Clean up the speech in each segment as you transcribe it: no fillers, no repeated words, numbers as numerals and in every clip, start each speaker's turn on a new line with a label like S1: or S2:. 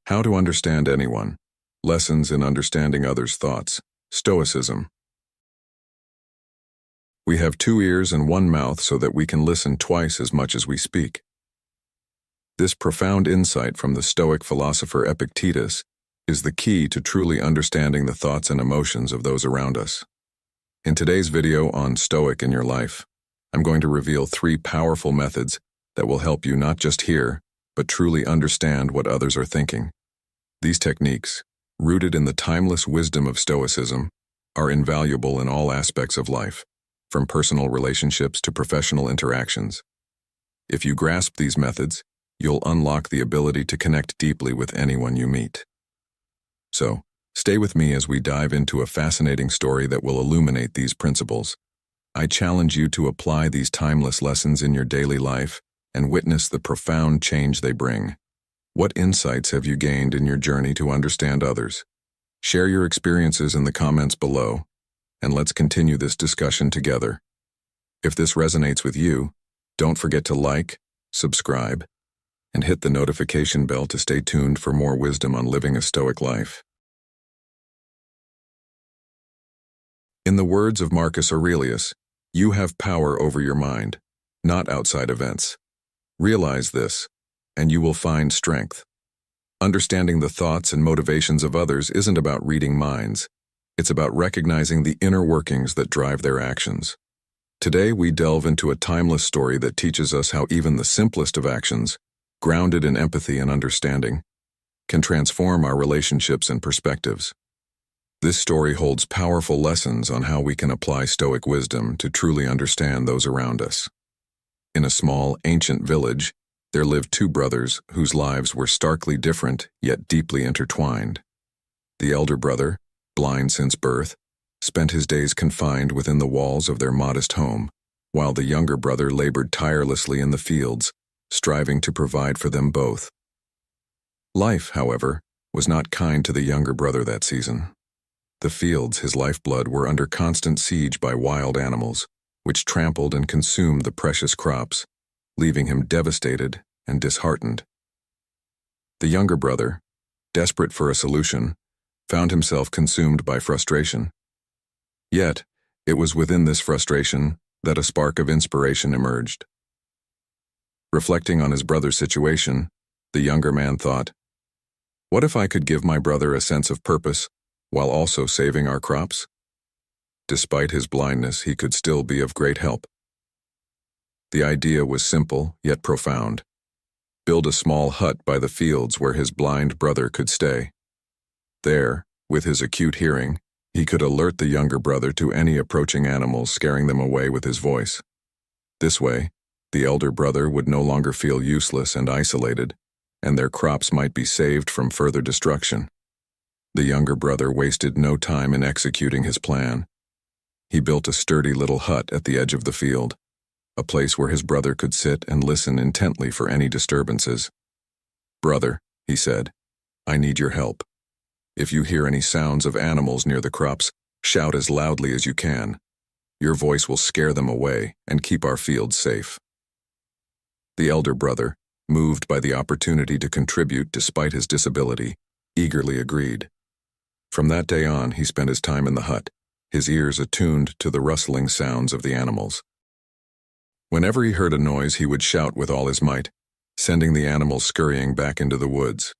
S1: How to understand anyone. Lessons in understanding others' thoughts. Stoicism. We have 2 ears and 1 mouth so that we can listen twice as much as we speak. This profound insight from the Stoic philosopher Epictetus is the key to truly understanding the thoughts and emotions of those around us. In today's video on Stoic in your life, I'm going to reveal 3 powerful methods that will help you not just hear, but truly understand what others are thinking. These techniques, rooted in the timeless wisdom of Stoicism, are invaluable in all aspects of life, from personal relationships to professional interactions. If you grasp these methods, you'll unlock the ability to connect deeply with anyone you meet. So, stay with me as we dive into a fascinating story that will illuminate these principles. I challenge you to apply these timeless lessons in your daily life and witness the profound change they bring. What insights have you gained in your journey to understand others? Share your experiences in the comments below, and let's continue this discussion together. If this resonates with you, don't forget to like, subscribe, and hit the notification bell to stay tuned for more wisdom on living a Stoic life. In the words of Marcus Aurelius, you have power over your mind, not outside events. Realize this, and you will find strength. Understanding the thoughts and motivations of others isn't about reading minds. It's about recognizing the inner workings that drive their actions. Today, we delve into a timeless story that teaches us how even the simplest of actions, grounded in empathy and understanding, can transform our relationships and perspectives. This story holds powerful lessons on how we can apply Stoic wisdom to truly understand those around us. In a small, ancient village, there lived 2 brothers whose lives were starkly different yet deeply intertwined. The elder brother, blind since birth, spent his days confined within the walls of their modest home, while the younger brother labored tirelessly in the fields, striving to provide for them both. Life, however, was not kind to the younger brother that season. The fields, his lifeblood, were under constant siege by wild animals, which trampled and consumed the precious crops, leaving him devastated and disheartened. The younger brother, desperate for a solution, found himself consumed by frustration. Yet, it was within this frustration that a spark of inspiration emerged. Reflecting on his brother's situation, the younger man thought, "What if I could give my brother a sense of purpose while also saving our crops?" Despite his blindness, he could still be of great help. The idea was simple, yet profound. Build a small hut by the fields where his blind brother could stay. There, with his acute hearing, he could alert the younger brother to any approaching animals, scaring them away with his voice. This way, the elder brother would no longer feel useless and isolated, and their crops might be saved from further destruction. The younger brother wasted no time in executing his plan. He built a sturdy little hut at the edge of the field, a place where his brother could sit and listen intently for any disturbances. "Brother," he said, "I need your help. If you hear any sounds of animals near the crops, shout as loudly as you can. Your voice will scare them away and keep our fields safe." The elder brother, moved by the opportunity to contribute despite his disability, eagerly agreed. From that day on, he spent his time in the hut, his ears attuned to the rustling sounds of the animals. Whenever he heard a noise, he would shout with all his might, sending the animals scurrying back into the woods.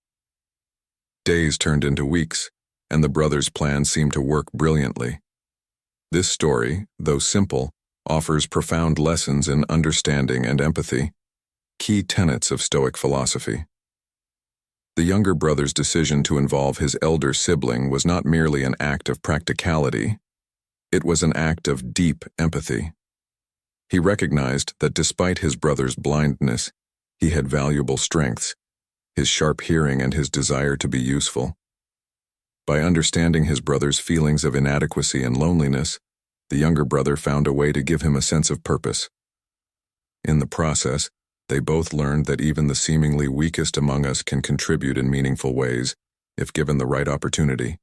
S1: Days turned into weeks, and the brothers' plan seemed to work brilliantly. This story, though simple, offers profound lessons in understanding and empathy, key tenets of Stoic philosophy. The younger brother's decision to involve his elder sibling was not merely an act of practicality. It was an act of deep empathy. He recognized that despite his brother's blindness, he had valuable strengths, his sharp hearing and his desire to be useful. By understanding his brother's feelings of inadequacy and loneliness, the younger brother found a way to give him a sense of purpose. In the process, they both learned that even the seemingly weakest among us can contribute in meaningful ways, if given the right opportunity.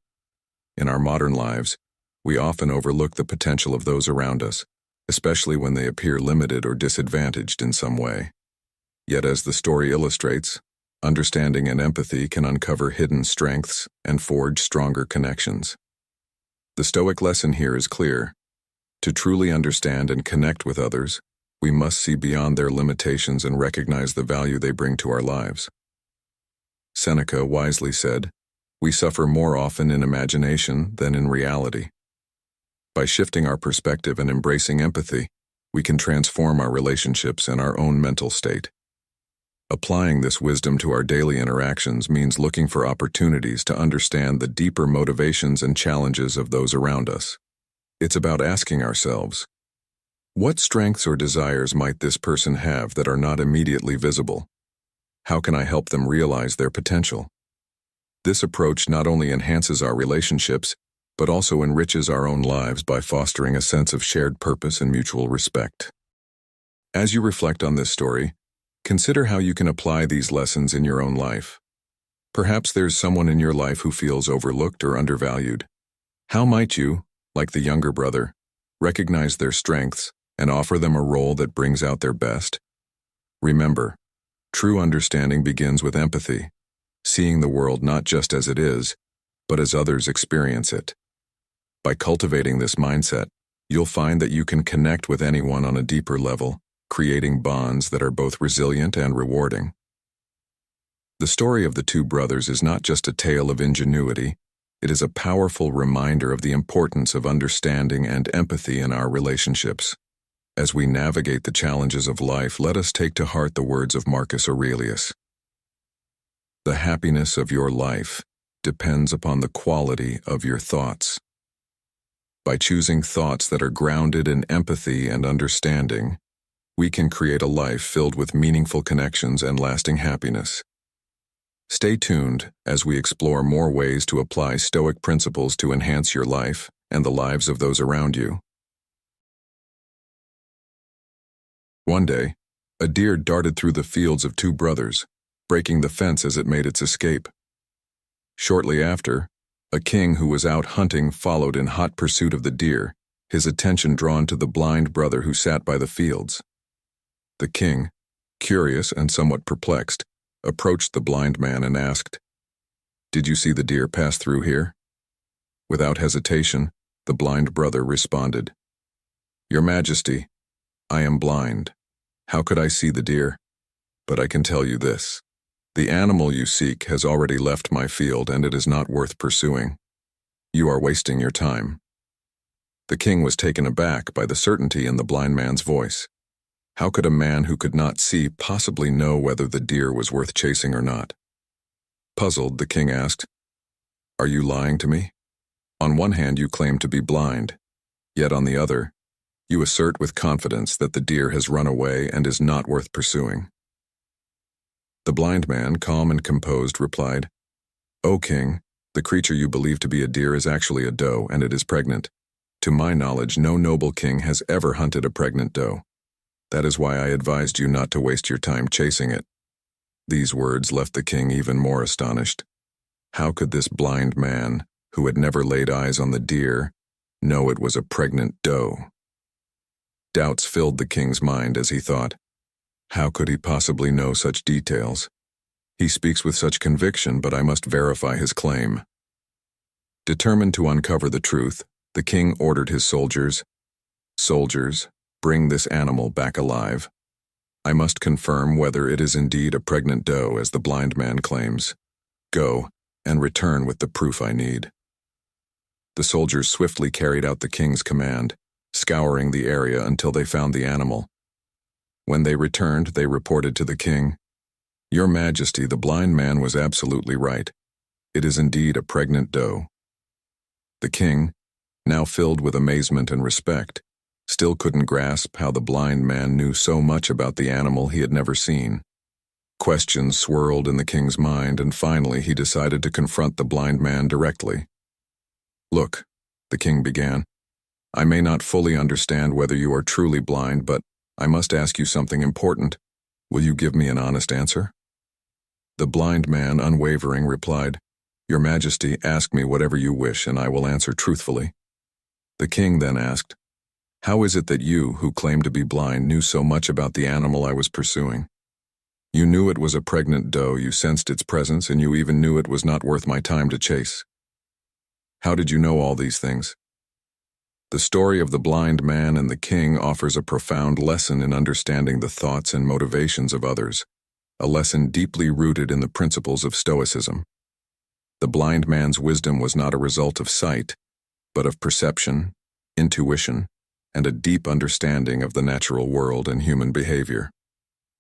S1: In our modern lives, we often overlook the potential of those around us, especially when they appear limited or disadvantaged in some way. Yet as the story illustrates, Understanding and empathy can uncover hidden strengths and forge stronger connections. The Stoic lesson here is clear. To truly understand and connect with others, we must see beyond their limitations and recognize the value they bring to our lives. Seneca wisely said, "We suffer more often in imagination than in reality." By shifting our perspective and embracing empathy, we can transform our relationships and our own mental state. Applying this wisdom to our daily interactions means looking for opportunities to understand the deeper motivations and challenges of those around us. It's about asking ourselves, what strengths or desires might this person have that are not immediately visible? How can I help them realize their potential? This approach not only enhances our relationships, but also enriches our own lives by fostering a sense of shared purpose and mutual respect. As you reflect on this story, consider how you can apply these lessons in your own life. Perhaps there's someone in your life who feels overlooked or undervalued. How might you, like the younger brother, recognize their strengths and offer them a role that brings out their best? Remember, true understanding begins with empathy, seeing the world not just as it is, but as others experience it. By cultivating this mindset, you'll find that you can connect with anyone on a deeper level, creating bonds that are both resilient and rewarding. The story of the two brothers is not just a tale of ingenuity, it is a powerful reminder of the importance of understanding and empathy in our relationships. As we navigate the challenges of life, let us take to heart the words of Marcus Aurelius. The happiness of your life depends upon the quality of your thoughts. By choosing thoughts that are grounded in empathy and understanding, we can create a life filled with meaningful connections and lasting happiness. Stay tuned as we explore more ways to apply Stoic principles to enhance your life and the lives of those around you. One day, a deer darted through the fields of two brothers, breaking the fence as it made its escape. Shortly after, a king who was out hunting followed in hot pursuit of the deer, his attention drawn to the blind brother who sat by the fields. The king, curious and somewhat perplexed, approached the blind man and asked, "Did you see the deer pass through here?" Without hesitation, the blind brother responded, "Your Majesty, I am blind. How could I see the deer? But I can tell you this. The animal you seek has already left my field and it is not worth pursuing. You are wasting your time." The king was taken aback by the certainty in the blind man's voice. How could a man who could not see possibly know whether the deer was worth chasing or not? Puzzled, the king asked, "Are you lying to me? On one hand, you claim to be blind, yet on the other, you assert with confidence that the deer has run away and is not worth pursuing." The blind man, calm and composed, replied, "O king, the creature you believe to be a deer is actually a doe, and it is pregnant. To my knowledge, no noble king has ever hunted a pregnant doe. That is why I advised you not to waste your time chasing it." These words left the king even more astonished. How could this blind man, who had never laid eyes on the deer, know it was a pregnant doe? Doubts filled the king's mind as he thought, how could he possibly know such details? He speaks with such conviction, but I must verify his claim. Determined to uncover the truth, the king ordered his soldiers, "Soldiers, bring this animal back alive. I must confirm whether it is indeed a pregnant doe as the blind man claims. Go, and return with the proof I need." The soldiers swiftly carried out the king's command, scouring the area until they found the animal. When they returned, they reported to the king, "Your Majesty, the blind man was absolutely right. It is indeed a pregnant doe." The king, now filled with amazement and respect, still couldn't grasp how the blind man knew so much about the animal he had never seen. Questions swirled in the king's mind, and finally he decided to confront the blind man directly. "Look," the king began, "I may not fully understand whether you are truly blind, but I must ask you something important. Will you give me an honest answer?" The blind man, unwavering, replied, "Your Majesty, ask me whatever you wish, and I will answer truthfully." The king then asked, "How is it that you, who claim to be blind, knew so much about the animal I was pursuing?" You knew it was a pregnant doe, you sensed its presence, and you even knew it was not worth my time to chase. How did you know all these things? The story of the blind man and the king offers a profound lesson in understanding the thoughts and motivations of others, a lesson deeply rooted in the principles of Stoicism. The blind man's wisdom was not a result of sight, but of perception, intuition, and a deep understanding of the natural world and human behavior.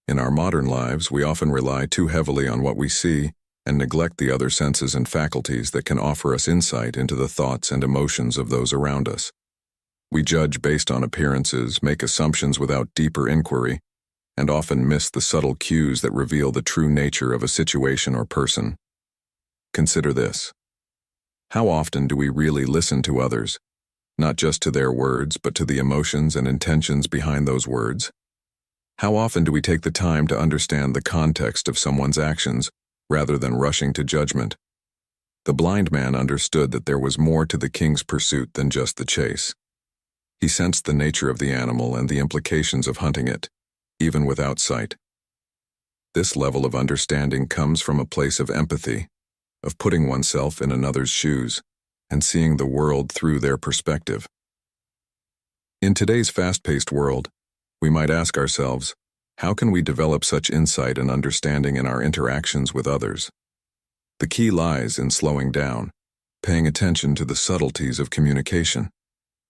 S1: In our modern lives, we often rely too heavily on what we see and neglect the other senses and faculties that can offer us insight into the thoughts and emotions of those around us. We judge based on appearances, make assumptions without deeper inquiry, and often miss the subtle cues that reveal the true nature of a situation or person. Consider this. How often do we really listen to others, not just to their words, but to the emotions and intentions behind those words? How often do we take the time to understand the context of someone's actions rather than rushing to judgment? The blind man understood that there was more to the king's pursuit than just the chase. He sensed the nature of the animal and the implications of hunting it, even without sight. This level of understanding comes from a place of empathy, of putting oneself in another's shoes, and seeing the world through their perspective. In today's fast-paced world, we might ask ourselves, how can we develop such insight and understanding in our interactions with others? The key lies in slowing down, paying attention to the subtleties of communication,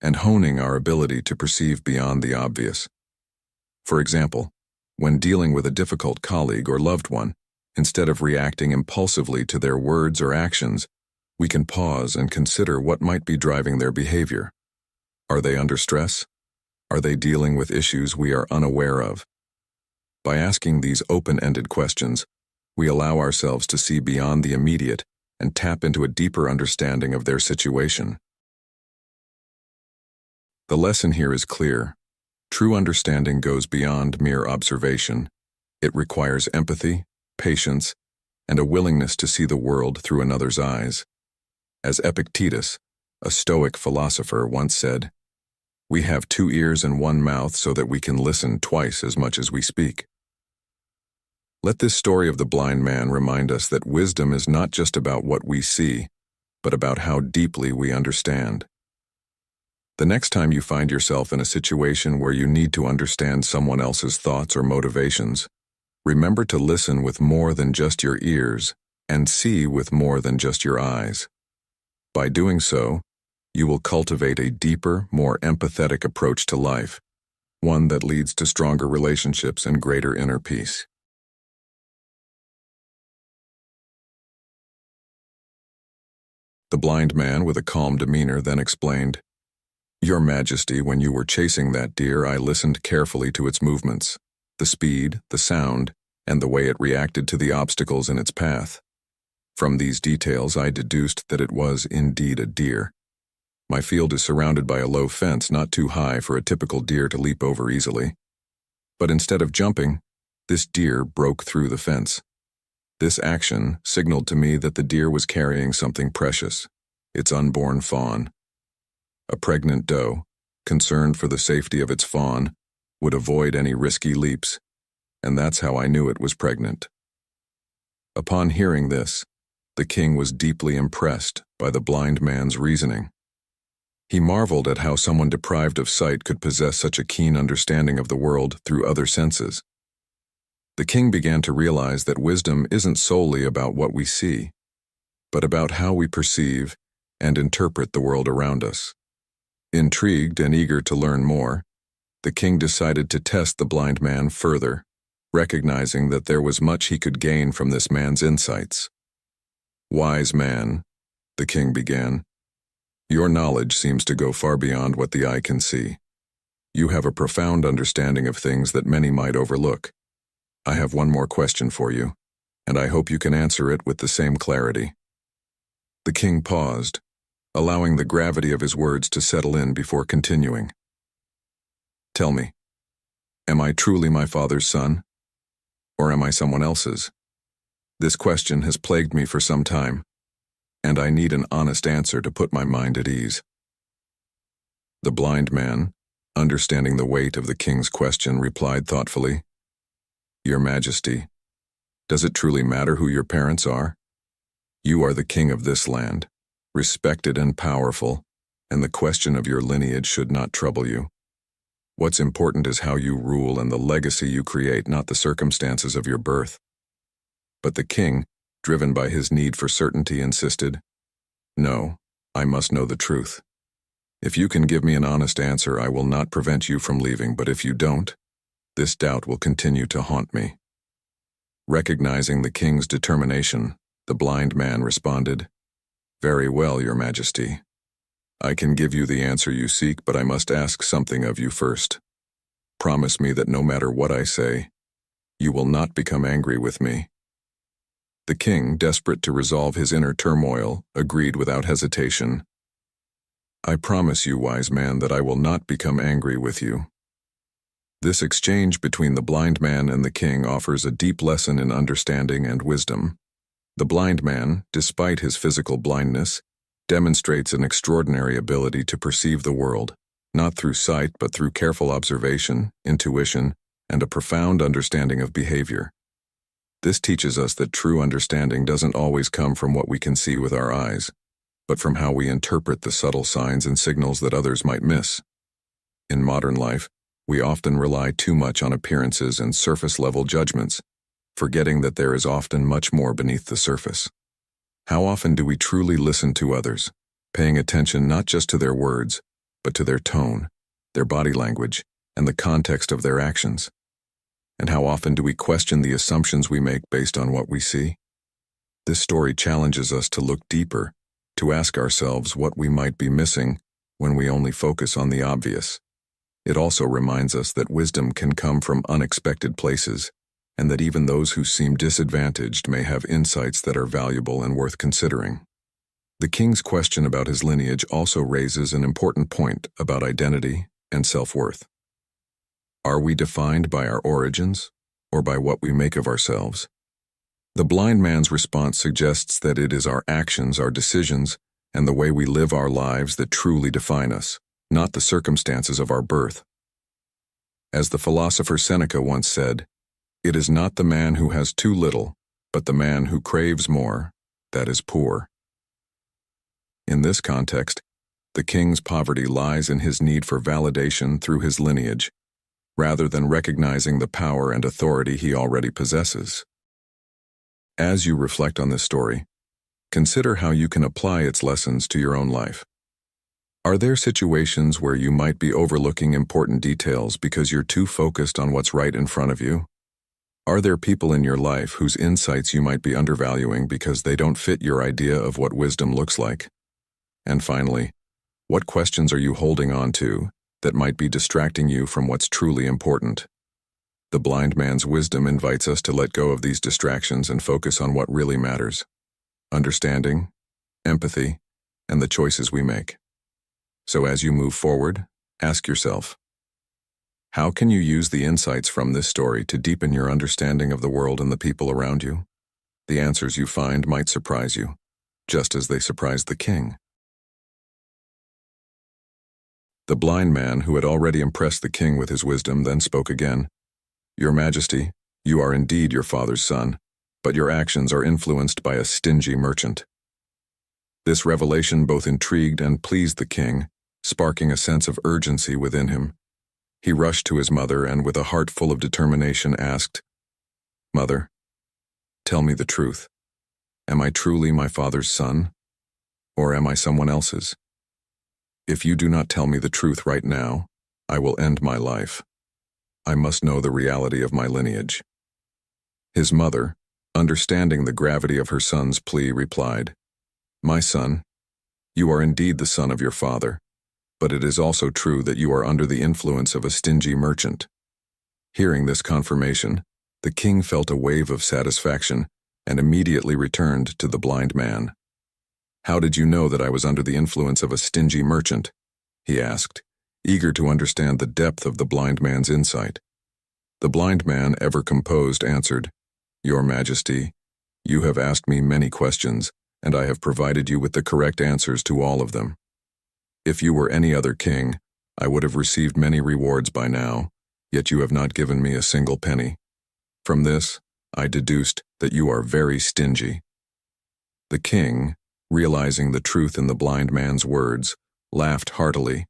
S1: and honing our ability to perceive beyond the obvious. For example, when dealing with a difficult colleague or loved one, instead of reacting impulsively to their words or actions, we can pause and consider what might be driving their behavior. Are they under stress? Are they dealing with issues we are unaware of? By asking these open-ended questions, we allow ourselves to see beyond the immediate and tap into a deeper understanding of their situation. The lesson here is clear. True understanding goes beyond mere observation. It requires empathy, patience, and a willingness to see the world through another's eyes. As Epictetus, a Stoic philosopher, once said, "We have 2 ears and 1 mouth so that we can listen twice as much as we speak." Let this story of the blind man remind us that wisdom is not just about what we see, but about how deeply we understand. The next time you find yourself in a situation where you need to understand someone else's thoughts or motivations, remember to listen with more than just your ears and see with more than just your eyes. By doing so, you will cultivate a deeper, more empathetic approach to life, one that leads to stronger relationships and greater inner peace. The blind man, with a calm demeanor, then explained, "Your Majesty, when you were chasing that deer, I listened carefully to its movements, the speed, the sound, and the way it reacted to the obstacles in its path. From these details, I deduced that it was indeed a deer. My field is surrounded by a low fence not too high for a typical deer to leap over easily. But instead of jumping, this deer broke through the fence. This action signaled to me that the deer was carrying something precious, its unborn fawn. A pregnant doe, concerned for the safety of its fawn, would avoid any risky leaps, and that's how I knew it was pregnant." Upon hearing this, the king was deeply impressed by the blind man's reasoning. He marveled at how someone deprived of sight could possess such a keen understanding of the world through other senses. The king began to realize that wisdom isn't solely about what we see, but about how we perceive and interpret the world around us. Intrigued and eager to learn more, the king decided to test the blind man further, recognizing that there was much he could gain from this man's insights. "Wise man," the king began, "your knowledge seems to go far beyond what the eye can see. You have a profound understanding of things that many might overlook. I have one more question for you, and I hope you can answer it with the same clarity." The king paused, allowing the gravity of his words to settle in before continuing. "Tell me, am I truly my father's son? Or am I someone else's? This question has plagued me for some time, and I need an honest answer to put my mind at ease." The blind man, understanding the weight of the king's question, replied thoughtfully, "Your Majesty, Does it truly matter who your parents are? You are the king of this land, respected and powerful, and the question of your lineage should not trouble you. What's important is how you rule and the legacy you create, not the circumstances of your birth. But the king, driven by his need for certainty, insisted, "No, I must know the truth. If you can give me an honest answer, I will not prevent you from leaving, but if you don't, this doubt will continue to haunt me." Recognizing the king's determination, the blind man responded, "Very well, Your Majesty. I can give you the answer you seek, but I must ask something of you first. Promise me that no matter what I say, you will not become angry with me." The king, desperate to resolve his inner turmoil, agreed without hesitation. "I promise you, wise man, that I will not become angry with you." This exchange between the blind man and the king offers a deep lesson in understanding and wisdom. The blind man, despite his physical blindness, demonstrates an extraordinary ability to perceive the world, not through sight but through careful observation, intuition, and a profound understanding of behavior. This teaches us that true understanding doesn't always come from what we can see with our eyes, but from how we interpret the subtle signs and signals that others might miss. In modern life, we often rely too much on appearances and surface-level judgments, forgetting that there is often much more beneath the surface. How often do we truly listen to others, paying attention not just to their words, but to their tone, their body language, and the context of their actions? And how often do we question the assumptions we make based on what we see? This story challenges us to look deeper, to ask ourselves what we might be missing when we only focus on the obvious. It also reminds us that wisdom can come from unexpected places, and that even those who seem disadvantaged may have insights that are valuable and worth considering. The king's question about his lineage also raises an important point about identity and self-worth. Are we defined by our origins, or by what we make of ourselves? The blind man's response suggests that it is our actions, our decisions, and the way we live our lives that truly define us, not the circumstances of our birth. As the philosopher Seneca once said, "It is not the man who has too little, but the man who craves more, that is poor." In this context, the king's poverty lies in his need for validation through his lineage, rather than recognizing the power and authority he already possesses. As you reflect on this story, consider how you can apply its lessons to your own life. Are there situations where you might be overlooking important details because you're too focused on what's right in front of you? Are there people in your life whose insights you might be undervaluing because they don't fit your idea of what wisdom looks like? And finally, what questions are you holding on to that might be distracting you from what's truly important? The blind man's wisdom invites us to let go of these distractions and focus on what really matters: understanding, empathy, and the choices we make. So as you move forward, ask yourself, how can you use the insights from this story to deepen your understanding of the world and the people around you? The answers you find might surprise you, just as they surprised the king. The blind man, who had already impressed the king with his wisdom, then spoke again. "Your Majesty, you are indeed your father's son, but your actions are influenced by a stingy merchant." This revelation both intrigued and pleased the king, sparking a sense of urgency within him. He rushed to his mother and, with a heart full of determination, asked, "Mother, tell me the truth. Am I truly my father's son, or am I someone else's? If you do not tell me the truth right now, I will end my life. I must know the reality of my lineage." His mother, understanding the gravity of her son's plea, replied, "My son, you are indeed the son of your father, but it is also true that you are under the influence of a stingy merchant." Hearing this confirmation, the king felt a wave of satisfaction and immediately returned to the blind man. "How did you know that I was under the influence of a stingy merchant?" he asked, eager to understand the depth of the blind man's insight. The blind man, ever composed, answered, "Your Majesty, you have asked me many questions, and I have provided you with the correct answers to all of them. If you were any other king, I would have received many rewards by now, yet you have not given me a single penny. From this, I deduced that you are very stingy." The king, realizing the truth in the blind man's words, laughed heartily,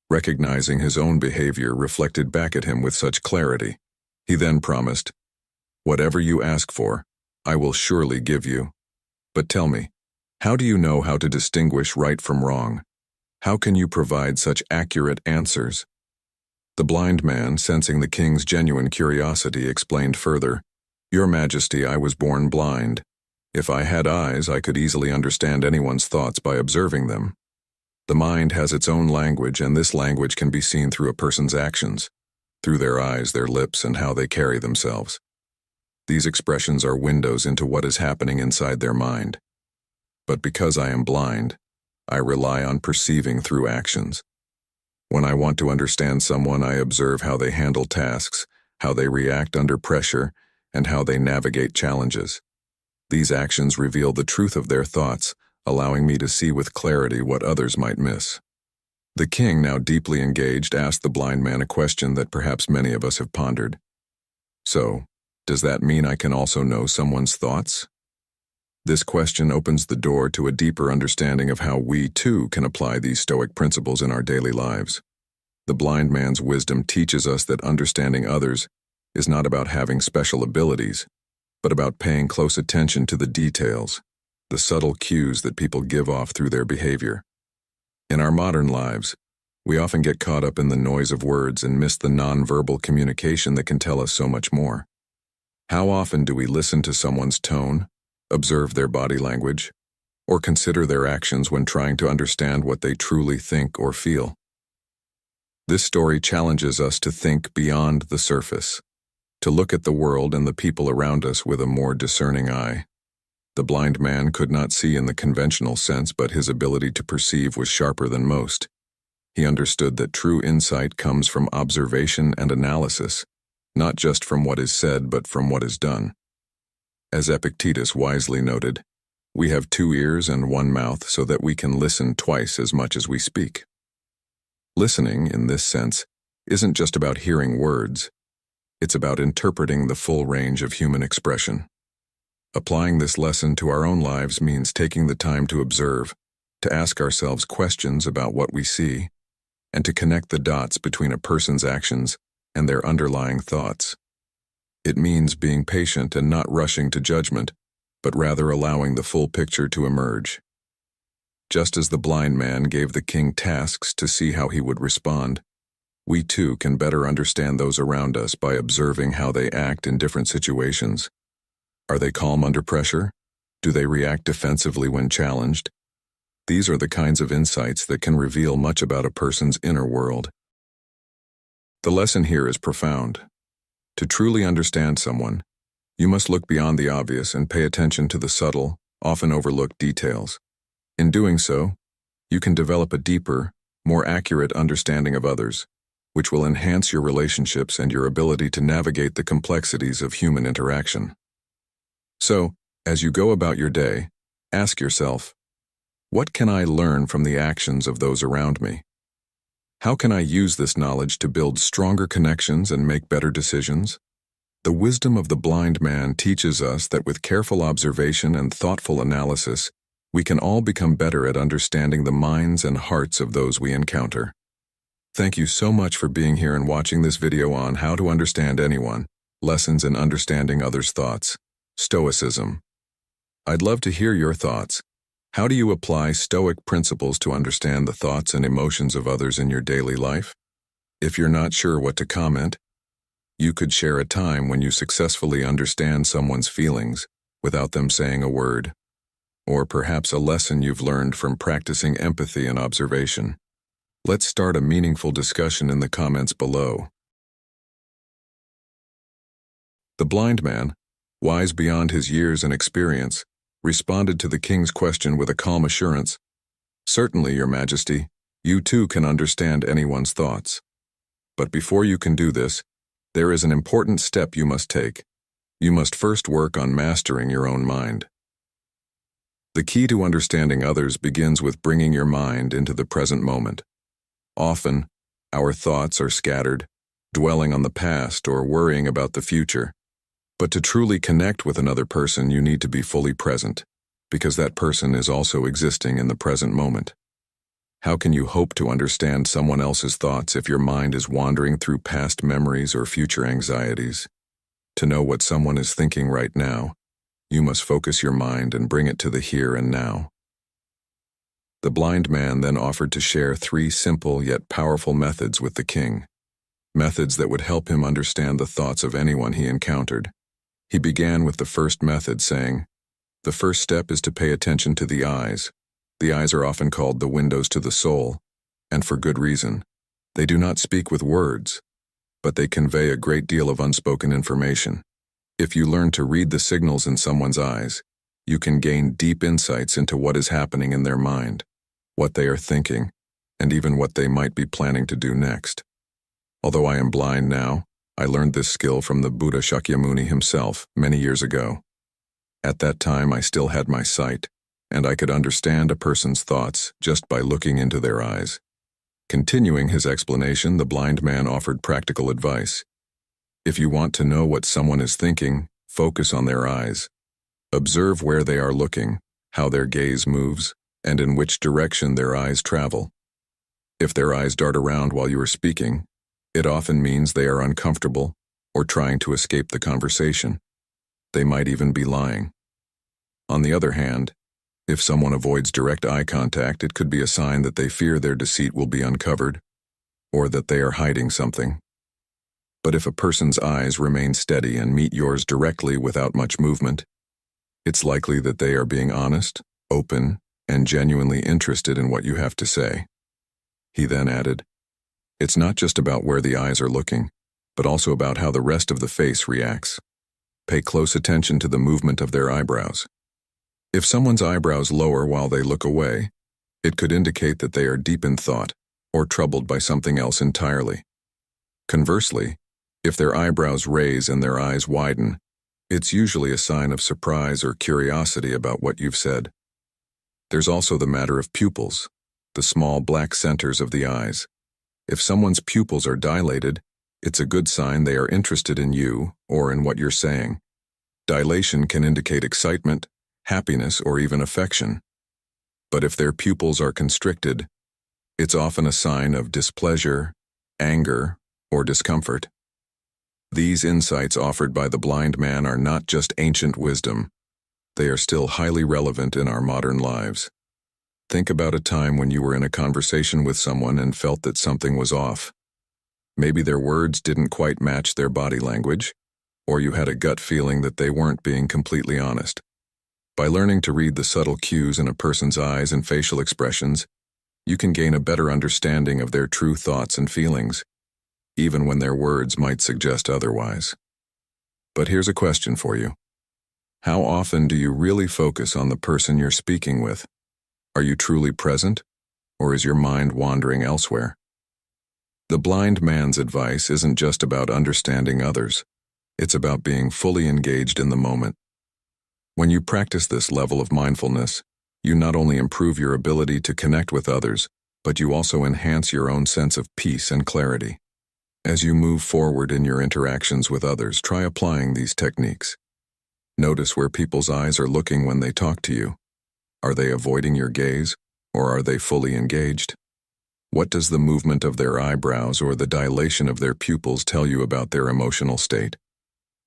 S1: recognizing his own behavior reflected back at him with such clarity. He then promised, "Whatever you ask for, I will surely give you. But tell me, how do you know how to distinguish right from wrong? How can you provide such accurate answers?" The blind man, sensing the king's genuine curiosity, explained further, "Your Majesty, I was born blind. If I had eyes, I could easily understand anyone's thoughts by observing them. The mind has its own language, and this language can be seen through a person's actions, through their eyes, their lips, and how they carry themselves. These expressions are windows into what is happening inside their mind. But because I am blind, I rely on perceiving through actions. When I want to understand someone, I observe how they handle tasks, how they react under pressure, and how they navigate challenges. These actions reveal the truth of their thoughts, allowing me to see with clarity what others might miss." The king, now deeply engaged, asked the blind man a question that perhaps many of us have pondered. "So, does that mean I can also know someone's thoughts?" This question opens the door to a deeper understanding of how we, too, can apply these Stoic principles in our daily lives. The blind man's wisdom teaches us that understanding others is not about having special abilities, but about paying close attention to the details, the subtle cues that people give off through their behavior. In our modern lives, we often get caught up in the noise of words and miss the nonverbal communication that can tell us so much more. How often do we listen to someone's tone, observe their body language, or consider their actions when trying to understand what they truly think or feel? This story challenges us to think beyond the surface, to look at the world and the people around us with a more discerning eye. The blind man could not see in the conventional sense, but his ability to perceive was sharper than most. He understood that true insight comes from observation and analysis, not just from what is said, but from what is done. As Epictetus wisely noted, we have 2 ears and 1 mouth so that we can listen twice as much as we speak. Listening, in this sense, isn't just about hearing words. It's about interpreting the full range of human expression. Applying this lesson to our own lives means taking the time to observe, to ask ourselves questions about what we see, and to connect the dots between a person's actions and their underlying thoughts. It means being patient and not rushing to judgment, but rather allowing the full picture to emerge. Just as the blind man gave the king tasks to see how he would respond, we too can better understand those around us by observing how they act in different situations. Are they calm under pressure? Do they react defensively when challenged? These are the kinds of insights that can reveal much about a person's inner world. The lesson here is profound. To truly understand someone, you must look beyond the obvious and pay attention to the subtle, often overlooked details. In doing so, you can develop a deeper, more accurate understanding of others, which will enhance your relationships and your ability to navigate the complexities of human interaction. So, as you go about your day, ask yourself, what can I learn from the actions of those around me? How can I use this knowledge to build stronger connections and make better decisions? The wisdom of the blind man teaches us that with careful observation and thoughtful analysis, we can all become better at understanding the minds and hearts of those we encounter. Thank you so much for being here and watching this video on How to Understand Anyone, Lessons in Understanding Others' Thoughts, Stoicism. I'd love to hear your thoughts. How do you apply Stoic principles to understand the thoughts and emotions of others in your daily life? If you're not sure what to comment, you could share a time when you successfully understand someone's feelings without them saying a word, or perhaps a lesson you've learned from practicing empathy and observation. Let's start a meaningful discussion in the comments below. The blind man, wise beyond his years and experience, responded to the king's question with a calm assurance. "Certainly, Your Majesty, you too can understand anyone's thoughts. But before you can do this, there is an important step you must take. You must first work on mastering your own mind." The key to understanding others begins with bringing your mind into the present moment. Often, our thoughts are scattered, dwelling on the past or worrying about the future. But to truly connect with another person, you need to be fully present, because that person is also existing in the present moment. How can you hope to understand someone else's thoughts if your mind is wandering through past memories or future anxieties? To know what someone is thinking right now, you must focus your mind and bring it to the here and now. The blind man then offered to share 3 simple yet powerful methods with the king, methods that would help him understand the thoughts of anyone he encountered. He began with the first method, saying, "The first step is to pay attention to the eyes. The eyes are often called the windows to the soul, and for good reason. They do not speak with words, but they convey a great deal of unspoken information. If you learn to read the signals in someone's eyes, you can gain deep insights into what is happening in their mind, what they are thinking, and even what they might be planning to do next. Although I am blind now, I learned this skill from the Buddha Shakyamuni himself many years ago. At that time, I still had my sight, and I could understand a person's thoughts just by looking into their eyes." Continuing his explanation, the blind man offered practical advice. If you want to know what someone is thinking, focus on their eyes. Observe where they are looking, how their gaze moves, and in which direction their eyes travel. If their eyes dart around while you are speaking, it often means they are uncomfortable or trying to escape the conversation. They might even be lying. On the other hand, if someone avoids direct eye contact, it could be a sign that they fear their deceit will be uncovered, or that they are hiding something. But if a person's eyes remain steady and meet yours directly without much movement, it's likely that they are being honest, open, and genuinely interested in what you have to say. He then added, "It's not just about where the eyes are looking, but also about how the rest of the face reacts. Pay close attention to the movement of their eyebrows. If someone's eyebrows lower while they look away, it could indicate that they are deep in thought or troubled by something else entirely. Conversely, if their eyebrows raise and their eyes widen, it's usually a sign of surprise or curiosity about what you've said. There's also the matter of pupils, the small black centers of the eyes. If someone's pupils are dilated, it's a good sign they are interested in you or in what you're saying. Dilation can indicate excitement, happiness, or even affection. But if their pupils are constricted, it's often a sign of displeasure, anger, or discomfort. These insights offered by the blind man are not just ancient wisdom. They are still highly relevant in our modern lives. Think about a time when you were in a conversation with someone and felt that something was off. Maybe their words didn't quite match their body language, or you had a gut feeling that they weren't being completely honest. By learning to read the subtle cues in a person's eyes and facial expressions, you can gain a better understanding of their true thoughts and feelings, even when their words might suggest otherwise. But here's a question for you. How often do you really focus on the person you're speaking with? Are you truly present, or is your mind wandering elsewhere? The blind man's advice isn't just about understanding others. It's about being fully engaged in the moment. When you practice this level of mindfulness, you not only improve your ability to connect with others, but you also enhance your own sense of peace and clarity. As you move forward in your interactions with others, try applying these techniques. Notice where people's eyes are looking when they talk to you. Are they avoiding your gaze, or are they fully engaged? What does the movement of their eyebrows or the dilation of their pupils tell you about their emotional state?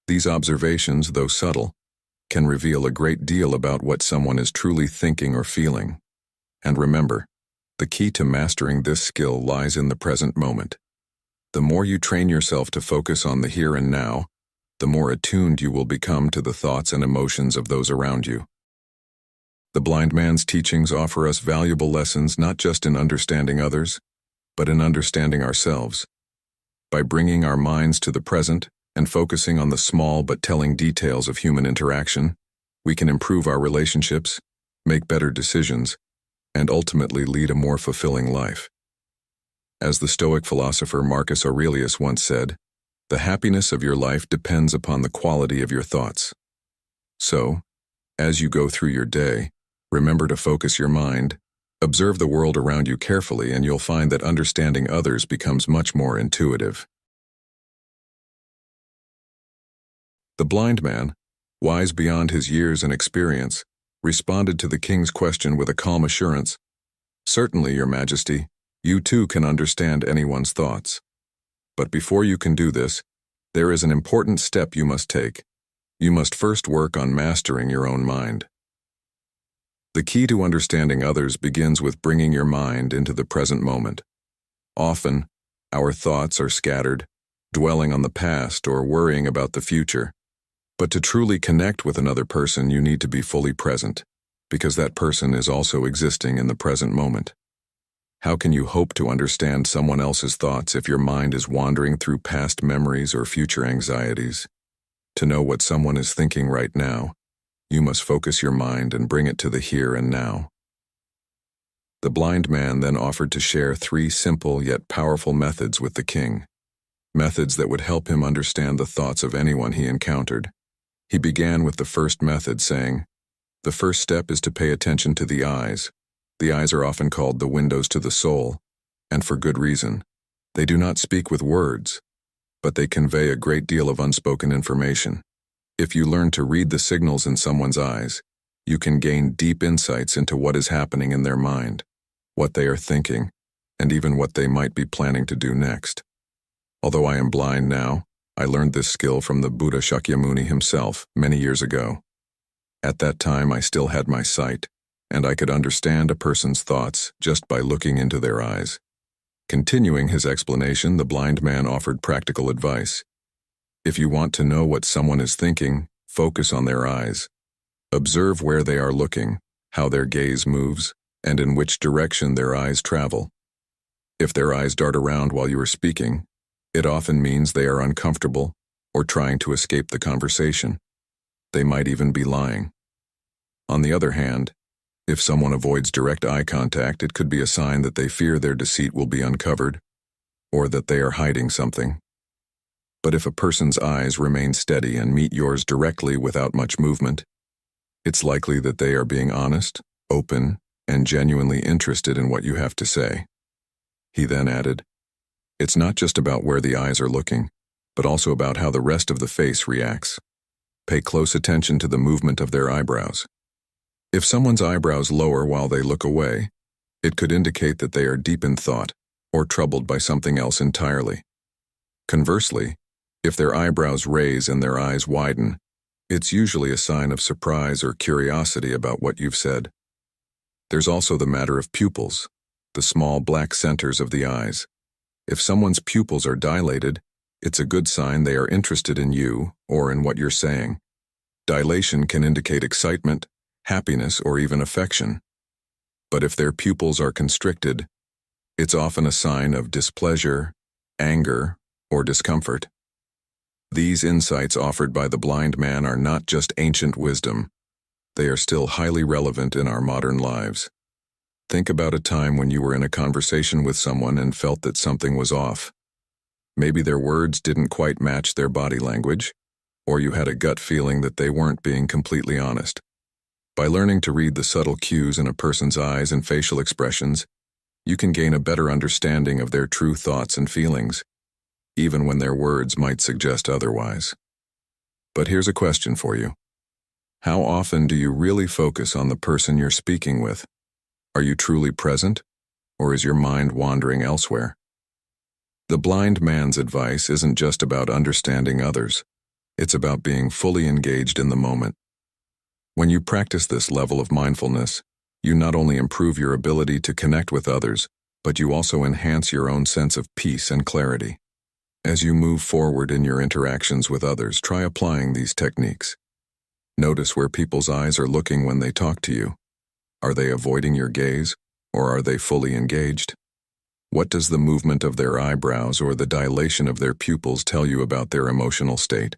S1: These observations, though subtle, can reveal a great deal about what someone is truly thinking or feeling. And remember, the key to mastering this skill lies in the present moment. The more you train yourself to focus on the here and now, the more attuned you will become to the thoughts and emotions of those around you. The blind man's teachings offer us valuable lessons not just in understanding others, but in understanding ourselves. By bringing our minds to the present and focusing on the small but telling details of human interaction, we can improve our relationships, make better decisions, and ultimately lead a more fulfilling life. As the Stoic philosopher Marcus Aurelius once said, "The happiness of your life depends upon the quality of your thoughts." So, as you go through your day, remember to focus your mind, observe the world around you carefully, and you'll find that understanding others becomes much more intuitive. The blind man, wise beyond his years and experience, responded to the king's question with a calm assurance. "Certainly, your majesty, you too can understand anyone's thoughts. But before you can do this, there is an important step you must take. You must first work on mastering your own mind." The key to understanding others begins with bringing your mind into the present moment. Often, our thoughts are scattered, dwelling on the past or worrying about the future. But to truly connect with another person, you need to be fully present, because that person is also existing in the present moment. How can you hope to understand someone else's thoughts if your mind is wandering through past memories or future anxieties? To know what someone is thinking right now, you must focus your mind and bring it to the here and now. The blind man then offered to share 3 simple yet powerful methods with the king, methods that would help him understand the thoughts of anyone he encountered. He began with the first method, saying, "The first step is to pay attention to the eyes. The eyes are often called the windows to the soul, and for good reason. They do not speak with words, but they convey a great deal of unspoken information. If you learn to read the signals in someone's eyes, you can gain deep insights into what is happening in their mind, what they are thinking, and even what they might be planning to do next. Although I am blind now, I learned this skill from the Buddha Shakyamuni himself many years ago. At that time, I still had my sight, and I could understand a person's thoughts just by looking into their eyes." Continuing his explanation, the blind man offered practical advice. If you want to know what someone is thinking, focus on their eyes. Observe where they are looking, how their gaze moves, and in which direction their eyes travel. If their eyes dart around while you are speaking, it often means they are uncomfortable or trying to escape the conversation. They might even be lying. On the other hand, if someone avoids direct eye contact, it could be a sign that they fear their deceit will be uncovered, or that they are hiding something. But if a person's eyes remain steady and meet yours directly without much movement, it's likely that they are being honest, open, and genuinely interested in what you have to say. He then added, "It's not just about where the eyes are looking, but also about how the rest of the face reacts. Pay close attention to the movement of their eyebrows. If someone's eyebrows lower while they look away, it could indicate that they are deep in thought or troubled by something else entirely. Conversely, if their eyebrows raise and their eyes widen, it's usually a sign of surprise or curiosity about what you've said. There's also the matter of pupils, the small black centers of the eyes. If someone's pupils are dilated, it's a good sign they are interested in you or in what you're saying. Dilation can indicate excitement, happiness, or even affection. But if their pupils are constricted, it's often a sign of displeasure, anger, or discomfort. These insights offered by the blind man are not just ancient wisdom. They are still highly relevant in our modern lives. Think about a time when you were in a conversation with someone and felt that something was off. Maybe their words didn't quite match their body language, or you had a gut feeling that they weren't being completely honest. By learning to read the subtle cues in a person's eyes and facial expressions, you can gain a better understanding of their true thoughts and feelings, even when their words might suggest otherwise. But here's a question for you. How often do you really focus on the person you're speaking with? Are you truly present, or is your mind wandering elsewhere? The blind man's advice isn't just about understanding others. It's about being fully engaged in the moment. When you practice this level of mindfulness, you not only improve your ability to connect with others, but you also enhance your own sense of peace and clarity. As you move forward in your interactions with others, try applying these techniques. Notice where people's eyes are looking when they talk to you. Are they avoiding your gaze, or are they fully engaged? What does the movement of their eyebrows or the dilation of their pupils tell you about their emotional state?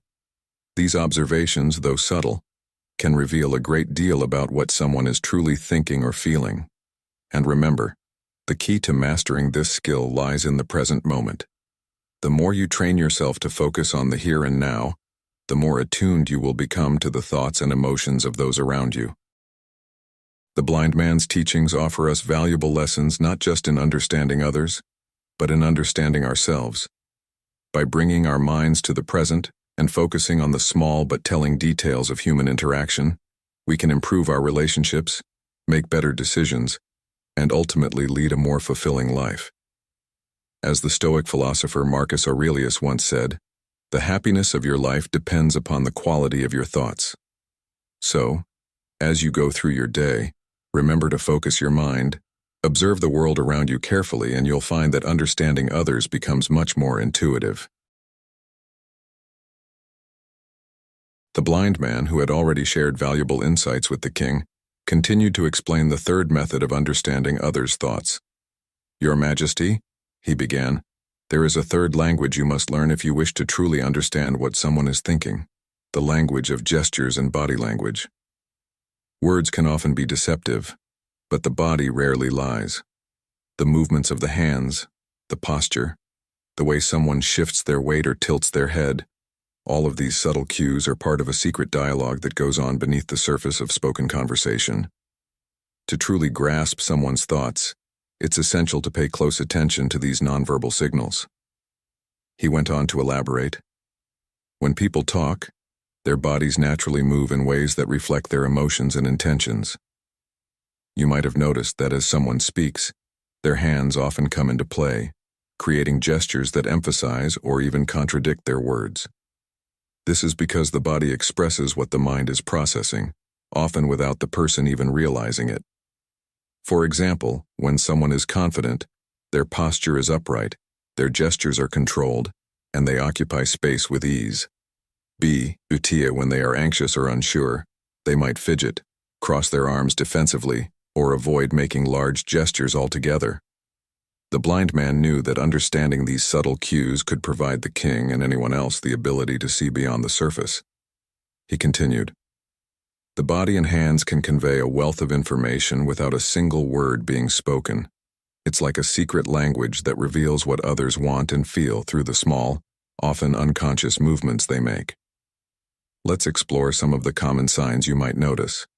S1: These observations, though subtle, can reveal a great deal about what someone is truly thinking or feeling. And remember, the key to mastering this skill lies in the present moment. The more you train yourself to focus on the here and now, the more attuned you will become to the thoughts and emotions of those around you. The blind man's teachings offer us valuable lessons not just in understanding others, but in understanding ourselves. By bringing our minds to the present and focusing on the small but telling details of human interaction, we can improve our relationships, make better decisions, and ultimately lead a more fulfilling life. As the Stoic philosopher Marcus Aurelius once said, "The happiness of your life depends upon the quality of your thoughts." So, as you go through your day, remember to focus your mind, observe the world around you carefully, and you'll find that understanding others becomes much more intuitive. The blind man, who had already shared valuable insights with the king, continued to explain the third method of understanding others' thoughts. "Your Majesty," he began, "there is a third language you must learn if you wish to truly understand what someone is thinking, the language of gestures and body language. Words can often be deceptive, but the body rarely lies. The movements of the hands, the posture, the way someone shifts their weight or tilts their head, all of these subtle cues are part of a secret dialogue that goes on beneath the surface of spoken conversation. To truly grasp someone's thoughts, it's essential to pay close attention to these nonverbal signals." He went on to elaborate. "When people talk, their bodies naturally move in ways that reflect their emotions and intentions. You might have noticed that as someone speaks, their hands often come into play, creating gestures that emphasize or even contradict their words. This is because the body expresses what the mind is processing, often without the person even realizing it. For example, when someone is confident, their posture is upright, their gestures are controlled, and they occupy space with ease. When they are anxious or unsure, they might fidget, cross their arms defensively, or avoid making large gestures altogether. The blind man knew that understanding these subtle cues could provide the king and anyone else the ability to see beyond the surface. He continued, "The body and hands can convey a wealth of information without a single word being spoken. It's like a secret language that reveals what others want and feel through the small, often unconscious movements they make. Let's explore some of the common signs you might notice.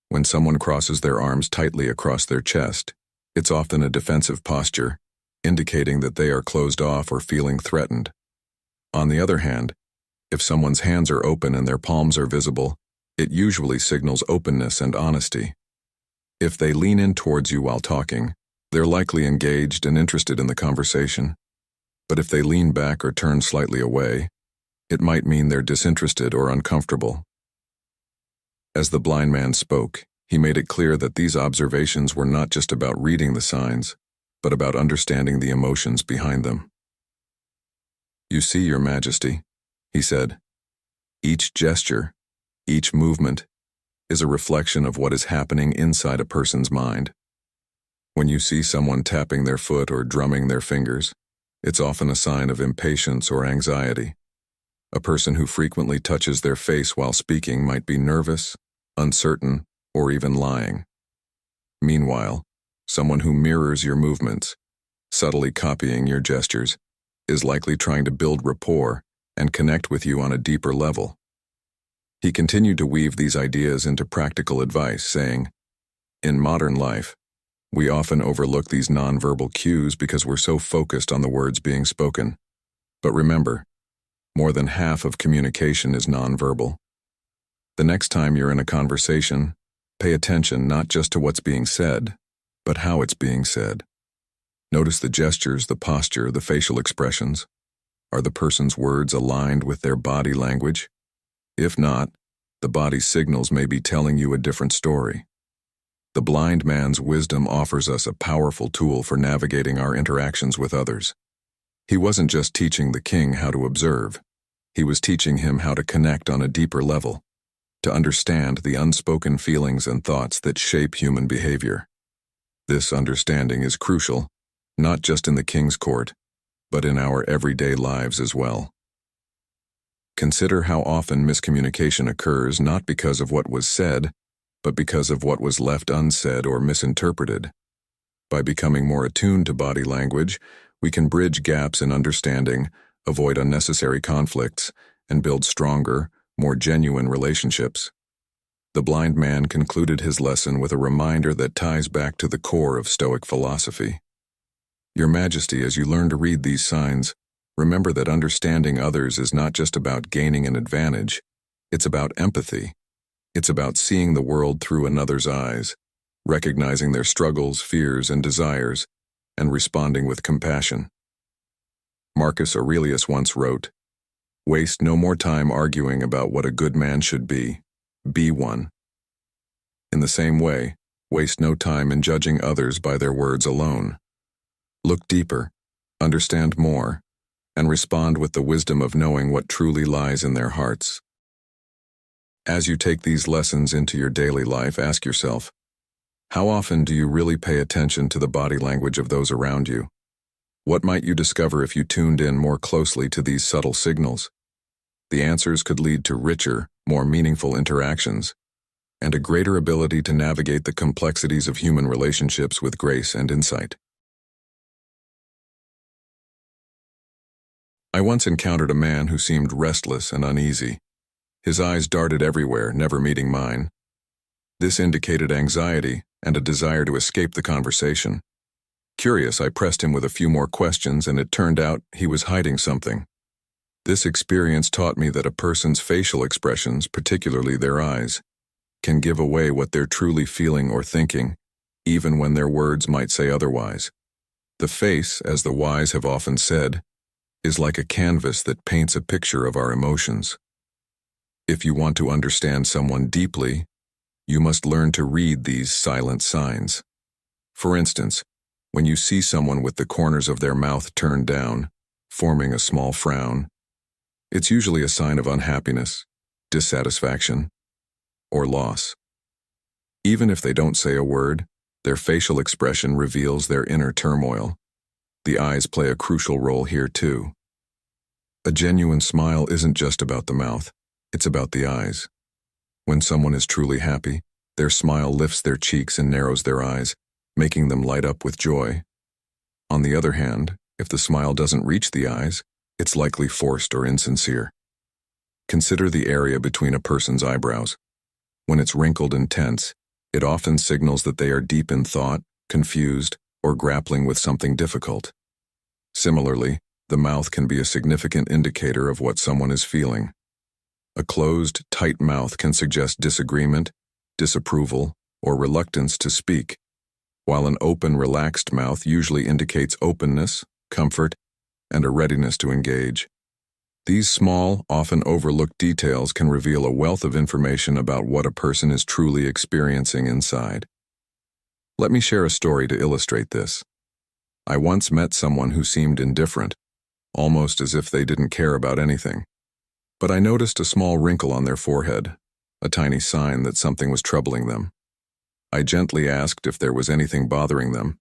S1: When someone crosses their arms tightly across their chest, it's often a defensive posture, indicating that they are closed off or feeling threatened. On the other hand, if someone's hands are open and their palms are visible, it usually signals openness and honesty. If they lean in towards you while talking, they're likely engaged and interested in the conversation. But if they lean back or turn slightly away, it might mean they're disinterested or uncomfortable." As the blind man spoke, he made it clear that these observations were not just about reading the signs, but about understanding the emotions behind them. "You see, Your Majesty," he said, "each gesture, each movement, is a reflection of what is happening inside a person's mind. When you see someone tapping their foot or drumming their fingers, it's often a sign of impatience or anxiety. A person who frequently touches their face while speaking might be nervous, uncertain, or even lying. Meanwhile, someone who mirrors your movements, subtly copying your gestures, is likely trying to build rapport and connect with you on a deeper level." He continued to weave these ideas into practical advice, saying, "In modern life, we often overlook these nonverbal cues because we're so focused on the words being spoken. But remember, more than half of communication is nonverbal. The next time you're in a conversation, pay attention not just to what's being said, but how it's being said. Notice the gestures, the posture, the facial expressions. Are the person's words aligned with their body language? If not, the body signals may be telling you a different story." The blind man's wisdom offers us a powerful tool for navigating our interactions with others. He wasn't just teaching the king how to observe. He was teaching him how to connect on a deeper level, to understand the unspoken feelings and thoughts that shape human behavior. This understanding is crucial, not just in the king's court, but in our everyday lives as well. Consider how often miscommunication occurs not because of what was said, but because of what was left unsaid or misinterpreted. By becoming more attuned to body language, we can bridge gaps in understanding, avoid unnecessary conflicts, and build stronger, more genuine relationships. The blind man concluded his lesson with a reminder that ties back to the core of Stoic philosophy. "Your Majesty, as you learn to read these signs, Remember that understanding others is not just about gaining an advantage, it's about empathy. It's about seeing the world through another's eyes, recognizing their struggles, fears, and desires, and responding with compassion. Marcus Aurelius once wrote, "Waste no more time arguing about what a good man should be one." In the same way, waste no time in judging others by their words alone. Look deeper, understand more, and respond with the wisdom of knowing what truly lies in their hearts. As you take these lessons into your daily life, ask yourself, how often do you really pay attention to the body language of those around you? What might you discover if you tuned in more closely to these subtle signals? The answers could lead to richer, more meaningful interactions, and a greater ability to navigate the complexities of human relationships with grace and insight. I once encountered a man who seemed restless and uneasy. His eyes darted everywhere, never meeting mine. This indicated anxiety and a desire to escape the conversation. Curious, I pressed him with a few more questions, and it turned out he was hiding something. This experience taught me that a person's facial expressions, particularly their eyes, can give away what they're truly feeling or thinking, even when their words might say otherwise. The face, as the wise have often said, is like a canvas that paints a picture of our emotions. If you want to understand someone deeply, you must learn to read these silent signs. For instance, when you see someone with the corners of their mouth turned down, forming a small frown, it's usually a sign of unhappiness, dissatisfaction, or loss. Even if they don't say a word, their facial expression reveals their inner turmoil. The eyes play a crucial role here too. A genuine smile isn't just about the mouth, it's about the eyes. When someone is truly happy, their smile lifts their cheeks and narrows their eyes, making them light up with joy. On the other hand, if the smile doesn't reach the eyes, it's likely forced or insincere. Consider the area between a person's eyebrows. When it's wrinkled and tense, it often signals that they are deep in thought, confused, or grappling with something difficult. Similarly, the mouth can be a significant indicator of what someone is feeling. A closed, tight mouth can suggest disagreement, disapproval, or reluctance to speak, while an open, relaxed mouth usually indicates openness, comfort, and a readiness to engage. These small, often overlooked details can reveal a wealth of information about what a person is truly experiencing inside. Let me share a story to illustrate this. I once met someone who seemed indifferent, almost as if they didn't care about anything. But I noticed a small wrinkle on their forehead, a tiny sign that something was troubling them. I gently asked if there was anything bothering them,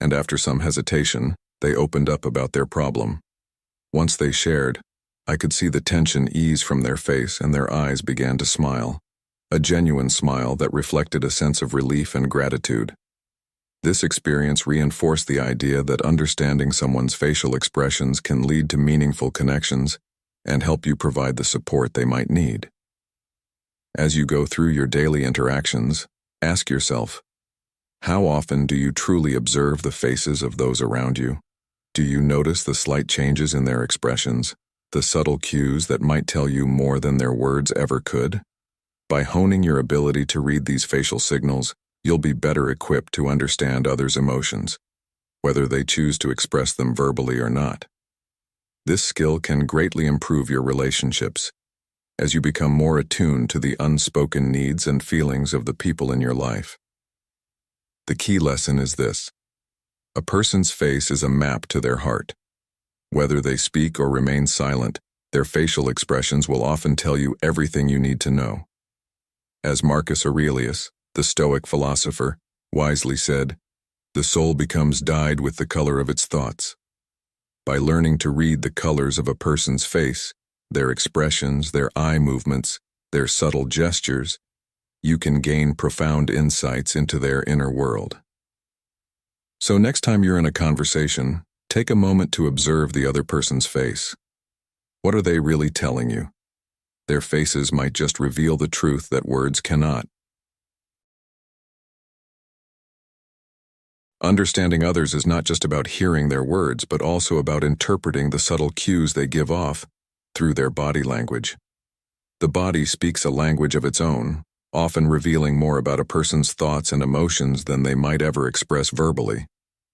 S1: and after some hesitation, they opened up about their problem. Once they shared, I could see the tension ease from their face and their eyes began to smile, a genuine smile that reflected a sense of relief and gratitude. This experience reinforced the idea that understanding someone's facial expressions can lead to meaningful connections and help you provide the support they might need. As you go through your daily interactions, ask yourself, how often do you truly observe the faces of those around you? Do you notice the slight changes in their expressions, the subtle cues that might tell you more than their words ever could? By honing your ability to read these facial signals, you'll be better equipped to understand others' emotions, whether they choose to express them verbally or not. This skill can greatly improve your relationships as you become more attuned to the unspoken needs and feelings of the people in your life. The key lesson is this: a person's face is a map to their heart. Whether they speak or remain silent, their facial expressions will often tell you everything you need to know. As Marcus Aurelius, the Stoic philosopher, wisely said, "The soul becomes dyed with the color of its thoughts." By learning to read the colors of a person's face, their expressions, their eye movements, their subtle gestures, you can gain profound insights into their inner world. So next time you're in a conversation, take a moment to observe the other person's face. What are they really telling you? Their faces might just reveal the truth that words cannot. Understanding others is not just about hearing their words, but also about interpreting the subtle cues they give off through their body language. The body speaks a language of its own, often revealing more about a person's thoughts and emotions than they might ever express verbally.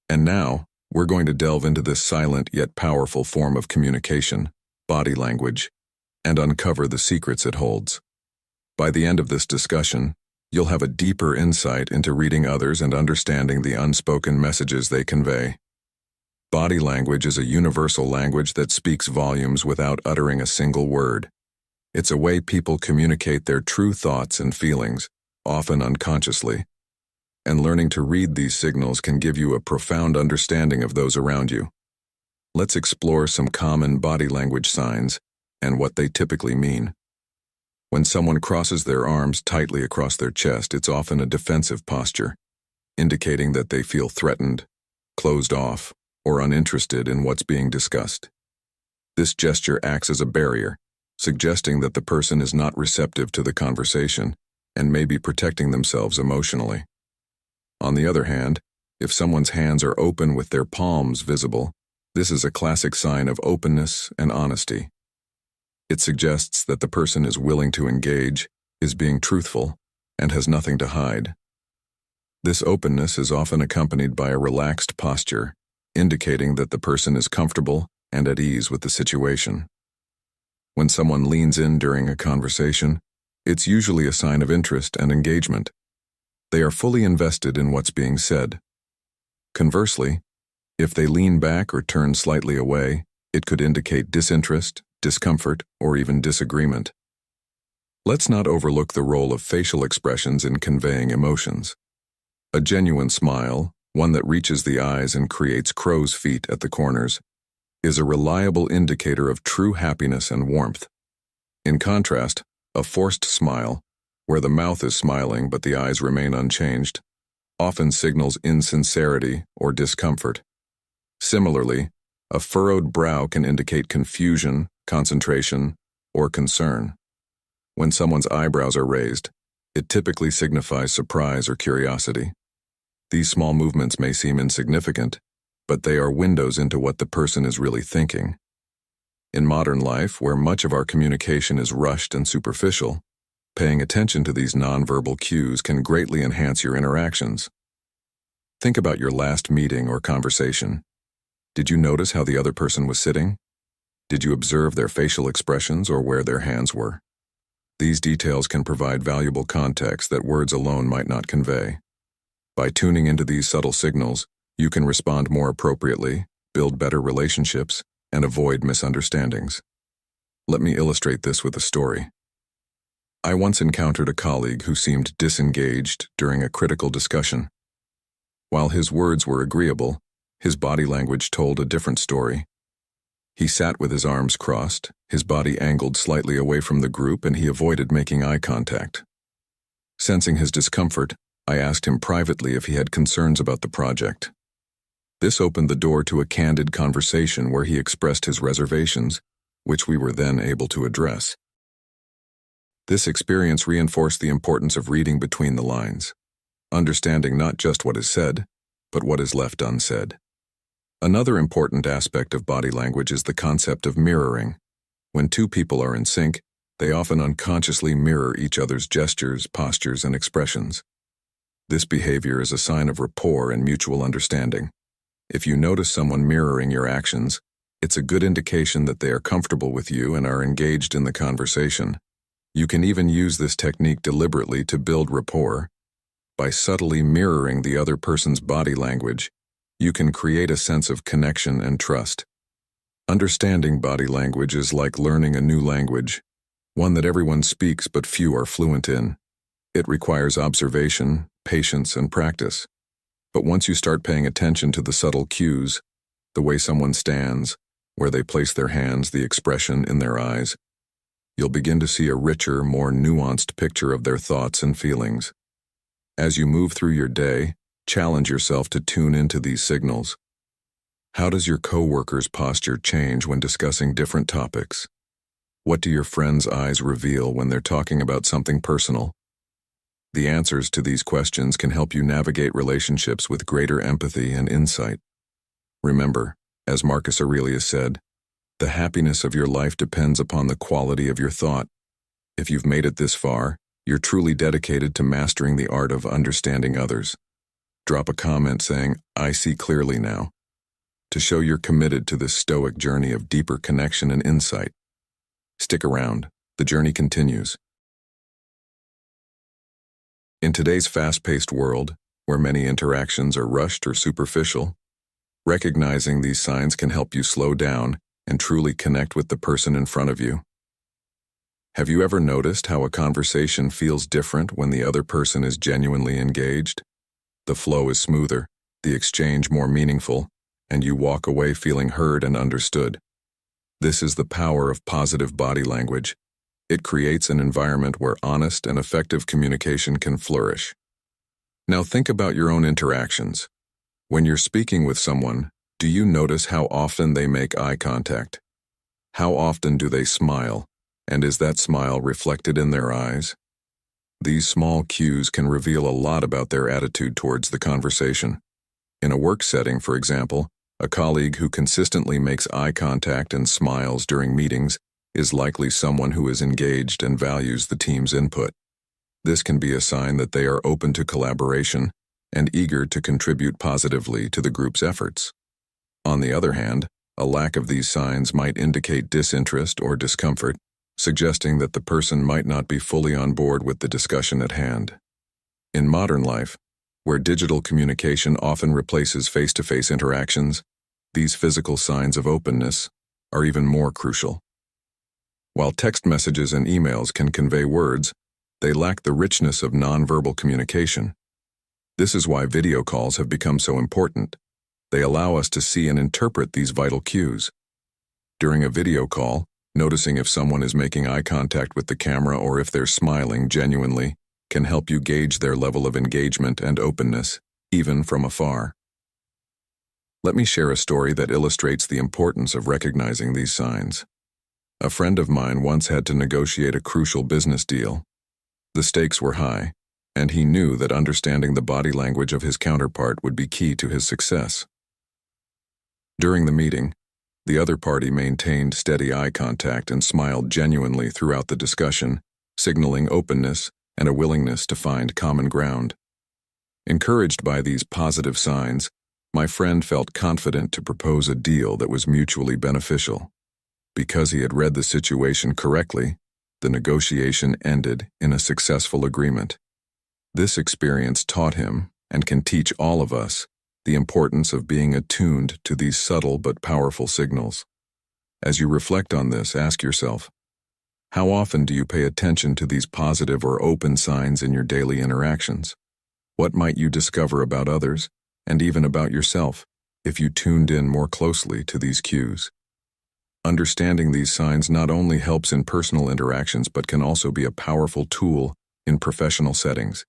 S1: And now, we're going to delve into this silent yet powerful form of communication, body language, and uncover the secrets it holds. By the end of this discussion, you'll have a deeper insight into reading others and understanding the unspoken messages they convey. Body language is a universal language that speaks volumes without uttering a single word. It's a way people communicate their true thoughts and feelings, often unconsciously. And learning to read these signals can give you a profound understanding of those around you. Let's explore some common body language signs and what they typically mean. When someone crosses their arms tightly across their chest, it's often a defensive posture, indicating that they feel threatened, closed off, or uninterested in what's being discussed. This gesture acts as a barrier, suggesting that the person is not receptive to the conversation and may be protecting themselves emotionally. On the other hand, if someone's hands are open with their palms visible, this is a classic sign of openness and honesty. It suggests that the person is willing to engage, is being truthful, and has nothing to hide. This openness is often accompanied by a relaxed posture, indicating that the person is comfortable and at ease with the situation. When someone leans in during a conversation, it's usually a sign of interest and engagement. They are fully invested in what's being said. Conversely, if they lean back or turn slightly away, it could indicate disinterest, discomfort, or even disagreement. Let's not overlook the role of facial expressions in conveying emotions. A genuine smile, one that reaches the eyes and creates crow's feet at the corners, is a reliable indicator of true happiness and warmth. In contrast, a forced smile, where the mouth is smiling but the eyes remain unchanged, often signals insincerity or discomfort. Similarly, a furrowed brow can indicate confusion, concentration, or concern. When someone's eyebrows are raised, it typically signifies surprise or curiosity. These small movements may seem insignificant, but they are windows into what the person is really thinking. In modern life, where much of our communication is rushed and superficial, paying attention to these nonverbal cues can greatly enhance your interactions. Think about your last meeting or conversation. Did you notice how the other person was sitting? Did you observe their facial expressions or where their hands were? These details can provide valuable context that words alone might not convey. By tuning into these subtle signals, you can respond more appropriately, build better relationships, and avoid misunderstandings. Let me illustrate this with a story. I once encountered a colleague who seemed disengaged during a critical discussion. While his words were agreeable, his body language told a different story. He sat with his arms crossed, his body angled slightly away from the group, and he avoided making eye contact. Sensing his discomfort, I asked him privately if he had concerns about the project. This opened the door to a candid conversation where he expressed his reservations, which we were then able to address. This experience reinforced the importance of reading between the lines, understanding not just what is said, but what is left unsaid. Another important aspect of body language is the concept of mirroring. When two people are in sync, they often unconsciously mirror each other's gestures, postures, and expressions. This behavior is a sign of rapport and mutual understanding. If you notice someone mirroring your actions, it's a good indication that they are comfortable with you and are engaged in the conversation. You can even use this technique deliberately to build rapport. By subtly mirroring the other person's body language, you can create a sense of connection and trust. Understanding body language is like learning a new language, one that everyone speaks but few are fluent in. It requires observation, patience, and practice. But once you start paying attention to the subtle cues, the way someone stands, where they place their hands, the expression in their eyes, you'll begin to see a richer, more nuanced picture of their thoughts and feelings. As you move through your day, challenge yourself to tune into these signals. How does your coworker's posture change when discussing different topics? What do your friends' eyes reveal when they're talking about something personal? The answers to these questions can help you navigate relationships with greater empathy and insight. Remember, as Marcus Aurelius said, the happiness of your life depends upon the quality of your thought. If you've made it this far, you're truly dedicated to mastering the art of understanding others. Drop a comment saying, "I see clearly now," to show you're committed to this Stoic journey of deeper connection and insight. Stick around, the journey continues. In today's fast-paced world, where many interactions are rushed or superficial, recognizing these signs can help you slow down and truly connect with the person in front of you. Have you ever noticed how a conversation feels different when the other person is genuinely engaged? The flow is smoother, the exchange more meaningful, and you walk away feeling heard and understood. This is the power of positive body language. It creates an environment where honest and effective communication can flourish. Now think about your own interactions. When you're speaking with someone, do you notice how often they make eye contact? How often do they smile? And is that smile reflected in their eyes? These small cues can reveal a lot about their attitude towards the conversation. In a work setting, for example, a colleague who consistently makes eye contact and smiles during meetings is likely someone who is engaged and values the team's input. This can be a sign that they are open to collaboration and eager to contribute positively to the group's efforts. On the other hand, a lack of these signs might indicate disinterest or discomfort, suggesting that the person might not be fully on board with the discussion at hand. In modern life, where digital communication often replaces face-to-face interactions, these physical signs of openness are even more crucial. While text messages and emails can convey words, they lack the richness of nonverbal communication. This is why video calls have become so important. They allow us to see and interpret these vital cues. During a video call, noticing if someone is making eye contact with the camera or if they're smiling genuinely can help you gauge their level of engagement and openness, even from afar. Let me share a story that illustrates the importance of recognizing these signs. A friend of mine once had to negotiate a crucial business deal. The stakes were high, and he knew that understanding the body language of his counterpart would be key to his success. During the meeting, the other party maintained steady eye contact and smiled genuinely throughout the discussion, signaling openness and a willingness to find common ground. Encouraged by these positive signs, my friend felt confident to propose a deal that was mutually beneficial. Because he had read the situation correctly, the negotiation ended in a successful agreement. This experience taught him, and can teach all of us, the importance of being attuned to these subtle but powerful signals. As you reflect on this, ask yourself, how often do you pay attention to these positive or open signs in your daily interactions? What might you discover about others, and even about yourself, if you tuned in more closely to these cues? Understanding these signs not only helps in personal interactions but can also be a powerful tool in professional settings,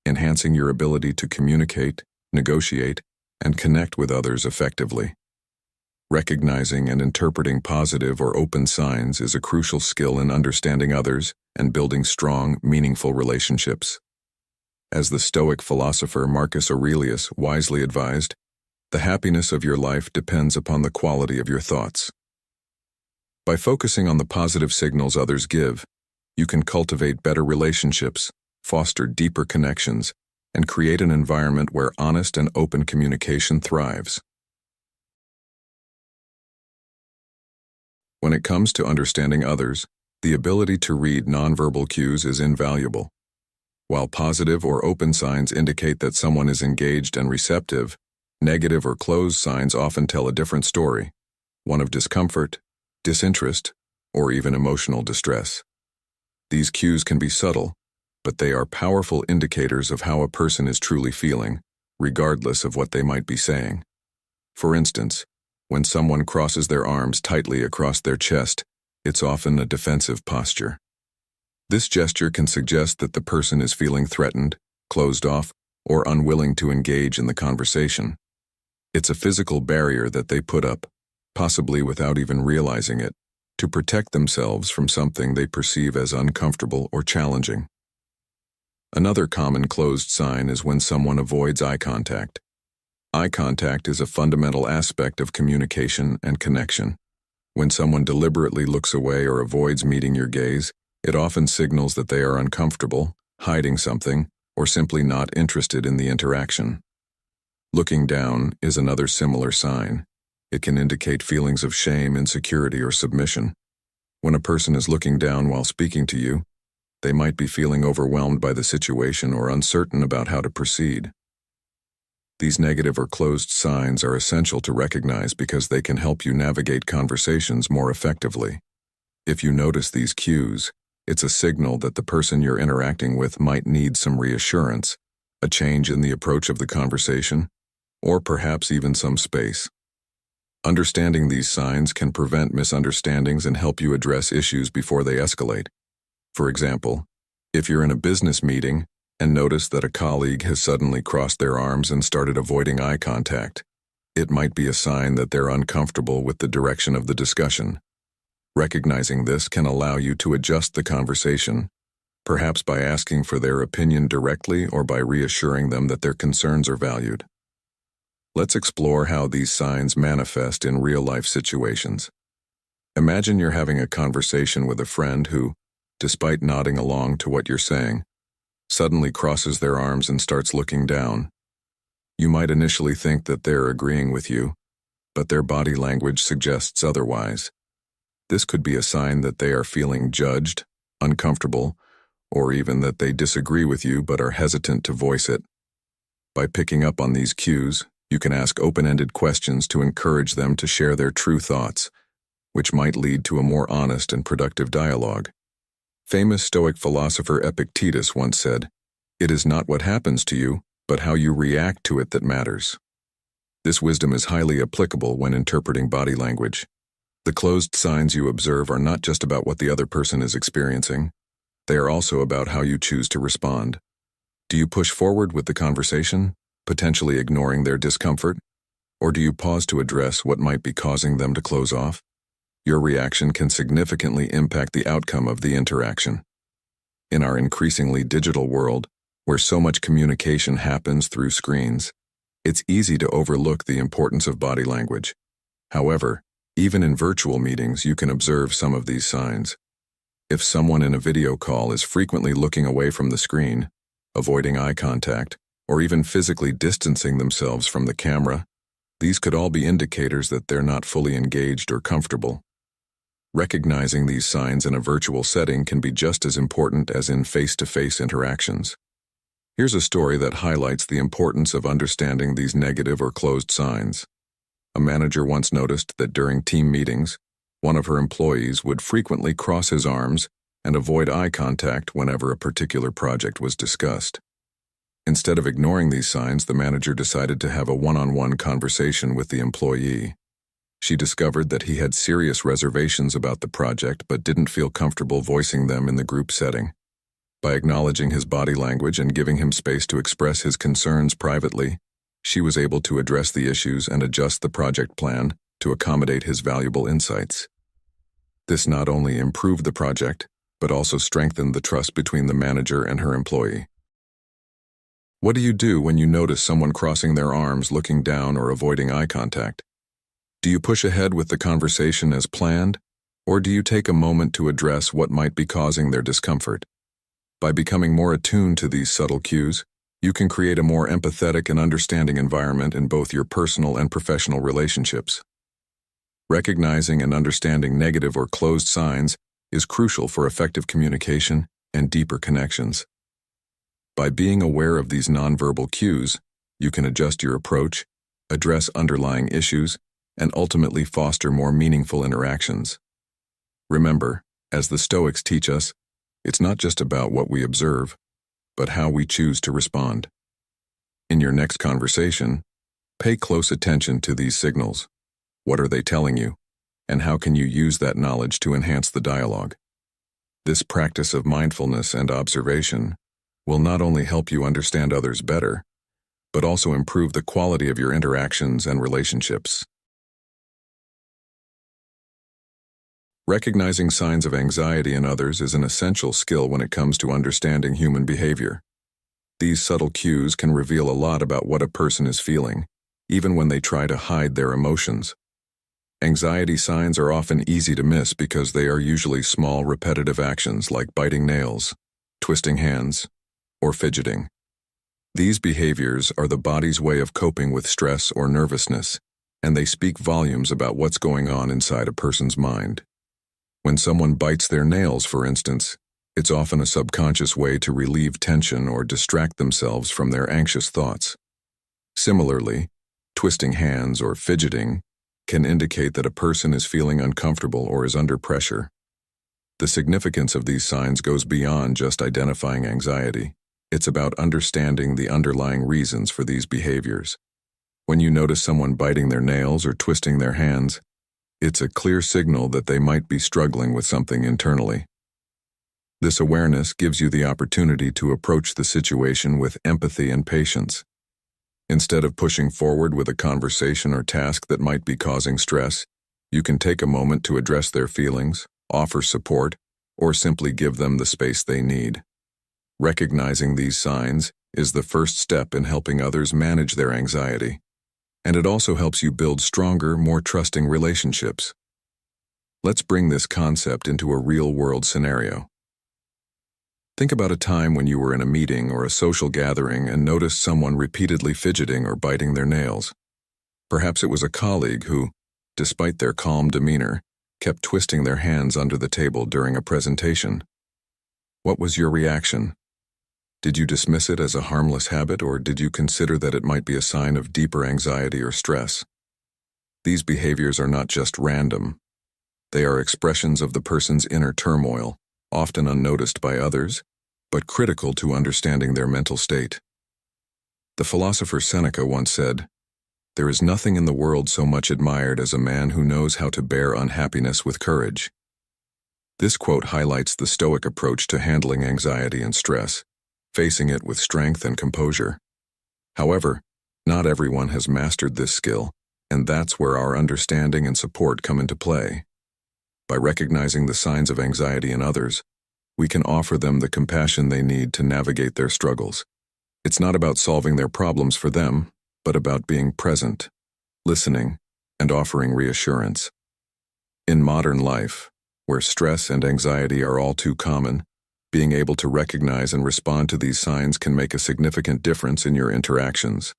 S1: enhancing your ability to communicate, negotiate, and connect with others effectively. Recognizing and interpreting positive or open signs is a crucial skill in understanding others and building strong, meaningful relationships. As the Stoic philosopher Marcus Aurelius wisely advised, the happiness of your life depends upon the quality of your thoughts. By focusing on the positive signals others give, you can cultivate better relationships, foster deeper connections, and create an environment where honest and open communication thrives. When it comes to understanding others, the ability to read nonverbal cues is invaluable. While positive or open signs indicate that someone is engaged and receptive, negative or closed signs often tell a different story, one of discomfort, disinterest, or even emotional distress. These cues can be subtle, but they are powerful indicators of how a person is truly feeling, regardless of what they might be saying. For instance, when someone crosses their arms tightly across their chest, it's often a defensive posture. This gesture can suggest that the person is feeling threatened, closed off, or unwilling to engage in the conversation. It's a physical barrier that they put up, possibly without even realizing it, to protect themselves from something they perceive as uncomfortable or challenging. Another common closed sign is when someone avoids eye contact. Eye contact is a fundamental aspect of communication and connection. When someone deliberately looks away or avoids meeting your gaze, it often signals that they are uncomfortable, hiding something, or simply not interested in the interaction. Looking down is another similar sign. It can indicate feelings of shame, insecurity, or submission. When a person is looking down while speaking to you, they might be feeling overwhelmed by the situation or uncertain about how to proceed. These negative or closed signs are essential to recognize because they can help you navigate conversations more effectively. If you notice these cues, it's a signal that the person you're interacting with might need some reassurance, a change in the approach of the conversation, or perhaps even some space. Understanding these signs can prevent misunderstandings and help you address issues before they escalate. For example, if you're in a business meeting and notice that a colleague has suddenly crossed their arms and started avoiding eye contact, it might be a sign that they're uncomfortable with the direction of the discussion. Recognizing this can allow you to adjust the conversation, perhaps by asking for their opinion directly or by reassuring them that their concerns are valued. Let's explore how these signs manifest in real-life situations. Imagine you're having a conversation with a friend who, despite nodding along to what you're saying, suddenly crosses their arms and starts looking down. You might initially think that they're agreeing with you, but their body language suggests otherwise. This could be a sign that they are feeling judged, uncomfortable, or even that they disagree with you but are hesitant to voice it. By picking up on these cues, you can ask open-ended questions to encourage them to share their true thoughts, which might lead to a more honest and productive dialogue. Famous Stoic philosopher Epictetus once said, "It is not what happens to you, but how you react to it that matters." This wisdom is highly applicable when interpreting body language. The closed signs you observe are not just about what the other person is experiencing. They are also about how you choose to respond. Do you push forward with the conversation, potentially ignoring their discomfort? Or do you pause to address what might be causing them to close off? Your reaction can significantly impact the outcome of the interaction. In our increasingly digital world, where so much communication happens through screens, it's easy to overlook the importance of body language. However, even in virtual meetings, you can observe some of these signs. If someone in a video call is frequently looking away from the screen, avoiding eye contact, or even physically distancing themselves from the camera, these could all be indicators that they're not fully engaged or comfortable. Recognizing these signs in a virtual setting can be just as important as in face-to-face interactions. Here's a story that highlights the importance of understanding these negative or closed signs. A manager once noticed that during team meetings, one of her employees would frequently cross his arms and avoid eye contact whenever a particular project was discussed. Instead of ignoring these signs, the manager decided to have a one-on-one conversation with the employee. She discovered that he had serious reservations about the project but didn't feel comfortable voicing them in the group setting. By acknowledging his body language and giving him space to express his concerns privately, she was able to address the issues and adjust the project plan to accommodate his valuable insights. This not only improved the project, but also strengthened the trust between the manager and her employee. What do you do when you notice someone crossing their arms, looking down, or avoiding eye contact? Do you push ahead with the conversation as planned, or do you take a moment to address what might be causing their discomfort? By becoming more attuned to these subtle cues, you can create a more empathetic and understanding environment in both your personal and professional relationships. Recognizing and understanding negative or closed signs is crucial for effective communication and deeper connections. By being aware of these nonverbal cues, you can adjust your approach, address underlying issues, and ultimately foster more meaningful interactions. Remember, as the Stoics teach us, it's not just about what we observe, but how we choose to respond. In your next conversation, pay close attention to these signals. What are they telling you, and how can you use that knowledge to enhance the dialogue? This practice of mindfulness and observation will not only help you understand others better, but also improve the quality of your interactions and relationships. Recognizing signs of anxiety in others is an essential skill when it comes to understanding human behavior. These subtle cues can reveal a lot about what a person is feeling, even when they try to hide their emotions. Anxiety signs are often easy to miss because they are usually small, repetitive actions like biting nails, twisting hands, or fidgeting. These behaviors are the body's way of coping with stress or nervousness, and they speak volumes about what's going on inside a person's mind. When someone bites their nails, for instance, it's often a subconscious way to relieve tension or distract themselves from their anxious thoughts. Similarly, twisting hands or fidgeting can indicate that a person is feeling uncomfortable or is under pressure. The significance of these signs goes beyond just identifying anxiety. It's about understanding the underlying reasons for these behaviors. When you notice someone biting their nails or twisting their hands, it's a clear signal that they might be struggling with something internally. This awareness gives you the opportunity to approach the situation with empathy and patience. Instead of pushing forward with a conversation or task that might be causing stress, you can take a moment to address their feelings, offer support, or simply give them the space they need. Recognizing these signs is the first step in helping others manage their anxiety, and it also helps you build stronger, more trusting relationships. Let's bring this concept into a real-world scenario. Think about a time when you were in a meeting or a social gathering and noticed someone repeatedly fidgeting or biting their nails. Perhaps it was a colleague who, despite their calm demeanor, kept twisting their hands under the table during a presentation. What was your reaction? Did you dismiss it as a harmless habit, or did you consider that it might be a sign of deeper anxiety or stress? These behaviors are not just random. They are expressions of the person's inner turmoil, often unnoticed by others, but critical to understanding their mental state. The philosopher Seneca once said, "There is nothing in the world so much admired as a man who knows how to bear unhappiness with courage." This quote highlights the Stoic approach to handling anxiety and stress, facing it with strength and composure. However, not everyone has mastered this skill, and that's where our understanding and support come into play. By recognizing the signs of anxiety in others, we can offer them the compassion they need to navigate their struggles. It's not about solving their problems for them, but about being present, listening, and offering reassurance. In modern life, where stress and anxiety are all too common, being able to recognize and respond to these signs can make a significant difference in your interactions.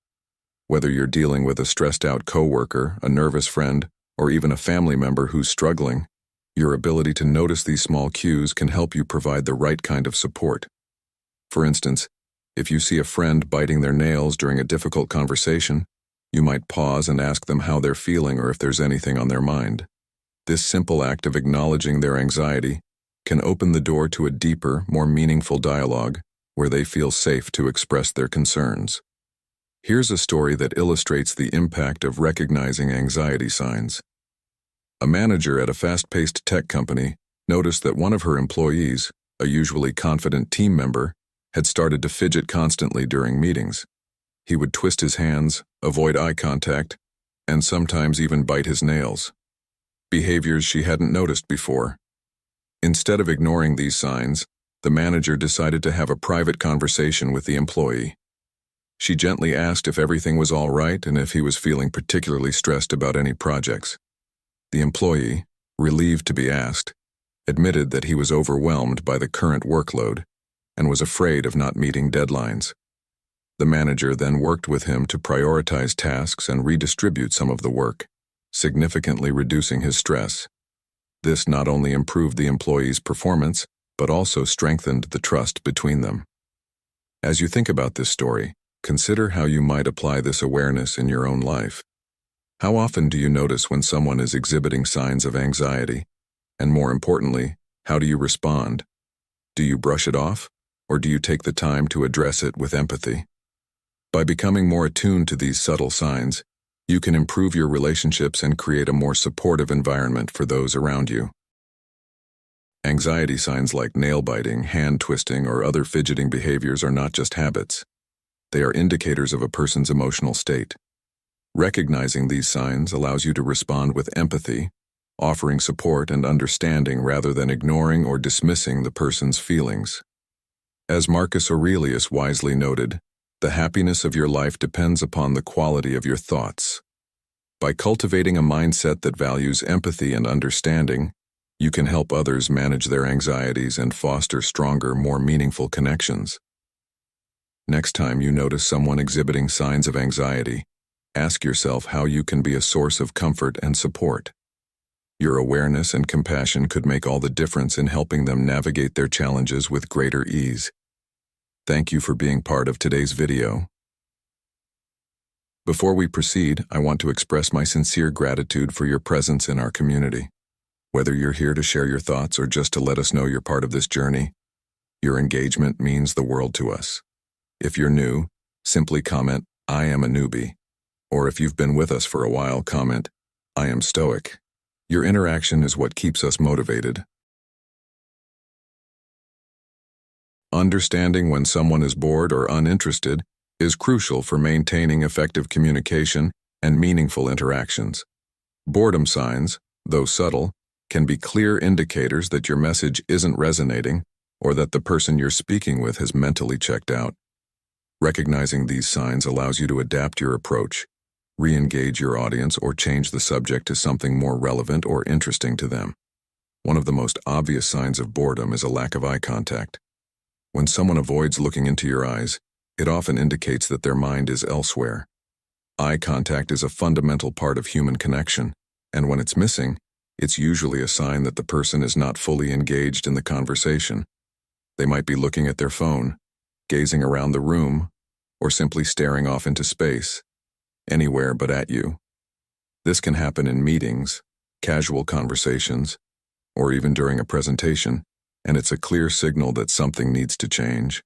S1: Whether you're dealing with a stressed-out coworker, a nervous friend, or even a family member who's struggling, your ability to notice these small cues can help you provide the right kind of support. For instance, if you see a friend biting their nails during a difficult conversation, you might pause and ask them how they're feeling or if there's anything on their mind. This simple act of acknowledging their anxiety can open the door to a deeper, more meaningful dialogue where they feel safe to express their concerns. Here's a story that illustrates the impact of recognizing anxiety signs. A manager at a fast-paced tech company noticed that one of her employees, a usually confident team member, had started to fidget constantly during meetings. He would twist his hands, avoid eye contact, and sometimes even bite his nails. Behaviors she hadn't noticed before. Instead of ignoring these signs, the manager decided to have a private conversation with the employee. She gently asked if everything was all right and if he was feeling particularly stressed about any projects. The employee, relieved to be asked, admitted that he was overwhelmed by the current workload and was afraid of not meeting deadlines. The manager then worked with him to prioritize tasks and redistribute some of the work, significantly reducing his stress. This not only improved the employee's performance, but also strengthened the trust between them. As you think about this story, consider how you might apply this awareness in your own life. How often do you notice when someone is exhibiting signs of anxiety? And more importantly, how do you respond? Do you brush it off, or do you take the time to address it with empathy? By becoming more attuned to these subtle signs, you can improve your relationships and create a more supportive environment for those around you. Anxiety signs like nail biting, hand twisting, or other fidgeting behaviors are not just habits. They are indicators of a person's emotional state. Recognizing these signs allows you to respond with empathy, offering support and understanding rather than ignoring or dismissing the person's feelings. As Marcus Aurelius wisely noted, the happiness of your life depends upon the quality of your thoughts. By cultivating a mindset that values empathy and understanding, you can help others manage their anxieties and foster stronger, more meaningful connections. Next time you notice someone exhibiting signs of anxiety, ask yourself how you can be a source of comfort and support. Your awareness and compassion could make all the difference in helping them navigate their challenges with greater ease. Thank you for being part of today's video. Before we proceed, I want to express my sincere gratitude for your presence in our community. Whether you're here to share your thoughts or just to let us know you're part of this journey, your engagement means the world to us. If you're new, simply comment, "I am a newbie." Or if you've been with us for a while, comment, "I am Stoic." Your interaction is what keeps us motivated. Understanding when someone is bored or uninterested is crucial for maintaining effective communication and meaningful interactions. Boredom signs, though subtle, can be clear indicators that your message isn't resonating or that the person you're speaking with has mentally checked out. Recognizing these signs allows you to adapt your approach, re-engage your audience, or change the subject to something more relevant or interesting to them. One of the most obvious signs of boredom is a lack of eye contact. When someone avoids looking into your eyes, it often indicates that their mind is elsewhere. Eye contact is a fundamental part of human connection, and when it's missing, it's usually a sign that the person is not fully engaged in the conversation. They might be looking at their phone, gazing around the room, or simply staring off into space, anywhere but at you. This can happen in meetings, casual conversations, or even during a presentation, and it's a clear signal that something needs to change.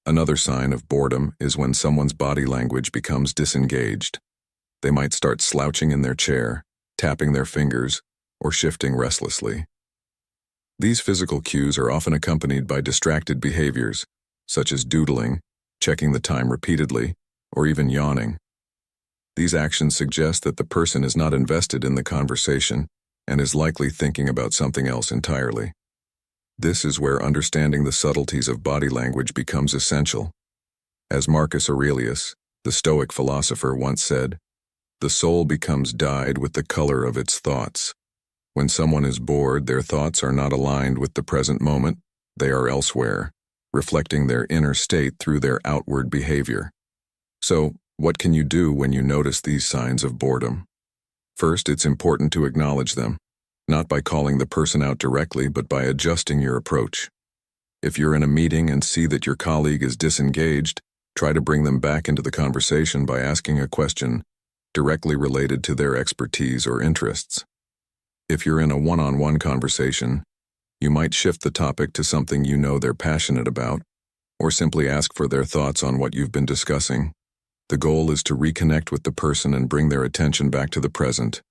S1: Another sign of boredom is when someone's body language becomes disengaged. They might start slouching in their chair, tapping their fingers, or shifting restlessly. These physical cues are often accompanied by distracted behaviors, such as doodling, checking the time repeatedly, or even yawning. These actions suggest that the person is not invested in the conversation and is likely thinking about something else entirely. This is where understanding the subtleties of body language becomes essential. As Marcus Aurelius, the Stoic philosopher, once said, "The soul becomes dyed with the color of its thoughts." When someone is bored, their thoughts are not aligned with the present moment, they are elsewhere, reflecting their inner state through their outward behavior. So, what can you do when you notice these signs of boredom? First, it's important to acknowledge them, not by calling the person out directly, but by adjusting your approach. If you're in a meeting and see that your colleague is disengaged, try to bring them back into the conversation by asking a question directly related to their expertise or interests. If you're in a one-on-one conversation, you might shift the topic to something you know they're passionate about, or simply ask for their thoughts on what you've been discussing. The goal is to reconnect with the person and bring their attention back to the present.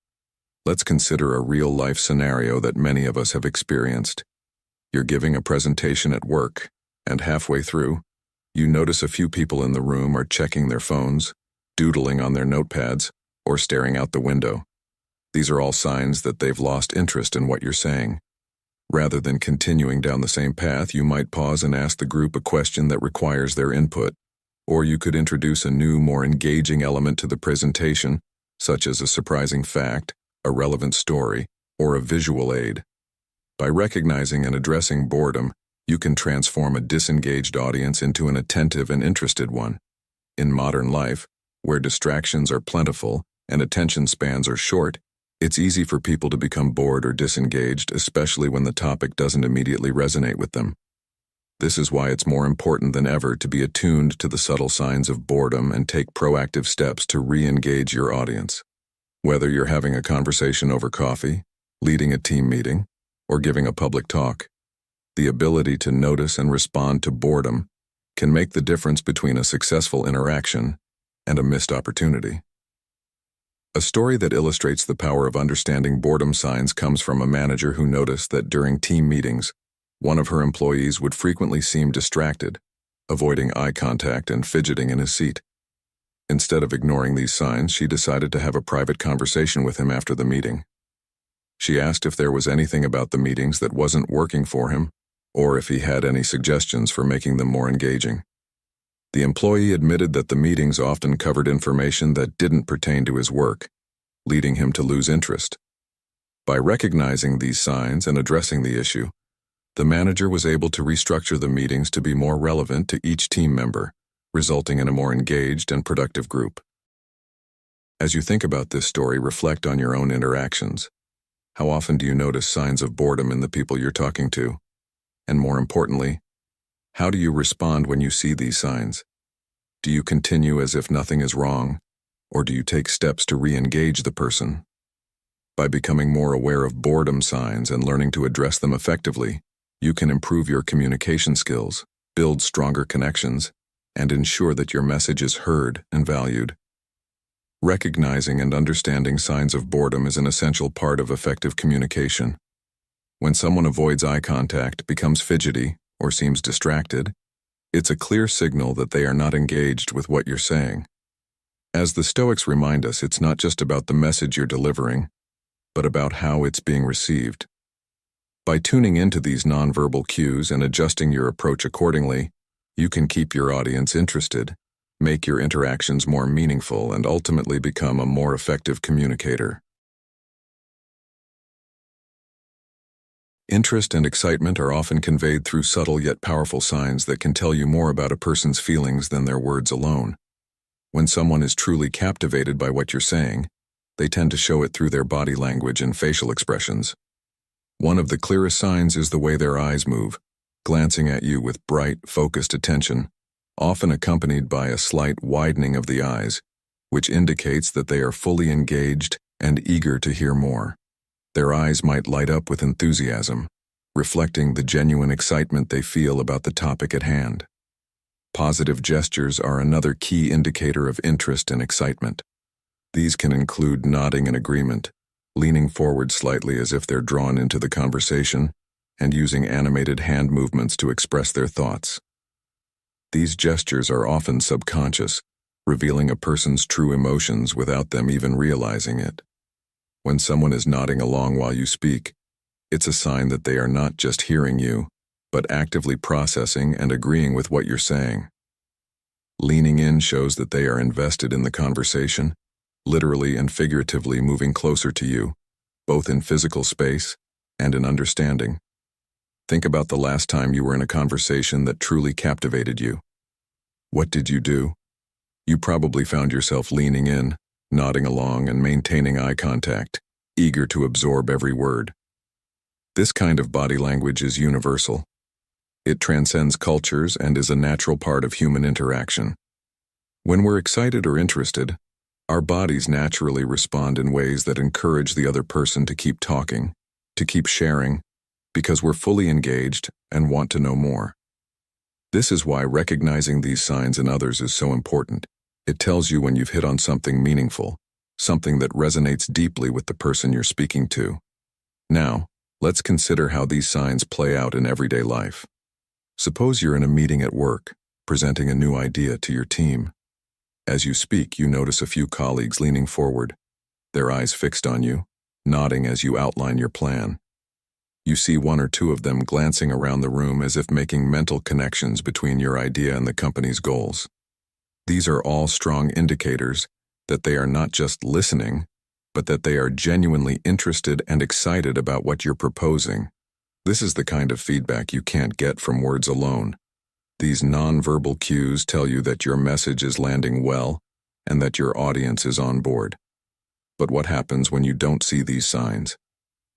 S1: Let's consider a real-life scenario that many of us have experienced. You're giving a presentation at work, and halfway through, you notice a few people in the room are checking their phones, doodling on their notepads, or staring out the window. These are all signs that they've lost interest in what you're saying. Rather than continuing down the same path, you might pause and ask the group a question that requires their input, or you could introduce a new, more engaging element to the presentation, such as a surprising fact, a relevant story, or a visual aid. By recognizing and addressing boredom, you can transform a disengaged audience into an attentive and interested one. In modern life, where distractions are plentiful and attention spans are short, it's easy for people to become bored or disengaged, especially when the topic doesn't immediately resonate with them. This is why it's more important than ever to be attuned to the subtle signs of boredom and take proactive steps to re-engage your audience. Whether you're having a conversation over coffee, leading a team meeting, or giving a public talk, the ability to notice and respond to boredom can make the difference between a successful interaction and a missed opportunity. A story that illustrates the power of understanding boredom signs comes from a manager who noticed that during team meetings, one of her employees would frequently seem distracted, avoiding eye contact and fidgeting in his seat. Instead of ignoring these signs, she decided to have a private conversation with him after the meeting. She asked if there was anything about the meetings that wasn't working for him, or if he had any suggestions for making them more engaging. The employee admitted that the meetings often covered information that didn't pertain to his work, leading him to lose interest. By recognizing these signs and addressing the issue, the manager was able to restructure the meetings to be more relevant to each team member, resulting in a more engaged and productive group. As you think about this story, reflect on your own interactions. How often do you notice signs of boredom in the people you're talking to? And more importantly, how do you respond when you see these signs? Do you continue as if nothing is wrong, or do you take steps to re-engage the person? By becoming more aware of boredom signs and learning to address them effectively, you can improve your communication skills, build stronger connections, and ensure that your message is heard and valued. Recognizing and understanding signs of boredom is an essential part of effective communication. When someone avoids eye contact, becomes fidgety, or seems distracted, it's a clear signal that they are not engaged with what you're saying. As the Stoics remind us, it's not just about the message you're delivering, but about how it's being received. By tuning into these nonverbal cues and adjusting your approach accordingly, you can keep your audience interested, make your interactions more meaningful, and ultimately become a more effective communicator. Interest and excitement are often conveyed through subtle yet powerful signs that can tell you more about a person's feelings than their words alone. When someone is truly captivated by what you're saying, they tend to show it through their body language and facial expressions. One of the clearest signs is the way their eyes move, glancing at you with bright, focused attention, often accompanied by a slight widening of the eyes, which indicates that they are fully engaged and eager to hear more. Their eyes might light up with enthusiasm, reflecting the genuine excitement they feel about the topic at hand. Positive gestures are another key indicator of interest and excitement. These can include nodding in agreement, leaning forward slightly as if they're drawn into the conversation, and using animated hand movements to express their thoughts. These gestures are often subconscious, revealing a person's true emotions without them even realizing it. When someone is nodding along while you speak, it's a sign that they are not just hearing you, but actively processing and agreeing with what you're saying. Leaning in shows that they are invested in the conversation, literally and figuratively moving closer to you, both in physical space and in understanding. Think about the last time you were in a conversation that truly captivated you. What did you do? You probably found yourself leaning in, nodding along, and maintaining eye contact, eager to absorb every word. This kind of body language is universal. It transcends cultures and is a natural part of human interaction. When we're excited or interested, our bodies naturally respond in ways that encourage the other person to keep talking, to keep sharing, because we're fully engaged and want to know more. This is why recognizing these signs in others is so important. It tells you when you've hit on something meaningful, something that resonates deeply with the person you're speaking to. Now, let's consider how these signs play out in everyday life. Suppose you're in a meeting at work, presenting a new idea to your team. As you speak, you notice a few colleagues leaning forward, their eyes fixed on you, nodding as you outline your plan. You see one or two of them glancing around the room as if making mental connections between your idea and the company's goals. These are all strong indicators that they are not just listening, but that they are genuinely interested and excited about what you're proposing. This is the kind of feedback you can't get from words alone. These nonverbal cues tell you that your message is landing well and that your audience is on board. But what happens when you don't see these signs?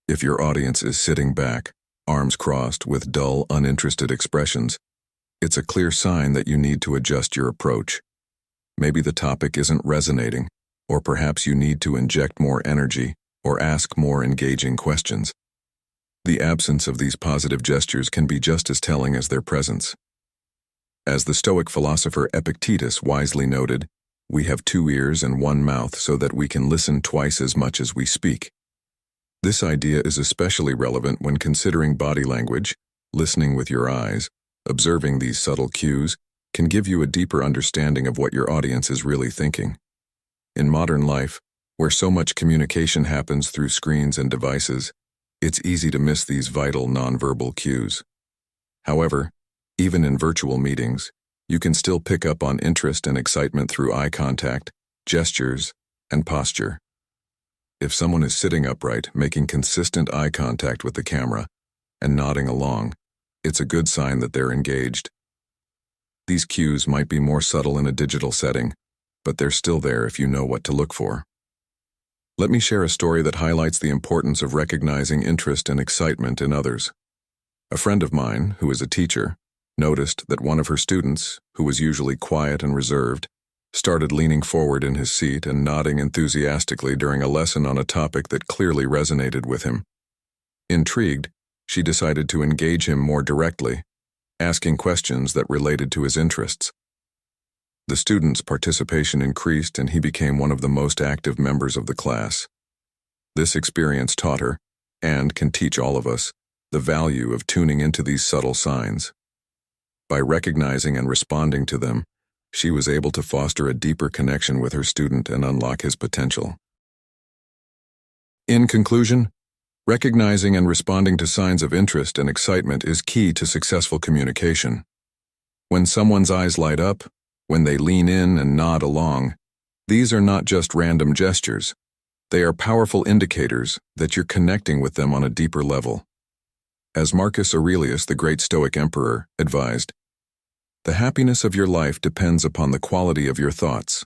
S1: If your audience is sitting back, arms crossed with dull, uninterested expressions, it's a clear sign that you need to adjust your approach. Maybe the topic isn't resonating, or perhaps you need to inject more energy or ask more engaging questions. The absence of these positive gestures can be just as telling as their presence. As the Stoic philosopher Epictetus wisely noted, we have 2 ears and 1 mouth so that we can listen twice as much as we speak. This idea is especially relevant when considering body language. Listening with your eyes, observing these subtle cues, can give you a deeper understanding of what your audience is really thinking. In modern life, where so much communication happens through screens and devices, it's easy to miss these vital nonverbal cues. However, even in virtual meetings, you can still pick up on interest and excitement through eye contact, gestures, and posture. If someone is sitting upright, making consistent eye contact with the camera, and nodding along, it's a good sign that they're engaged. These cues might be more subtle in a digital setting, but they're still there if you know what to look for. Let me share a story that highlights the importance of recognizing interest and excitement in others. A friend of mine, who is a teacher, noticed that one of her students, who was usually quiet and reserved, started leaning forward in his seat and nodding enthusiastically during a lesson on a topic that clearly resonated with him. Intrigued, she decided to engage him more directly, asking questions that related to his interests. The student's participation increased and he became one of the most active members of the class. This experience taught her, and can teach all of us, the value of tuning into these subtle signs. By recognizing and responding to them, she was able to foster a deeper connection with her student and unlock his potential. In conclusion, recognizing and responding to signs of interest and excitement is key to successful communication. When someone's eyes light up, when they lean in and nod along, these are not just random gestures. They are powerful indicators that you're connecting with them on a deeper level. As Marcus Aurelius, the great Stoic emperor, advised, "The happiness of your life depends upon the quality of your thoughts."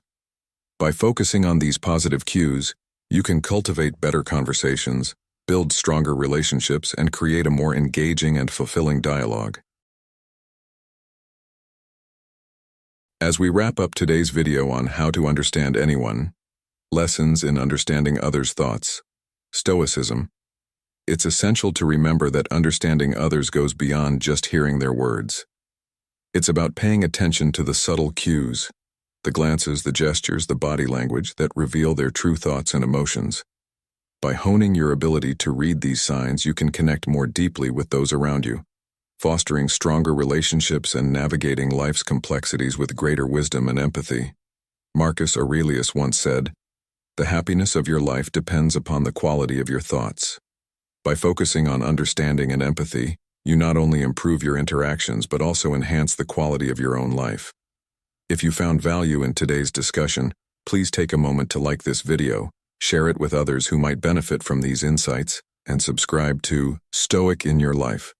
S1: By focusing on these positive cues, you can cultivate better conversations, build stronger relationships, and create a more engaging and fulfilling dialogue. As we wrap up today's video on how to understand anyone, lessons in understanding others' thoughts, Stoicism, it's essential to remember that understanding others goes beyond just hearing their words. It's about paying attention to the subtle cues, the glances, the gestures, the body language that reveal their true thoughts and emotions. By honing your ability to read these signs, you can connect more deeply with those around you, fostering stronger relationships and navigating life's complexities with greater wisdom and empathy. Marcus Aurelius once said, "The happiness of your life depends upon the quality of your thoughts." By focusing on understanding and empathy, you not only improve your interactions but also enhance the quality of your own life. If you found value in today's discussion, please take a moment to like this video, share it with others who might benefit from these insights, and subscribe to Stoic in Your Life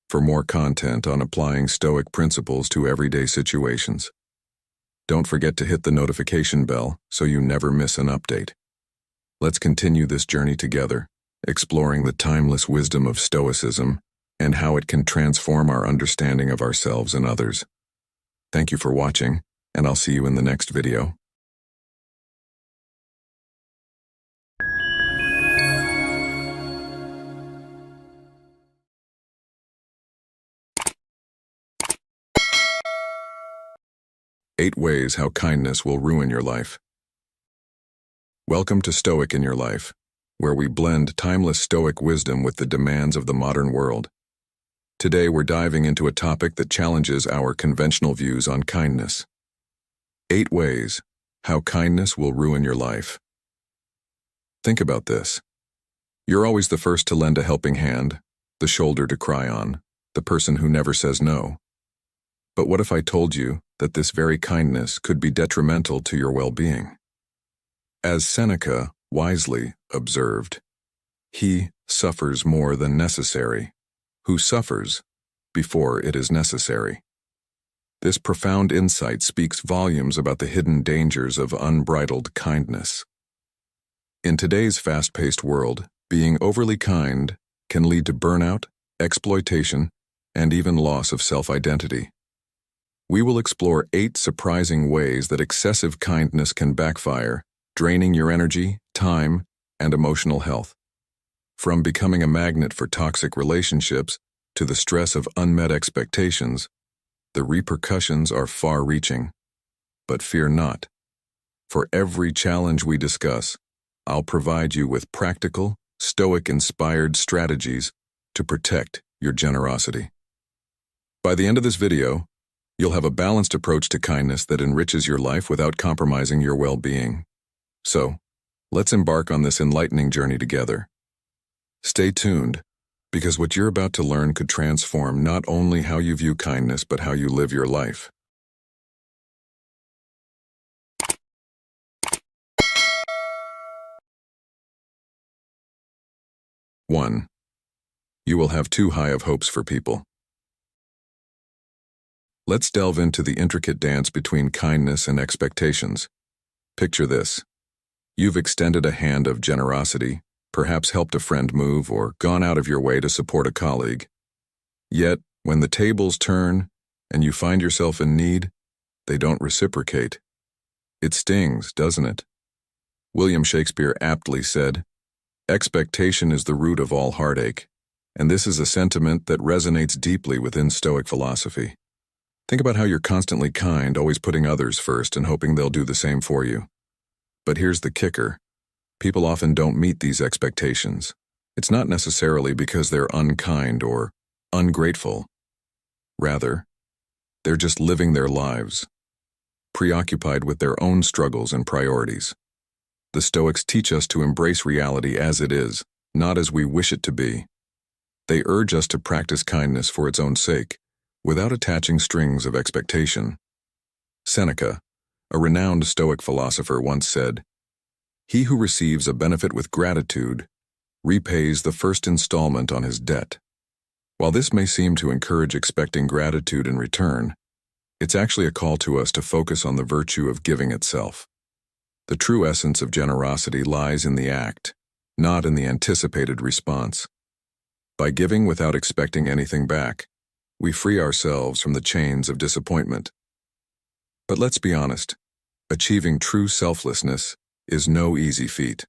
S1: for more content on applying Stoic principles to everyday situations. Don't forget to hit the notification bell so you never miss an update. Let's continue this journey together, exploring the timeless wisdom of Stoicism and how it can transform our understanding of ourselves and others. Thank you for watching, and I'll see you in the next video. Eight ways how kindness will ruin your life. Welcome to Stoic in Your Life, where we blend timeless Stoic wisdom with the demands of the modern world. Today we're diving into a topic that challenges our conventional views on kindness. 8 ways how kindness will ruin your life. Think about this. You're always the first to lend a helping hand, the shoulder to cry on, the person who never says no. But what if I told you that this very kindness could be detrimental to your well-being? As Seneca wisely observed, "He suffers more than necessary who suffers before it is necessary." This profound insight speaks volumes about the hidden dangers of unbridled kindness. In today's fast-paced world, being overly kind can lead to burnout, exploitation, and even loss of self-identity. We will explore 8 surprising ways that excessive kindness can backfire, draining your energy, time, and emotional health. From becoming a magnet for toxic relationships to the stress of unmet expectations, the repercussions are far-reaching. But fear not. For every challenge we discuss, I'll provide you with practical, Stoic-inspired strategies to protect your generosity. By the end of this video, you'll have a balanced approach to kindness that enriches your life without compromising your well-being. So, let's embark on this enlightening journey together. Stay tuned. because what you're about to learn could transform not only how you view kindness, but how you live your life. One, you will have too high of hopes for people. Let's delve into the intricate dance between kindness and expectations. Picture this. You've extended a hand of generosity, perhaps helped a friend move or gone out of your way to support a colleague. Yet, when the tables turn and you find yourself in need, they don't reciprocate. It stings, doesn't it? William Shakespeare aptly said, "Expectation is the root of all heartache," and this is a sentiment that resonates deeply within Stoic philosophy. Think about how you're constantly kind, always putting others first and hoping they'll do the same for you. But here's the kicker. People often don't meet these expectations. It's not necessarily because they're unkind or ungrateful. Rather, they're just living their lives, preoccupied with their own struggles and priorities. The Stoics teach us to embrace reality as it is, not as we wish it to be. They urge us to practice kindness for its own sake, without attaching strings of expectation. Seneca, a renowned Stoic philosopher, once said, "He who receives a benefit with gratitude repays the first installment on his debt." While this may seem to encourage expecting gratitude in return, it's actually a call to us to focus on the virtue of giving itself. The true essence of generosity lies in the act, not in the anticipated response. By giving without expecting anything back, we free ourselves from the chains of disappointment. But let's be honest, achieving true selflessness is no easy feat.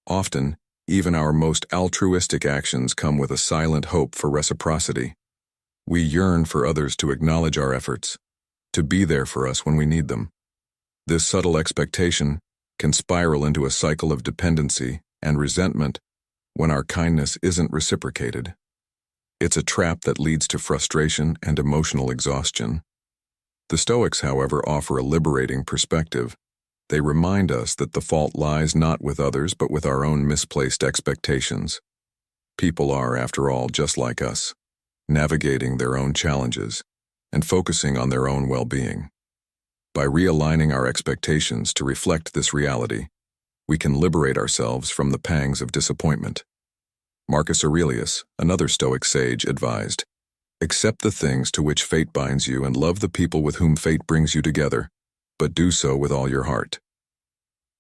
S1: Often, even our most altruistic actions come with a silent hope for reciprocity. We yearn for others to acknowledge our efforts, to be there for us when we need them. This subtle expectation can spiral into a cycle of dependency and resentment when our kindness isn't reciprocated. It's a trap that leads to frustration and emotional exhaustion. The Stoics, however, offer a liberating perspective. They remind us that the fault lies not with others but with our own misplaced expectations. People are, after all, just like us, navigating their own challenges and focusing on their own well-being. By realigning our expectations to reflect this reality, we can liberate ourselves from the pangs of disappointment. Marcus Aurelius, another Stoic sage, advised, "Accept the things to which fate binds you and love the people with whom fate brings you together, but do so with all your heart."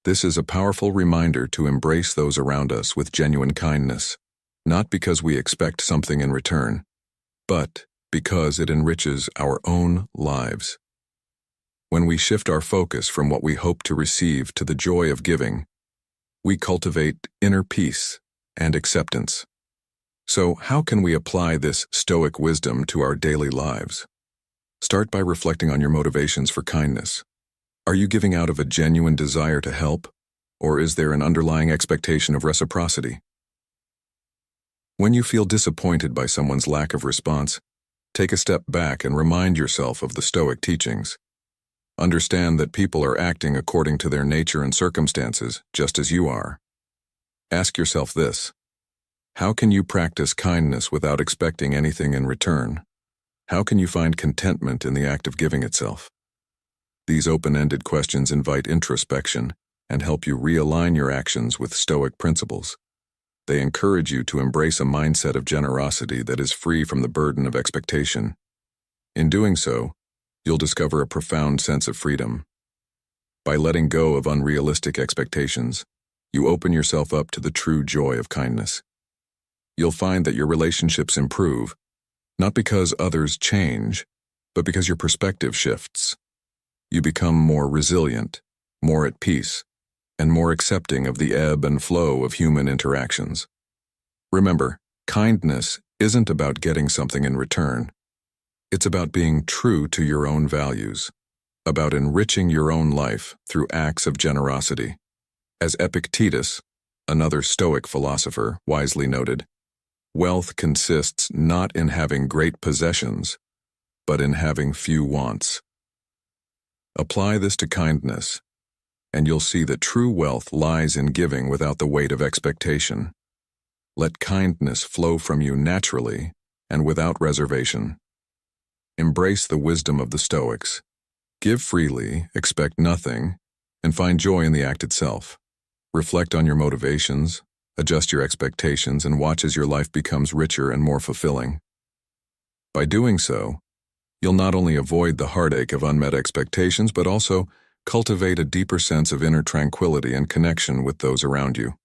S1: This is a powerful reminder to embrace those around us with genuine kindness, not because we expect something in return, but because it enriches our own lives. When we shift our focus from what we hope to receive to the joy of giving, we cultivate inner peace and acceptance. So, how can we apply this Stoic wisdom to our daily lives? Start by reflecting on your motivations for kindness. Are you giving out of a genuine desire to help, or is there an underlying expectation of reciprocity? When you feel disappointed by someone's lack of response, take a step back and remind yourself of the Stoic teachings. Understand that people are acting according to their nature and circumstances, just as you are. Ask yourself this: how can you practice kindness without expecting anything in return? How can you find contentment in the act of giving itself? These open-ended questions invite introspection and help you realign your actions with Stoic principles. They encourage you to embrace a mindset of generosity that is free from the burden of expectation. In doing so, you'll discover a profound sense of freedom. By letting go of unrealistic expectations, you open yourself up to the true joy of kindness. You'll find that your relationships improve, not because others change, but because your perspective shifts. You become more resilient, more at peace, and more accepting of the ebb and flow of human interactions. Remember, kindness isn't about getting something in return. It's about being true to your own values, about enriching your own life through acts of generosity. As Epictetus, another Stoic philosopher, wisely noted, wealth consists not in having great possessions, but in having few wants. Apply this to kindness, and you'll see that true wealth lies in giving without the weight of expectation. Let kindness flow from you naturally and without reservation. Embrace the wisdom of the Stoics. Give freely, expect nothing, and find joy in the act itself. Reflect on your motivations, adjust your expectations, and watch as your life becomes richer and more fulfilling. By doing so, you'll not only avoid the heartache of unmet expectations, but also cultivate a deeper sense of inner tranquility and connection with those around you.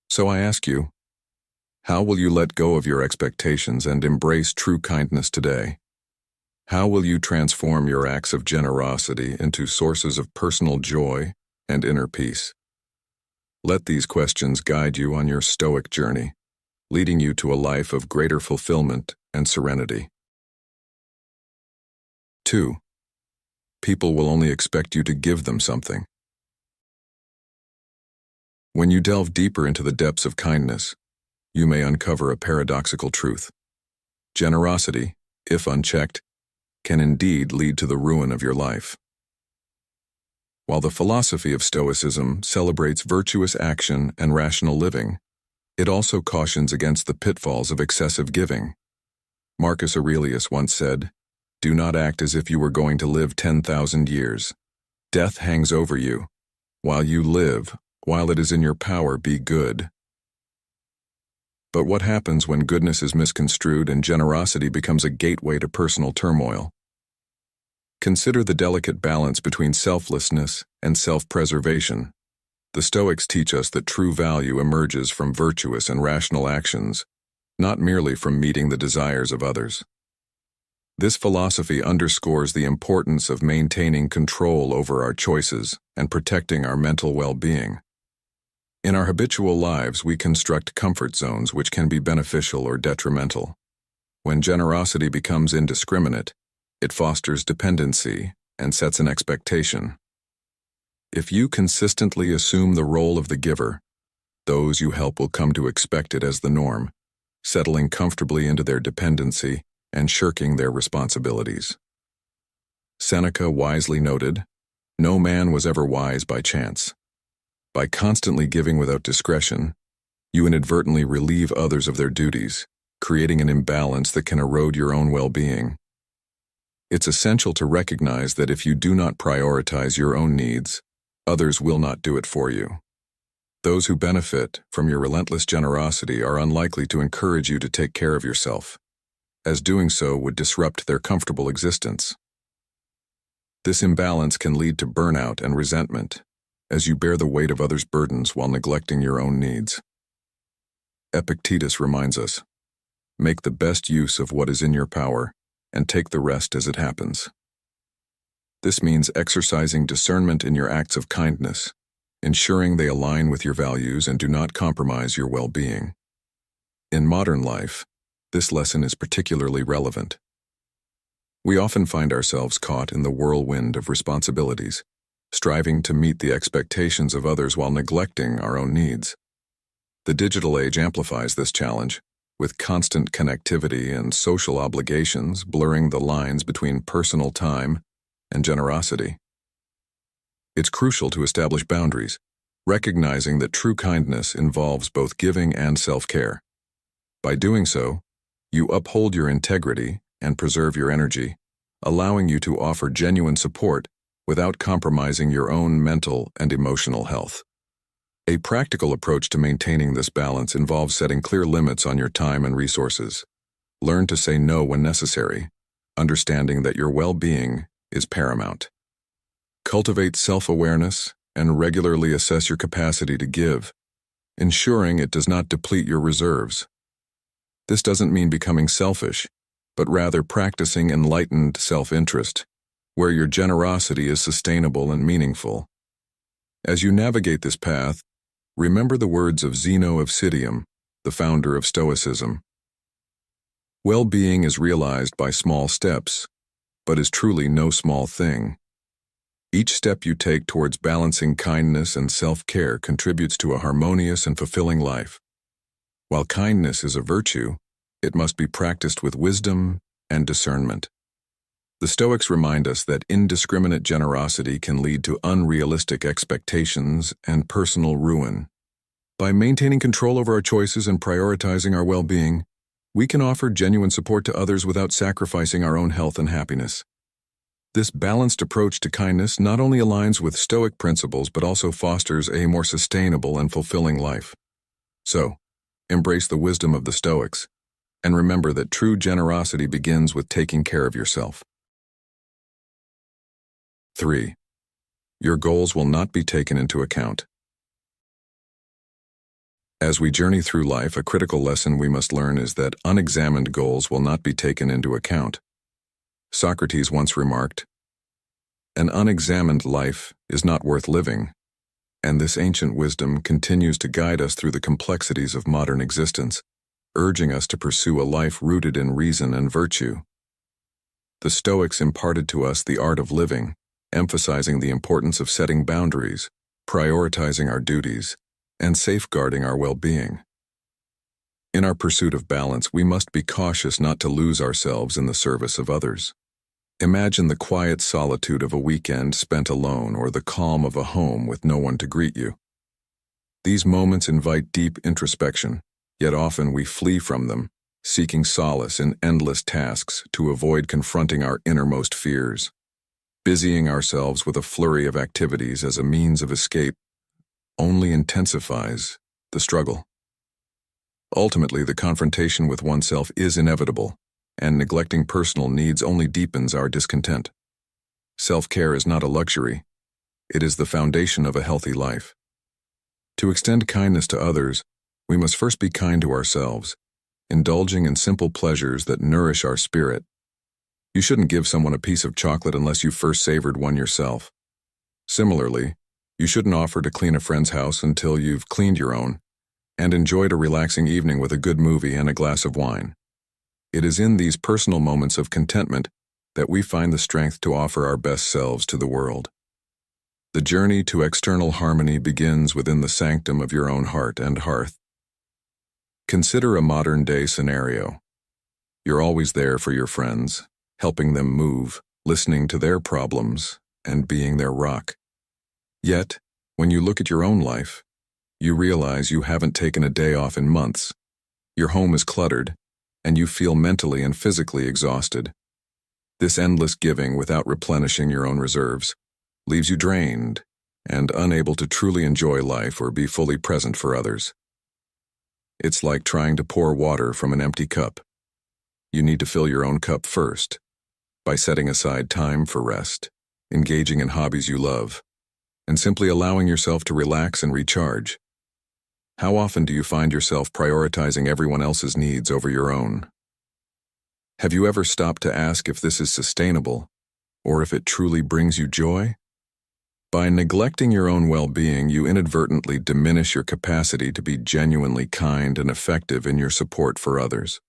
S1: So I ask you, how will you let go of your expectations and embrace true kindness today? How will you transform your acts of generosity into sources of personal joy and inner peace? Let these questions guide you on your Stoic journey, leading you to a life of greater fulfillment and serenity. 2. People will only expect you to give them something. When you delve deeper into the depths of kindness, you may uncover a paradoxical truth. Generosity, if unchecked, can indeed lead to the ruin of your life. While the philosophy of Stoicism celebrates virtuous action and rational living, it also cautions against the pitfalls of excessive giving. Marcus Aurelius once said, "Do not act as if you were going to live 10,000 years. Death hangs over you. While you live, while it is in your power, be good." But what happens when goodness is misconstrued and generosity becomes a gateway to personal turmoil? Consider the delicate balance between selflessness and self-preservation. The Stoics teach us that true value emerges from virtuous and rational actions, not merely from meeting the desires of others. This philosophy underscores the importance of maintaining control over our choices and protecting our mental well-being. In our habitual lives, we construct comfort zones which can be beneficial or detrimental. When generosity becomes indiscriminate, it fosters dependency and sets an expectation. If you consistently assume the role of the giver, those you help will come to expect it as the norm, settling comfortably into their dependency and shirking their responsibilities. Seneca wisely noted, "No man was ever wise by chance." By constantly giving without discretion, you inadvertently relieve others of their duties, creating an imbalance that can erode your own well-being. It's essential to recognize that if you do not prioritize your own needs, others will not do it for you. Those who benefit from your relentless generosity are unlikely to encourage you to take care of yourself, as doing so would disrupt their comfortable existence. This imbalance can lead to burnout and resentment, as you bear the weight of others' burdens while neglecting your own needs. Epictetus reminds us, "Make the best use of what is in your power, and take the rest as it happens." This means exercising discernment in your acts of kindness, ensuring they align with your values and do not compromise your well-being. In modern life, this lesson is particularly relevant. We often find ourselves caught in the whirlwind of responsibilities, striving to meet the expectations of others while neglecting our own needs. The digital age amplifies this challenge, with constant connectivity and social obligations blurring the lines between personal time and generosity. It's crucial to establish boundaries, recognizing that true kindness involves both giving and self-care. By doing so, you uphold your integrity and preserve your energy, allowing you to offer genuine support without compromising your own mental and emotional health. A practical approach to maintaining this balance involves setting clear limits on your time and resources. Learn to say no when necessary, understanding that your well-being is paramount. Cultivate self-awareness and regularly assess your capacity to give, ensuring it does not deplete your reserves. This doesn't mean becoming selfish, but rather practicing enlightened self-interest, where your generosity is sustainable and meaningful. As you navigate this path, remember the words of Zeno of Citium, the founder of Stoicism. Well-being is realized by small steps, but is truly no small thing. Each step you take towards balancing kindness and self-care contributes to a harmonious and fulfilling life. While kindness is a virtue, it must be practiced with wisdom and discernment. The Stoics remind us that indiscriminate generosity can lead to unrealistic expectations and personal ruin. By maintaining control over our choices and prioritizing our well-being, we can offer genuine support to others without sacrificing our own health and happiness. This balanced approach to kindness not only aligns with Stoic principles but also fosters a more sustainable and fulfilling life. So, embrace the wisdom of the Stoics, and remember that true generosity begins with taking care of yourself. 3. Your goals will not be taken into account. As we journey through life, a critical lesson we must learn is that unexamined goals will not be taken into account. Socrates once remarked, "An unexamined life is not worth living," and this ancient wisdom continues to guide us through the complexities of modern existence, urging us to pursue a life rooted in reason and virtue. The Stoics imparted to us the art of living, emphasizing the importance of setting boundaries, prioritizing our duties, and safeguarding our well-being. In our pursuit of balance, we must be cautious not to lose ourselves in the service of others. Imagine the quiet solitude of a weekend spent alone or the calm of a home with no one to greet you. These moments invite deep introspection, yet often we flee from them, seeking solace in endless tasks to avoid confronting our innermost fears. Busying ourselves with a flurry of activities as a means of escape only intensifies the struggle. Ultimately, the confrontation with oneself is inevitable, and neglecting personal needs only deepens our discontent. Self-care is not a luxury. It is the foundation of a healthy life. To extend kindness to others, we must first be kind to ourselves, indulging in simple pleasures that nourish our spirit. You shouldn't give someone a piece of chocolate unless you first savored one yourself. Similarly, you shouldn't offer to clean a friend's house until you've cleaned your own, and enjoyed a relaxing evening with a good movie and a glass of wine. It is in these personal moments of contentment that we find the strength to offer our best selves to the world. The journey to external harmony begins within the sanctum of your own heart and hearth. Consider a modern-day scenario. You're always there for your friends, helping them move, listening to their problems, and being their rock. Yet, when you look at your own life, you realize you haven't taken a day off in months. Your home is cluttered, and you feel mentally and physically exhausted. This endless giving without replenishing your own reserves leaves you drained and unable to truly enjoy life or be fully present for others. It's like trying to pour water from an empty cup. You need to fill your own cup first, by setting aside time for rest, engaging in hobbies you love, and simply allowing yourself to relax and recharge. How often do you find yourself prioritizing everyone else's needs over your own? Have you ever stopped to ask if this is sustainable, or if it truly brings you joy? By neglecting your own well-being, you inadvertently diminish your capacity to be genuinely kind and effective in your support for others.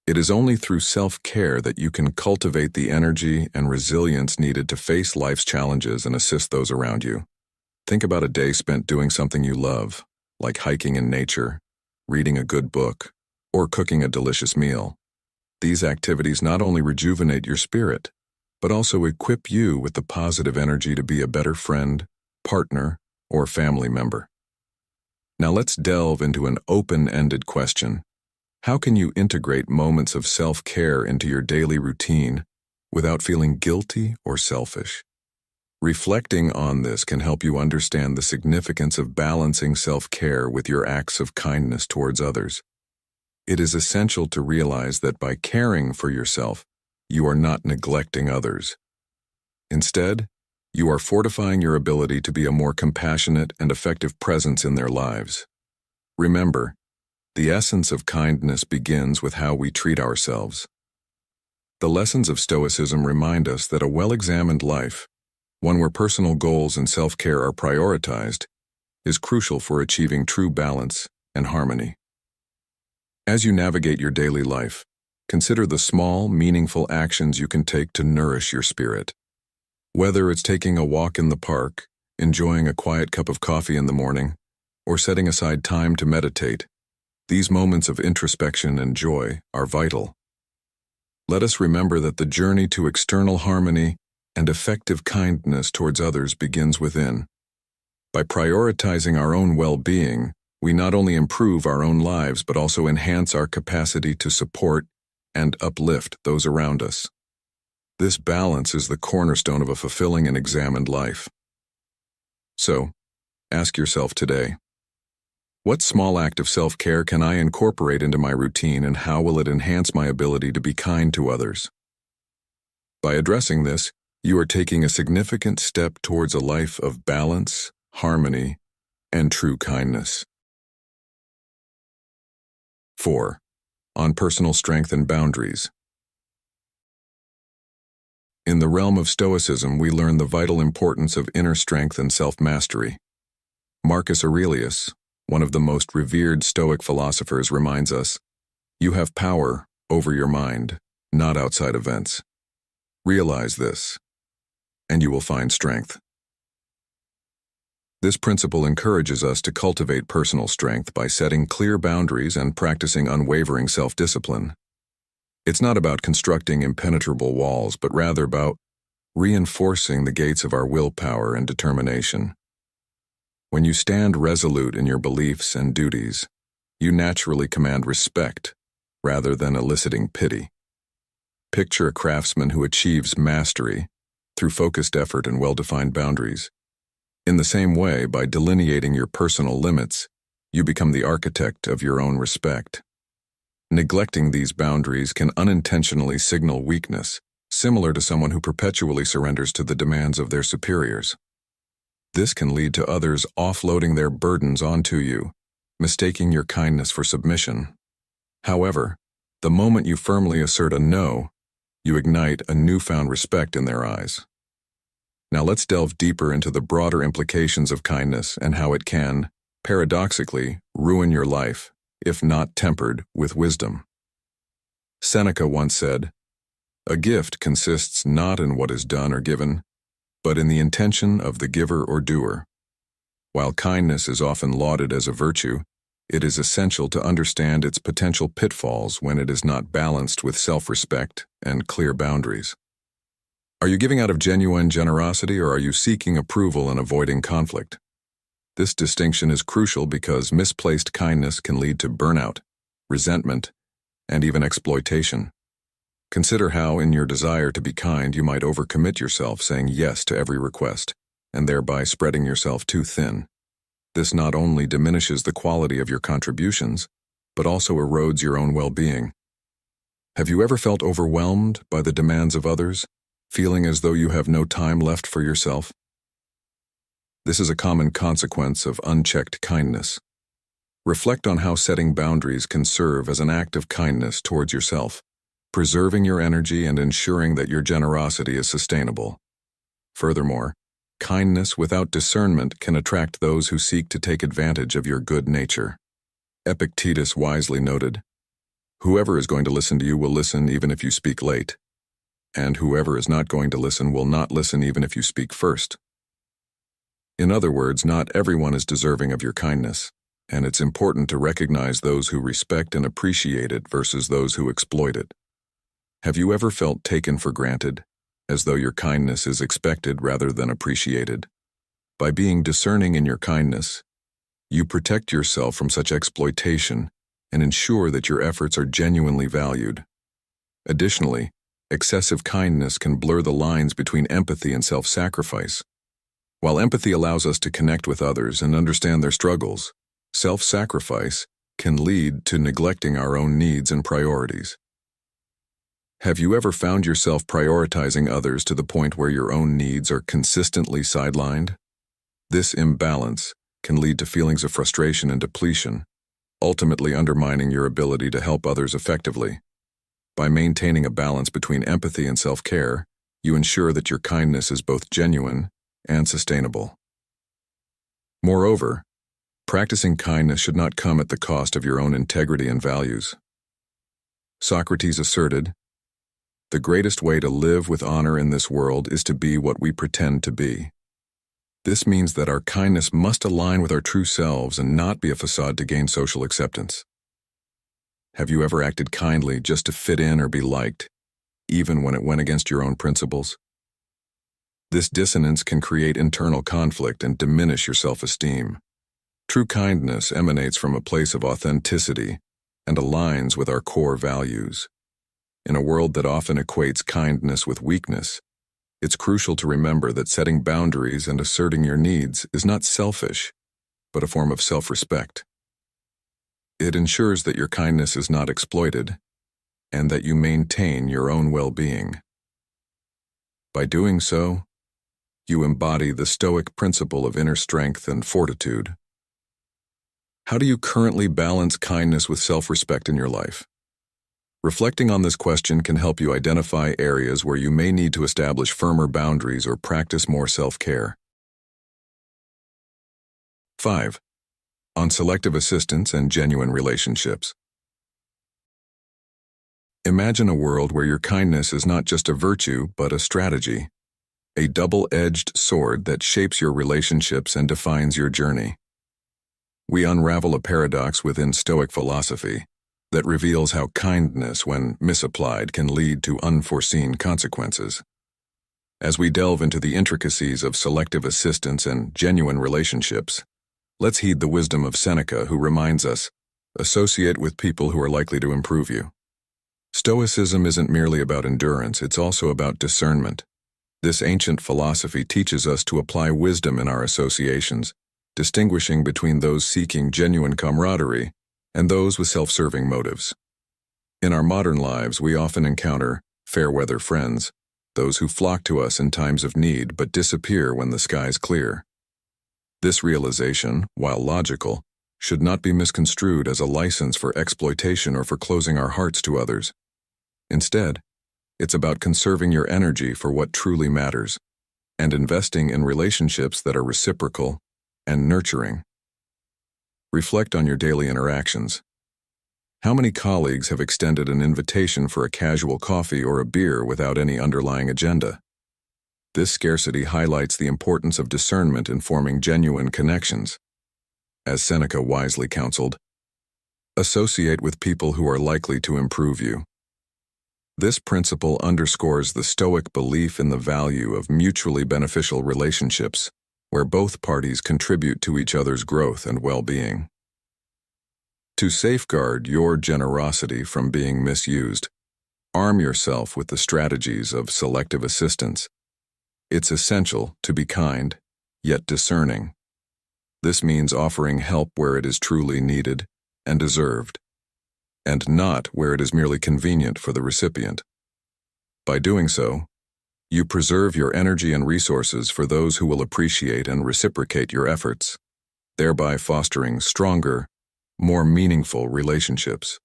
S1: It is only through self-care that you can cultivate the energy and resilience needed to face life's challenges and assist those around you. Think about a day spent doing something you love, like hiking in nature, reading a good book, or cooking a delicious meal. These activities not only rejuvenate your spirit, but also equip you with the positive energy to be a better friend, partner, or family member. Now let's delve into an open-ended question. How can you integrate moments of self-care into your daily routine without feeling guilty or selfish? Reflecting on this can help you understand the significance of balancing self-care with your acts of kindness towards others. It is essential to realize that by caring for yourself, you are not neglecting others. Instead, you are fortifying your ability to be a more compassionate and effective presence in their lives. Remember, the essence of kindness begins with how we treat ourselves. The lessons of Stoicism remind us that a well-examined life, one where personal goals and self-care are prioritized, is crucial for achieving true balance and harmony. As you navigate your daily life, consider the small, meaningful actions you can take to nourish your spirit. Whether it's taking a walk in the park, enjoying a quiet cup of coffee in the morning, or setting aside time to meditate, these moments of introspection and joy are vital. Let us remember that the journey to external harmony and effective kindness towards others begins within. By prioritizing our own well-being, we not only improve our own lives but also enhance our capacity to support and uplift those around us. This balance is the cornerstone of a fulfilling and examined life. So, ask yourself today, what small act of self-care can I incorporate into my routine, and how will it enhance my ability to be kind to others? By addressing this, you are taking a significant step towards a life of balance, harmony, and true kindness. 4. On personal strength and boundaries. In the realm of Stoicism, we learn the vital importance of inner strength and self-mastery. Marcus Aurelius, one of the most revered Stoic philosophers, reminds us, "You have power over your mind, not outside events. Realize this, and you will find strength." This principle encourages us to cultivate personal strength by setting clear boundaries and practicing unwavering self-discipline. It's not about constructing impenetrable walls, but rather about reinforcing the gates of our willpower and determination. When you stand resolute in your beliefs and duties, you naturally command respect rather than eliciting pity. Picture a craftsman who achieves mastery through focused effort and well-defined boundaries. In the same way, by delineating your personal limits, you become the architect of your own respect. Neglecting these boundaries can unintentionally signal weakness, similar to someone who perpetually surrenders to the demands of their superiors. This can lead to others offloading their burdens onto you, mistaking your kindness for submission. However, the moment you firmly assert a no, you ignite a newfound respect in their eyes. Now let's delve deeper into the broader implications of kindness and how it can, paradoxically, ruin your life, if not tempered with wisdom. Seneca once said, "A gift consists not in what is done or given, but in the intention of the giver or doer." While kindness is often lauded as a virtue, it is essential to understand its potential pitfalls when it is not balanced with self-respect and clear boundaries. Are you giving out of genuine generosity, or are you seeking approval and avoiding conflict? This distinction is crucial because misplaced kindness can lead to burnout, resentment, and even exploitation. Consider how, in your desire to be kind, you might overcommit yourself, saying yes to every request, and thereby spreading yourself too thin. This not only diminishes the quality of your contributions, but also erodes your own well-being. Have you ever felt overwhelmed by the demands of others, feeling as though you have no time left for yourself? This is a common consequence of unchecked kindness. Reflect on how setting boundaries can serve as an act of kindness towards yourself, preserving your energy and ensuring that your generosity is sustainable. Furthermore, kindness without discernment can attract those who seek to take advantage of your good nature. Epictetus wisely noted, "Whoever is going to listen to you will listen even if you speak late, and whoever is not going to listen will not listen even if you speak first." In other words, not everyone is deserving of your kindness, and it's important to recognize those who respect and appreciate it versus those who exploit it. Have you ever felt taken for granted, as though your kindness is expected rather than appreciated? By being discerning in your kindness, you protect yourself from such exploitation and ensure that your efforts are genuinely valued. Additionally, excessive kindness can blur the lines between empathy and self-sacrifice. While empathy allows us to connect with others and understand their struggles, self-sacrifice can lead to neglecting our own needs and priorities. Have you ever found yourself prioritizing others to the point where your own needs are consistently sidelined? This imbalance can lead to feelings of frustration and depletion, ultimately undermining your ability to help others effectively. By maintaining a balance between empathy and self-care, you ensure that your kindness is both genuine and sustainable. Moreover, practicing kindness should not come at the cost of your own integrity and values. Socrates asserted, "The greatest way to live with honor in this world is to be what we pretend to be." This means that our kindness must align with our true selves and not be a facade to gain social acceptance. Have you ever acted kindly just to fit in or be liked, even when it went against your own principles? This dissonance can create internal conflict and diminish your self-esteem. True kindness emanates from a place of authenticity and aligns with our core values. In a world that often equates kindness with weakness, it's crucial to remember that setting boundaries and asserting your needs is not selfish, but a form of self-respect. It ensures that your kindness is not exploited and that you maintain your own well-being. By doing so, you embody the Stoic principle of inner strength and fortitude. How do you currently balance kindness with self-respect in your life? Reflecting on this question can help you identify areas where you may need to establish firmer boundaries or practice more self-care. 5. On selective assistance and genuine relationships. Imagine a world where your kindness is not just a virtue, but a strategy, a double-edged sword that shapes your relationships and defines your journey. We unravel a paradox within Stoic philosophy that reveals how kindness, when misapplied, can lead to unforeseen consequences. As we delve into the intricacies of selective assistance and genuine relationships, let's heed the wisdom of Seneca, who reminds us, associate with people who are likely to improve you. Stoicism isn't merely about endurance, it's also about discernment. This ancient philosophy teaches us to apply wisdom in our associations, distinguishing between those seeking genuine camaraderie and those with self-serving motives. In our modern lives, we often encounter fair-weather friends, those who flock to us in times of need but disappear when the skies clear. This realization, while logical, should not be misconstrued as a license for exploitation or for closing our hearts to others. Instead, it's about conserving your energy for what truly matters and investing in relationships that are reciprocal and nurturing. Reflect on your daily interactions. How many colleagues have extended an invitation for a casual coffee or a beer without any underlying agenda? This scarcity highlights the importance of discernment in forming genuine connections. As Seneca wisely counseled, associate with people who are likely to improve you. This principle underscores the Stoic belief in the value of mutually beneficial relationships, where both parties contribute to each other's growth and well-being. To safeguard your generosity from being misused, arm yourself with the strategies of selective assistance. It's essential to be kind, yet discerning. This means offering help where it is truly needed and deserved, and not where it is merely convenient for the recipient. By doing so, you preserve your energy and resources for those who will appreciate and reciprocate your efforts, thereby fostering stronger, more meaningful relationships.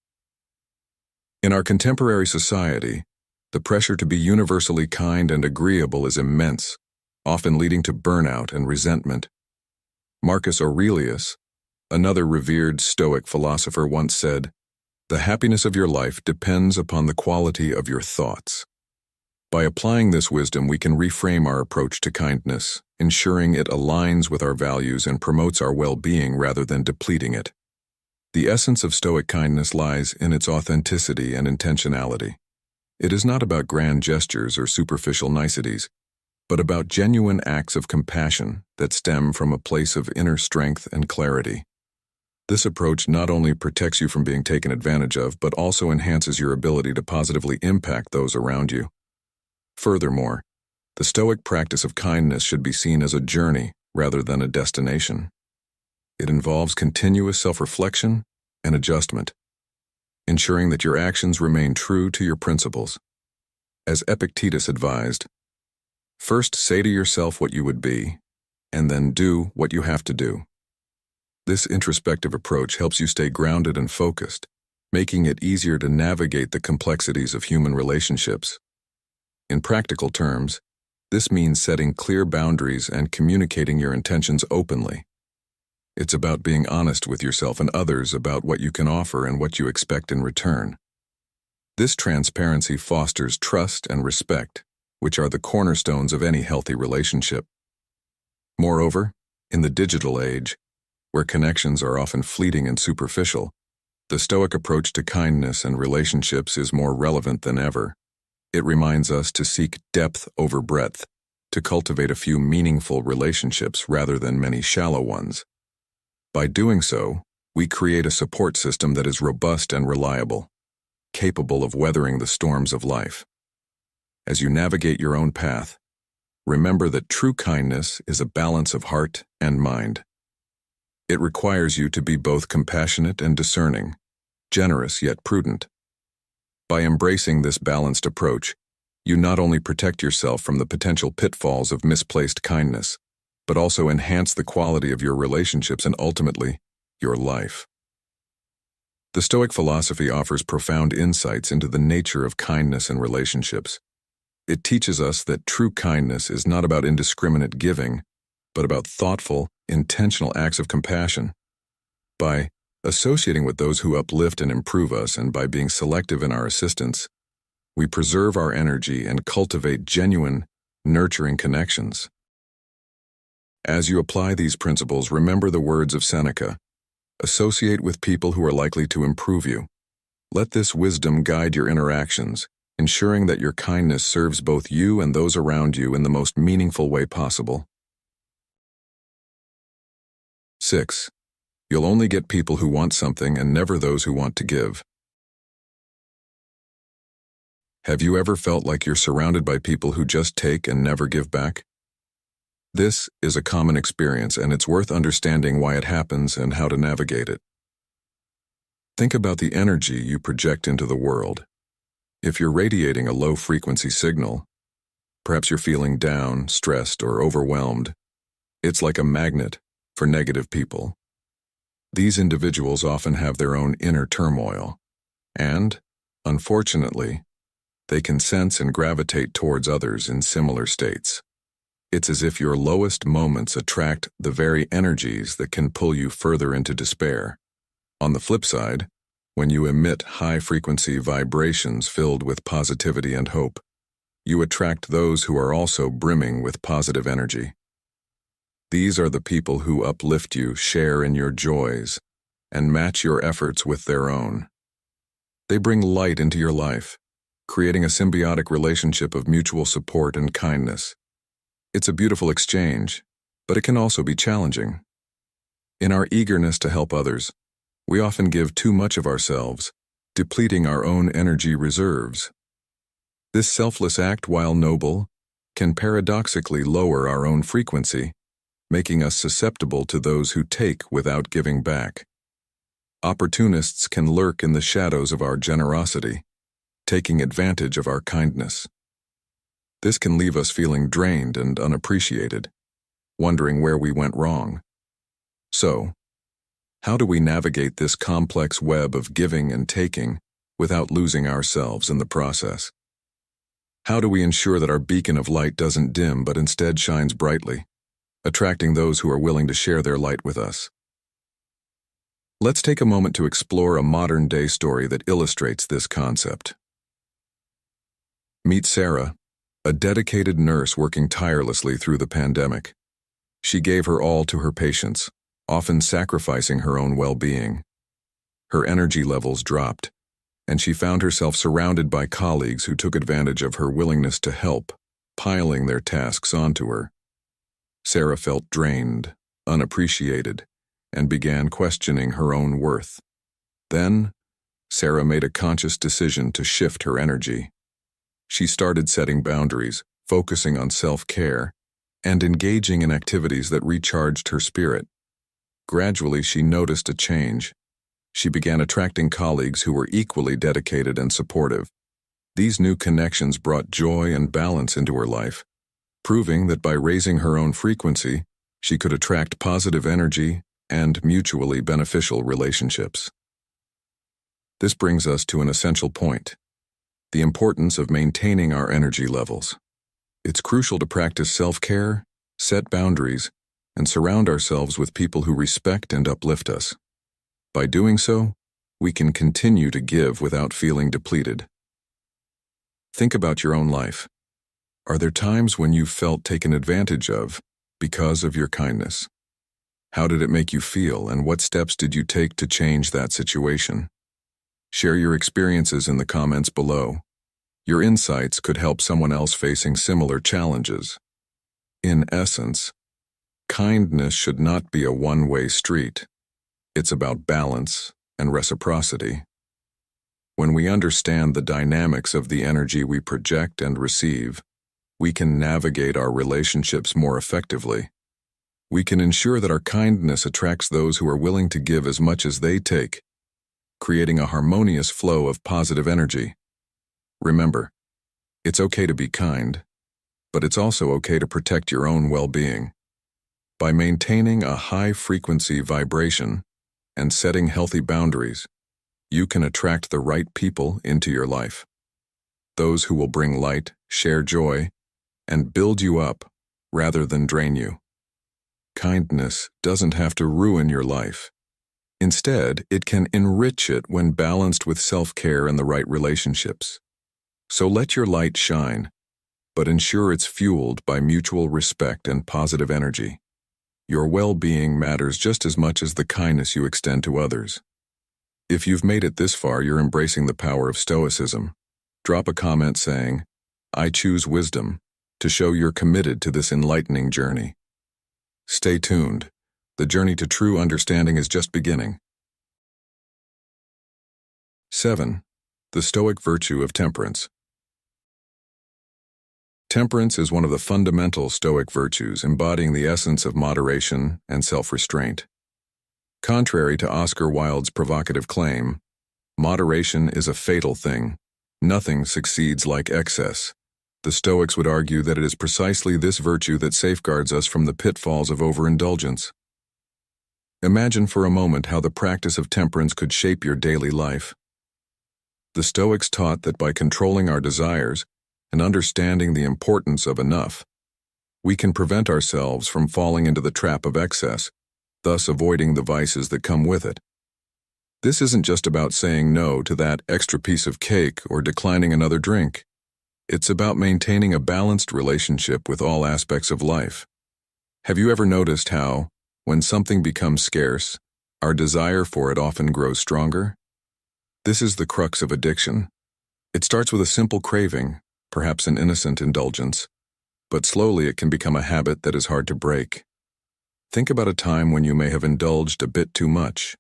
S1: In our contemporary society, the pressure to be universally kind and agreeable is immense, often leading to burnout and resentment. Marcus Aurelius, another revered Stoic philosopher, once said, "The happiness of your life depends upon the quality of your thoughts." By applying this wisdom, we can reframe our approach to kindness, ensuring it aligns with our values and promotes our well-being rather than depleting it. The essence of Stoic kindness lies in its authenticity and intentionality. It is not about grand gestures or superficial niceties, but about genuine acts of compassion that stem from a place of inner strength and clarity. This approach not only protects you from being taken advantage of, but also enhances your ability to positively impact those around you. Furthermore, the Stoic practice of kindness should be seen as a journey rather than a destination. It involves continuous self-reflection and adjustment, ensuring that your actions remain true to your principles. As Epictetus advised, first say to yourself what you would be, and then do what you have to do. This introspective approach helps you stay grounded and focused, making it easier to navigate the complexities of human relationships. In practical terms, this means setting clear boundaries and communicating your intentions openly. It's about being honest with yourself and others about what you can offer and what you expect in return. This transparency fosters trust and respect, which are the cornerstones of any healthy relationship. Moreover, in the digital age, where connections are often fleeting and superficial, the Stoic approach to kindness and relationships is more relevant than ever. It reminds us to seek depth over breadth, to cultivate a few meaningful relationships rather than many shallow ones. By doing so, we create a support system that is robust and reliable, capable of weathering the storms of life. As you navigate your own path, remember that true kindness is a balance of heart and mind. It requires you to be both compassionate and discerning, generous yet prudent. By embracing this balanced approach, you not only protect yourself from the potential pitfalls of misplaced kindness, but also enhance the quality of your relationships and ultimately, your life. The Stoic philosophy offers profound insights into the nature of kindness in relationships. It teaches us that true kindness is not about indiscriminate giving, but about thoughtful, intentional acts of compassion. By associating with those who uplift and improve us, and by being selective in our assistance, we preserve our energy and cultivate genuine, nurturing connections. As you apply these principles, remember the words of Seneca: associate with people who are likely to improve you. Let this wisdom guide your interactions, ensuring that your kindness serves both you and those around you in the most meaningful way possible. 6. You'll only get people who want something and never those who want to give. Have you ever felt like you're surrounded by people who just take and never give back? This is a common experience, and it's worth understanding why it happens and how to navigate it. Think about the energy you project into the world. If you're radiating a low-frequency signal, perhaps you're feeling down, stressed, or overwhelmed, it's like a magnet for negative people. These individuals often have their own inner turmoil, and, unfortunately, they can sense and gravitate towards others in similar states. It's as if your lowest moments attract the very energies that can pull you further into despair. On the flip side, when you emit high-frequency vibrations filled with positivity and hope, you attract those who are also brimming with positive energy. These are the people who uplift you, share in your joys, and match your efforts with their own. They bring light into your life, creating a symbiotic relationship of mutual support and kindness. It's a beautiful exchange, but it can also be challenging. In our eagerness to help others, we often give too much of ourselves, depleting our own energy reserves. This selfless act, while noble, can paradoxically lower our own frequency, making us susceptible to those who take without giving back. Opportunists can lurk in the shadows of our generosity, taking advantage of our kindness. This can leave us feeling drained and unappreciated, wondering where we went wrong. So, how do we navigate this complex web of giving and taking without losing ourselves in the process? How do we ensure that our beacon of light doesn't dim but instead shines brightly, attracting those who are willing to share their light with us? Let's take a moment to explore a modern-day story that illustrates this concept. Meet Sarah, a dedicated nurse working tirelessly through the pandemic. She gave her all to her patients, often sacrificing her own well-being. Her energy levels dropped, and she found herself surrounded by colleagues who took advantage of her willingness to help, piling their tasks onto her. Sarah felt drained, unappreciated, and began questioning her own worth. Then, Sarah made a conscious decision to shift her energy. She started setting boundaries, focusing on self-care, and engaging in activities that recharged her spirit. Gradually, she noticed a change. She began attracting colleagues who were equally dedicated and supportive. These new connections brought joy and balance into her life, proving that by raising her own frequency, she could attract positive energy and mutually beneficial relationships. This brings us to an essential point: the importance of maintaining our energy levels. It's crucial to practice self-care, set boundaries, and surround ourselves with people who respect and uplift us. By doing so, we can continue to give without feeling depleted. Think about your own life. Are there times when you felt taken advantage of because of your kindness? How did it make you feel, and what steps did you take to change that situation? Share your experiences in the comments below. Your insights could help someone else facing similar challenges. In essence, kindness should not be a one-way street. It's about balance and reciprocity. When we understand the dynamics of the energy we project and receive, we can navigate our relationships more effectively. We can ensure that our kindness attracts those who are willing to give as much as they take, creating a harmonious flow of positive energy. Remember, it's okay to be kind, but it's also okay to protect your own well-being. By maintaining a high-frequency vibration and setting healthy boundaries, you can attract the right people into your life. Those who will bring light, share joy, and build you up rather than drain you. Kindness doesn't have to ruin your life. Instead, it can enrich it when balanced with self-care and the right relationships. So let your light shine, but ensure it's fueled by mutual respect and positive energy. Your well-being matters just as much as the kindness you extend to others. If you've made it this far, you're embracing the power of Stoicism. Drop a comment saying, "I choose wisdom," to show you're committed to this enlightening journey. Stay tuned. The journey to true understanding is just beginning. 7. The Stoic virtue of temperance. Temperance is one of the fundamental Stoic virtues, embodying the essence of moderation and self-restraint. Contrary to Oscar Wilde's provocative claim, moderation is a fatal thing. Nothing succeeds like excess. The Stoics would argue that it is precisely this virtue that safeguards us from the pitfalls of overindulgence. Imagine for a moment how the practice of temperance could shape your daily life. The Stoics taught that by controlling our desires and understanding the importance of enough, we can prevent ourselves from falling into the trap of excess, thus avoiding the vices that come with it. This isn't just about saying no to that extra piece of cake or declining another drink. It's about maintaining a balanced relationship with all aspects of life. Have you ever noticed how, when something becomes scarce, our desire for it often grows stronger? This is the crux of addiction. It starts with a simple craving, perhaps an innocent indulgence, but slowly it can become a habit that is hard to break. Think about a time when you may have indulged a bit too much,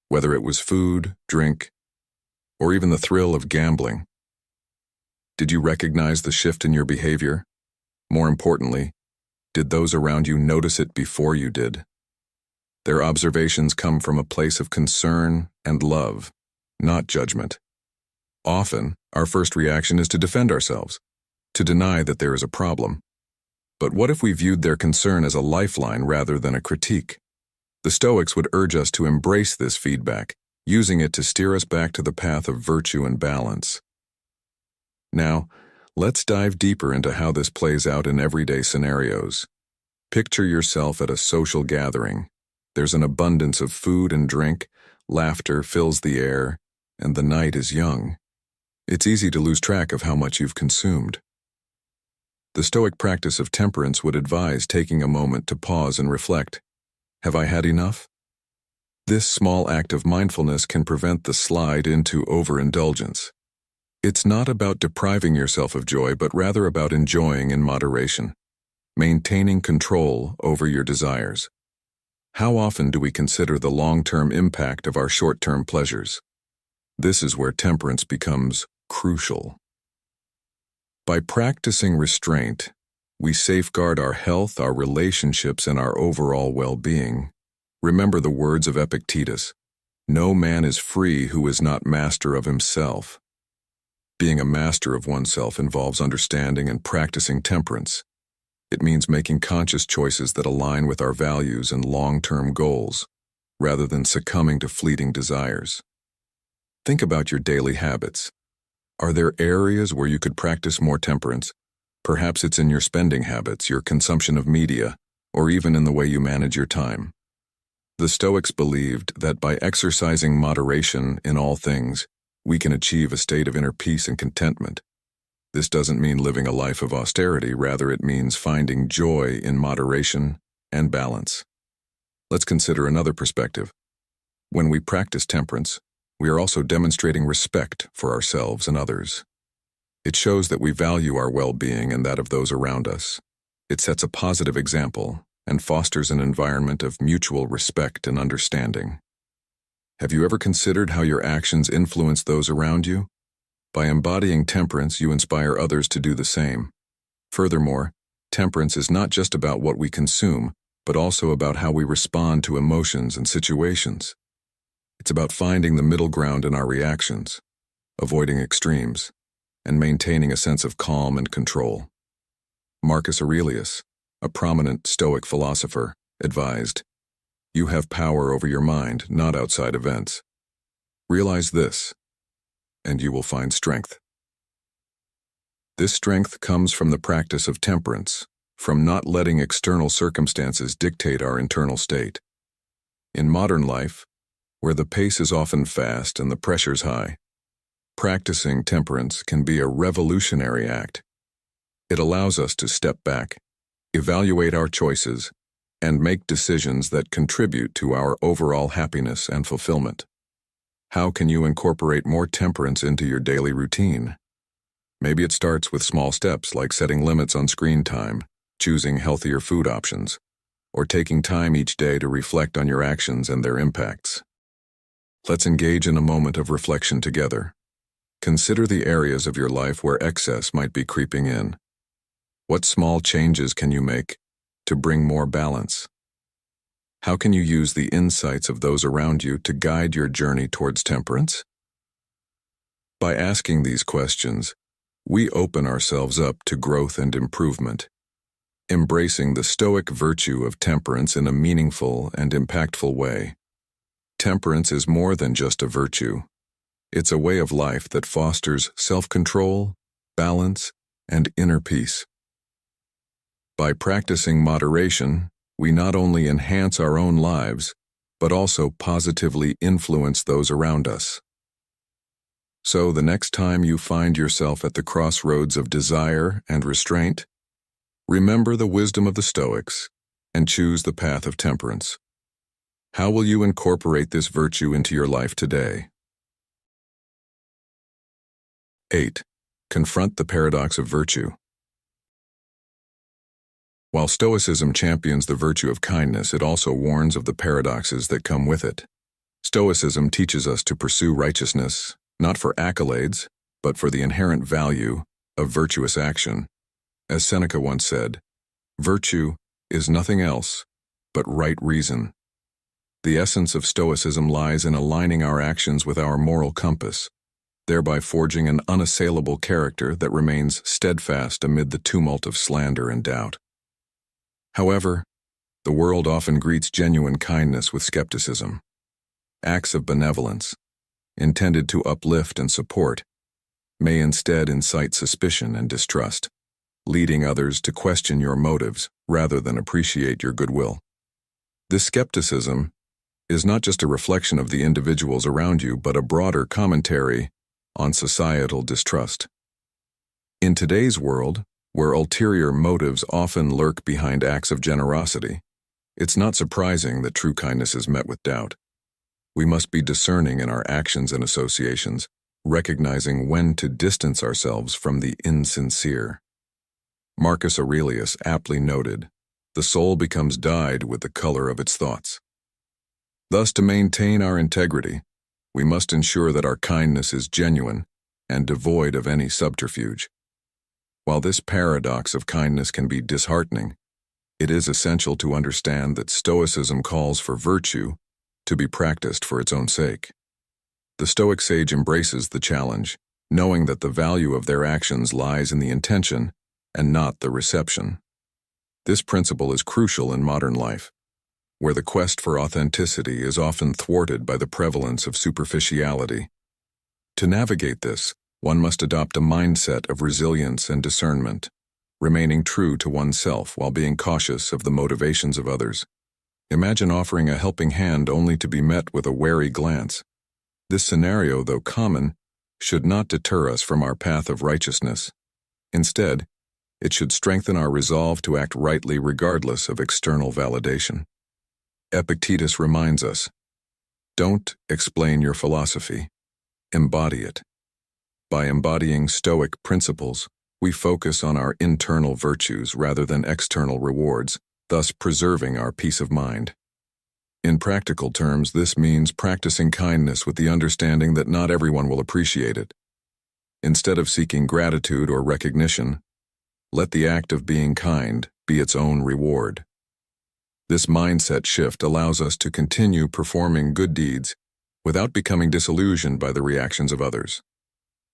S1: whether it was food, drink, or even the thrill of gambling. Did you recognize the shift in your behavior? More importantly, did those around you notice it before you did? Their observations come from a place of concern and love, not judgment. Often, our first reaction is to defend ourselves, to deny that there is a problem. But what if we viewed their concern as a lifeline rather than a critique? The Stoics would urge us to embrace this feedback, using it to steer us back to the path of virtue and balance. Now, let's dive deeper into how this plays out in everyday scenarios. Picture yourself at a social gathering. There's an abundance of food and drink, laughter fills the air, and the night is young. It's easy to lose track of how much you've consumed. The Stoic practice of temperance would advise taking a moment to pause and reflect. Have I had enough? This small act of mindfulness can prevent the slide into overindulgence. It's not about depriving yourself of joy, but rather about enjoying in moderation, maintaining control over your desires. How often do we consider the long-term impact of our short-term pleasures? This is where temperance becomes crucial. By practicing restraint, we safeguard our health, our relationships, and our overall well-being. Remember the words of Epictetus, "No man is free who is not master of himself." Being a master of oneself involves understanding and practicing temperance. It means making conscious choices that align with our values and long-term goals, rather than succumbing to fleeting desires. Think about your daily habits. Are there areas where you could practice more temperance? Perhaps it's in your spending habits, your consumption of media, or even in the way you manage your time. The Stoics believed that by exercising moderation in all things, we can achieve a state of inner peace and contentment. This doesn't mean living a life of austerity, rather it means finding joy in moderation and balance. Let's consider another perspective. When we practice temperance, we are also demonstrating respect for ourselves and others. It shows that we value our well-being and that of those around us. It sets a positive example and fosters an environment of mutual respect and understanding. Have you ever considered how your actions influence those around you? By embodying temperance, you inspire others to do the same. Furthermore, temperance is not just about what we consume, but also about how we respond to emotions and situations. It's about finding the middle ground in our reactions, avoiding extremes, and maintaining a sense of calm and control. Marcus Aurelius, a prominent Stoic philosopher, advised, "You have power over your mind, not outside events. Realize this, and you will find strength." This strength comes from the practice of temperance, from not letting external circumstances dictate our internal state. In modern life, where the pace is often fast and the pressure's high, practicing temperance can be a revolutionary act. It allows us to step back, evaluate our choices, and make decisions that contribute to our overall happiness and fulfillment. How can you incorporate more temperance into your daily routine? Maybe it starts with small steps like setting limits on screen time, choosing healthier food options, or taking time each day to reflect on your actions and their impacts. Let's engage in a moment of reflection together. Consider the areas of your life where excess might be creeping in. What small changes can you make to bring more balance? How can you use the insights of those around you to guide your journey towards temperance? By asking these questions, we open ourselves up to growth and improvement, embracing the Stoic virtue of temperance in a meaningful and impactful way. Temperance is more than just a virtue. It's a way of life that fosters self-control, balance, and inner peace. By practicing moderation, we not only enhance our own lives, but also positively influence those around us. So the next time you find yourself at the crossroads of desire and restraint, remember the wisdom of the Stoics and choose the path of temperance. How will you incorporate this virtue into your life today? 8. Confront the paradox of virtue. While Stoicism champions the virtue of kindness, it also warns of the paradoxes that come with it. Stoicism teaches us to pursue righteousness, not for accolades, but for the inherent value of virtuous action. As Seneca once said, "Virtue is nothing else but right reason." The essence of Stoicism lies in aligning our actions with our moral compass, thereby forging an unassailable character that remains steadfast amid the tumult of slander and doubt. However, the world often greets genuine kindness with skepticism. Acts of benevolence, intended to uplift and support, may instead incite suspicion and distrust, leading others to question your motives rather than appreciate your goodwill. This skepticism is not just a reflection of the individuals around you, but a broader commentary on societal distrust. In today's world, where ulterior motives often lurk behind acts of generosity, it's not surprising that true kindness is met with doubt. We must be discerning in our actions and associations, recognizing when to distance ourselves from the insincere. Marcus Aurelius aptly noted, "The soul becomes dyed with the color of its thoughts." Thus, to maintain our integrity, we must ensure that our kindness is genuine and devoid of any subterfuge. While this paradox of kindness can be disheartening, it is essential to understand that Stoicism calls for virtue to be practiced for its own sake. The Stoic sage embraces the challenge, knowing that the value of their actions lies in the intention and not the reception. This principle is crucial in modern life, where the quest for authenticity is often thwarted by the prevalence of superficiality. To navigate this, one must adopt a mindset of resilience and discernment, remaining true to oneself while being cautious of the motivations of others. Imagine offering a helping hand only to be met with a wary glance. This scenario, though common, should not deter us from our path of righteousness. Instead, it should strengthen our resolve to act rightly regardless of external validation. Epictetus reminds us, "Don't explain your philosophy, embody it." By embodying Stoic principles, we focus on our internal virtues rather than external rewards, thus preserving our peace of mind. In practical terms, this means practicing kindness with the understanding that not everyone will appreciate it. Instead of seeking gratitude or recognition, let the act of being kind be its own reward. This mindset shift allows us to continue performing good deeds without becoming disillusioned by the reactions of others.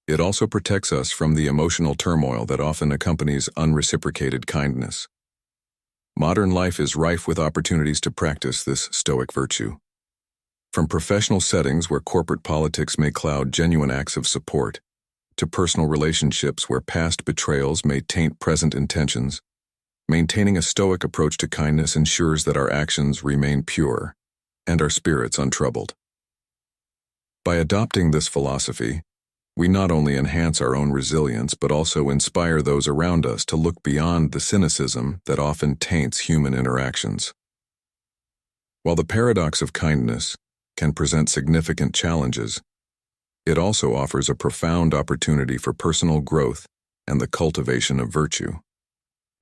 S1: It also protects us from the emotional turmoil that often accompanies unreciprocated kindness. Modern life is rife with opportunities to practice this Stoic virtue. From professional settings where corporate politics may cloud genuine acts of support, to personal relationships where past betrayals may taint present intentions, maintaining a Stoic approach to kindness ensures that our actions remain pure and our spirits untroubled. By adopting this philosophy, we not only enhance our own resilience but also inspire those around us to look beyond the cynicism that often taints human interactions. While the paradox of kindness can present significant challenges, it also offers a profound opportunity for personal growth and the cultivation of virtue.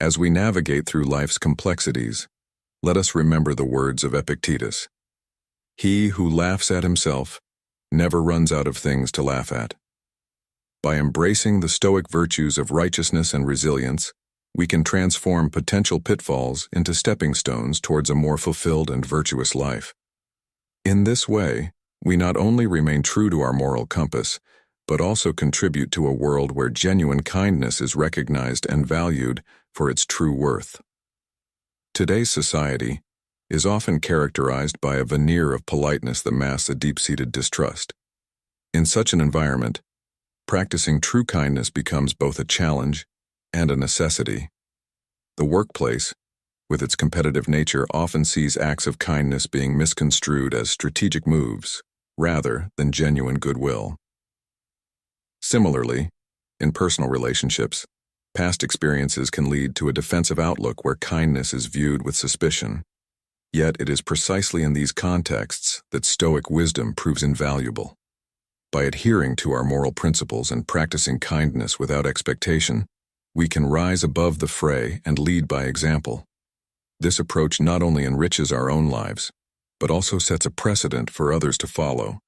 S1: As we navigate through life's complexities, let us remember the words of Epictetus: "He who laughs at himself never runs out of things to laugh at." By embracing the Stoic virtues of righteousness and resilience, we can transform potential pitfalls into stepping stones towards a more fulfilled and virtuous life. In this way, we not only remain true to our moral compass, but also contribute to a world where genuine kindness is recognized and valued for its true worth. Today's society is often characterized by a veneer of politeness that masks a deep-seated distrust. In such an environment, practicing true kindness becomes both a challenge and a necessity. The workplace, with its competitive nature, often sees acts of kindness being misconstrued as strategic moves rather than genuine goodwill. Similarly, in personal relationships, past experiences can lead to a defensive outlook where kindness is viewed with suspicion. Yet it is precisely in these contexts that Stoic wisdom proves invaluable. By adhering to our moral principles and practicing kindness without expectation, we can rise above the fray and lead by example. This approach not only enriches our own lives, but also sets a precedent for others to follow,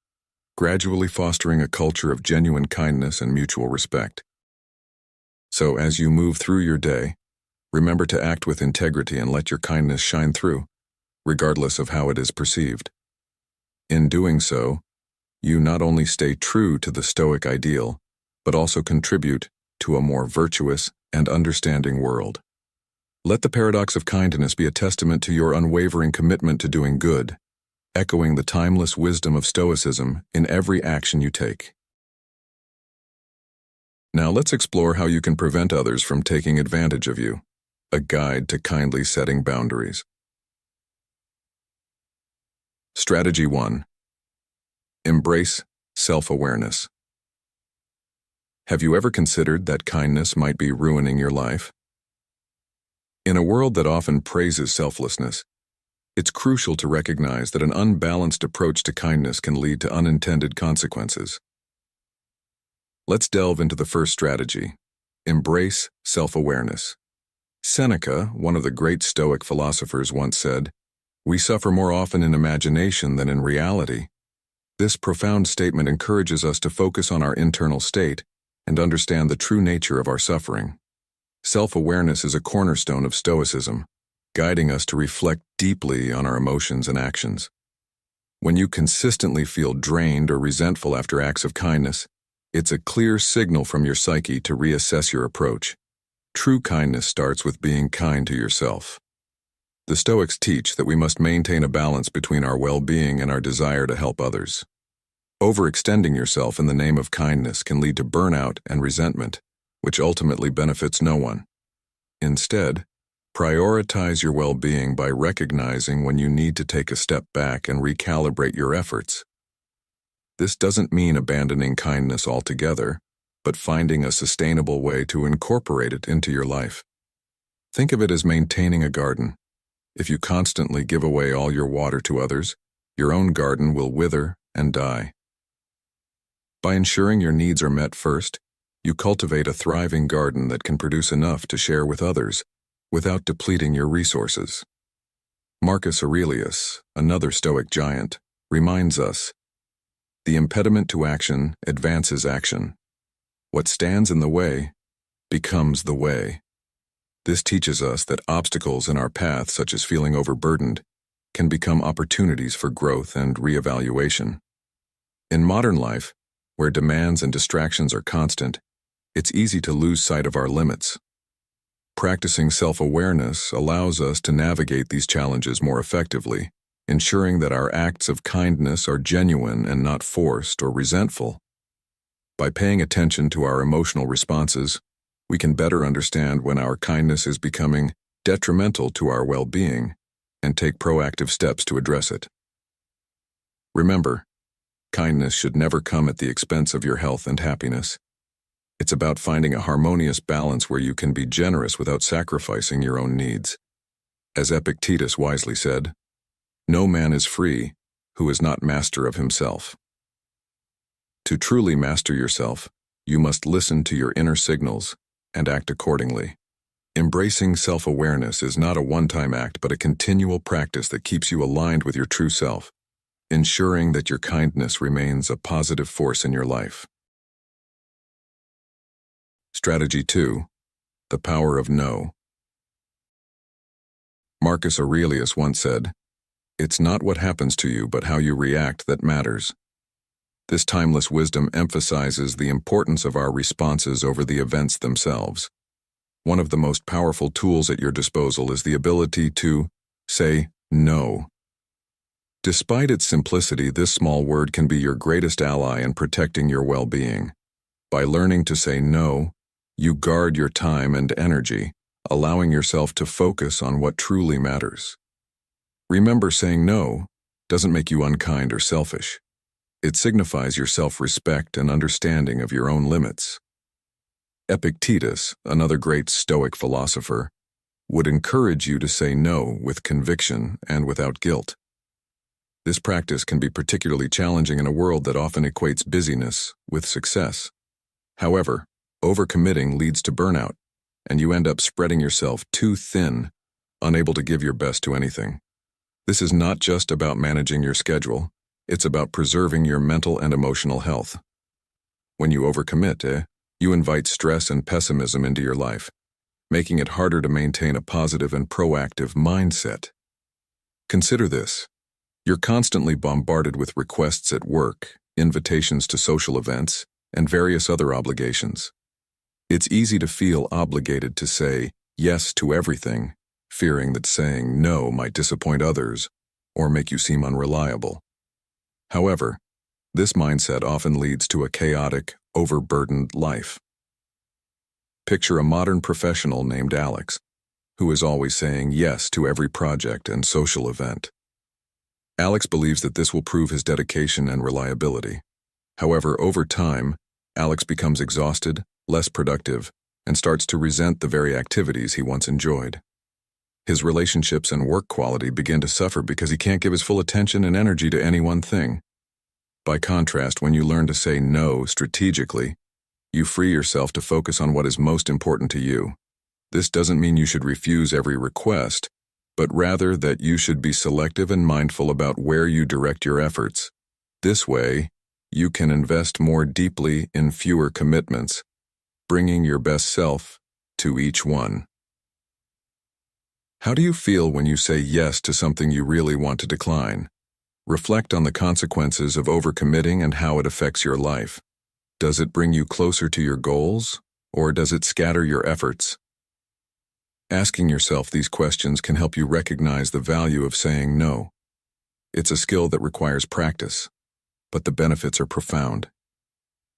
S1: gradually fostering a culture of genuine kindness and mutual respect. So as you move through your day, remember to act with integrity and let your kindness shine through, regardless of how it is perceived. In doing so, you not only stay true to the Stoic ideal, but also contribute to a more virtuous and understanding world. Let the paradox of kindness be a testament to your unwavering commitment to doing good, echoing the timeless wisdom of Stoicism in every action you take. Now let's explore how you can prevent others from taking advantage of you, a guide to kindly setting boundaries. Strategy 1. Embrace self-awareness. Have you ever considered that kindness might be ruining your life? In a world that often praises selflessness, it's crucial to recognize that an unbalanced approach to kindness can lead to unintended consequences. Let's delve into the first strategy: embrace self-awareness. Seneca, one of the great Stoic philosophers, once said, "We suffer more often in imagination than in reality." This profound statement encourages us to focus on our internal state and understand the true nature of our suffering. Self-awareness is a cornerstone of Stoicism, guiding us to reflect deeply on our emotions and actions. When you consistently feel drained or resentful after acts of kindness, it's a clear signal from your psyche to reassess your approach. True kindness starts with being kind to yourself. The Stoics teach that we must maintain a balance between our well-being and our desire to help others. Overextending yourself in the name of kindness can lead to burnout and resentment, which ultimately benefits no one. Instead, prioritize your well-being by recognizing when you need to take a step back and recalibrate your efforts. This doesn't mean abandoning kindness altogether, but finding a sustainable way to incorporate it into your life. Think of it as maintaining a garden. If you constantly give away all your water to others, your own garden will wither and die. By ensuring your needs are met first, you cultivate a thriving garden that can produce enough to share with others without depleting your resources. Marcus Aurelius, another Stoic giant, reminds us, the impediment to action advances action. What stands in the way becomes the way. This teaches us that obstacles in our path, such as feeling overburdened, can become opportunities for growth and reevaluation. In modern life, where demands and distractions are constant, it's easy to lose sight of our limits. Practicing self-awareness allows us to navigate these challenges more effectively, ensuring that our acts of kindness are genuine and not forced or resentful. By paying attention to our emotional responses, we can better understand when our kindness is becoming detrimental to our well-being and take proactive steps to address it. Remember, kindness should never come at the expense of your health and happiness. It's about finding a harmonious balance where you can be generous without sacrificing your own needs. As Epictetus wisely said, "No man is free who is not master of himself." To truly master yourself, you must listen to your inner signals and act accordingly. Embracing self-awareness is not a one-time act but a continual practice that keeps you aligned with your true self, ensuring that your kindness remains a positive force in your life. Strategy 2. The power of no. Marcus Aurelius once said, "It's not what happens to you but how you react that matters." This timeless wisdom emphasizes the importance of our responses over the events themselves. One of the most powerful tools at your disposal is the ability to say no. Despite its simplicity, this small word can be your greatest ally in protecting your well-being. By learning to say no, you guard your time and energy, allowing yourself to focus on what truly matters. Remember, saying no doesn't make you unkind or selfish. It signifies your self-respect and understanding of your own limits. Epictetus, another great Stoic philosopher, would encourage you to say no with conviction and without guilt. This practice can be particularly challenging in a world that often equates busyness with success. However, overcommitting leads to burnout, and you end up spreading yourself too thin, unable to give your best to anything. This is not just about managing your schedule, it's about preserving your mental and emotional health. When you overcommit, you invite stress and pessimism into your life, making it harder to maintain a positive and proactive mindset. Consider this. You're constantly bombarded with requests at work, invitations to social events, and various other obligations. It's easy to feel obligated to say yes to everything, fearing that saying no might disappoint others or make you seem unreliable. However, this mindset often leads to a chaotic, overburdened life. Picture a modern professional named Alex, who is always saying yes to every project and social event. Alex believes that this will prove his dedication and reliability. However, over time, Alex becomes exhausted, less productive, and starts to resent the very activities he once enjoyed. His relationships and work quality begin to suffer because he can't give his full attention and energy to any one thing. By contrast, when you learn to say no strategically, you free yourself to focus on what is most important to you. This doesn't mean you should refuse every request, but rather that you should be selective and mindful about where you direct your efforts. This way, you can invest more deeply in fewer commitments, bringing your best self to each one. How do you feel when you say yes to something you really want to decline? Reflect on the consequences of overcommitting and how it affects your life. Does it bring you closer to your goals, or does it scatter your efforts? Asking yourself these questions can help you recognize the value of saying no. It's a skill that requires practice, but the benefits are profound.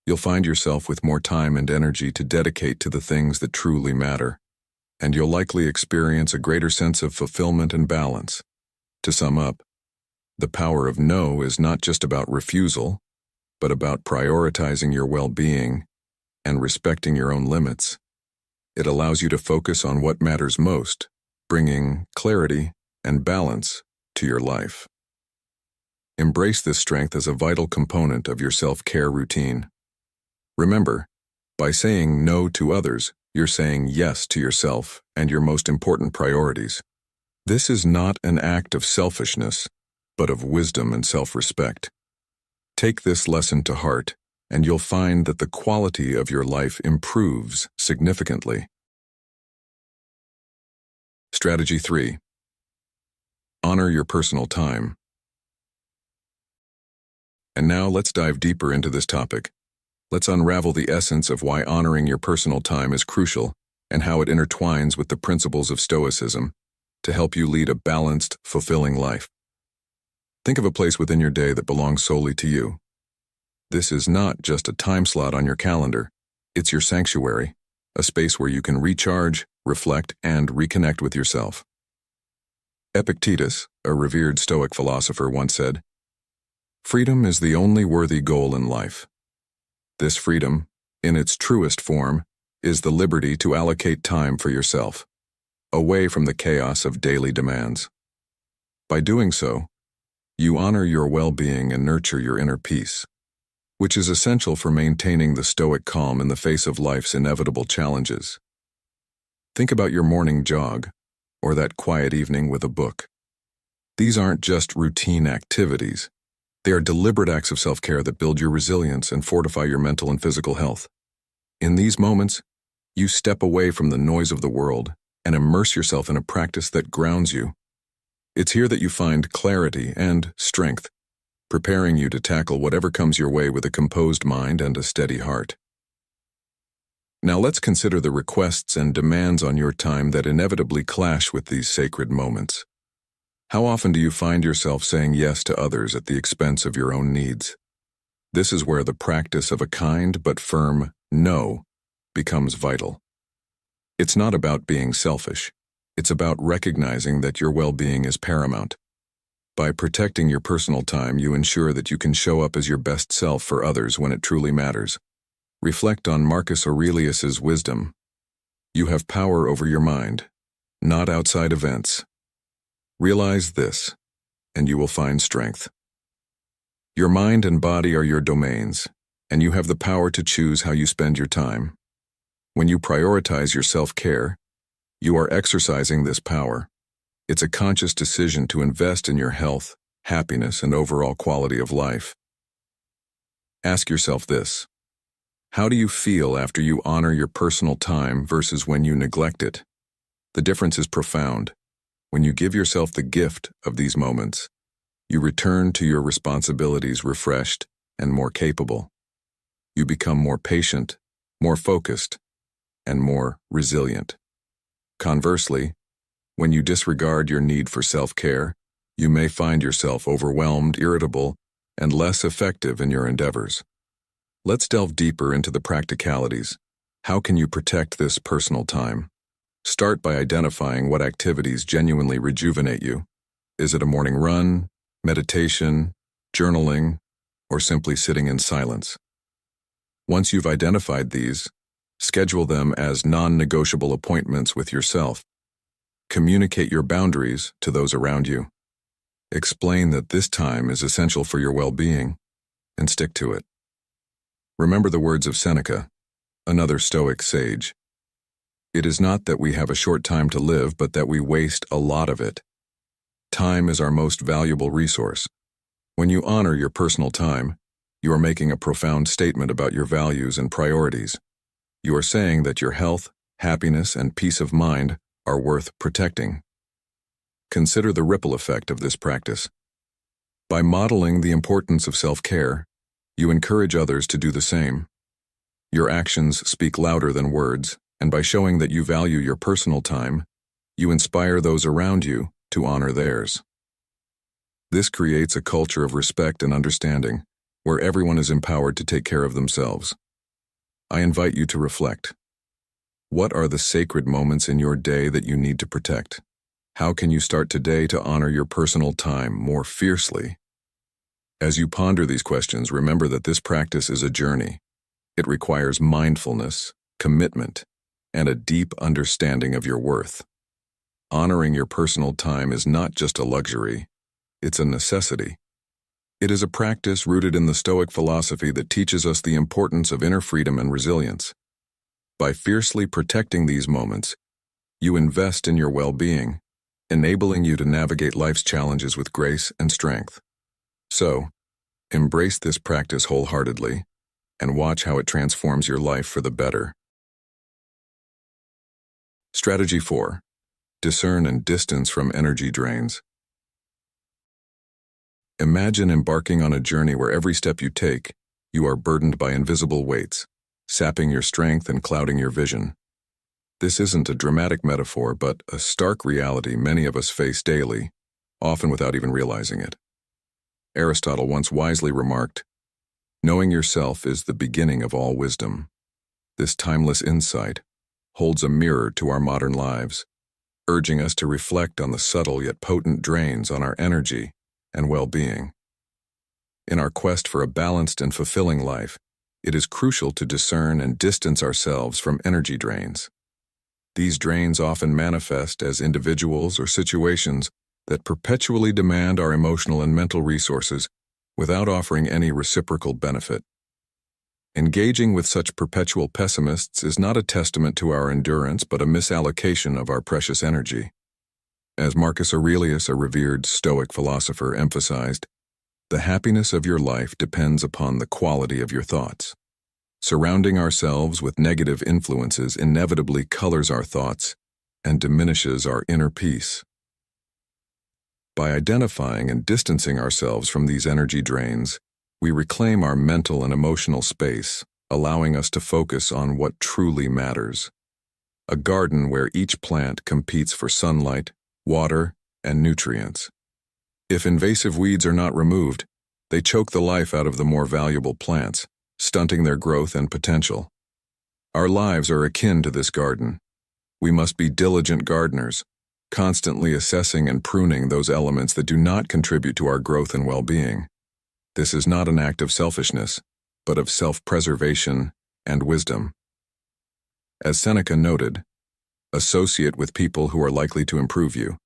S1: You'll find yourself with more time and energy to dedicate to the things that truly matter, and you'll likely experience a greater sense of fulfillment and balance. To sum up, the power of no is not just about refusal, but about prioritizing your well-being and respecting your own limits. It allows you to focus on what matters most, bringing clarity and balance to your life. Embrace this strength as a vital component of your self-care routine. Remember, by saying no to others, you're saying yes to yourself and your most important priorities. This is not an act of selfishness, but of wisdom and self-respect. Take this lesson to heart, and you'll find that the quality of your life improves significantly. Strategy 3. Honor your personal time. And now let's dive deeper into this topic. Let's unravel the essence of why honoring your personal time is crucial and how it intertwines with the principles of Stoicism to help you lead a balanced, fulfilling life. Think of a place within your day that belongs solely to you. This is not just a time slot on your calendar. It's your sanctuary, a space where you can recharge, reflect, and reconnect with yourself. Epictetus, a revered Stoic philosopher, once said, "Freedom is the only worthy goal in life." This freedom, in its truest form, is the liberty to allocate time for yourself, away from the chaos of daily demands. By doing so, you honor your well-being and nurture your inner peace, which is essential for maintaining the Stoic calm in the face of life's inevitable challenges. Think about your morning jog, or that quiet evening with a book. These aren't just routine activities. They are deliberate acts of self-care that build your resilience and fortify your mental and physical health. In these moments, you step away from the noise of the world and immerse yourself in a practice that grounds you. It's here that you find clarity and strength, preparing you to tackle whatever comes your way with a composed mind and a steady heart. Now let's consider the requests and demands on your time that inevitably clash with these sacred moments. How often do you find yourself saying yes to others at the expense of your own needs? This is where the practice of a kind but firm no becomes vital. It's not about being selfish. It's about recognizing that your well-being is paramount. By protecting your personal time, you ensure that you can show up as your best self for others when it truly matters. Reflect on Marcus Aurelius's wisdom. You have power over your mind, not outside events. Realize this, and you will find strength. Your mind and body are your domains, and you have the power to choose how you spend your time. When you prioritize your self-care, you are exercising this power. It's a conscious decision to invest in your health, happiness, and overall quality of life. Ask yourself this: how do you feel after you honor your personal time versus when you neglect it? The difference is profound. When you give yourself the gift of these moments, you return to your responsibilities refreshed and more capable. You become more patient, more focused, and more resilient. Conversely, when you disregard your need for self-care, you may find yourself overwhelmed, irritable, and less effective in your endeavors. Let's delve deeper into the practicalities. How can you protect this personal time? Start by identifying what activities genuinely rejuvenate you. Is it a morning run, meditation, journaling, or simply sitting in silence? Once you've identified these, schedule them as non-negotiable appointments with yourself. Communicate your boundaries to those around you. Explain that this time is essential for your well-being, and stick to it. Remember the words of Seneca, another Stoic sage. It is not that we have a short time to live, but that we waste a lot of it. Time is our most valuable resource. When you honor your personal time, you are making a profound statement about your values and priorities. You are saying that your health, happiness, and peace of mind are worth protecting. Consider the ripple effect of this practice. By modeling the importance of self-care, you encourage others to do the same. Your actions speak louder than words, and by showing that you value your personal time, you inspire those around you to honor theirs. This creates a culture of respect and understanding, where everyone is empowered to take care of themselves. I invite you to reflect. What are the sacred moments in your day that you need to protect? How can you start today to honor your personal time more fiercely? As you ponder these questions, remember that this practice is a journey. It requires mindfulness, commitment, and a deep understanding of your worth. Honoring your personal time is not just a luxury, it's a necessity. It is a practice rooted in the Stoic philosophy that teaches us the importance of inner freedom and resilience. By fiercely protecting these moments, you invest in your well-being, enabling you to navigate life's challenges with grace and strength. So, embrace this practice wholeheartedly and watch how it transforms your life for the better. Strategy 4. Discern and distance from energy drains. Imagine embarking on a journey where every step you take, you are burdened by invisible weights, sapping your strength and clouding your vision. This isn't a dramatic metaphor, but a stark reality many of us face daily, often without even realizing it. Aristotle once wisely remarked, "Knowing yourself is the beginning of all wisdom." This timeless insight holds a mirror to our modern lives, urging us to reflect on the subtle yet potent drains on our energy and well-being. In our quest for a balanced and fulfilling life, it is crucial to discern and distance ourselves from energy drains. These drains often manifest as individuals or situations that perpetually demand our emotional and mental resources without offering any reciprocal benefit. Engaging with such perpetual pessimists is not a testament to our endurance, but a misallocation of our precious energy. As Marcus Aurelius, a revered Stoic philosopher, emphasized, the happiness of your life depends upon the quality of your thoughts. Surrounding ourselves with negative influences inevitably colors our thoughts and diminishes our inner peace. By identifying and distancing ourselves from these energy drains, we reclaim our mental and emotional space, allowing us to focus on what truly matters. A garden where each plant competes for sunlight, water, and nutrients. If invasive weeds are not removed, they choke the life out of the more valuable plants, stunting their growth and potential. Our lives are akin to this garden. We must be diligent gardeners, constantly assessing and pruning those elements that do not contribute to our growth and well-being. This is not an act of selfishness, but of self-preservation and wisdom. As Seneca noted, associate with people who are likely to improve you.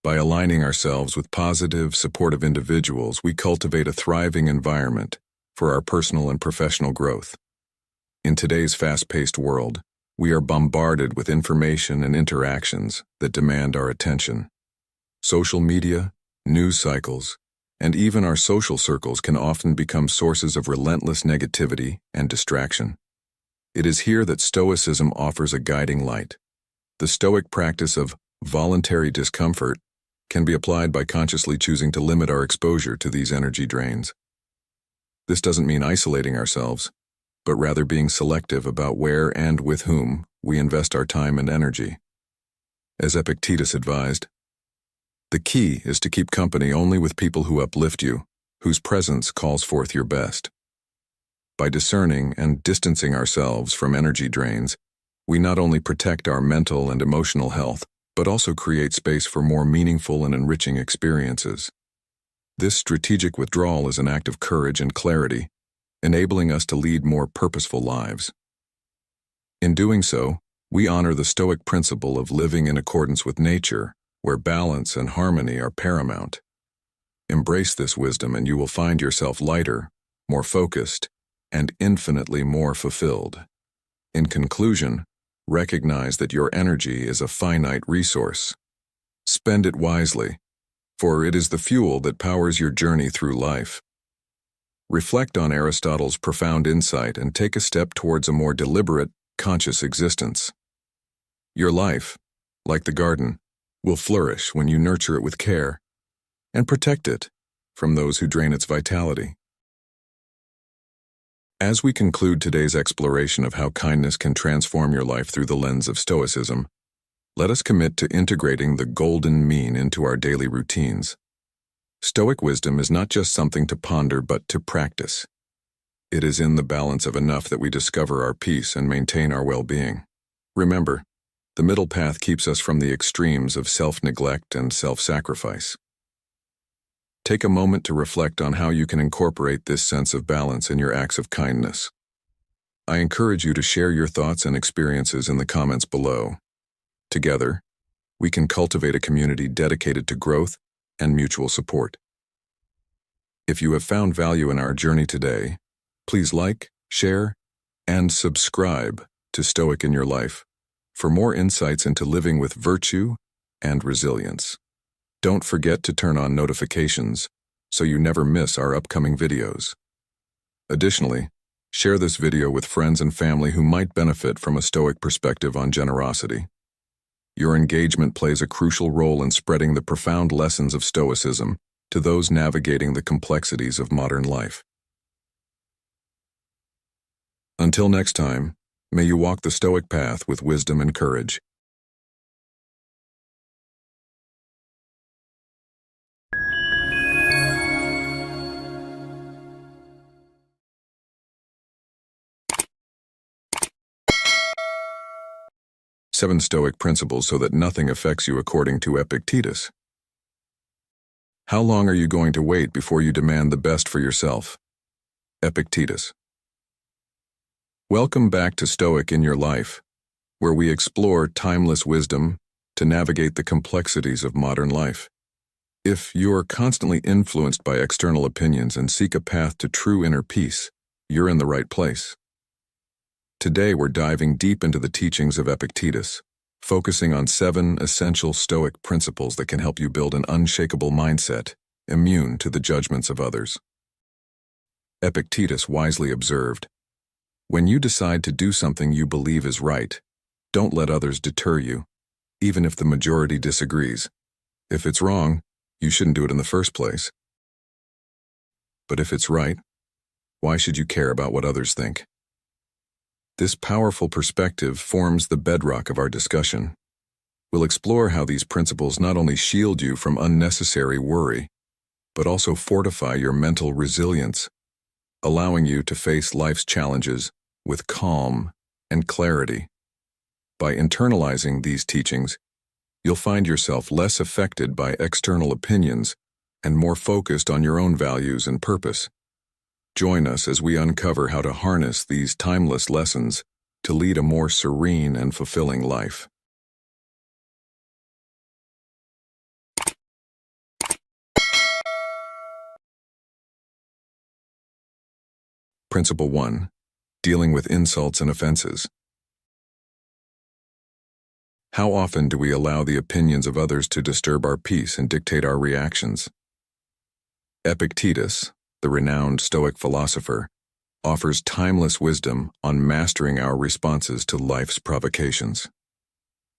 S1: By aligning ourselves with positive, supportive individuals, we cultivate a thriving environment for our personal and professional growth. In today's fast-paced world, we are bombarded with information and interactions that demand our attention. Social media, news cycles, and even our social circles can often become sources of relentless negativity and distraction. It is here that Stoicism offers a guiding light. The Stoic practice of voluntary discomfort can be applied by consciously choosing to limit our exposure to these energy drains. This doesn't mean isolating ourselves, but rather being selective about where and with whom we invest our time and energy. As Epictetus advised, the key is to keep company only with people who uplift you, whose presence calls forth your best. By discerning and distancing ourselves from energy drains, we not only protect our mental and emotional health, but also create space for more meaningful and enriching experiences. This strategic withdrawal is an act of courage and clarity, enabling us to lead more purposeful lives. In doing so, we honor the Stoic principle of living in accordance with nature, where balance and harmony are paramount. Embrace this wisdom and you will find yourself lighter, more focused, and infinitely more fulfilled. In conclusion, recognize that your energy is a finite resource. Spend it wisely, for it is the fuel that powers your journey through life. Reflect on Aristotle's profound insight and take a step towards a more deliberate, conscious existence. Your life, like the garden, will flourish when you nurture it with care and protect it from those who drain its vitality. As we conclude today's exploration of how kindness can transform your life through the lens of Stoicism, let us commit to integrating the golden mean into our daily routines. Stoic wisdom is not just something to ponder but to practice. It is in the balance of enough that we discover our peace and maintain our well-being. Remember, the middle path keeps us from the extremes of self-neglect and self-sacrifice. Take a moment to reflect on how you can incorporate this sense of balance in your acts of kindness. I encourage you to share your thoughts and experiences in the comments below. Together, we can cultivate a community dedicated to growth and mutual support. If you have found value in our journey today, please like, share, and subscribe to Stoic in Your Life for more insights into living with virtue and resilience. Don't forget to turn on notifications so you never miss our upcoming videos. Additionally, share this video with friends and family who might benefit from a Stoic perspective on generosity. Your engagement plays a crucial role in spreading the profound lessons of Stoicism to those navigating the complexities of modern life. Until next time, may you walk the Stoic path with wisdom and courage. Seven Stoic principles so that nothing affects you according to Epictetus. How long are you going to wait before you demand the best for yourself? Epictetus. Welcome back to Stoic in Your Life, where we explore timeless wisdom to navigate the complexities of modern life. If you're constantly influenced by external opinions and seek a path to true inner peace, you're in the right place. Today we're diving deep into the teachings of Epictetus, focusing on 7 essential Stoic principles that can help you build an unshakable mindset, immune to the judgments of others. Epictetus wisely observed, "When you decide to do something you believe is right, don't let others deter you, even if the majority disagrees. If it's wrong, you shouldn't do it in the first place. But if it's right, why should you care about what others think?" This powerful perspective forms the bedrock of our discussion. We'll explore how these principles not only shield you from unnecessary worry, but also fortify your mental resilience, allowing you to face life's challenges with calm and clarity. By internalizing these teachings, you'll find yourself less affected by external opinions and more focused on your own values and purpose. Join us as we uncover how to harness these timeless lessons to lead a more serene and fulfilling life. Principle 1. Dealing with insults and offenses. How often do we allow the opinions of others to disturb our peace and dictate our reactions? Epictetus, the renowned Stoic philosopher, offers timeless wisdom on mastering our responses to life's provocations.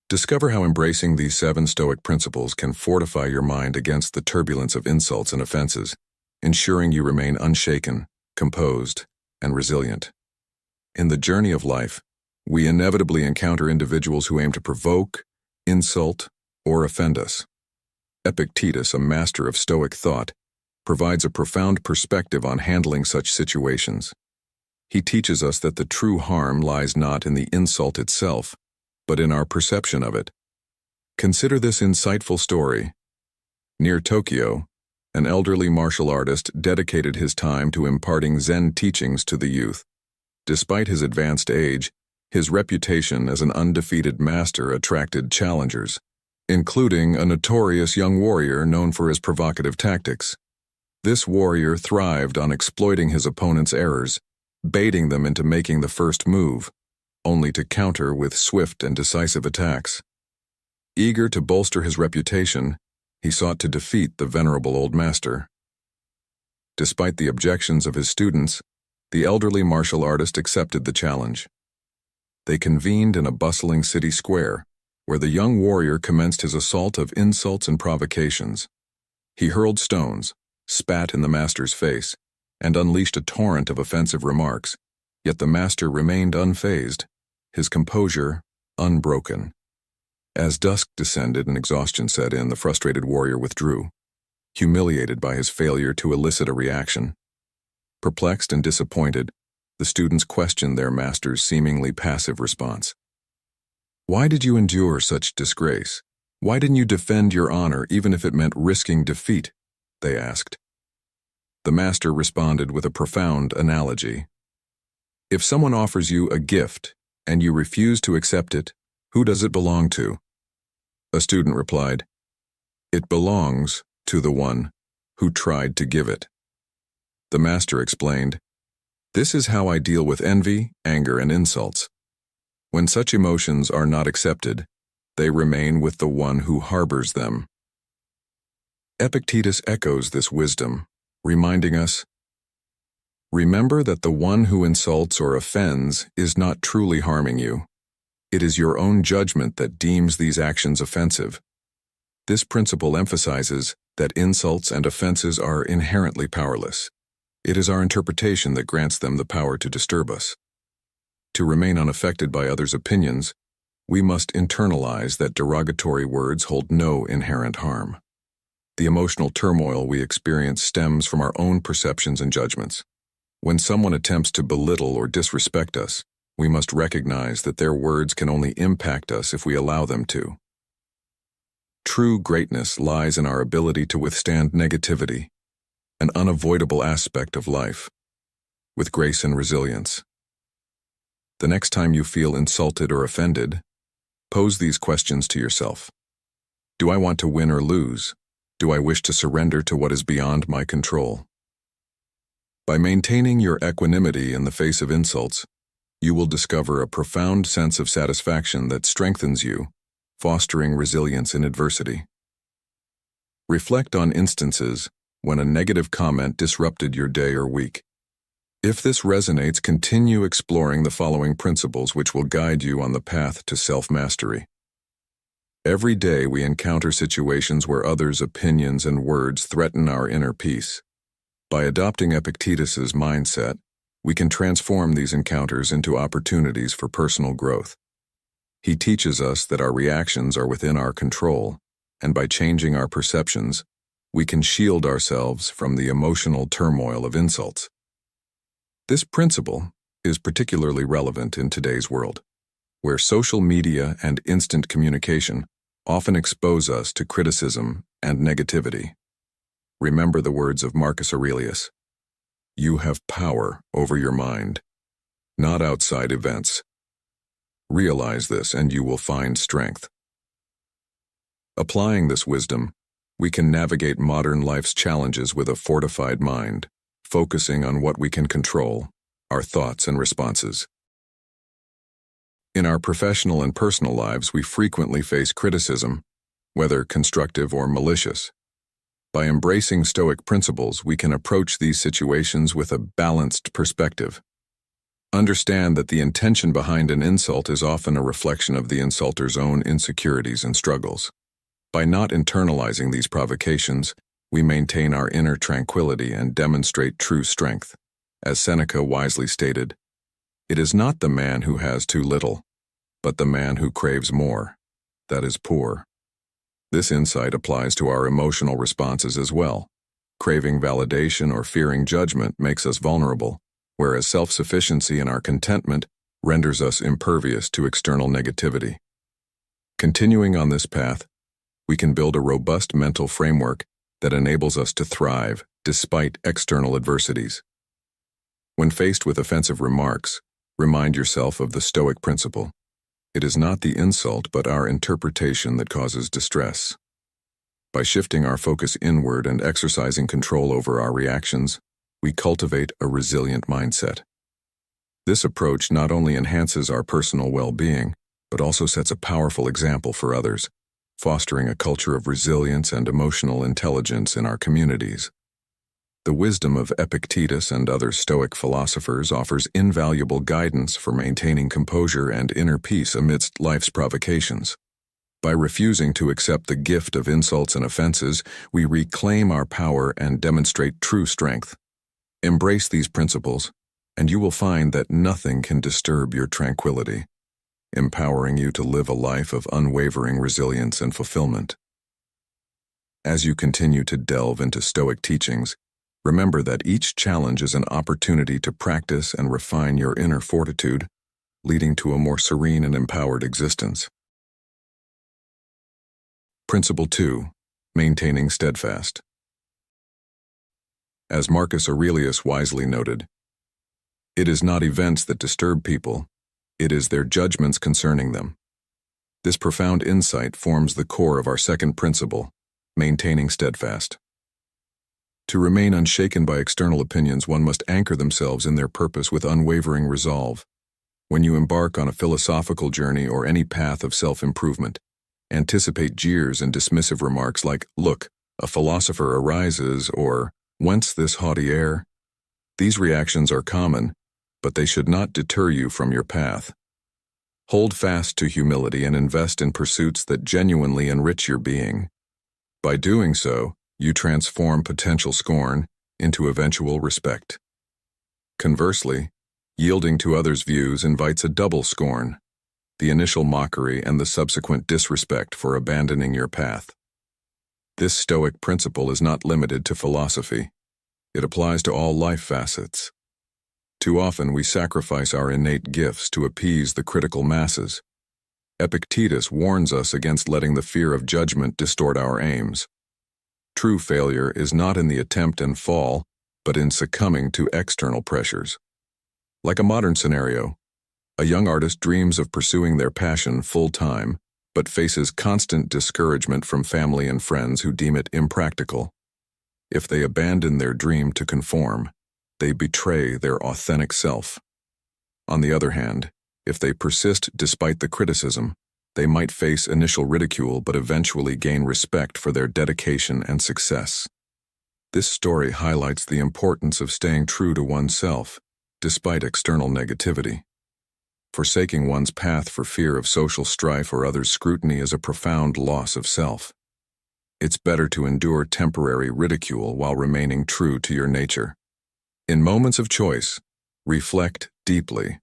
S1: Discover how embracing these 7 Stoic principles can fortify your mind against the turbulence of insults and offenses, ensuring you remain unshaken, composed, and resilient. In the journey of life, we inevitably encounter individuals who aim to provoke, insult, or offend us. Epictetus, a master of Stoic thought, provides a profound perspective on handling such situations. He teaches us that the true harm lies not in the insult itself, but in our perception of it. Consider this insightful story. Near Tokyo, an elderly martial artist dedicated his time to imparting Zen teachings to the youth. Despite his advanced age, his reputation as an undefeated master attracted challengers, including a notorious young warrior known for his provocative tactics. This warrior thrived on exploiting his opponent's errors, baiting them into making the first move, only to counter with swift and decisive attacks. Eager to bolster his reputation, he sought to defeat the venerable old master. Despite the objections of his students, the elderly martial artist accepted the challenge. They convened in a bustling city square, where the young warrior commenced his assault of insults and provocations. He hurled stones, spat in the master's face, and unleashed a torrent of offensive remarks, yet the master remained unfazed, his composure unbroken. As dusk descended and exhaustion set in, the frustrated warrior withdrew, humiliated by his failure to elicit a reaction. Perplexed and disappointed, the students questioned their master's seemingly passive response. "Why did you endure such disgrace? Why didn't you defend your honor even if it meant risking defeat?" they asked. The master responded with a profound analogy. "If someone offers you a gift and you refuse to accept it, who does it belong to?" A student replied, "It belongs to the one who tried to give it." The master explained, "This is how I deal with envy, anger, and insults. When such emotions are not accepted, they remain with the one who harbors them. Epictetus echoes this wisdom, reminding us, remember that the one who insults or offends is not truly harming you. It is your own judgment that deems these actions offensive. This principle emphasizes that insults and offenses are inherently powerless. It is our interpretation that grants them the power to disturb us. To remain unaffected by others' opinions, we must internalize that derogatory words hold no inherent harm. The emotional turmoil we experience stems from our own perceptions and judgments. When someone attempts to belittle or disrespect us, we must recognize that their words can only impact us if we allow them to. True greatness lies in our ability to withstand negativity, an unavoidable aspect of life, with grace and resilience. The next time you feel insulted or offended, pose these questions to yourself. Do I want to win or lose? Do I wish to surrender to what is beyond my control? By maintaining your equanimity in the face of insults, you will discover a profound sense of satisfaction that strengthens you, fostering resilience in adversity. Reflect on instances when a negative comment disrupted your day or week. If this resonates, continue exploring the following principles which will guide you on the path to self-mastery. Every day we encounter situations where others' opinions and words threaten our inner peace. By adopting Epictetus's mindset, we can transform these encounters into opportunities for personal growth. He teaches us that our reactions are within our control, and by changing our perceptions, we can shield ourselves from the emotional turmoil of insults. This principle is particularly relevant in today's world, where social media and instant communication often expose us to criticism and negativity. Remember the words of Marcus Aurelius, "You have power over your mind, not outside events." Realize this and you will find strength. Applying this wisdom, we can navigate modern life's challenges with a fortified mind, focusing on what we can control, our thoughts and responses. In our professional and personal lives, we frequently face criticism, whether constructive or malicious. By embracing Stoic principles, we can approach these situations with a balanced perspective. Understand that the intention behind an insult is often a reflection of the insulter's own insecurities and struggles. By not internalizing these provocations, we maintain our inner tranquility and demonstrate true strength. As Seneca wisely stated, "It is not the man who has too little, but the man who craves more, that is poor." This insight applies to our emotional responses as well. Craving validation or fearing judgment makes us vulnerable, whereas self-sufficiency and our contentment renders us impervious to external negativity. Continuing on this path, we can build a robust mental framework that enables us to thrive despite external adversities. When faced with offensive remarks, remind yourself of the Stoic principle. It is not the insult but our interpretation that causes distress. By shifting our focus inward and exercising control over our reactions, we cultivate a resilient mindset. This approach not only enhances our personal well-being, but also sets a powerful example for others, fostering a culture of resilience and emotional intelligence in our communities. The wisdom of Epictetus and other Stoic philosophers offers invaluable guidance for maintaining composure and inner peace amidst life's provocations. By refusing to accept the gift of insults and offenses, we reclaim our power and demonstrate true strength. Embrace these principles, and you will find that nothing can disturb your tranquility, empowering you to live a life of unwavering resilience and fulfillment. As you continue to delve into Stoic teachings, remember that each challenge is an opportunity to practice and refine your inner fortitude, leading to a more serene and empowered existence. Principle 2. Maintaining steadfast. As Marcus Aurelius wisely noted, "It is not events that disturb people, it is their judgments concerning them." This profound insight forms the core of our second principle, maintaining steadfast. To remain unshaken by external opinions, one must anchor themselves in their purpose with unwavering resolve. When you embark on a philosophical journey or any path of self-improvement, anticipate jeers and dismissive remarks like, "Look, a philosopher arises," or "Whence this haughty air?" These reactions are common, but they should not deter you from your path. Hold fast to humility and invest in pursuits that genuinely enrich your being. By doing so, you transform potential scorn into eventual respect. Conversely, yielding to others' views invites a double scorn, the initial mockery and the subsequent disrespect for abandoning your path. This Stoic principle is not limited to philosophy. It applies to all life facets. Too often we sacrifice our innate gifts to appease the critical masses. Epictetus warns us against letting the fear of judgment distort our aims. True failure is not in the attempt and fall, but in succumbing to external pressures. Like a modern scenario, a young artist dreams of pursuing their passion full-time, but faces constant discouragement from family and friends who deem it impractical. If they abandon their dream to conform, they betray their authentic self. On the other hand, if they persist despite the criticism, they might face initial ridicule but eventually gain respect for their dedication and success. This story highlights the importance of staying true to oneself, despite external negativity. Forsaking one's path for fear of social strife or others' scrutiny is a profound loss of self. It's better to endure temporary ridicule while remaining true to your nature. In moments of choice, reflect deeply.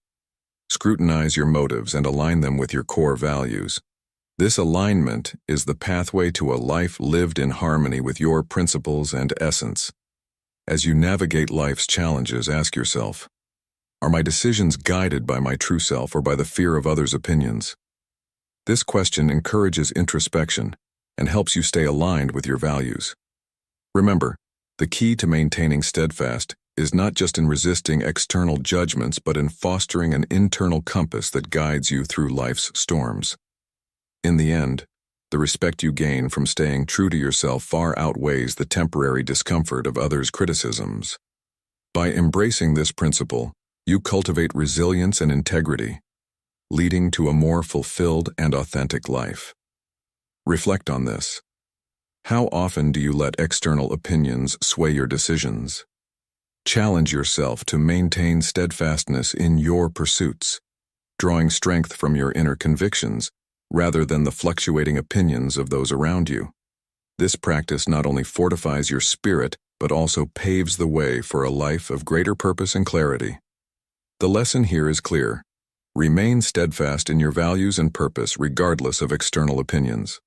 S1: Scrutinize your motives and align them with your core values. This alignment is the pathway to a life lived in harmony with your principles and essence. As you navigate life's challenges, ask yourself, are my decisions guided by my true self or by the fear of others' opinions? This question encourages introspection and helps you stay aligned with your values. Remember, the key to maintaining steadfast is not just in resisting external judgments, but in fostering an internal compass that guides you through life's storms. In the end, the respect you gain from staying true to yourself far outweighs the temporary discomfort of others' criticisms. By embracing this principle, you cultivate resilience and integrity, leading to a more fulfilled and authentic life. Reflect on this. How often do you let external opinions sway your decisions? Challenge yourself to maintain steadfastness in your pursuits, drawing strength from your inner convictions rather than the fluctuating opinions of those around you. This practice not only fortifies your spirit, but also paves the way for a life of greater purpose and clarity. The lesson here is clear. Remain steadfast in your values and purpose regardless of external opinions.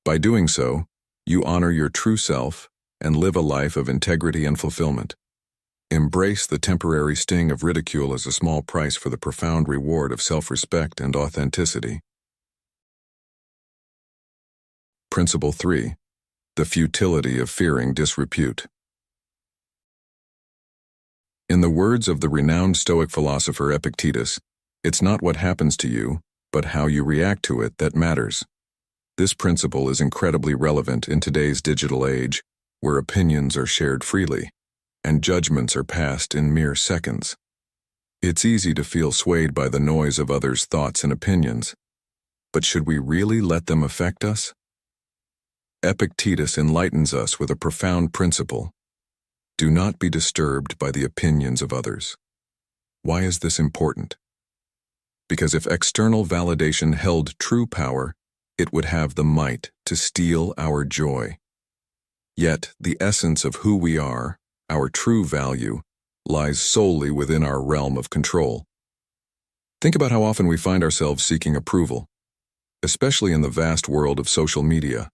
S1: By doing so, you honor your true self and live a life of integrity and fulfillment. Embrace the temporary sting of ridicule as a small price for the profound reward of self-respect and authenticity. Principle 3. The futility of fearing disrepute. In the words of the renowned Stoic philosopher Epictetus, it's not what happens to you, but how you react to it that matters. This principle is incredibly relevant in today's digital age, where opinions are shared freely and judgments are passed in mere seconds. It's easy to feel swayed by the noise of others' thoughts and opinions, but should we really let them affect us? Epictetus enlightens us with a profound principle. Do not be disturbed by the opinions of others. Why is this important? Because if external validation held true power, it would have the might to steal our joy. Yet, the essence of who we are, our true value, lies solely within our realm of control. Think about how often we find ourselves seeking approval, especially in the vast world of social media.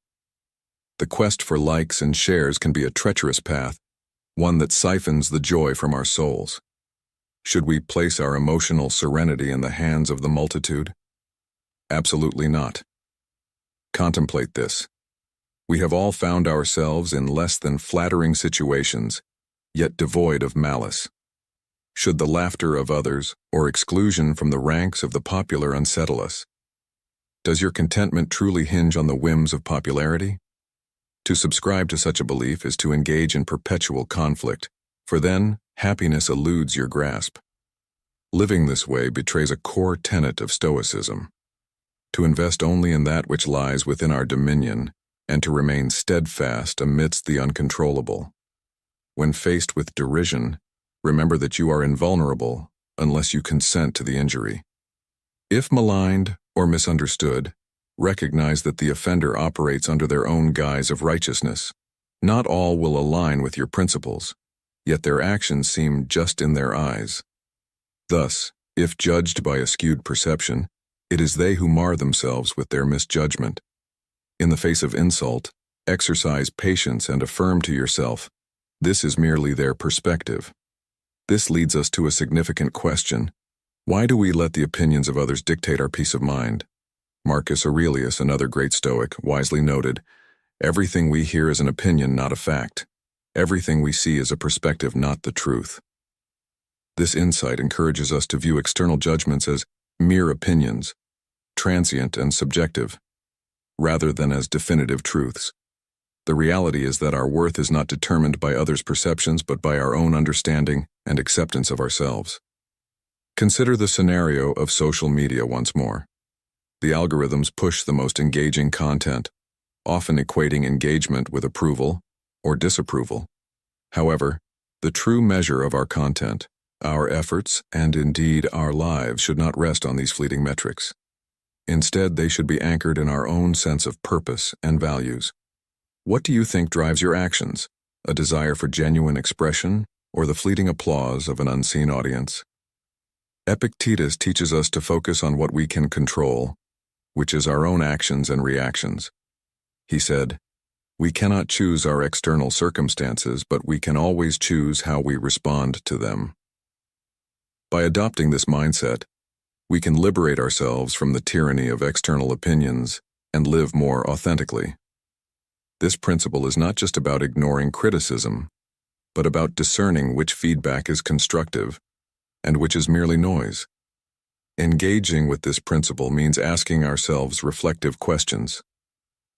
S1: The quest for likes and shares can be a treacherous path, one that siphons the joy from our souls. Should we place our emotional serenity in the hands of the multitude? Absolutely not. Contemplate this. We have all found ourselves in less than flattering situations, yet devoid of malice. Should the laughter of others or exclusion from the ranks of the popular unsettle us? Does your contentment truly hinge on the whims of popularity? To subscribe to such a belief is to engage in perpetual conflict, for then happiness eludes your grasp. Living this way betrays a core tenet of Stoicism. to invest only in that which lies within our dominion, and to remain steadfast amidst the uncontrollable. When faced with derision, remember that you are invulnerable unless you consent to the injury. If maligned or misunderstood, recognize that the offender operates under their own guise of righteousness. Not all will align with your principles, yet their actions seem just in their eyes. Thus, if judged by a skewed perception, it is they who mar themselves with their misjudgment. In the face of insult, exercise patience and affirm to yourself, this is merely their perspective. This leads us to a significant question. Why do we let the opinions of others dictate our peace of mind? Marcus Aurelius, another great Stoic, wisely noted, everything we hear is an opinion, not a fact. Everything we see is a perspective, not the truth. This insight encourages us to view external judgments as mere opinions, transient and subjective, rather than as definitive truths. The reality is that our worth is not determined by others' perceptions but by our own understanding and acceptance of ourselves. Consider the scenario of social media once more. The algorithms push the most engaging content, often equating engagement with approval or disapproval. However, the true measure of our content, our efforts, and indeed our lives should not rest on these fleeting metrics. Instead, they should be anchored in our own sense of purpose and values. What do you think drives your actions? A desire for genuine expression or the fleeting applause of an unseen audience? Epictetus teaches us to focus on what we can control, which is our own actions and reactions. He said, "We cannot choose our external circumstances, but we can always choose how we respond to them." By adopting this mindset, we can liberate ourselves from the tyranny of external opinions and live more authentically. This principle is not just about ignoring criticism, but about discerning which feedback is constructive and which is merely noise. Engaging with this principle means asking ourselves reflective questions.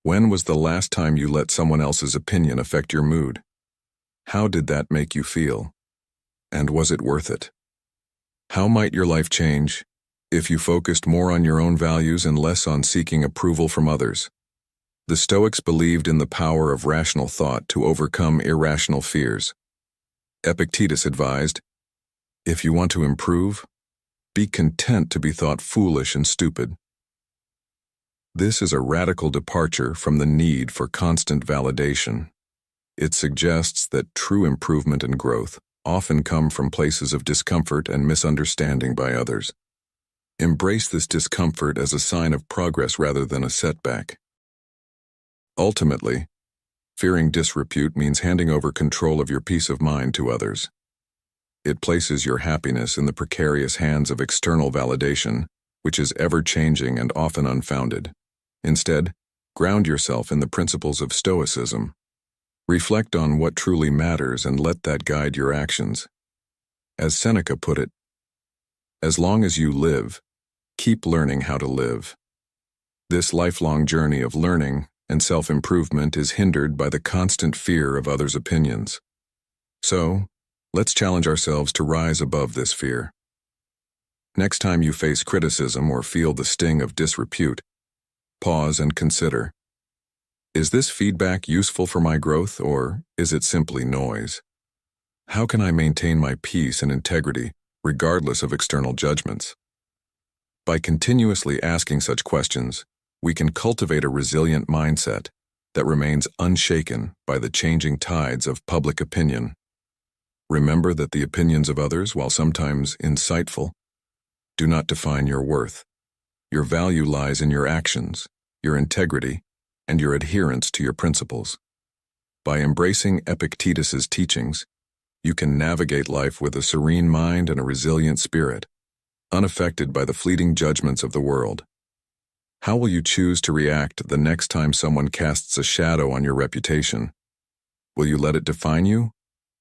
S1: When was the last time you let someone else's opinion affect your mood? How did that make you feel? And was it worth it? How might your life change if you focused more on your own values and less on seeking approval from others? The Stoics believed in the power of rational thought to overcome irrational fears. Epictetus advised, if you want to improve, be content to be thought foolish and stupid. This is a radical departure from the need for constant validation. It suggests that true improvement and growth often come from places of discomfort and misunderstanding by others. Embrace this discomfort as a sign of progress rather than a setback. Ultimately, fearing disrepute means handing over control of your peace of mind to others. It places your happiness in the precarious hands of external validation, which is ever-changing and often unfounded. Instead, ground yourself in the principles of Stoicism. Reflect on what truly matters and let that guide your actions. As Seneca put it, as long as you live, keep learning how to live. This lifelong journey of learning and self-improvement is hindered by the constant fear of others' opinions. So, let's challenge ourselves to rise above this fear. Next time you face criticism or feel the sting of disrepute, pause and consider, is this feedback useful for my growth, or is it simply noise? How can I maintain my peace and integrity regardless of external judgments? By continuously asking such questions, we can cultivate a resilient mindset that remains unshaken by the changing tides of public opinion. Remember that the opinions of others, while sometimes insightful, do not define your worth. Your value lies in your actions, your integrity, and your adherence to your principles. By embracing Epictetus's teachings, you can navigate life with a serene mind and a resilient spirit, unaffected by the fleeting judgments of the world. How will you choose to react the next time someone casts a shadow on your reputation? Will you let it define you,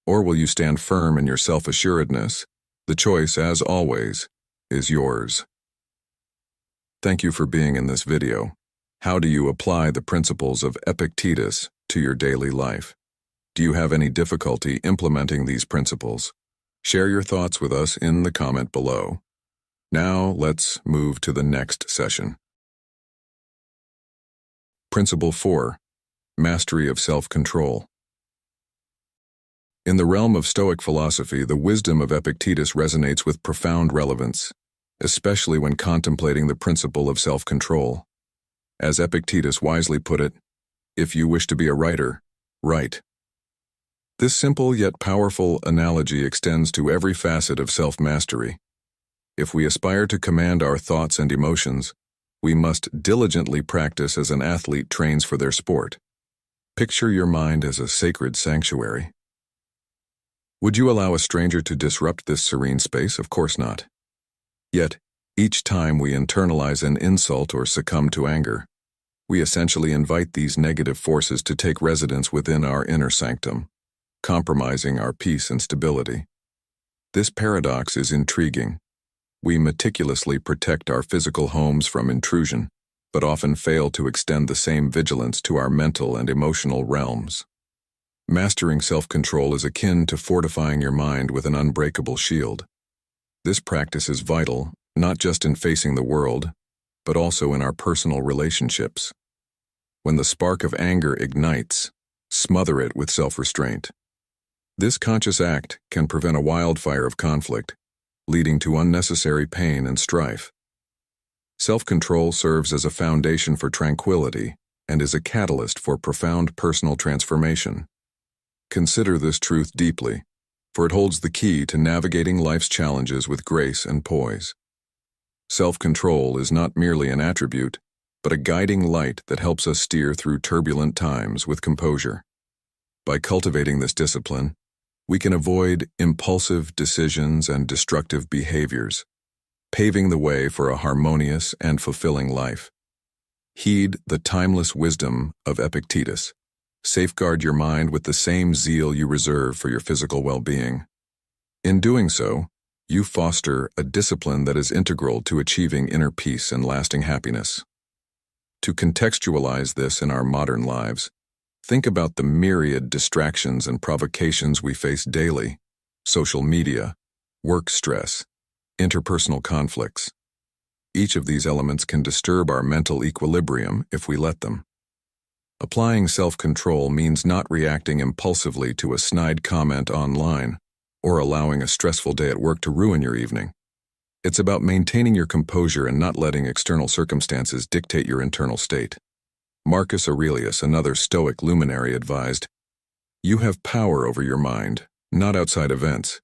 S1: or will you stand firm in your self-assuredness? The choice, as always, is yours. Thank you for being in this video. How do you apply the principles of Epictetus to your daily life? Do you have any difficulty implementing these principles? Share your thoughts with us in the comment below. Now, let's move to the next session. Principle 4. Mastery of self-control. In the realm of Stoic philosophy, the wisdom of Epictetus resonates with profound relevance, especially when contemplating the principle of self-control. As Epictetus wisely put it, "If you wish to be a writer, write." This simple yet powerful analogy extends to every facet of self-mastery. If we aspire to command our thoughts and emotions, we must diligently practice as an athlete trains for their sport. Picture your mind as a sacred sanctuary. Would you allow a stranger to disrupt this serene space? Of course not. Yet, each time we internalize an insult or succumb to anger, we essentially invite these negative forces to take residence within our inner sanctum, compromising our peace and stability. This paradox is intriguing. We meticulously protect our physical homes from intrusion, but often fail to extend the same vigilance to our mental and emotional realms. Mastering self-control is akin to fortifying your mind with an unbreakable shield. This practice is vital, not just in facing the world, but also in our personal relationships. When the spark of anger ignites, smother it with self-restraint. This conscious act can prevent a wildfire of conflict, leading to unnecessary pain and strife. Self-control serves as a foundation for tranquility and is a catalyst for profound personal transformation. Consider this truth deeply, for it holds the key to navigating life's challenges with grace and poise. Self-control is not merely an attribute, but a guiding light that helps us steer through turbulent times with composure. By cultivating this discipline, we can avoid impulsive decisions and destructive behaviors, paving the way for a harmonious and fulfilling life. Heed the timeless wisdom of Epictetus. Safeguard your mind with the same zeal you reserve for your physical well-being. In doing so, you foster a discipline that is integral to achieving inner peace and lasting happiness. To contextualize this in our modern lives, think about the myriad distractions and provocations we face daily: social media, work stress, interpersonal conflicts. Each of these elements can disturb our mental equilibrium if we let them. Applying self-control means not reacting impulsively to a snide comment online or allowing a stressful day at work to ruin your evening. It's about maintaining your composure and not letting external circumstances dictate your internal state. Marcus Aurelius, another Stoic luminary, advised, "You have power over your mind, not outside events.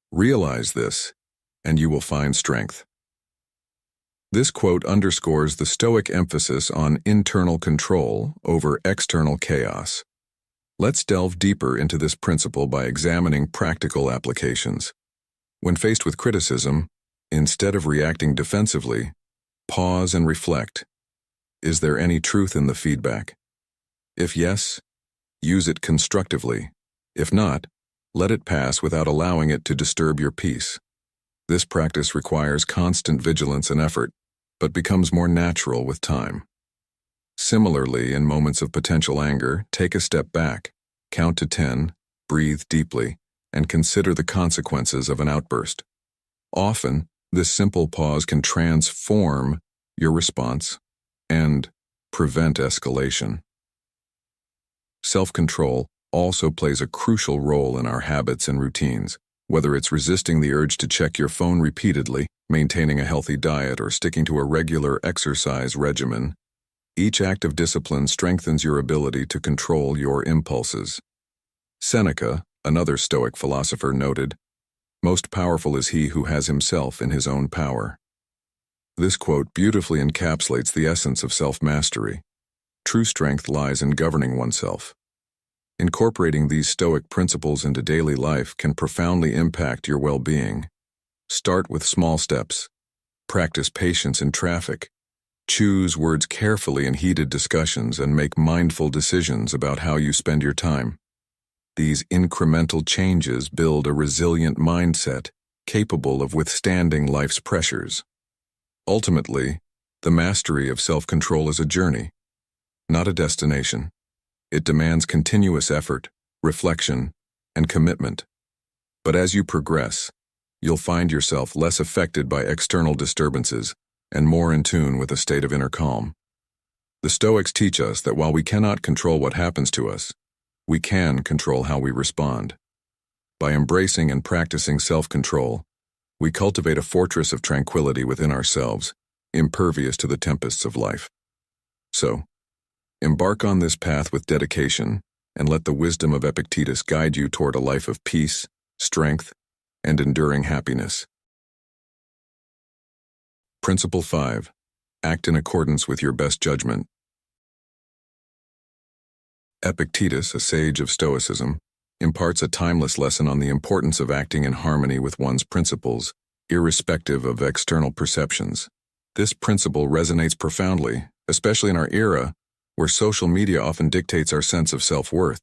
S1: Realize this, and you will find strength." This quote underscores the Stoic emphasis on internal control over external chaos. Let's delve deeper into this principle by examining practical applications. When faced with criticism, instead of reacting defensively, pause and reflect. Is there any truth in the feedback? If yes, use it constructively. If not, let it pass without allowing it to disturb your peace. This practice requires constant vigilance and effort, but becomes more natural with time. Similarly, in moments of potential anger, take a step back, count to 10, breathe deeply, and consider the consequences of an outburst. Often, this simple pause can transform your response and prevent escalation. Self-control also plays a crucial role in our habits and routines. Whether it's resisting the urge to check your phone repeatedly, maintaining a healthy diet, or sticking to a regular exercise regimen, each act of discipline strengthens your ability to control your impulses. Seneca, another Stoic philosopher, noted, "Most powerful is he who has himself in his own power." This quote beautifully encapsulates the essence of self-mastery. True strength lies in governing oneself. Incorporating these Stoic principles into daily life can profoundly impact your well-being. Start with small steps. Practice patience in traffic. Choose words carefully in heated discussions and make mindful decisions about how you spend your time. These incremental changes build a resilient mindset capable of withstanding life's pressures. Ultimately, the mastery of self-control is a journey, not a destination. It demands continuous effort, reflection, and commitment. But as you progress, you'll find yourself less affected by external disturbances and more in tune with a state of inner calm. The Stoics teach us that while we cannot control what happens to us, we can control how we respond. By embracing and practicing self-control, we cultivate a fortress of tranquility within ourselves, impervious to the tempests of life. So, embark on this path with dedication and let the wisdom of Epictetus guide you toward a life of peace, strength, and enduring happiness. Principle 5. Act in accordance with your best judgment. Epictetus, a sage of Stoicism, imparts a timeless lesson on the importance of acting in harmony with one's principles, irrespective of external perceptions. This principle resonates profoundly, especially in our era, where social media often dictates our sense of self-worth.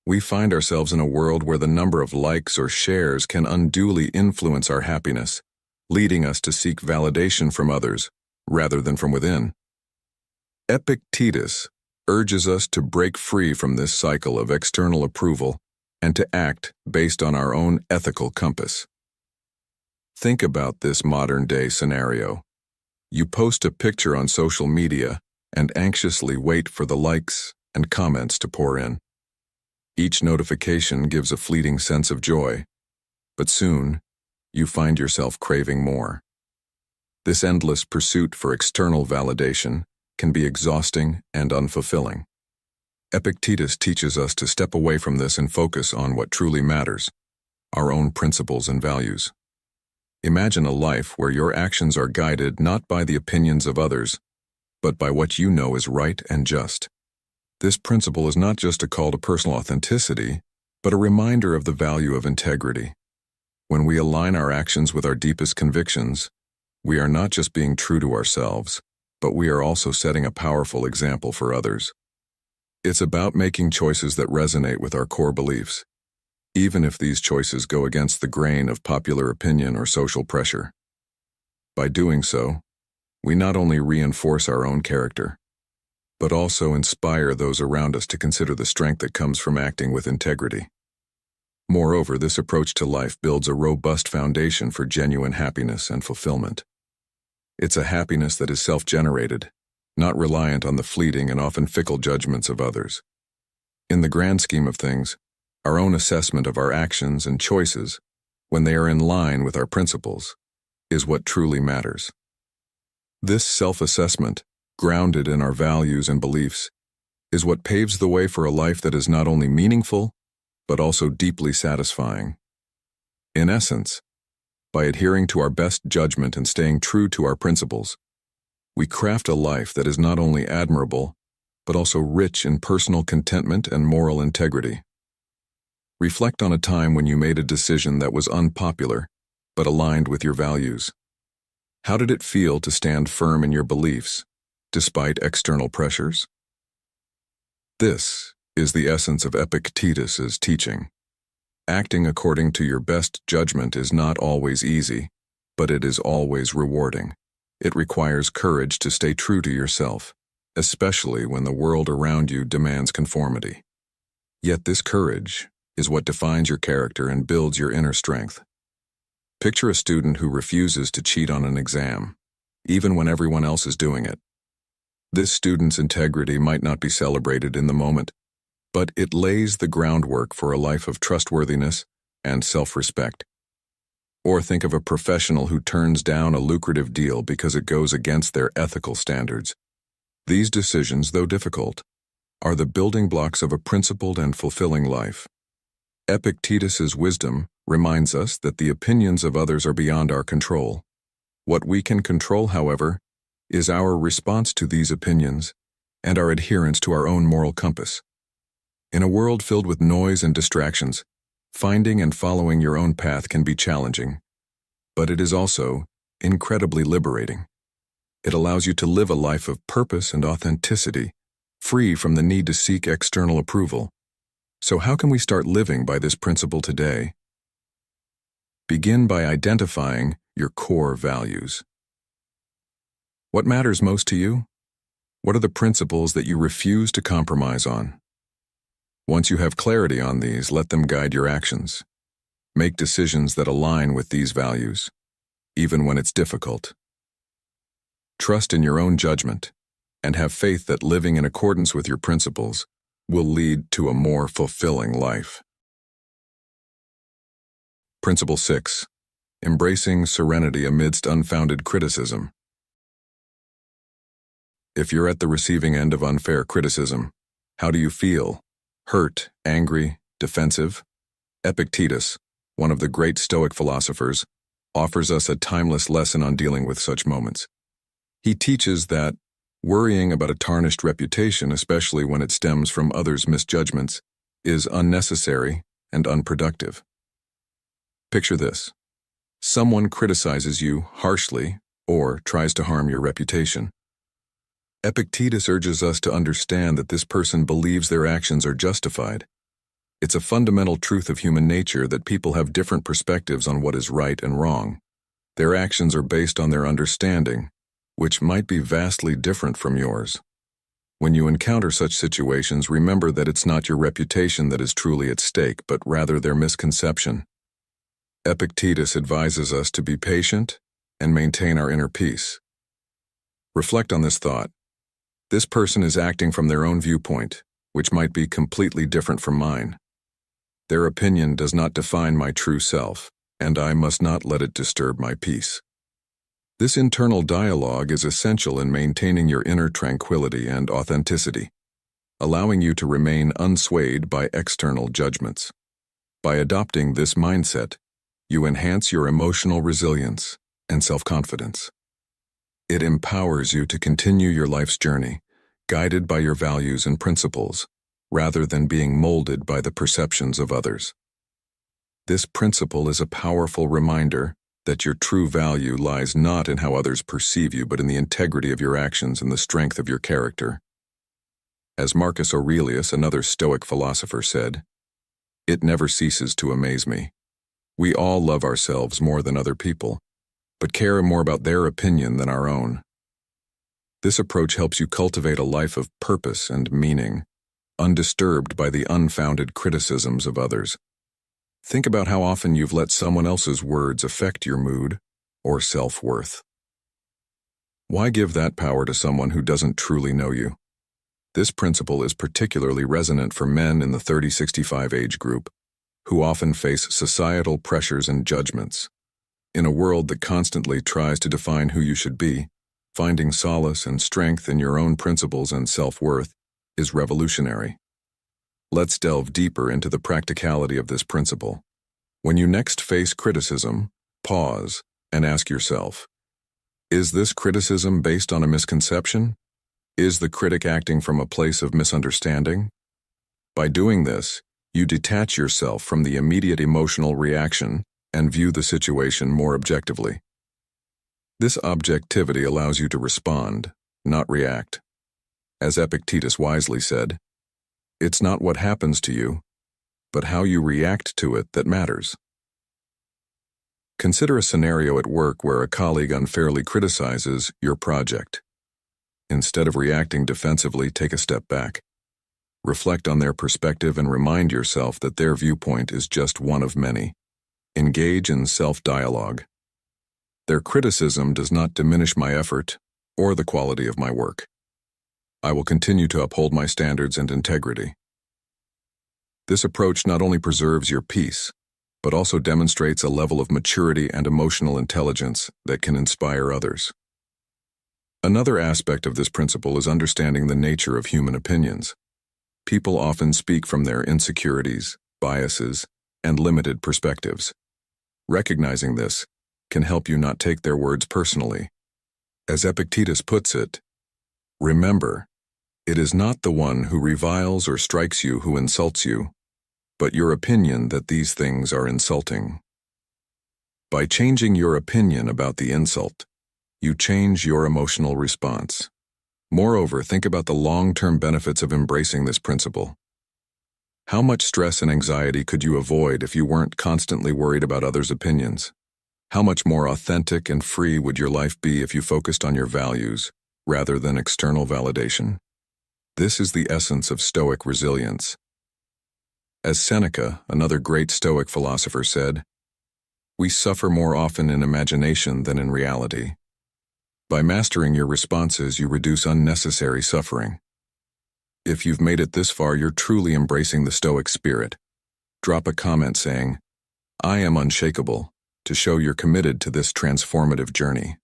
S1: We find ourselves in a world where the number of likes or shares can unduly influence our happiness, leading us to seek validation from others rather than from within. Epictetus urges us to break free from this cycle of external approval and to act based on our own ethical compass. Think about this modern-day scenario. You post a picture on social media and anxiously wait for the likes and comments to pour in. Each notification gives a fleeting sense of joy, but soon you find yourself craving more. This endless pursuit for external validation can be exhausting and unfulfilling. Epictetus teaches us to step away from this and focus on what truly matters, our own principles and values. Imagine a life where your actions are guided not by the opinions of others, but by what you know is right and just. This principle is not just a call to personal authenticity, but a reminder of the value of integrity. When we align our actions with our deepest convictions, we are not just being true to ourselves, but we are also setting a powerful example for others. It's about making choices that resonate with our core beliefs, even if these choices go against the grain of popular opinion or social pressure. By doing so, we not only reinforce our own character, but also inspire those around us to consider the strength that comes from acting with integrity. Moreover, this approach to life builds a robust foundation for genuine happiness and fulfillment. It's a happiness that is self-generated, not reliant on the fleeting and often fickle judgments of others. In the grand scheme of things, our own assessment of our actions and choices, when they are in line with our principles, is what truly matters. This self-assessment, grounded in our values and beliefs, is what paves the way for a life that is not only meaningful, but also deeply satisfying. In essence, by adhering to our best judgment and staying true to our principles, we craft a life that is not only admirable, but also rich in personal contentment and moral integrity. Reflect on a time when you made a decision that was unpopular, but aligned with your values. How did it feel to stand firm in your beliefs, despite external pressures? This is the essence of Epictetus's teaching. Acting according to your best judgment is not always easy, but it is always rewarding. It requires courage to stay true to yourself, especially when the world around you demands conformity. Yet this courage is what defines your character and builds your inner strength. Picture a student who refuses to cheat on an exam, even when everyone else is doing it. This student's integrity might not be celebrated in the moment, but it lays the groundwork for a life of trustworthiness and self-respect. Or think of a professional who turns down a lucrative deal because it goes against their ethical standards. These decisions, though difficult, are the building blocks of a principled and fulfilling life. Epictetus's wisdom reminds us that the opinions of others are beyond our control. What we can control, however, is our response to these opinions and our adherence to our own moral compass. In a world filled with noise and distractions, finding and following your own path can be challenging, but it is also incredibly liberating. It allows you to live a life of purpose and authenticity, free from the need to seek external approval. So how can we start living by this principle today? Begin by identifying your core values. What matters most to you? What are the principles that you refuse to compromise on? Once you have clarity on these, let them guide your actions. Make decisions that align with these values, even when it's difficult. Trust in your own judgment, and have faith that living in accordance with your principles will lead to a more fulfilling life. Principle 6. Embracing serenity amidst unfounded criticism. If you're at the receiving end of unfair criticism, how do you feel? Hurt, angry, defensive? Epictetus, one of the great Stoic philosophers, offers us a timeless lesson on dealing with such moments. He teaches that worrying about a tarnished reputation, especially when it stems from others' misjudgments, is unnecessary and unproductive. Picture this. Someone criticizes you harshly or tries to harm your reputation. Epictetus urges us to understand that this person believes their actions are justified. It's a fundamental truth of human nature that people have different perspectives on what is right and wrong. Their actions are based on their understanding, which might be vastly different from yours. When you encounter such situations, remember that it's not your reputation that is truly at stake, but rather their misconception. Epictetus advises us to be patient and maintain our inner peace. Reflect on this thought. This person is acting from their own viewpoint, which might be completely different from mine. Their opinion does not define my true self, and I must not let it disturb my peace. This internal dialogue is essential in maintaining your inner tranquility and authenticity, allowing you to remain unswayed by external judgments. By adopting this mindset, you enhance your emotional resilience and self-confidence. It empowers you to continue your life's journey, guided by your values and principles, rather than being molded by the perceptions of others. This principle is a powerful reminder that your true value lies not in how others perceive you, but in the integrity of your actions and the strength of your character. As Marcus Aurelius, another Stoic philosopher, said, "It never ceases to amaze me. We all love ourselves more than other people, but care more about their opinion than our own." This approach helps you cultivate a life of purpose and meaning, undisturbed by the unfounded criticisms of others. Think about how often you've let someone else's words affect your mood or self-worth. Why give that power to someone who doesn't truly know you? This principle is particularly resonant for men in the 30-65 age group, who often face societal pressures and judgments. In a world that constantly tries to define who you should be, finding solace and strength in your own principles and self-worth is revolutionary. Let's delve deeper into the practicality of this principle. When you next face criticism, pause and ask yourself, is this criticism based on a misconception? Is the critic acting from a place of misunderstanding? By doing this, you detach yourself from the immediate emotional reaction and view the situation more objectively. This objectivity allows you to respond, not react. As Epictetus wisely said, "It's not what happens to you, but how you react to it that matters." Consider a scenario at work where a colleague unfairly criticizes your project. Instead of reacting defensively, take a step back. Reflect on their perspective and remind yourself that their viewpoint is just one of many. Engage in self-dialogue. Their criticism does not diminish my effort or the quality of my work. I will continue to uphold my standards and integrity. This approach not only preserves your peace, but also demonstrates a level of maturity and emotional intelligence that can inspire others. Another aspect of this principle is understanding the nature of human opinions. People often speak from their insecurities, biases, and limited perspectives. Recognizing this can help you not take their words personally. As Epictetus puts it, remember, it is not the one who reviles or strikes you who insults you, but your opinion that these things are insulting. By changing your opinion about the insult, you change your emotional response. Moreover, think about the long-term benefits of embracing this principle. How much stress and anxiety could you avoid if you weren't constantly worried about others' opinions? How much more authentic and free would your life be if you focused on your values rather than external validation? This is the essence of Stoic resilience. As Seneca, another great Stoic philosopher, said, "We suffer more often in imagination than in reality." By mastering your responses, you reduce unnecessary suffering. If you've made it this far, you're truly embracing the Stoic spirit. Drop a comment saying, "I am unshakable," to show you're committed to this transformative journey.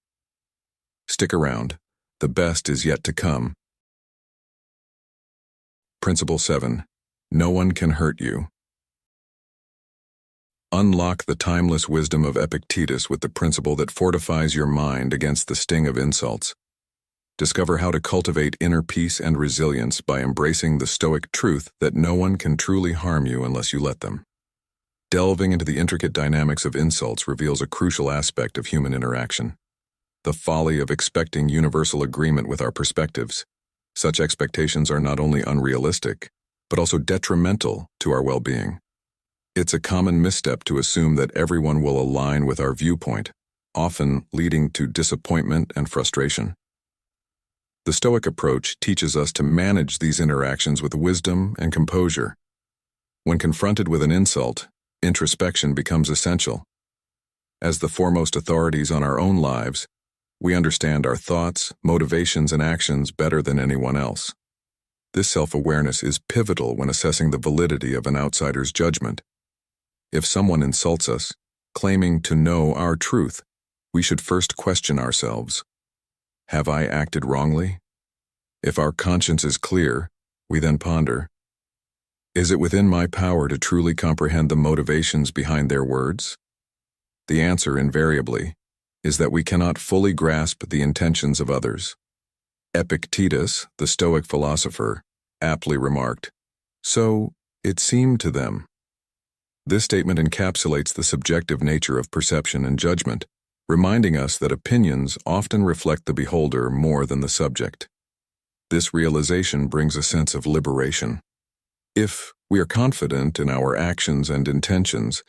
S1: Stick around. The best is yet to come. Principle 7. No one can hurt you. Unlock the timeless wisdom of Epictetus with the principle that fortifies your mind against the sting of insults. Discover how to cultivate inner peace and resilience by embracing the Stoic truth that no one can truly harm you unless you let them. Delving into the intricate dynamics of insults reveals a crucial aspect of human interaction: the folly of expecting universal agreement with our perspectives. Such expectations are not only unrealistic, but also detrimental to our well-being. It's a common misstep to assume that everyone will align with our viewpoint, often leading to disappointment and frustration. The Stoic approach teaches us to manage these interactions with wisdom and composure. When confronted with an insult, introspection becomes essential. As the foremost authorities on our own lives, we understand our thoughts, motivations, and actions better than anyone else. This self-awareness is pivotal when assessing the validity of an outsider's judgment. If someone insults us, claiming to know our truth, we should first question ourselves. Have I acted wrongly? If our conscience is clear, we then ponder, is it within my power to truly comprehend the motivations behind their words? The answer, invariably, is that we cannot fully grasp the intentions of others. Epictetus, the Stoic philosopher, aptly remarked, "So it seemed to them." This statement encapsulates the subjective nature of perception and judgment, reminding us that opinions often reflect the beholder more than the subject. This realization brings a sense of liberation. If we are confident in our actions and intentions,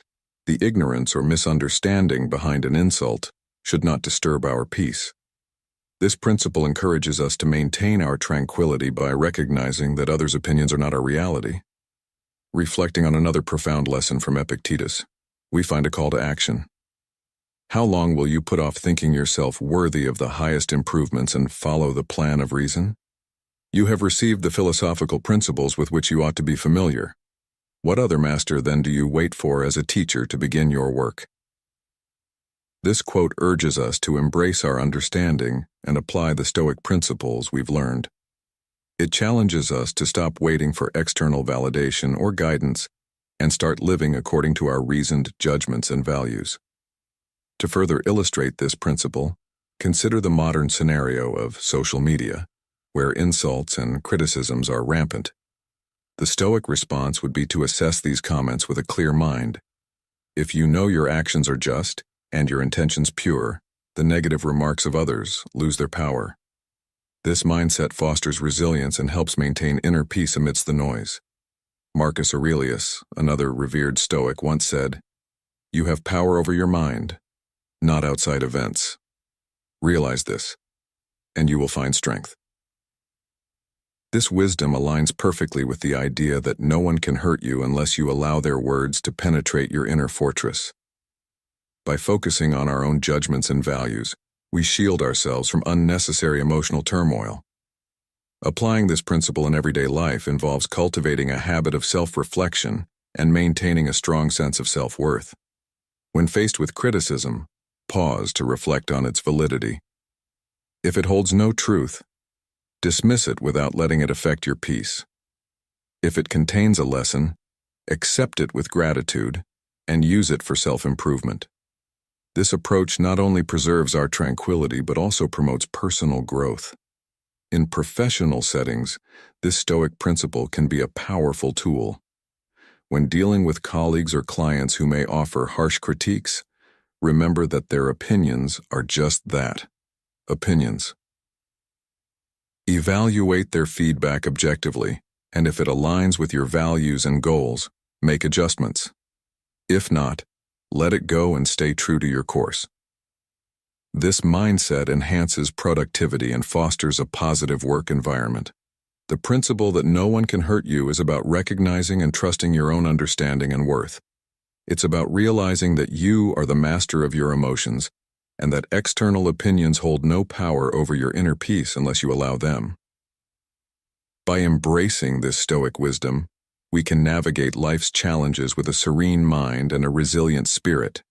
S1: the ignorance or misunderstanding behind an insult should not disturb our peace. This principle encourages us to maintain our tranquility by recognizing that others' opinions are not our reality. Reflecting on another profound lesson from Epictetus, we find a call to action. How long will you put off thinking yourself worthy of the highest improvements and follow the plan of reason? You have received the philosophical principles with which you ought to be familiar. What other master then do you wait for as a teacher to begin your work? This quote urges us to embrace our understanding and apply the Stoic principles we've learned. It challenges us to stop waiting for external validation or guidance and start living according to our reasoned judgments and values. To further illustrate this principle, consider the modern scenario of social media, where insults and criticisms are rampant. The Stoic response would be to assess these comments with a clear mind. If you know your actions are just and your intentions pure, the negative remarks of others lose their power. This mindset fosters resilience and helps maintain inner peace amidst the noise. Marcus Aurelius, another revered Stoic, once said, "You have power over your mind, not outside events. Realize this, and you will find strength." This wisdom aligns perfectly with the idea that no one can hurt you unless you allow their words to penetrate your inner fortress. By focusing on our own judgments and values, we shield ourselves from unnecessary emotional turmoil. Applying this principle in everyday life involves cultivating a habit of self-reflection and maintaining a strong sense of self-worth. When faced with criticism, pause to reflect on its validity. If it holds no truth, dismiss it without letting it affect your peace. If it contains a lesson, accept it with gratitude and use it for self-improvement. This approach not only preserves our tranquility but also promotes personal growth. In professional settings, this Stoic principle can be a powerful tool. When dealing with colleagues or clients who may offer harsh critiques, remember that their opinions are just that, opinions. Evaluate their feedback objectively, and if it aligns with your values and goals, make adjustments. If not, let it go and stay true to your course. This mindset enhances productivity and fosters a positive work environment. The principle that no one can hurt you is about recognizing and trusting your own understanding and worth. It's about realizing that you are the master of your emotions and that external opinions hold no power over your inner peace unless you allow them. By embracing this Stoic wisdom, we can navigate life's challenges with a serene mind and a resilient spirit,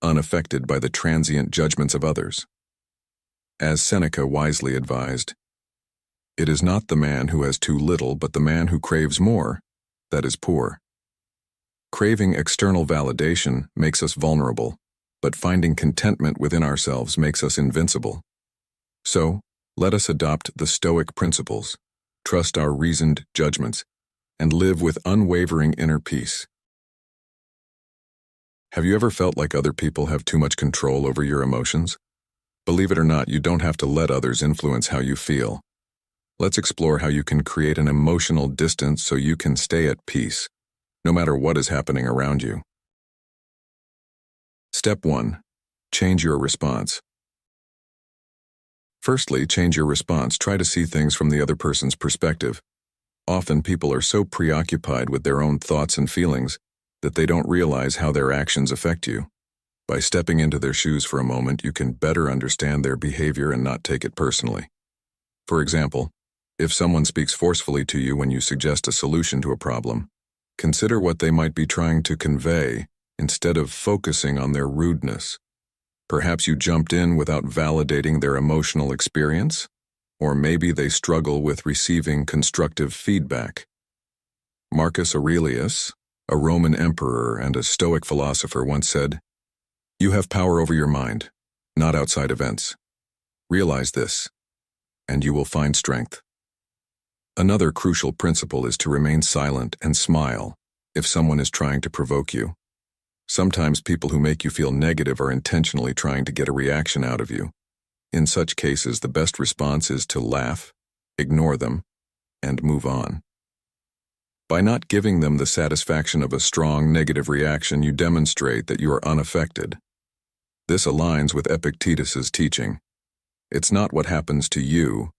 S1: unaffected by the transient judgments of others. As Seneca wisely advised, "It is not the man who has too little, but the man who craves more, that is poor." Craving external validation makes us vulnerable, but finding contentment within ourselves makes us invincible. So, let us adopt the Stoic principles, trust our reasoned judgments, and live with unwavering inner peace. Have you ever felt like other people have too much control over your emotions? Believe it or not, you don't have to let others influence how you feel. Let's explore how you can create an emotional distance so you can stay at peace, no matter what is happening around you. Step 1. Change your response. Firstly, change your response. Try to see things from the other person's perspective. Often people are so preoccupied with their own thoughts and feelings that they don't realize how their actions affect you. By stepping into their shoes for a moment, you can better understand their behavior and not take it personally. For example, if someone speaks forcefully to you when you suggest a solution to a problem, consider what they might be trying to convey instead of focusing on their rudeness. Perhaps you jumped in without validating their emotional experience, or maybe they struggle with receiving constructive feedback. Marcus Aurelius, a Roman emperor and a Stoic philosopher, once said, "You have power over your mind, not outside events. Realize this, and you will find strength." Another crucial principle is to remain silent and smile if someone is trying to provoke you. Sometimes people who make you feel negative are intentionally trying to get a reaction out of you. In such cases, the best response is to laugh, ignore them, and move on. By not giving them the satisfaction of a strong negative reaction, you demonstrate that you are unaffected. This aligns with Epictetus's teaching. It's not what happens to you,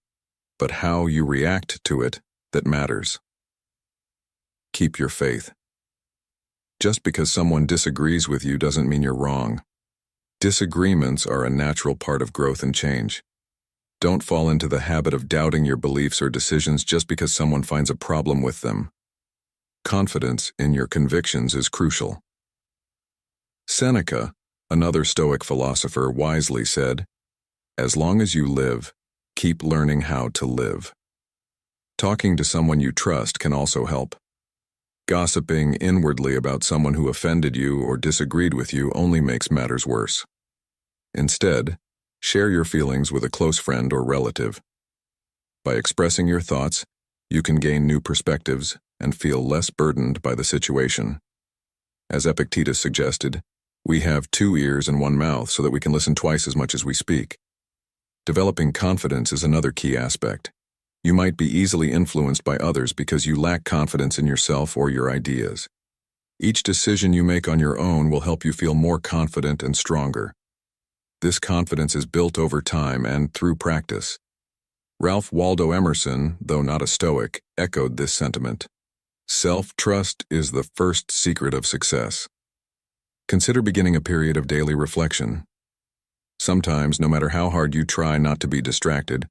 S1: but how you react to it that matters. Keep your faith. Just because someone disagrees with you doesn't mean you're wrong. Disagreements are a natural part of growth and change. Don't fall into the habit of doubting your beliefs or decisions just because someone finds a problem with them. Confidence in your convictions is crucial. Seneca, another Stoic philosopher, wisely said, "As long as you live, keep learning how to live." Talking to someone you trust can also help. Gossiping inwardly about someone who offended you or disagreed with you only makes matters worse. Instead, share your feelings with a close friend or relative. By expressing your thoughts, you can gain new perspectives and feel less burdened by the situation. As Epictetus suggested, we have 2 ears and 1 mouth so that we can listen twice as much as we speak. Developing confidence is another key aspect. You might be easily influenced by others because you lack confidence in yourself or your ideas. Each decision you make on your own will help you feel more confident and stronger. This confidence is built over time and through practice. Ralph Waldo Emerson, though not a Stoic, echoed this sentiment. Self-trust is the first secret of success. Consider beginning a period of daily reflection. Sometimes, no matter how hard you try not to be distracted,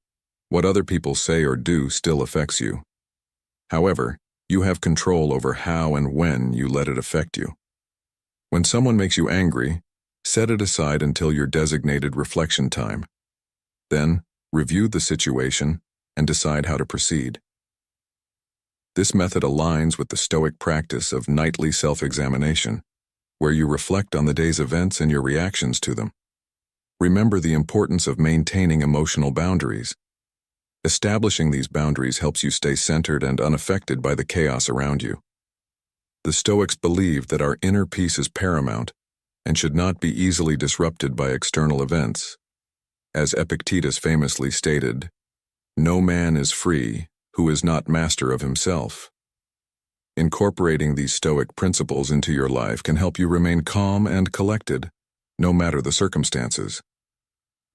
S1: what other people say or do still affects you. However, you have control over how and when you let it affect you. When someone makes you angry, set it aside until your designated reflection time. Then, review the situation and decide how to proceed. This method aligns with the Stoic practice of nightly self-examination, where you reflect on the day's events and your reactions to them. Remember the importance of maintaining emotional boundaries. Establishing these boundaries helps you stay centered and unaffected by the chaos around you. The Stoics believed that our inner peace is paramount and should not be easily disrupted by external events. As Epictetus famously stated, "No man is free who is not master of himself." Incorporating these Stoic principles into your life can help you remain calm and collected, no matter the circumstances.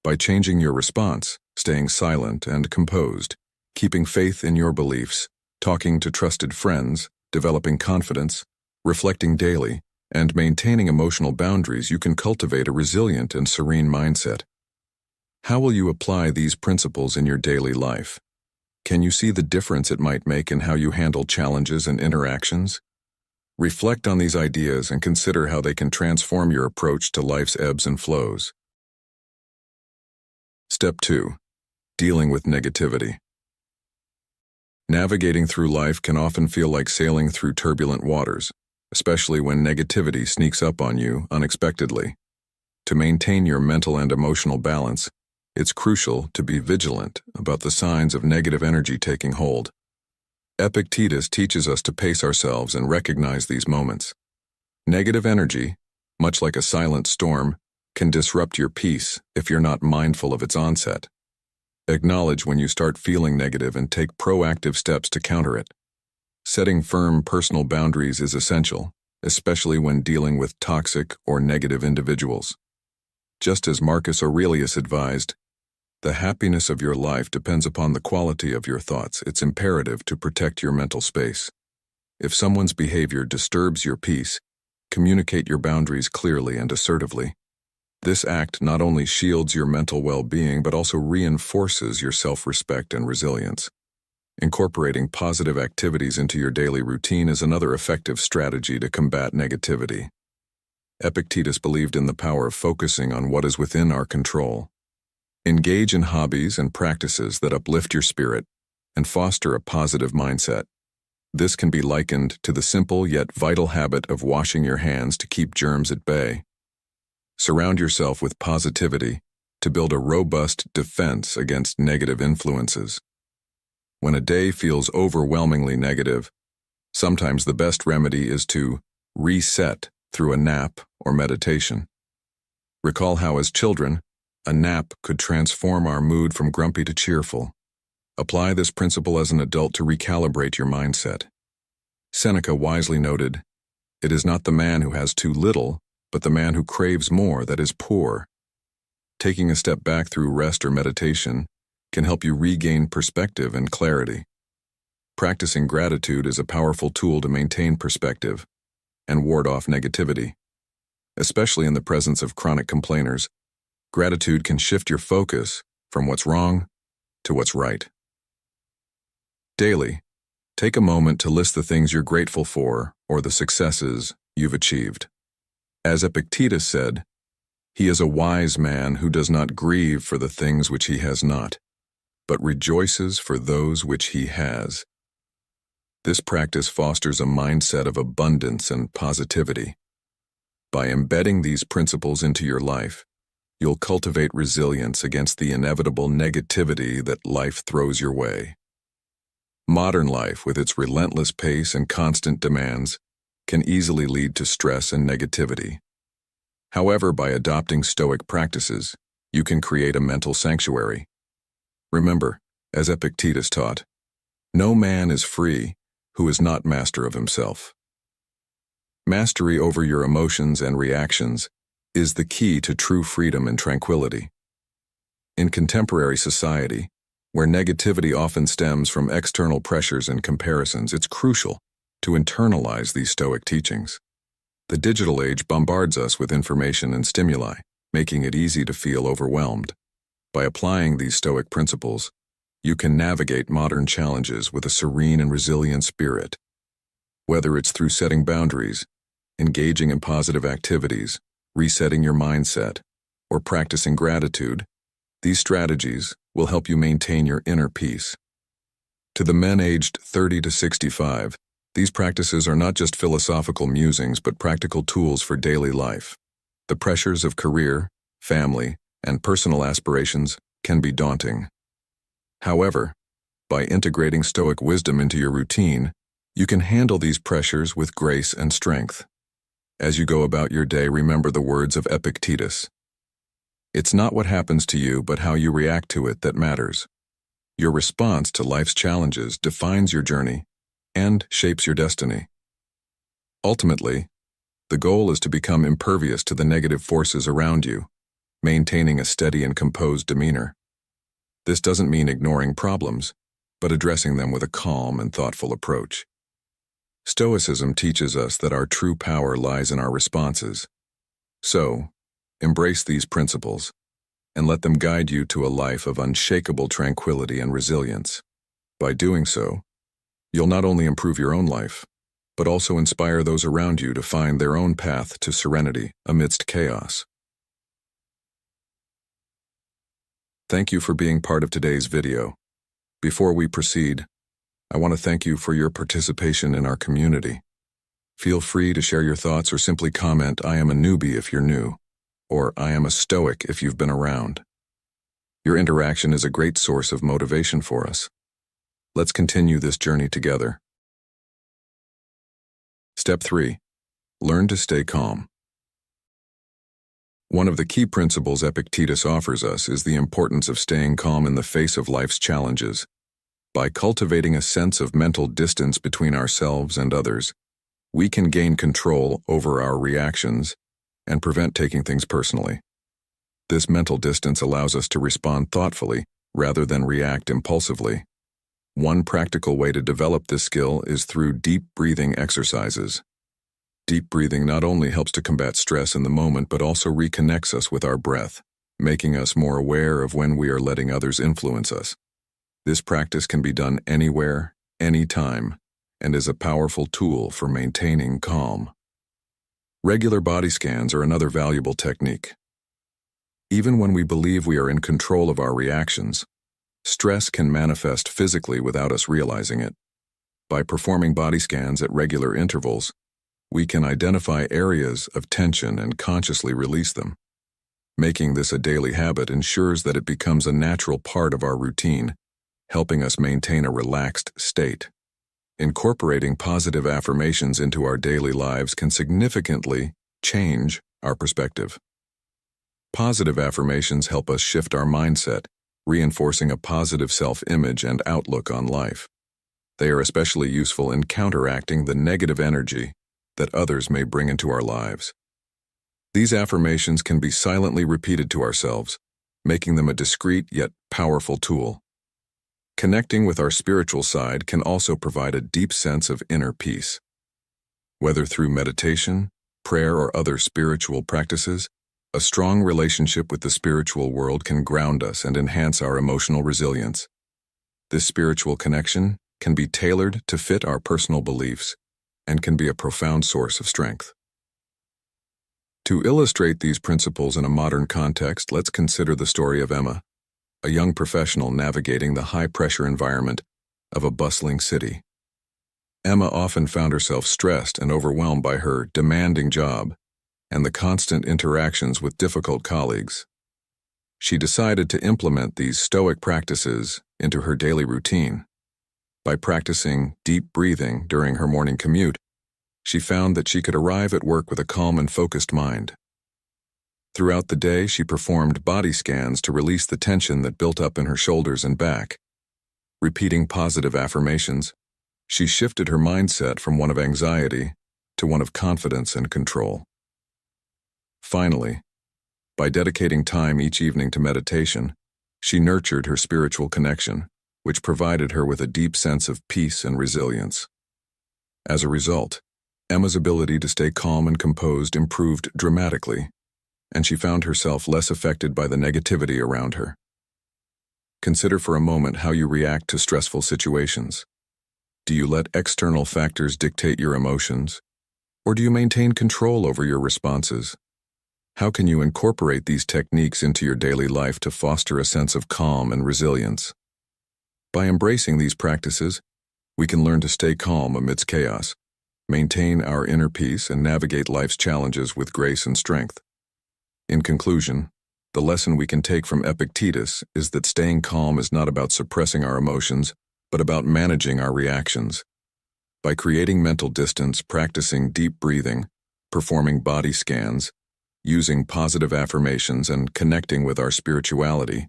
S1: By changing your response, staying silent and composed, keeping faith in your beliefs, talking to trusted friends, developing confidence, reflecting daily, and maintaining emotional boundaries, you can cultivate a resilient and serene mindset. How will you apply these principles in your daily life? Can you see the difference it might make in how you handle challenges and interactions? Reflect on these ideas and consider how they can transform your approach to life's ebbs and flows. Step 2. Dealing with negativity. Navigating through life can often feel like sailing through turbulent waters, especially when negativity sneaks up on you unexpectedly. To maintain your mental and emotional balance, it's crucial to be vigilant about the signs of negative energy taking hold. Epictetus teaches us to pace ourselves and recognize these moments. Negative energy, much like a silent storm, can disrupt your peace if you're not mindful of its onset. Acknowledge when you start feeling negative and take proactive steps to counter it. Setting firm personal boundaries is essential, especially when dealing with toxic or negative individuals. Just as Marcus Aurelius advised, the happiness of your life depends upon the quality of your thoughts. It's imperative to protect your mental space. If someone's behavior disturbs your peace, communicate your boundaries clearly and assertively. This act not only shields your mental well-being but also reinforces your self-respect and resilience. Incorporating positive activities into your daily routine is another effective strategy to combat negativity. Epictetus believed in the power of focusing on what is within our control. Engage in hobbies and practices that uplift your spirit and foster a positive mindset. This can be likened to the simple yet vital habit of washing your hands to keep germs at bay. Surround yourself with positivity to build a robust defense against negative influences. When a day feels overwhelmingly negative, sometimes the best remedy is to reset through a nap or meditation. Recall how, as children, a nap could transform our mood from grumpy to cheerful. Apply this principle as an adult to recalibrate your mindset. Seneca wisely noted, "It is not the man who has too little, but the man who craves more that is poor." Taking a step back through rest or meditation can help you regain perspective and clarity. Practicing gratitude is a powerful tool to maintain perspective and ward off negativity. Especially in the presence of chronic complainers, gratitude can shift your focus from what's wrong to what's right. Daily, take a moment to list the things you're grateful for or the successes you've achieved. As Epictetus said, "He is a wise man who does not grieve for the things which he has not, but rejoices for those which he has." This practice fosters a mindset of abundance and positivity. By embedding these principles into your life, you'll cultivate resilience against the inevitable negativity that life throws your way. Modern life, with its relentless pace and constant demands, can easily lead to stress and negativity. However, by adopting Stoic practices, you can create a mental sanctuary. Remember, as Epictetus taught, no man is free who is not master of himself. Mastery over your emotions and reactions is the key to true freedom and tranquility. In contemporary society, where negativity often stems from external pressures and comparisons, it's crucial to internalize these Stoic teachings. The digital age bombards us with information and stimuli, making it easy to feel overwhelmed. By applying these Stoic principles, you can navigate modern challenges with a serene and resilient spirit. Whether it's through setting boundaries, engaging in positive activities, resetting your mindset, or practicing gratitude, these strategies will help you maintain your inner peace. To the men aged 30 to 65, these practices are not just philosophical musings but practical tools for daily life. The pressures of career, family, and personal aspirations can be daunting. However, by integrating Stoic wisdom into your routine, you can handle these pressures with grace and strength. As you go about your day, remember the words of Epictetus. "It's not what happens to you, but how you react to it that matters." Your response to life's challenges defines your journey and shapes your destiny. Ultimately, the goal is to become impervious to the negative forces around you, maintaining a steady and composed demeanor. This doesn't mean ignoring problems, but addressing them with a calm and thoughtful approach. Stoicism teaches us that our true power lies in our responses. So, embrace these principles, and let them guide you to a life of unshakable tranquility and resilience. By doing so, you'll not only improve your own life, but also inspire those around you to find their own path to serenity amidst chaos. Thank you for being part of today's video. Before we proceed, I want to thank you for your participation in our community. Feel free to share your thoughts or simply comment, "I am a newbie" if you're new, or "I am a Stoic" if you've been around. Your interaction is a great source of motivation for us. Let's continue this journey together. Step 3. Learn to stay calm. One of the key principles Epictetus offers us is the importance of staying calm in the face of life's challenges. By cultivating a sense of mental distance between ourselves and others, we can gain control over our reactions and prevent taking things personally. This mental distance allows us to respond thoughtfully rather than react impulsively. One practical way to develop this skill is through deep breathing exercises. Deep breathing not only helps to combat stress in the moment but also reconnects us with our breath, making us more aware of when we are letting others influence us. This practice can be done anywhere, anytime, and is a powerful tool for maintaining calm. Regular body scans are another valuable technique. Even when we believe we are in control of our reactions, stress can manifest physically without us realizing it. By performing body scans at regular intervals, we can identify areas of tension and consciously release them. Making this a daily habit ensures that it becomes a natural part of our routine, helping us maintain a relaxed state. Incorporating positive affirmations into our daily lives can significantly change our perspective. Positive affirmations help us shift our mindset, reinforcing a positive self-image and outlook on life. They are especially useful in counteracting the negative energy that others may bring into our lives. These affirmations can be silently repeated to ourselves, making them a discreet yet powerful tool. Connecting with our spiritual side can also provide a deep sense of inner peace. Whether through meditation, prayer, or other spiritual practices, a strong relationship with the spiritual world can ground us and enhance our emotional resilience. This spiritual connection can be tailored to fit our personal beliefs and can be a profound source of strength. To illustrate these principles in a modern context, let's consider the story of Emma, a young professional navigating the high-pressure environment of a bustling city. Emma often found herself stressed and overwhelmed by her demanding job and the constant interactions with difficult colleagues. She decided to implement these Stoic practices into her daily routine. By practicing deep breathing during her morning commute, she found that she could arrive at work with a calm and focused mind. Throughout the day, she performed body scans to release the tension that built up in her shoulders and back. Repeating positive affirmations, she shifted her mindset from one of anxiety to one of confidence and control. Finally, by dedicating time each evening to meditation, she nurtured her spiritual connection, which provided her with a deep sense of peace and resilience. As a result, Emma's ability to stay calm and composed improved dramatically, and she found herself less affected by the negativity around her. Consider for a moment how you react to stressful situations. Do you let external factors dictate your emotions, or do you maintain control over your responses? How can you incorporate these techniques into your daily life to foster a sense of calm and resilience? By embracing these practices, we can learn to stay calm amidst chaos, maintain our inner peace, and navigate life's challenges with grace and strength. In conclusion, the lesson we can take from Epictetus is that staying calm is not about suppressing our emotions, but about managing our reactions. By creating mental distance, practicing deep breathing, performing body scans, using positive affirmations, and connecting with our spirituality,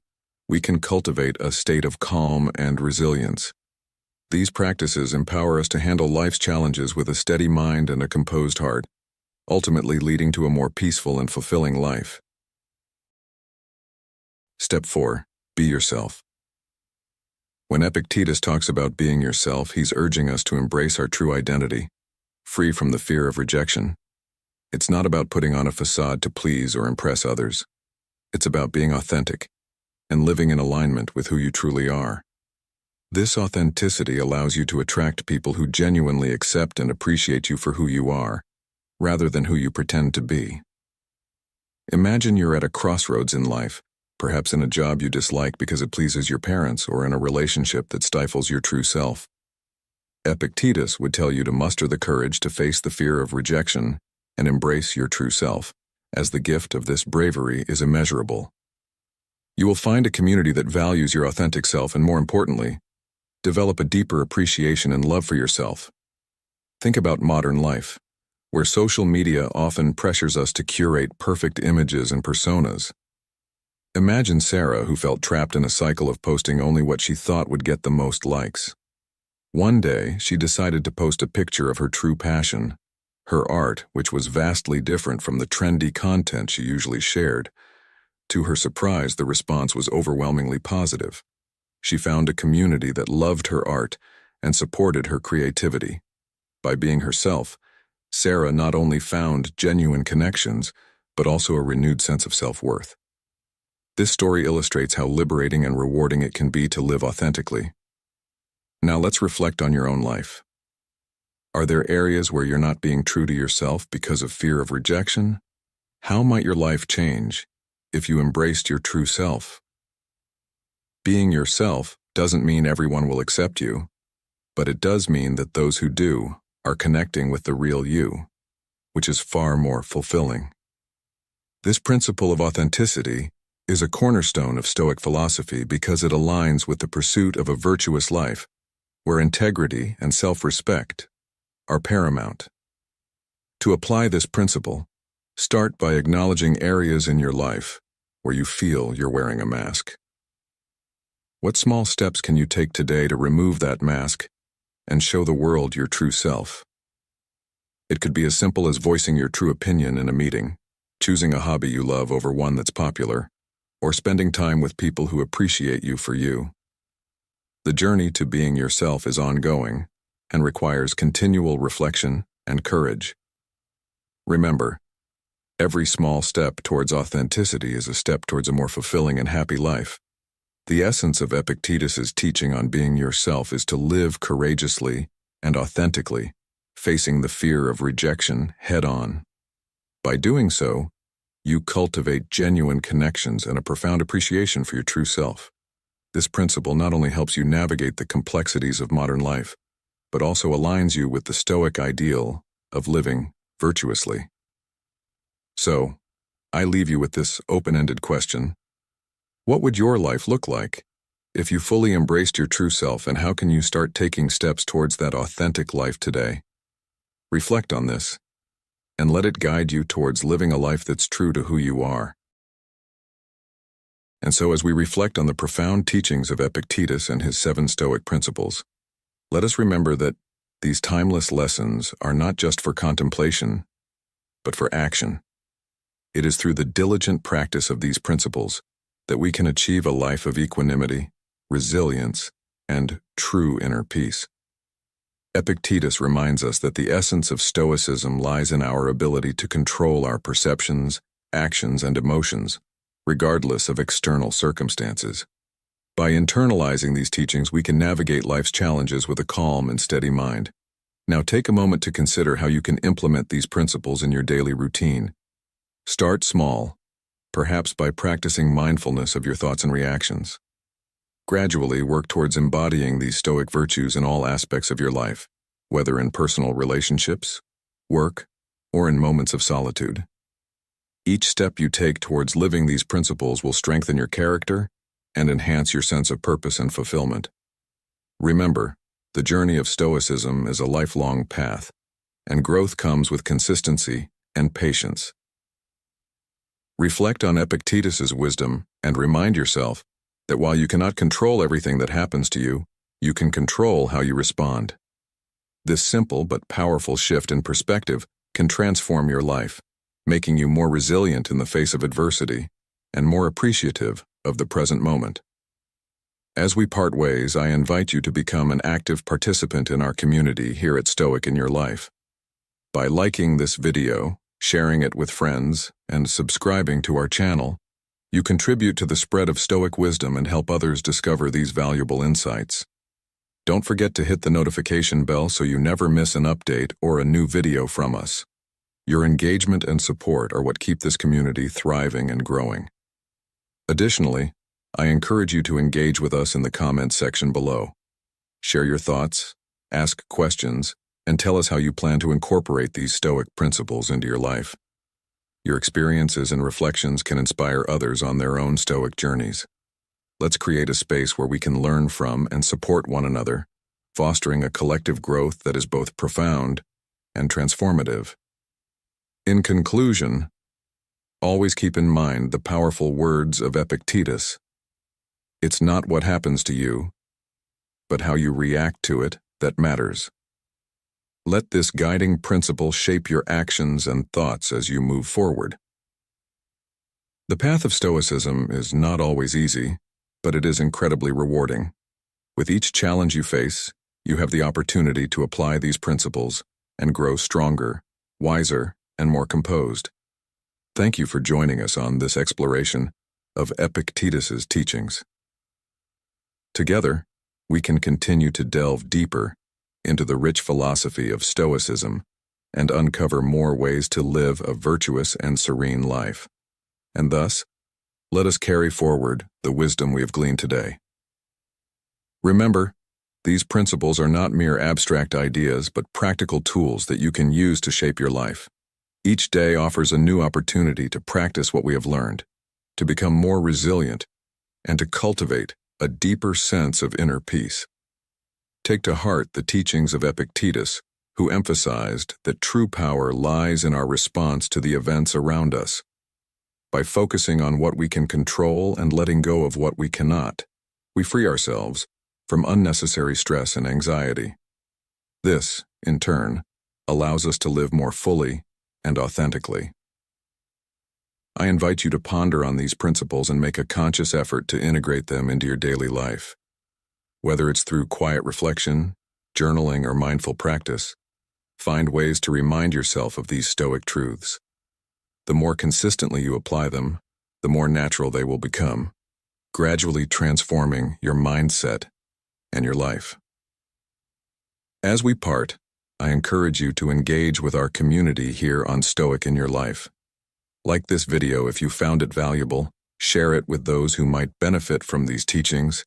S1: we can cultivate a state of calm and resilience. These practices empower us to handle life's challenges with a steady mind and a composed heart, ultimately leading to a more peaceful and fulfilling life. Step 4. Be yourself. When Epictetus talks about being yourself, he's urging us to embrace our true identity, free from the fear of rejection. It's not about putting on a facade to please or impress others. It's about being authentic and living in alignment with who you truly are. This authenticity allows you to attract people who genuinely accept and appreciate you for who you are, rather than who you pretend to be. Imagine you're at a crossroads in life, perhaps in a job you dislike because it pleases your parents or in a relationship that stifles your true self. Epictetus would tell you to muster the courage to face the fear of rejection and embrace your true self, as the gift of this bravery is immeasurable. You will find a community that values your authentic self and, more importantly, develop a deeper appreciation and love for yourself. Think about modern life, where social media often pressures us to curate perfect images and personas. Imagine Sarah, who felt trapped in a cycle of posting only what she thought would get the most likes. One day, she decided to post a picture of her true passion, her art, which was vastly different from the trendy content she usually shared. To her surprise, the response was overwhelmingly positive. She found a community that loved her art and supported her creativity. By being herself, Sarah not only found genuine connections, but also a renewed sense of self-worth. This story illustrates how liberating and rewarding it can be to live authentically. Now let's reflect on your own life. Are there areas where you're not being true to yourself because of fear of rejection? How might your life change if you embraced your true self? Being yourself doesn't mean everyone will accept you, but it does mean that those who do are connecting with the real you, which is far more fulfilling. This principle of authenticity is a cornerstone of Stoic philosophy because it aligns with the pursuit of a virtuous life, where integrity and self-respect are paramount. To apply this principle, start by acknowledging areas in your life where you feel you're wearing a mask. What small steps can you take today to remove that mask and show the world your true self? It could be as simple as voicing your true opinion in a meeting, choosing a hobby you love over one that's popular, or spending time with people who appreciate you for you. The journey to being yourself is ongoing and requires continual reflection and courage. Remember, every small step towards authenticity is a step towards a more fulfilling and happy life. The essence of Epictetus's teaching on being yourself is to live courageously and authentically, facing the fear of rejection head-on. By doing so, you cultivate genuine connections and a profound appreciation for your true self. This principle not only helps you navigate the complexities of modern life, but also aligns you with the Stoic ideal of living virtuously. So, I leave you with this open-ended question. What would your life look like if you fully embraced your true self, and how can you start taking steps towards that authentic life today? Reflect on this, and let it guide you towards living a life that's true to who you are. And so as we reflect on the profound teachings of Epictetus and his 7 Stoic principles, let us remember that these timeless lessons are not just for contemplation, but for action. It is through the diligent practice of these principles that we can achieve a life of equanimity, resilience, and true inner peace. Epictetus reminds us that the essence of Stoicism lies in our ability to control our perceptions, actions, and emotions, regardless of external circumstances. By internalizing these teachings, we can navigate life's challenges with a calm and steady mind. Now take a moment to consider how you can implement these principles in your daily routine. Start small, perhaps by practicing mindfulness of your thoughts and reactions. Gradually work towards embodying these Stoic virtues in all aspects of your life, whether in personal relationships, work, or in moments of solitude. Each step you take towards living these principles will strengthen your character and enhance your sense of purpose and fulfillment. Remember, the journey of Stoicism is a lifelong path, and growth comes with consistency and patience. Reflect on Epictetus's wisdom and remind yourself that while you cannot control everything that happens to you, you can control how you respond. This simple but powerful shift in perspective can transform your life, making you more resilient in the face of adversity and more appreciative of the present moment. As we part ways, I invite you to become an active participant in our community here at Stoic in Your Life. By liking this video, sharing it with friends, and subscribing to our channel, You contribute to the spread of Stoic wisdom and help others discover these valuable insights. Don't forget to hit the notification bell so you never miss an update or a new video from us. Your engagement and support are what keep this community thriving and growing. Additionally, I encourage you to engage with us in the comments section below. Share your thoughts, ask questions, and tell us how you plan to incorporate these Stoic principles into your life. Your experiences and reflections can inspire others on their own Stoic journeys. Let's create a space where we can learn from and support one another, fostering a collective growth that is both profound and transformative. In conclusion, always keep in mind the powerful words of Epictetus. It's not what happens to you, but how you react to it that matters. Let this guiding principle shape your actions and thoughts as you move forward. The path of Stoicism is not always easy, but it is incredibly rewarding. With each challenge you face, you have the opportunity to apply these principles and grow stronger, wiser, and more composed. Thank you for joining us on this exploration of Epictetus's teachings. Together, we can continue to delve deeper into the rich philosophy of Stoicism and uncover more ways to live a virtuous and serene life. And thus, let us carry forward the wisdom we have gleaned today. Remember, these principles are not mere abstract ideas, but practical tools that you can use to shape your life. Each day offers a new opportunity to practice what we have learned, to become more resilient, and to cultivate a deeper sense of inner peace. Take to heart the teachings of Epictetus, who emphasized that true power lies in our response to the events around us. By focusing on what we can control and letting go of what we cannot, we free ourselves from unnecessary stress and anxiety. This, in turn, allows us to live more fully and authentically. I invite you to ponder on these principles and make a conscious effort to integrate them into your daily life. Whether it's through quiet reflection, journaling, or mindful practice, find ways to remind yourself of these Stoic truths. The more consistently you apply them, the more natural they will become, gradually transforming your mindset and your life. As we part, I encourage you to engage with our community here on Stoic in Your Life. Like this video if you found it valuable, share it with those who might benefit from these teachings,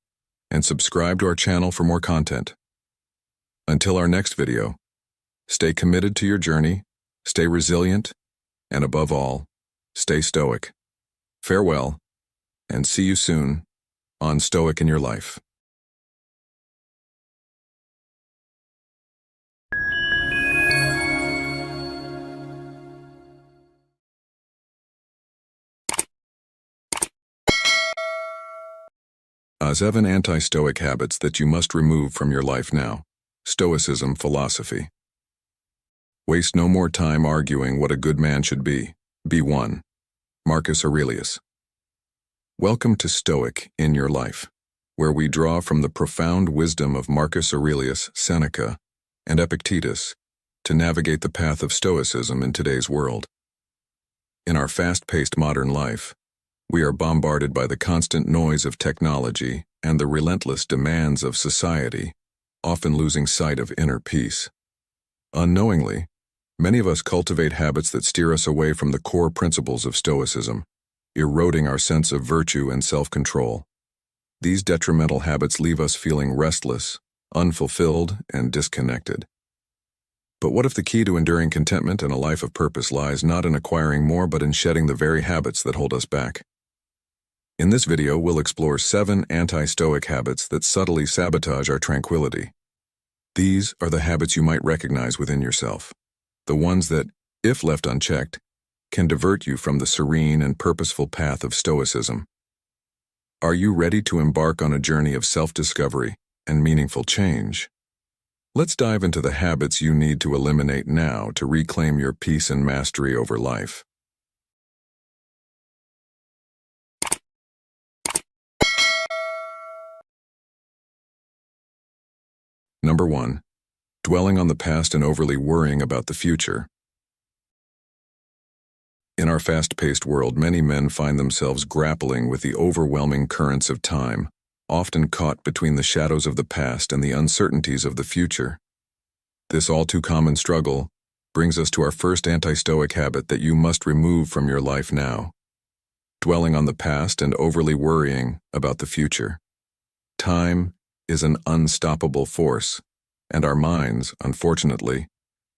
S1: and subscribe to our channel for more content. Until our next video, stay committed to your journey, stay resilient, and above all, stay Stoic. Farewell, and see you soon on Stoic in Your Life. Seven anti-Stoic habits that you must remove from your life now. Stoicism philosophy. Waste no more time arguing what a good man should be. Be one. Marcus Aurelius. Welcome to Stoic in Your Life, where we draw from the profound wisdom of Marcus Aurelius, Seneca, and Epictetus to navigate the path of Stoicism in today's world. In our fast-paced modern life, we are bombarded by the constant noise of technology and the relentless demands of society, often losing sight of inner peace. Unknowingly, many of us cultivate habits that steer us away from the core principles of Stoicism, eroding our sense of virtue and self-control. These detrimental habits leave us feeling restless, unfulfilled, and disconnected. But what if the key to enduring contentment and a life of purpose lies not in acquiring more but in shedding the very habits that hold us back? In this video, we'll explore 7 anti-Stoic habits that subtly sabotage our tranquility. These are the habits you might recognize within yourself, the ones that, if left unchecked, can divert you from the serene and purposeful path of Stoicism. Are you ready to embark on a journey of self-discovery and meaningful change? Let's dive into the habits you need to eliminate now to reclaim your peace and mastery over life. Number 1. Dwelling on the past and overly worrying about the future. In our fast-paced world, many men find themselves grappling with the overwhelming currents of time, often caught between the shadows of the past and the uncertainties of the future. This all-too-common struggle brings us to our first anti-Stoic habit that you must remove from your life now: dwelling on the past and overly worrying about the future. Time is an unstoppable force, and our minds, unfortunately,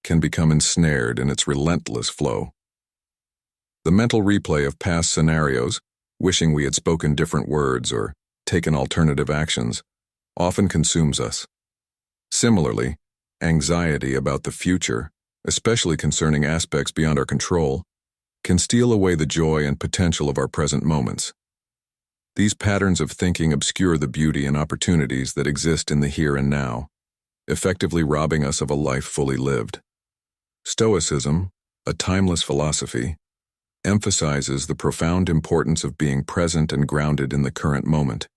S1: can become ensnared in its relentless flow. The mental replay of past scenarios, wishing we had spoken different words or taken alternative actions, often consumes us. Similarly, anxiety about the future, especially concerning aspects beyond our control, can steal away the joy and potential of our present moments. These patterns of thinking obscure the beauty and opportunities that exist in the here and now, effectively robbing us of a life fully lived. Stoicism, a timeless philosophy, emphasizes the profound importance of being present and grounded in the current moment.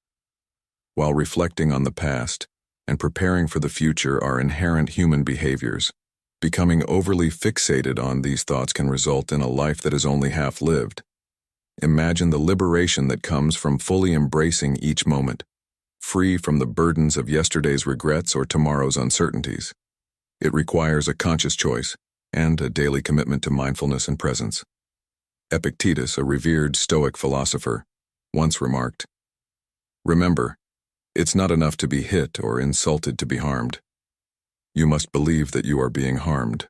S1: While reflecting on the past and preparing for the future are inherent human behaviors, becoming overly fixated on these thoughts can result in a life that is only half lived. Imagine the liberation that comes from fully embracing each moment, free from the burdens of yesterday's regrets or tomorrow's uncertainties. It requires a conscious choice and a daily commitment to mindfulness and presence. Epictetus, a revered Stoic philosopher, once remarked, "Remember, it's not enough to be hit or insulted to be harmed. You must believe that you are being harmed."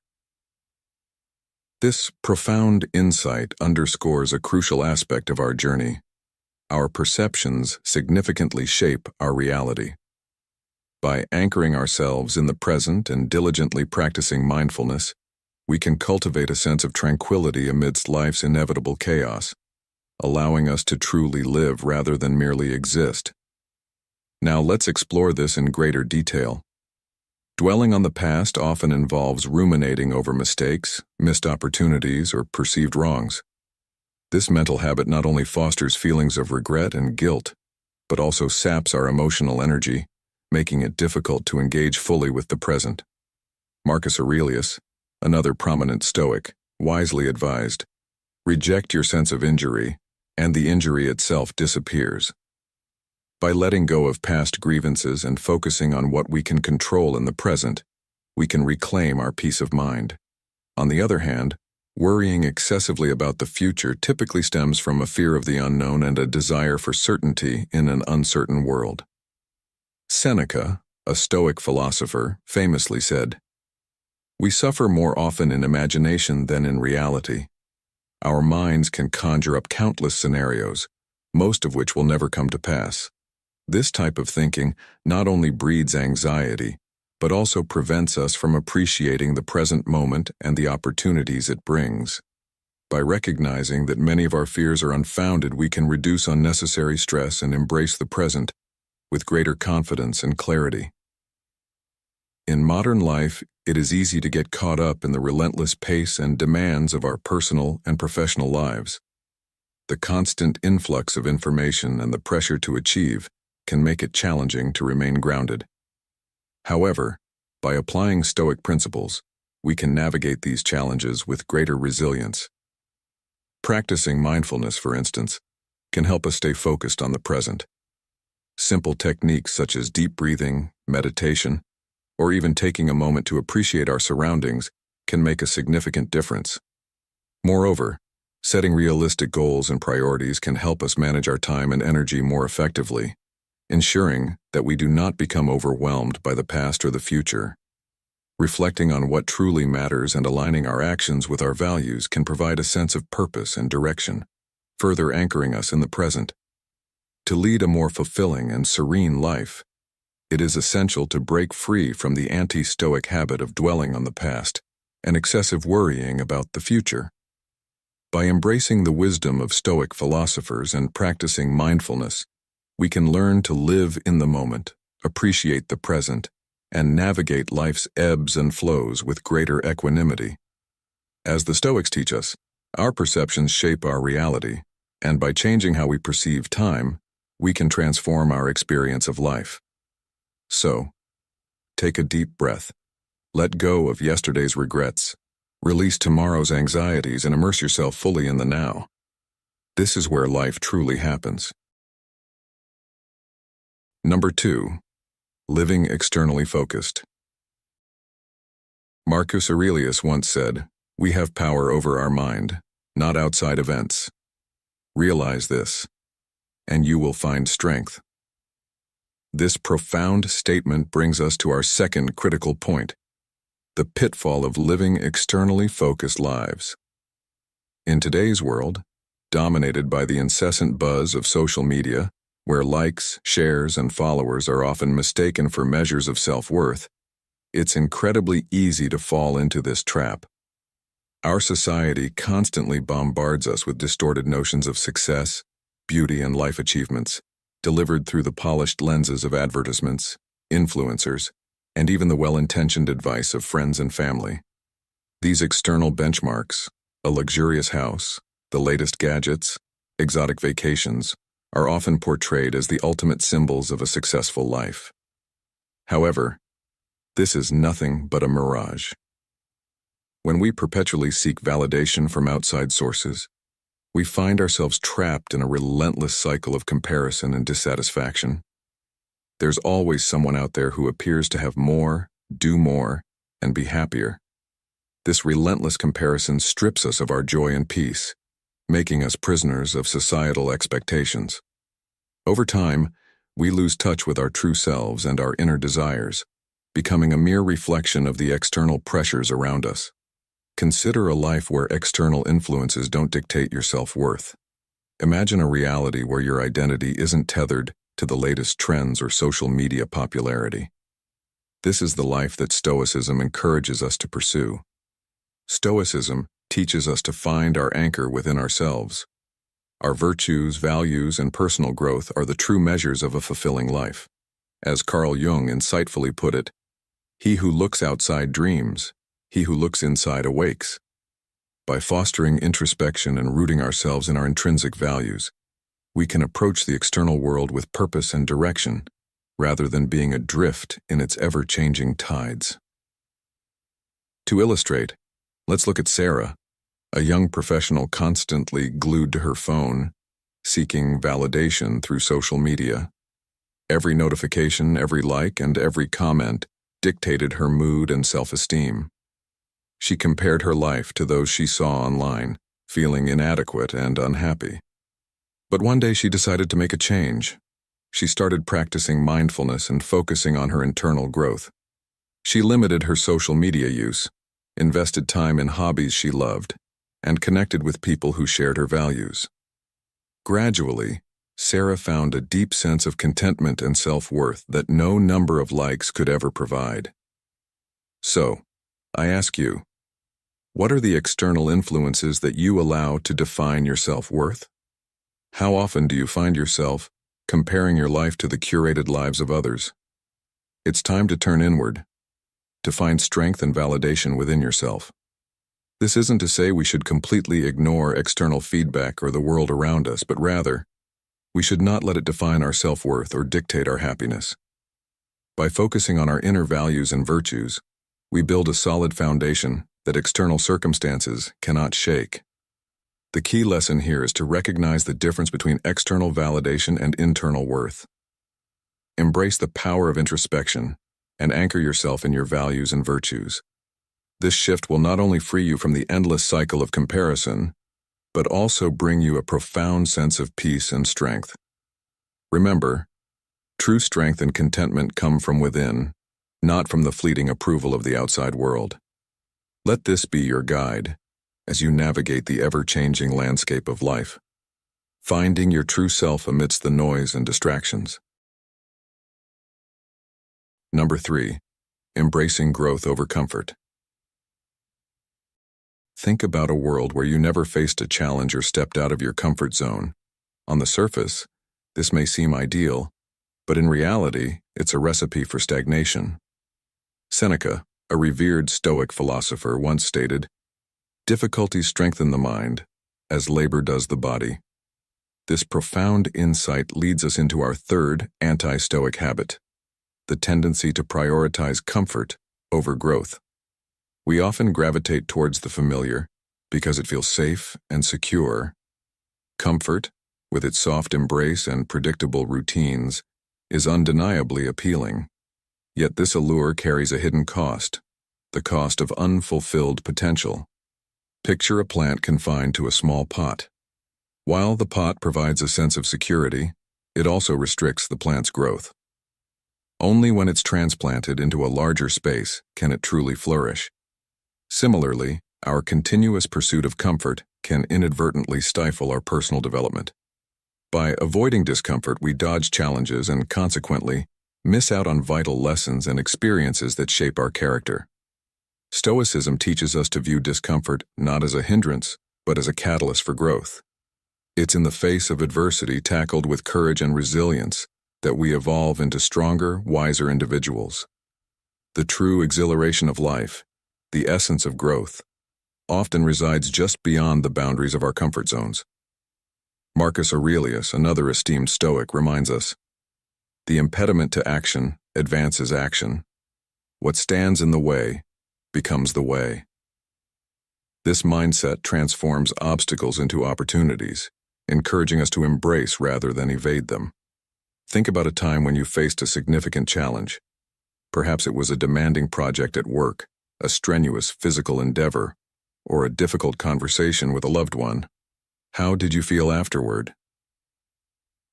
S1: This profound insight underscores a crucial aspect of our journey. Our perceptions significantly shape our reality. By anchoring ourselves in the present and diligently practicing mindfulness, we can cultivate a sense of tranquility amidst life's inevitable chaos, allowing us to truly live rather than merely exist. Now let's explore this in greater detail. Dwelling on the past often involves ruminating over mistakes, missed opportunities, or perceived wrongs. This mental habit not only fosters feelings of regret and guilt, but also saps our emotional energy, making it difficult to engage fully with the present. Marcus Aurelius, another prominent Stoic, wisely advised, "Reject your sense of injury, and the injury itself disappears." By letting go of past grievances and focusing on what we can control in the present, we can reclaim our peace of mind. On the other hand, worrying excessively about the future typically stems from a fear of the unknown and a desire for certainty in an uncertain world. Seneca, a Stoic philosopher, famously said, "We suffer more often in imagination than in reality. Our minds can conjure up countless scenarios, most of which will never come to pass. This type of thinking not only breeds anxiety, but also prevents us from appreciating the present moment and the opportunities it brings. By recognizing that many of our fears are unfounded, we can reduce unnecessary stress and embrace the present with greater confidence and clarity." In modern life, it is easy to get caught up in the relentless pace and demands of our personal and professional lives. The constant influx of information and the pressure to achieve can make it challenging to remain grounded. However, by applying Stoic principles, we can navigate these challenges with greater resilience. Practicing mindfulness, for instance, can help us stay focused on the present. Simple techniques such as deep breathing, meditation, or even taking a moment to appreciate our surroundings can make a significant difference. Moreover, setting realistic goals and priorities can help us manage our time and energy more effectively, ensuring that we do not become overwhelmed by the past or the future. Reflecting on what truly matters and aligning our actions with our values can provide a sense of purpose and direction, further anchoring us in the present. To lead a more fulfilling and serene life, it is essential to break free from the anti-Stoic habit of dwelling on the past and excessive worrying about the future. By embracing the wisdom of Stoic philosophers and practicing mindfulness, we can learn to live in the moment, appreciate the present, and navigate life's ebbs and flows with greater equanimity. As the Stoics teach us, our perceptions shape our reality, and by changing how we perceive time, we can transform our experience of life. So, take a deep breath, let go of yesterday's regrets, Release tomorrow's anxieties and immerse yourself fully in the now. This is where life truly happens. Number 2. Living externally focused. Marcus Aurelius once said, "We have power over our mind, not outside events. Realize this, and you will find strength." This profound statement brings us to our second critical point, the pitfall of living externally focused lives. In today's world, dominated by the incessant buzz of social media, where likes, shares, and followers are often mistaken for measures of self-worth, it's incredibly easy to fall into this trap. Our society constantly bombards us with distorted notions of success, beauty, and life achievements, delivered through the polished lenses of advertisements, influencers, and even the well-intentioned advice of friends and family. These external benchmarks, a luxurious house, the latest gadgets, exotic vacations, are often portrayed as the ultimate symbols of a successful life. However, this is nothing but a mirage. When we perpetually seek validation from outside sources, we find ourselves trapped in a relentless cycle of comparison and dissatisfaction. There's always someone out there who appears to have more, do more, and be happier. This relentless comparison strips us of our joy and peace, making us prisoners of societal expectations. Over time, we lose touch with our true selves and our inner desires, becoming a mere reflection of the external pressures around us. Consider a life where external influences don't dictate your self-worth. Imagine a reality where your identity isn't tethered to the latest trends or social media popularity. This is the life that Stoicism encourages us to pursue. Stoicism teaches us to find our anchor within ourselves. Our virtues, values, and personal growth are the true measures of a fulfilling life. As Carl Jung insightfully put it, "He who looks outside dreams. He who looks inside awakes." By fostering introspection and rooting ourselves in our intrinsic values, we can approach the external world with purpose and direction, rather than being adrift in its ever-changing tides. To illustrate, let's look at Sarah, a young professional constantly glued to her phone, seeking validation through social media. Every notification, every like, and every comment dictated her mood and self-esteem. She compared her life to those she saw online, feeling inadequate and unhappy. But one day she decided to make a change. She started practicing mindfulness and focusing on her internal growth. She limited her social media use, invested time in hobbies she loved, and connected with people who shared her values. Gradually, Sarah found a deep sense of contentment and self-worth that no number of likes could ever provide. So, I ask you, what are the external influences that you allow to define your self-worth? How often do you find yourself comparing your life to the curated lives of others? It's time to turn inward, to find strength and validation within yourself. This isn't to say we should completely ignore external feedback or the world around us, but rather, we should not let it define our self-worth or dictate our happiness. By focusing on our inner values and virtues, we build a solid foundation that external circumstances cannot shake. The key lesson here is to recognize the difference between external validation and internal worth. Embrace the power of introspection and anchor yourself in your values and virtues. This shift will not only free you from the endless cycle of comparison, but also bring you a profound sense of peace and strength. Remember, true strength and contentment come from within, not from the fleeting approval of the outside world. Let this be your guide as you navigate the ever-changing landscape of life, finding your true self amidst the noise and distractions. Number 3, embracing growth over comfort. Think about a world where you never faced a challenge or stepped out of your comfort zone. On the surface, this may seem ideal, but in reality, it's a recipe for stagnation. Seneca, a revered Stoic philosopher, once stated, "Difficulties strengthen the mind, as labor does the body." This profound insight leads us into our third anti-Stoic habit, the tendency to prioritize comfort over growth. We often gravitate towards the familiar because it feels safe and secure. Comfort, with its soft embrace and predictable routines, is undeniably appealing. Yet this allure carries a hidden cost, the cost of unfulfilled potential. Picture a plant confined to a small pot. While the pot provides a sense of security, it also restricts the plant's growth. Only when it's transplanted into a larger space can it truly flourish. Similarly, our continuous pursuit of comfort can inadvertently stifle our personal development. By avoiding discomfort, we dodge challenges and consequently miss out on vital lessons and experiences that shape our character. Stoicism teaches us to view discomfort not as a hindrance, but as a catalyst for growth. It's in the face of adversity tackled with courage and resilience that we evolve into stronger, wiser individuals. The true exhilaration of life, the essence of growth, often resides just beyond the boundaries of our comfort zones. Marcus Aurelius, another esteemed Stoic, reminds us, "The impediment to action advances action. What stands in the way becomes the way." This mindset transforms obstacles into opportunities, encouraging us to embrace rather than evade them. Think about a time when you faced a significant challenge. Perhaps it was a demanding project at work, a strenuous physical endeavor, or a difficult conversation with a loved one. How did you feel afterward?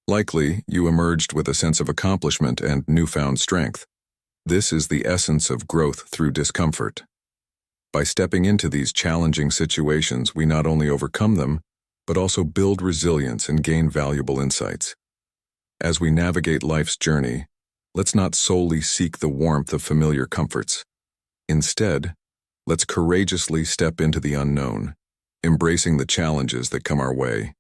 S1: Likely, you emerged with a sense of accomplishment and newfound strength. This is the essence of growth through discomfort. By stepping into these challenging situations, we not only overcome them, but also build resilience and gain valuable insights. As we navigate life's journey, let's not solely seek the warmth of familiar comforts. Instead, let's courageously step into the unknown, embracing the challenges that come our way.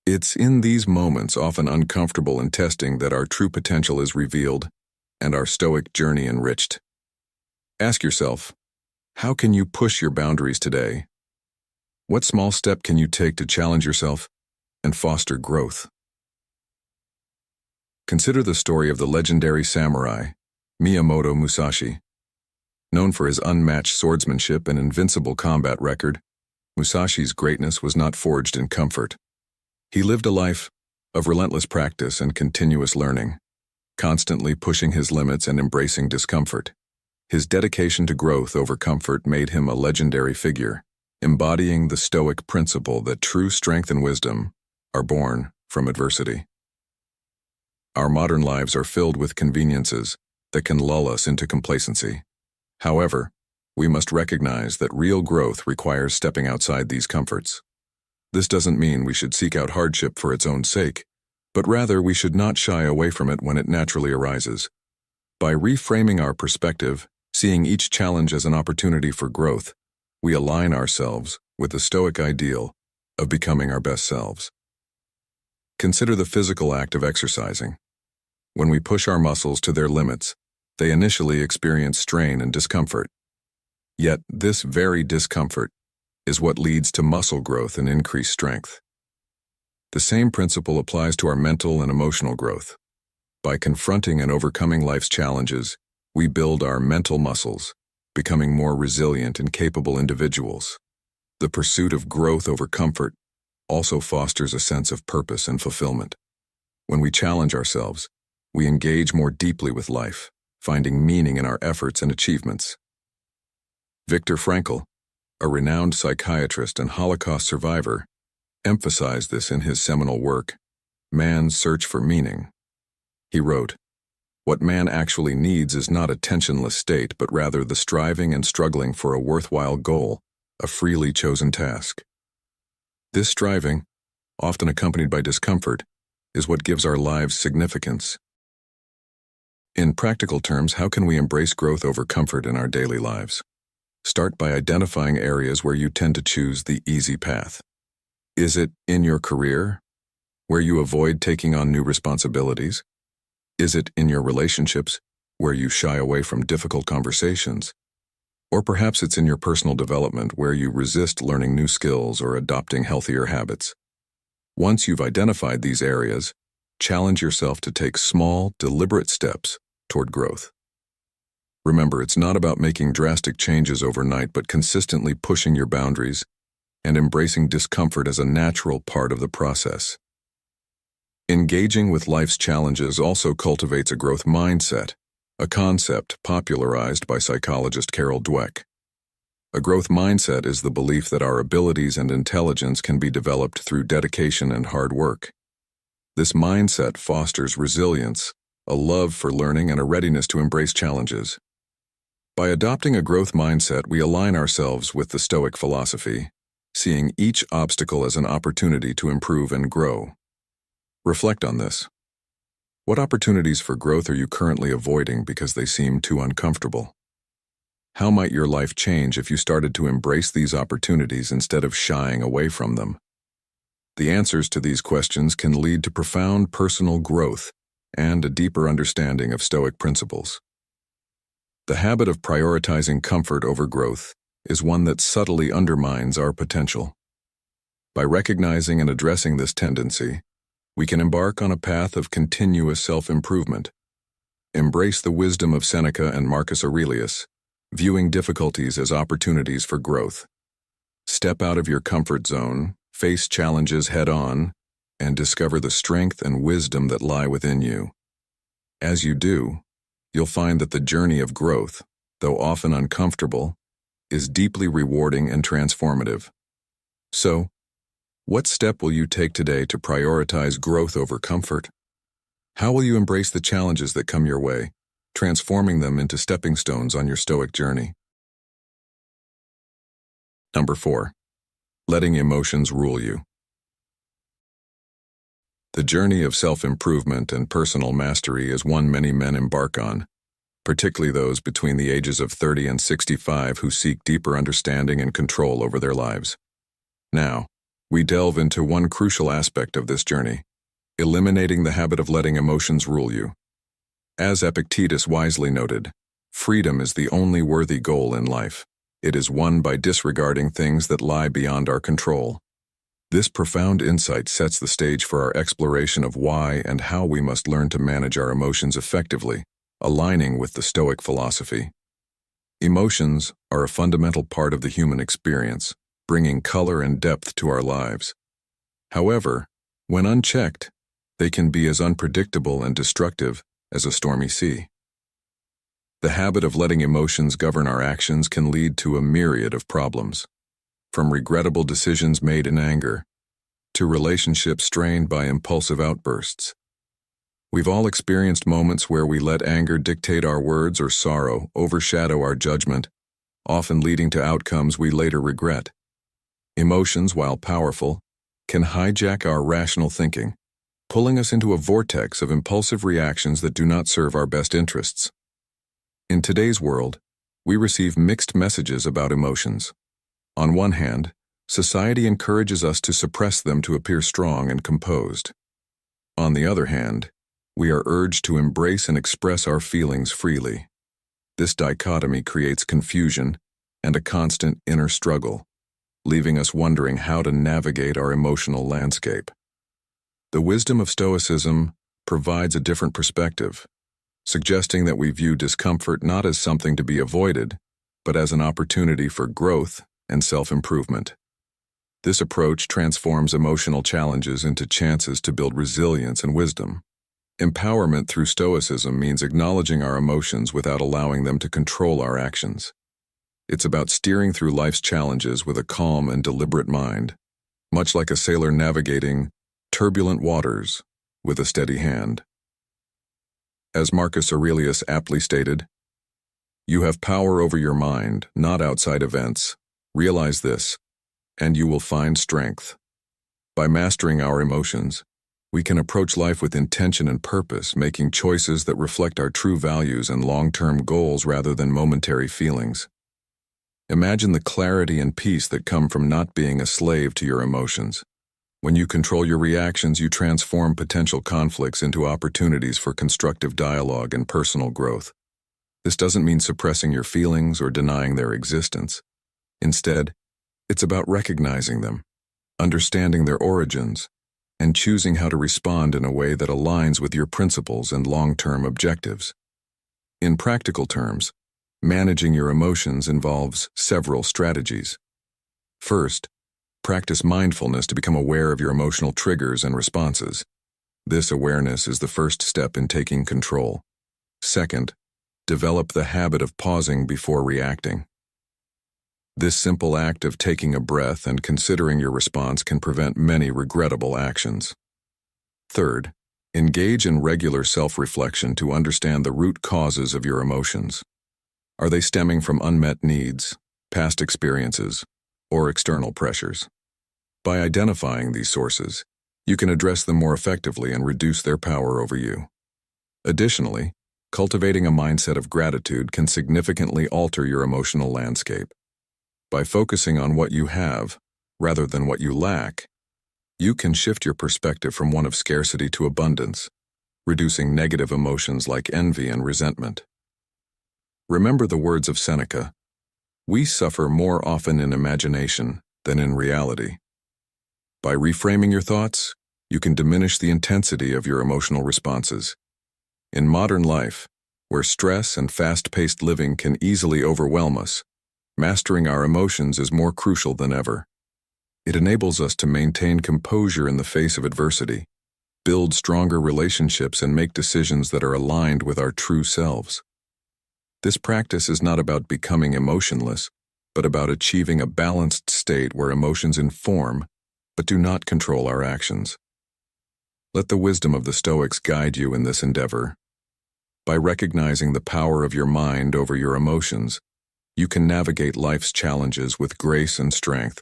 S1: It's in these moments, often uncomfortable and testing, that our true potential is revealed and our Stoic journey enriched. Ask yourself, how can you push your boundaries today? What small step can you take to challenge yourself and foster growth? Consider the story of the legendary samurai, Miyamoto Musashi. Known for his unmatched swordsmanship and invincible combat record, Musashi's greatness was not forged in comfort. He lived a life of relentless practice and continuous learning, constantly pushing his limits and embracing discomfort. His dedication to growth over comfort made him a legendary figure, embodying the Stoic principle that true strength and wisdom are born from adversity. Our modern lives are filled with conveniences that can lull us into complacency. However, we must recognize that real growth requires stepping outside these comforts. This doesn't mean we should seek out hardship for its own sake, but rather we should not shy away from it when it naturally arises. By reframing our perspective, seeing each challenge as an opportunity for growth, we align ourselves with the Stoic ideal of becoming our best selves. Consider the physical act of exercising. When we push our muscles to their limits, they initially experience strain and discomfort. Yet this very discomfort is what leads to muscle growth and increased strength. The same principle applies to our mental and emotional growth. By confronting and overcoming life's challenges, we build our mental muscles, becoming more resilient and capable individuals. The pursuit of growth over comfort also fosters a sense of purpose and fulfillment. When we challenge ourselves, we engage more deeply with life, finding meaning in our efforts and achievements. Viktor Frankl, a renowned psychiatrist and Holocaust survivor, emphasized this in his seminal work, Man's Search for Meaning. He wrote, "What man actually needs is not a tensionless state, but rather the striving and struggling for a worthwhile goal, a freely chosen task." This striving, often accompanied by discomfort, is what gives our lives significance. In practical terms, how can we embrace growth over comfort in our daily lives? Start by identifying areas where you tend to choose the easy path. Is it in your career, where you avoid taking on new responsibilities? Is it in your relationships, where you shy away from difficult conversations? Or perhaps it's in your personal development, where you resist learning new skills or adopting healthier habits. Once you've identified these areas, challenge yourself to take small, deliberate steps toward growth. Remember, it's not about making drastic changes overnight, but consistently pushing your boundaries and embracing discomfort as a natural part of the process. Engaging with life's challenges also cultivates a growth mindset, a concept popularized by psychologist Carol Dweck. A growth mindset is the belief that our abilities and intelligence can be developed through dedication and hard work. This mindset fosters resilience, a love for learning, and a readiness to embrace challenges. By adopting a growth mindset, we align ourselves with the Stoic philosophy, seeing each obstacle as an opportunity to improve and grow. Reflect on this. What opportunities for growth are you currently avoiding because they seem too uncomfortable? How might your life change if you started to embrace these opportunities instead of shying away from them? The answers to these questions can lead to profound personal growth and a deeper understanding of Stoic principles. The habit of prioritizing comfort over growth is one that subtly undermines our potential. By recognizing and addressing this tendency, we can embark on a path of continuous self-improvement. Embrace the wisdom of Seneca and Marcus Aurelius, viewing difficulties as opportunities for growth. Step out of your comfort zone, face challenges head-on, and discover the strength and wisdom that lie within you. As you do, you'll find that the journey of growth, though often uncomfortable, is deeply rewarding and transformative. So, what step will you take today to prioritize growth over comfort? How will you embrace the challenges that come your way, transforming them into stepping stones on your Stoic journey? Number 4. Letting emotions rule you. The journey of self-improvement and personal mastery is one many men embark on, particularly those between the ages of 30 and 65 who seek deeper understanding and control over their lives. Now, we delve into one crucial aspect of this journey, eliminating the habit of letting emotions rule you. As Epictetus wisely noted, freedom is the only worthy goal in life. It is won by disregarding things that lie beyond our control. This profound insight sets the stage for our exploration of why and how we must learn to manage our emotions effectively, aligning with the Stoic philosophy. Emotions are a fundamental part of the human experience, bringing color and depth to our lives. However, when unchecked, they can be as unpredictable and destructive as a stormy sea. The habit of letting emotions govern our actions can lead to a myriad of problems, from regrettable decisions made in anger to relationships strained by impulsive outbursts. We've all experienced moments where we let anger dictate our words or sorrow overshadow our judgment, often leading to outcomes we later regret. Emotions, while powerful, can hijack our rational thinking, pulling us into a vortex of impulsive reactions that do not serve our best interests. In today's world, we receive mixed messages about emotions. On one hand, society encourages us to suppress them to appear strong and composed. On the other hand, we are urged to embrace and express our feelings freely. This dichotomy creates confusion and a constant inner struggle, leaving us wondering how to navigate our emotional landscape. The wisdom of Stoicism provides a different perspective, suggesting that we view discomfort not as something to be avoided, but as an opportunity for growth and self-improvement. This approach transforms emotional challenges into chances to build resilience and wisdom. Empowerment through Stoicism means acknowledging our emotions without allowing them to control our actions. It's about steering through life's challenges with a calm and deliberate mind, much like a sailor navigating turbulent waters with a steady hand. As Marcus Aurelius aptly stated, "You have power over your mind, not outside events. Realize this, and you will find strength." By mastering our emotions, we can approach life with intention and purpose, making choices that reflect our true values and long-term goals rather than momentary feelings. Imagine the clarity and peace that come from not being a slave to your emotions. When you control your reactions, you transform potential conflicts into opportunities for constructive dialogue and personal growth. This doesn't mean suppressing your feelings or denying their existence. Instead, it's about recognizing them, understanding their origins, and choosing how to respond in a way that aligns with your principles and long-term objectives. In practical terms, Managing your emotions involves several strategies. First, practice mindfulness to become aware of your emotional triggers and responses. This awareness is the first step in taking control. Second, develop the habit of pausing before reacting. This simple act of taking a breath and considering your response can prevent many regrettable actions. Third, engage in regular self-reflection to understand the root causes of your emotions. Are they stemming from unmet needs, past experiences, or external pressures? By identifying these sources, you can address them more effectively and reduce their power over you. Additionally, cultivating a mindset of gratitude can significantly alter your emotional landscape. By focusing on what you have, rather than what you lack, you can shift your perspective from one of scarcity to abundance, reducing negative emotions like envy and resentment. Remember the words of Seneca, "We suffer more often in imagination than in reality." By reframing your thoughts, you can diminish the intensity of your emotional responses. In modern life, where stress and fast-paced living can easily overwhelm us, mastering our emotions is more crucial than ever. It enables us to maintain composure in the face of adversity, build stronger relationships, and make decisions that are aligned with our true selves. This practice is not about becoming emotionless, but about achieving a balanced state where emotions inform, but do not control our actions. Let the wisdom of the Stoics guide you in this endeavor. By recognizing the power of your mind over your emotions, you can navigate life's challenges with grace and strength.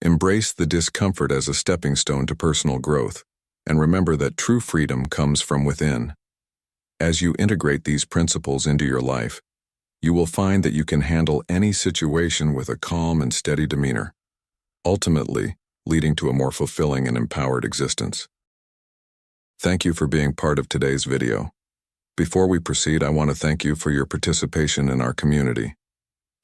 S1: Embrace the discomfort as a stepping stone to personal growth, and remember that true freedom comes from within. As you integrate these principles into your life, you will find that you can handle any situation with a calm and steady demeanor, ultimately leading to a more fulfilling and empowered existence. Thank you for being part of today's video. Before we proceed, I want to thank you for your participation in our community.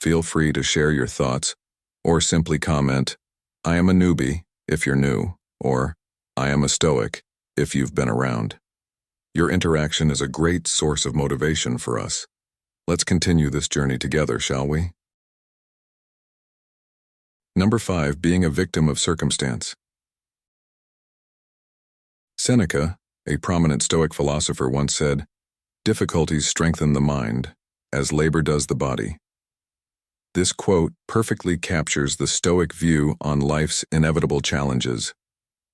S1: Feel free to share your thoughts, or simply comment, "I am a newbie," if you're new, or "I am a Stoic," if you've been around. Your interaction is a great source of motivation for us. Let's continue this journey together, shall we? Number 5, being a victim of circumstance. Seneca, a prominent Stoic philosopher, once said, "Difficulties strengthen the mind, as labor does the body." This quote perfectly captures the Stoic view on life's inevitable challenges.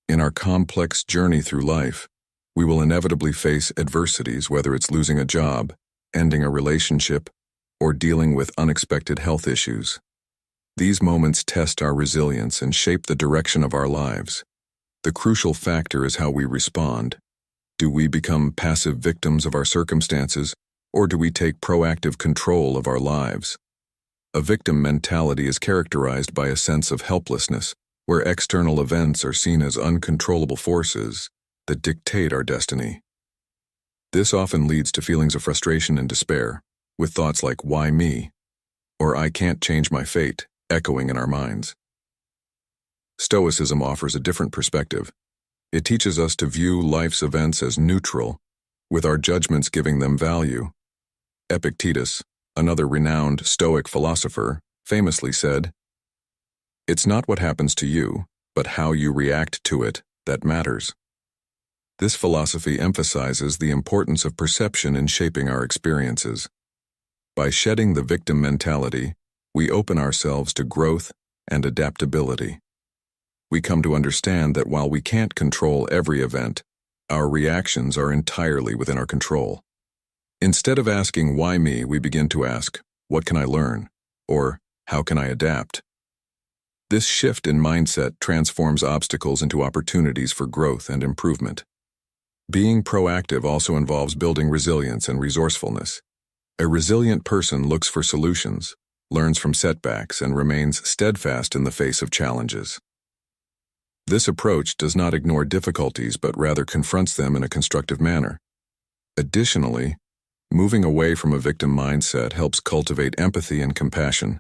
S1: In our complex journey through life, we will inevitably face adversities, whether it's losing a job, ending a relationship, or dealing with unexpected health issues. These moments test our resilience and shape the direction of our lives. The crucial factor is how we respond. Do we become passive victims of our circumstances, or do we take proactive control of our lives? A victim mentality is characterized by a sense of helplessness, where external events are seen as uncontrollable forces that dictate our destiny. This often leads to feelings of frustration and despair, with thoughts like, "Why me?" or "I can't change my fate," echoing in our minds. Stoicism offers a different perspective. It teaches us to view life's events as neutral, with our judgments giving them value. Epictetus, another renowned Stoic philosopher, famously said, "It's not what happens to you, but how you react to it that matters." This philosophy emphasizes the importance of perception in shaping our experiences. By shedding the victim mentality, we open ourselves to growth and adaptability. We come to understand that while we can't control every event, our reactions are entirely within our control. Instead of asking, "Why me?" we begin to ask, "What can I learn?" or "How can I adapt?" This shift in mindset transforms obstacles into opportunities for growth and improvement. Being proactive also involves building resilience and resourcefulness. A resilient person looks for solutions, learns from setbacks, and remains steadfast in the face of challenges. This approach does not ignore difficulties but rather confronts them in a constructive manner. Additionally, moving away from a victim mindset helps cultivate empathy and compassion,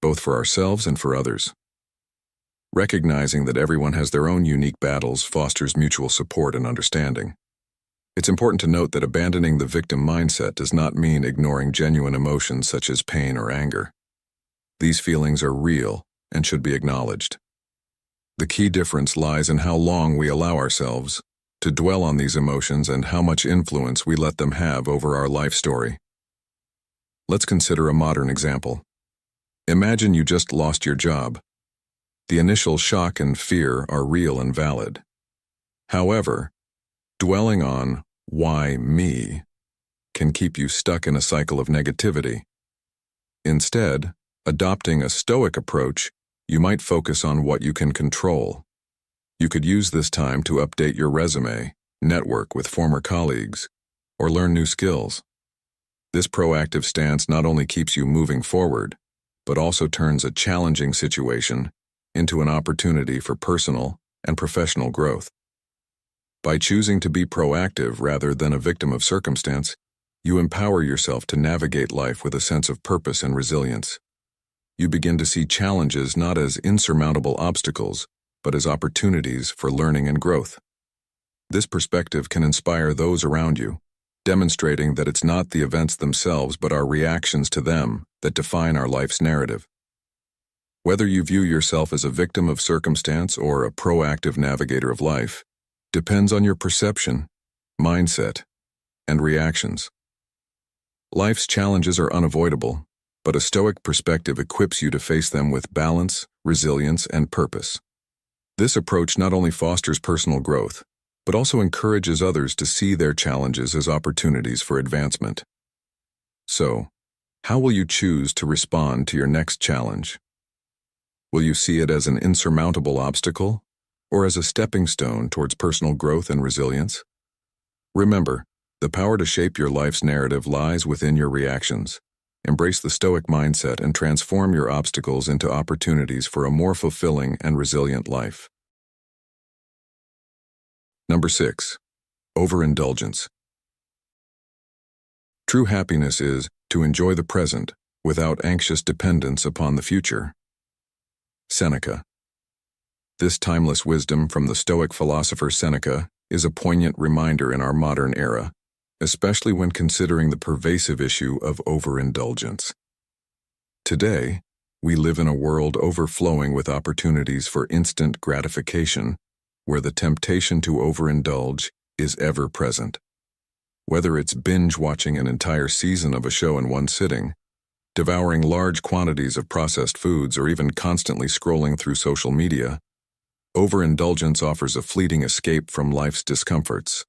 S1: both for ourselves and for others. Recognizing that everyone has their own unique battles fosters mutual support and understanding. It's important to note that abandoning the victim mindset does not mean ignoring genuine emotions such as pain or anger. These feelings are real and should be acknowledged. The key difference lies in how long we allow ourselves to dwell on these emotions and how much influence we let them have over our life story. Let's consider a modern example. Imagine you just lost your job. The initial shock and fear are real and valid. However, dwelling on "why me" can keep you stuck in a cycle of negativity. Instead, adopting a Stoic approach, you might focus on what you can control. You could use this time to update your resume, network with former colleagues, or learn new skills. This proactive stance not only keeps you moving forward, but also turns a challenging situation into an opportunity for personal and professional growth. By choosing to be proactive rather than a victim of circumstance, you empower yourself to navigate life with a sense of purpose and resilience. You begin to see challenges not as insurmountable obstacles, but as opportunities for learning and growth. This perspective can inspire those around you, demonstrating that it's not the events themselves but our reactions to them that define our life's narrative. Whether you view yourself as a victim of circumstance or a proactive navigator of life depends on your perception, mindset, and reactions. Life's challenges are unavoidable, but a Stoic perspective equips you to face them with balance, resilience, and purpose. This approach not only fosters personal growth, but also encourages others to see their challenges as opportunities for advancement. So, how will you choose to respond to your next challenge? Will you see it as an insurmountable obstacle, or as a stepping stone towards personal growth and resilience? Remember, the power to shape your life's narrative lies within your reactions. Embrace the Stoic mindset and transform your obstacles into opportunities for a more fulfilling and resilient life. Number 6. Overindulgence. True happiness is to enjoy the present without anxious dependence upon the future. Seneca. This timeless wisdom from the Stoic philosopher Seneca is a poignant reminder in our modern era, especially when considering the pervasive issue of overindulgence. Today, we live in a world overflowing with opportunities for instant gratification, where the temptation to overindulge is ever present. Whether it's binge-watching an entire season of a show in one sitting, devouring large quantities of processed foods, or even constantly scrolling through social media, overindulgence offers a fleeting escape from life's discomforts,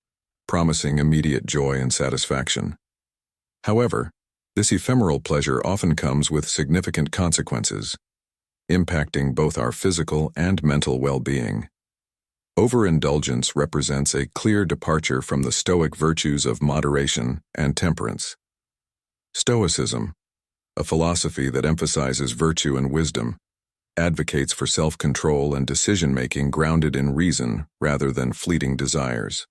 S1: promising immediate joy and satisfaction. However, this ephemeral pleasure often comes with significant consequences, impacting both our physical and mental well-being. Overindulgence represents a clear departure from the Stoic virtues of moderation and temperance. Stoicism, a philosophy that emphasizes virtue and wisdom, advocates for self-control and decision-making grounded in reason rather than fleeting desires.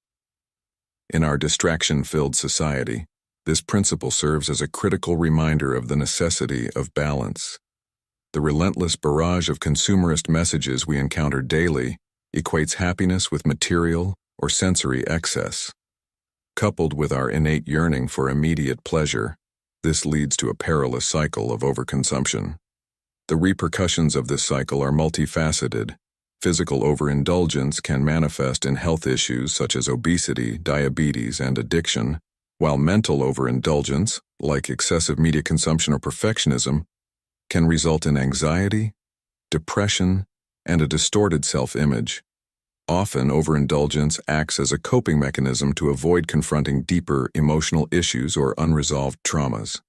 S1: In our distraction-filled society, this principle serves as a critical reminder of the necessity of balance. The relentless barrage of consumerist messages we encounter daily equates happiness with material or sensory excess. Coupled with our innate yearning for immediate pleasure, this leads to a perilous cycle of overconsumption. The repercussions of this cycle are multifaceted. Physical overindulgence can manifest in health issues such as obesity, diabetes, and addiction, while mental overindulgence, like excessive media consumption or perfectionism, can result in anxiety, depression, and a distorted self-image. Often, overindulgence acts as a coping mechanism to avoid confronting deeper emotional issues or unresolved traumas.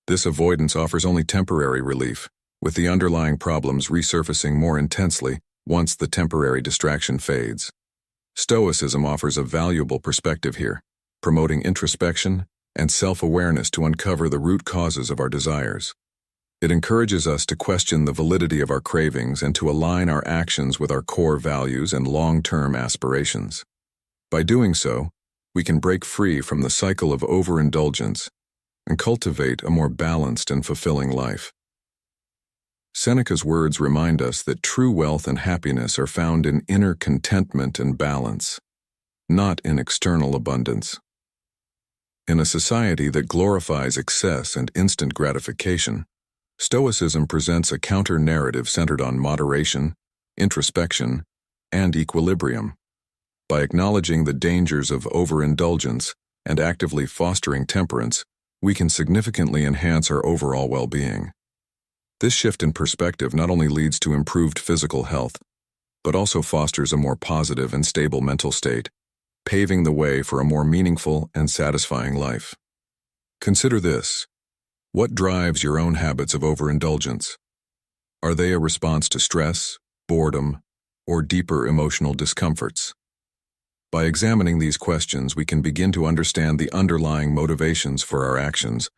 S1: This avoidance offers only temporary relief, with the underlying problems resurfacing more intensely once the temporary distraction fades. Stoicism offers a valuable perspective here, promoting introspection and self-awareness to uncover the root causes of our desires. It encourages us to question the validity of our cravings and to align our actions with our core values and long-term aspirations. By doing so, we can break free from the cycle of overindulgence and cultivate a more balanced and fulfilling life. Seneca's words remind us that true wealth and happiness are found in inner contentment and balance. not in external abundance. In a society that glorifies excess and instant gratification, Stoicism presents a counter-narrative centered on moderation, introspection, and equilibrium. By acknowledging the dangers of overindulgence and actively fostering temperance, we can significantly enhance our overall well-being. This shift in perspective not only leads to improved physical health, but also fosters a more positive and stable mental state, paving the way for a more meaningful and satisfying life. Consider this. What drives your own habits of overindulgence? Are they a response to stress, boredom, or deeper emotional discomforts? By examining these questions, we can begin to understand the underlying motivations for our actions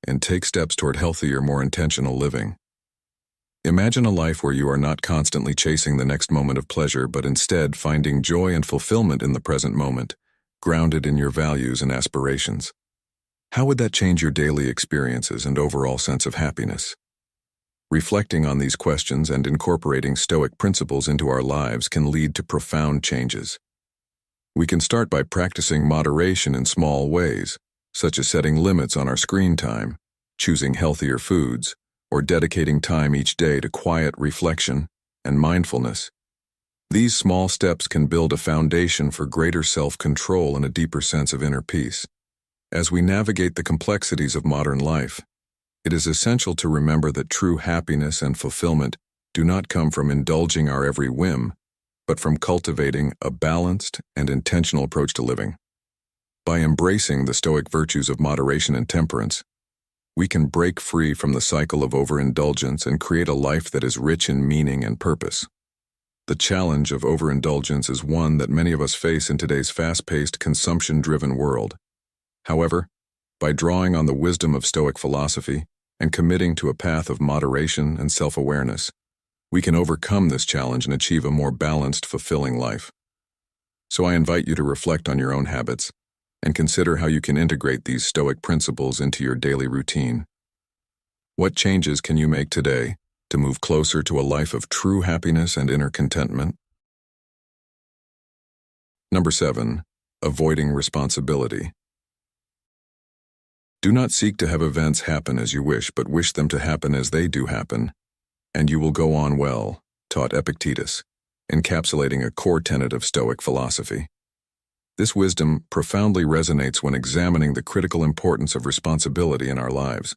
S1: and take steps toward healthier, more intentional living. Imagine a life where you are not constantly chasing the next moment of pleasure, but instead finding joy and fulfillment in the present moment, grounded in your values and aspirations. How would that change your daily experiences and overall sense of happiness? Reflecting on these questions and incorporating Stoic principles into our lives can lead to profound changes. We can start by practicing moderation in small ways, such as setting limits on our screen time, choosing healthier foods, or dedicating time each day to quiet reflection and mindfulness. These small steps can build a foundation for greater self-control and a deeper sense of inner peace. As we navigate the complexities of modern life, it is essential to remember that true happiness and fulfillment do not come from indulging our every whim, but from cultivating a balanced and intentional approach to living. By embracing the Stoic virtues of moderation and temperance, we can break free from the cycle of overindulgence and create a life that is rich in meaning and purpose. The challenge of overindulgence is one that many of us face in today's fast-paced, consumption-driven world. However, by drawing on the wisdom of Stoic philosophy and committing to a path of moderation and self-awareness, we can overcome this challenge and achieve a more balanced, fulfilling life. So I invite you to reflect on your own habits and consider how you can integrate these Stoic principles into your daily routine. What changes can you make today to move closer to a life of true happiness and inner contentment? Number 7. Avoiding responsibility. Do not seek to have events happen as you wish, but wish them to happen as they do happen, and you will go on well, taught Epictetus, encapsulating a core tenet of Stoic philosophy. This wisdom profoundly resonates when examining the critical importance of responsibility in our lives.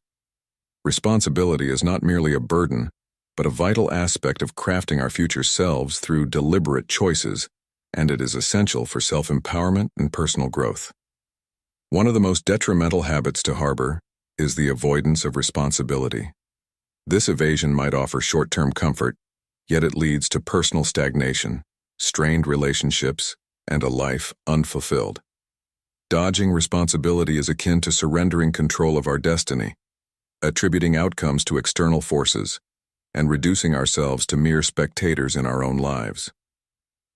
S1: Responsibility is not merely a burden, but a vital aspect of crafting our future selves through deliberate choices, and it is essential for self-empowerment and personal growth. One of the most detrimental habits to harbor is the avoidance of responsibility. This evasion might offer short-term comfort, yet it leads to personal stagnation, strained relationships, and a life unfulfilled. Dodging responsibility is akin to surrendering control of our destiny, attributing outcomes to external forces, and reducing ourselves to mere spectators in our own lives.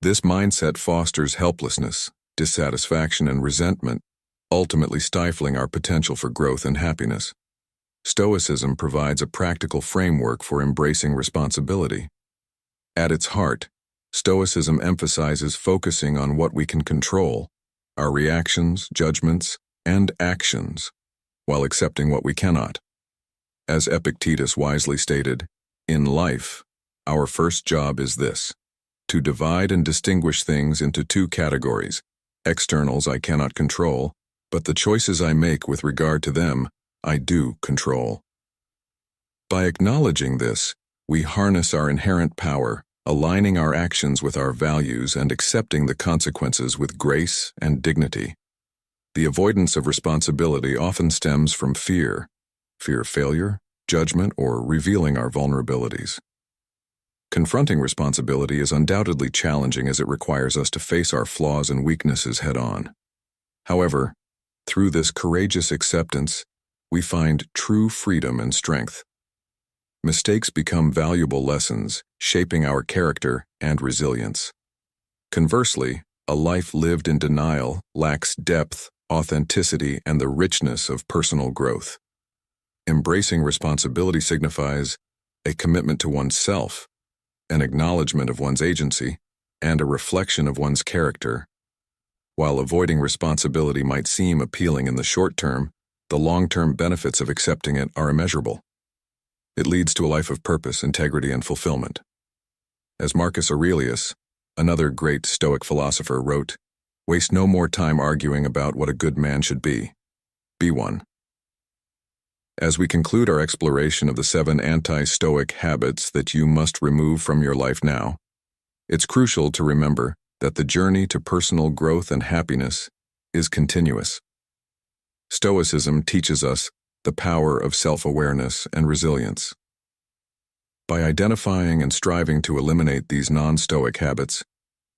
S1: This mindset fosters helplessness, dissatisfaction, and resentment, ultimately stifling our potential for growth and happiness. Stoicism provides a practical framework for embracing responsibility. At its heart, Stoicism emphasizes focusing on what we can control, our reactions, judgments, and actions, while accepting what we cannot. As Epictetus wisely stated, in life, our first job is this: to divide and distinguish things into two categories. Externals I cannot control, but the choices I make with regard to them, I do control. By acknowledging this, we harness our inherent power, aligning our actions with our values and accepting the consequences with grace and dignity. The avoidance of responsibility often stems from fear of failure, judgment, or revealing our vulnerabilities. Confronting responsibility is undoubtedly challenging as it requires us to face our flaws and weaknesses head-on. However, through this courageous acceptance, we find true freedom and strength. Mistakes become valuable lessons, shaping our character and resilience. Conversely, a life lived in denial lacks depth, authenticity, and the richness of personal growth. Embracing responsibility signifies a commitment to oneself, an acknowledgement of one's agency, and a reflection of one's character. While avoiding responsibility might seem appealing in the short term, the long-term benefits of accepting it are immeasurable. It leads to a life of purpose, integrity, and fulfillment. As Marcus Aurelius, another great Stoic philosopher, wrote, "Waste no more time arguing about what a good man should be. Be one." As we conclude our exploration of the 7 anti-Stoic habits that you must remove from your life now, it's crucial to remember that the journey to personal growth and happiness is continuous. Stoicism teaches us the power of self-awareness and resilience. By identifying and striving to eliminate these non-Stoic habits,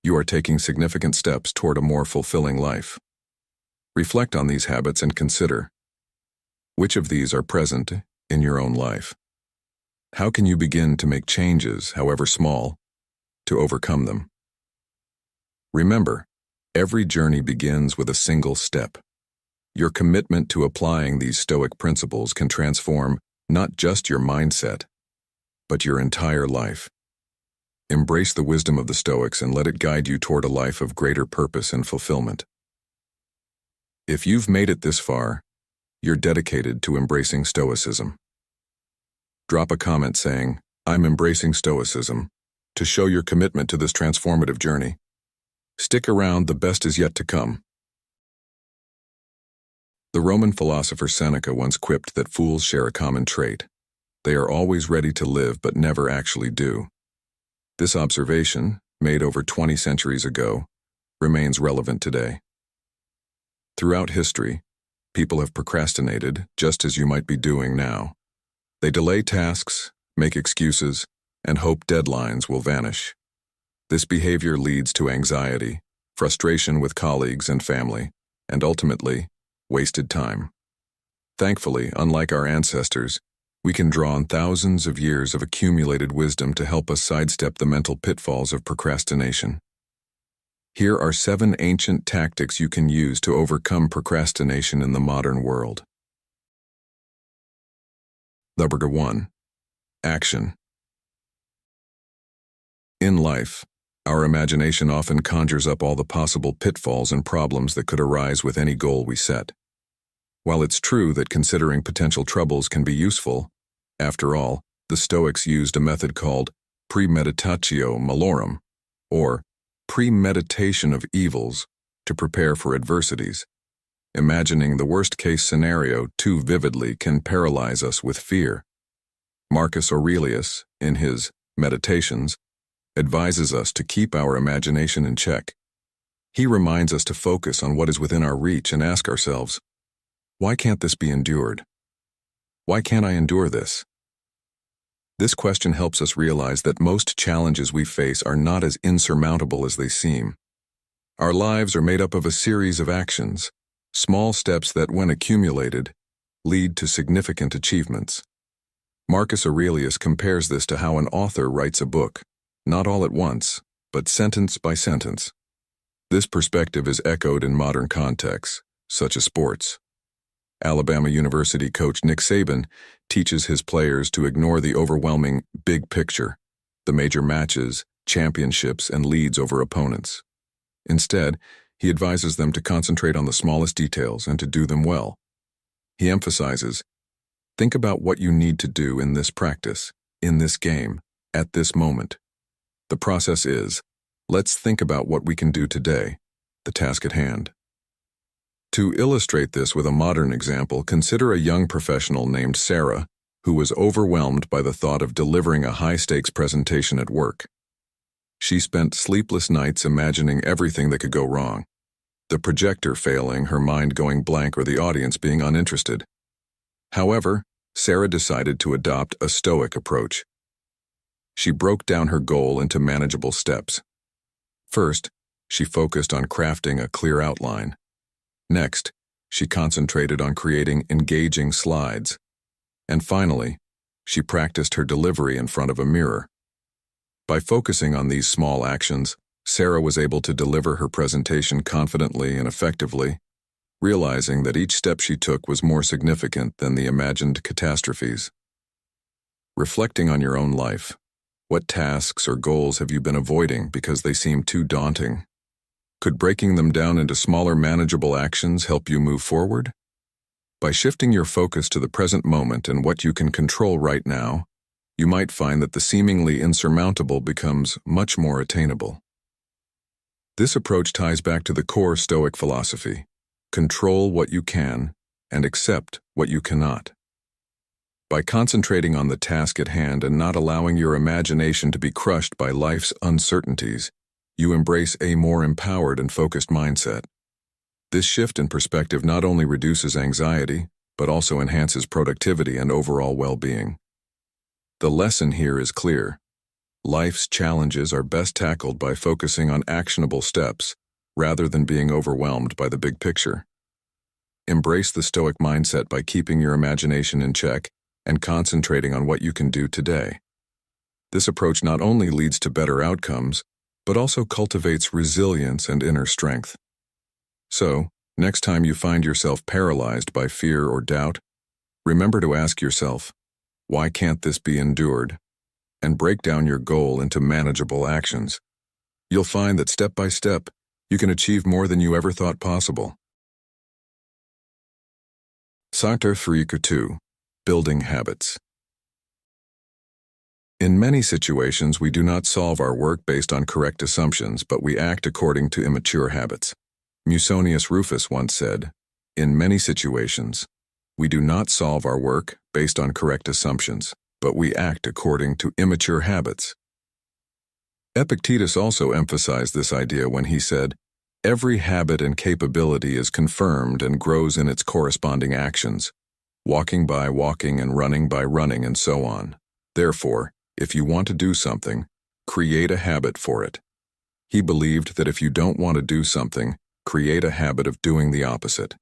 S1: you are taking significant steps toward a more fulfilling life. Reflect on these habits and consider, which of these are present in your own life? How can you begin to make changes, however small, to overcome them? Remember, every journey begins with a single step. Your commitment to applying these Stoic principles can transform not just your mindset, but your entire life. Embrace the wisdom of the Stoics and let it guide you toward a life of greater purpose and fulfillment. If you've made it this far, you're dedicated to embracing Stoicism. Drop a comment saying, "I'm embracing Stoicism," to show your commitment to this transformative journey. Stick around, the best is yet to come. The Roman philosopher Seneca once quipped that fools share a common trait. They are always ready to live but never actually do. This observation, made over 20 centuries ago, remains relevant today. Throughout history, people have procrastinated just as you might be doing now. They delay tasks, make excuses, and hope deadlines will vanish. This behavior leads to anxiety, frustration with colleagues and family, and ultimately, wasted time. Thankfully, unlike our ancestors, we can draw on thousands of years of accumulated wisdom to help us sidestep the mental pitfalls of procrastination. Here are 7 ancient tactics you can use to overcome procrastination in the modern world. Number 1. Action. In life, our imagination often conjures up all the possible pitfalls and problems that could arise with any goal we set. While it's true that considering potential troubles can be useful, after all, the Stoics used a method called premeditatio malorum, or premeditation of evils, to prepare for adversities. Imagining the worst-case scenario too vividly can paralyze us with fear. Marcus Aurelius, in his Meditations, advises us to keep our imagination in check. He reminds us to focus on what is within our reach and ask ourselves, why can't this be endured? Why can't I endure this? This question helps us realize that most challenges we face are not as insurmountable as they seem. Our lives are made up of a series of actions, small steps that, when accumulated, lead to significant achievements. Marcus Aurelius compares this to how an author writes a book, not all at once, but sentence by sentence. This perspective is echoed in modern contexts, such as sports. Alabama University coach Nick Saban teaches his players to ignore the overwhelming big picture, the major matches, championships, and leads over opponents. Instead, he advises them to concentrate on the smallest details and to do them well. He emphasizes, think about what you need to do in this practice, in this game, at this moment. The process is, let's think about what we can do today, the task at hand. To illustrate this with a modern example, consider a young professional named Sarah who was overwhelmed by the thought of delivering a high-stakes presentation at work. She spent sleepless nights imagining everything that could go wrong, the projector failing, her mind going blank, or the audience being uninterested. However, Sarah decided to adopt a Stoic approach. She broke down her goal into manageable steps. First, she focused on crafting a clear outline. Next, she concentrated on creating engaging slides. And finally, she practiced her delivery in front of a mirror. By focusing on these small actions, Sarah was able to deliver her presentation confidently and effectively, realizing that each step she took was more significant than the imagined catastrophes. Reflecting on your own life, what tasks or goals have you been avoiding because they seem too daunting? Could breaking them down into smaller manageable actions help you move forward? By shifting your focus to the present moment and what you can control right now, you might find that the seemingly insurmountable becomes much more attainable. This approach ties back to the core Stoic philosophy: control what you can and accept what you cannot. By concentrating on the task at hand and not allowing your imagination to be crushed by life's uncertainties, you embrace a more empowered and focused mindset. This shift in perspective not only reduces anxiety, but also enhances productivity and overall well-being. The lesson here is clear. Life's challenges are best tackled by focusing on actionable steps rather than being overwhelmed by the big picture. Embrace the Stoic mindset by keeping your imagination in check and concentrating on what you can do today. This approach not only leads to better outcomes, but also cultivates resilience and inner strength. So, next time you find yourself paralyzed by fear or doubt, remember to ask yourself, why can't this be endured? And break down your goal into manageable actions. You'll find that step by step, you can achieve more than you ever thought possible. Counterforce, building habits. In many situations, we do not solve our work based on correct assumptions, but we act according to immature habits. Musonius Rufus once said, "In many situations, we do not solve our work based on correct assumptions, but we act according to immature habits." Epictetus also emphasized this idea when he said, "Every habit and capability is confirmed and grows in its corresponding actions, walking by walking and running by running and so on. Therefore, if you want to do something, create a habit for it." He believed that if you don't want to do something, create a habit of doing the opposite.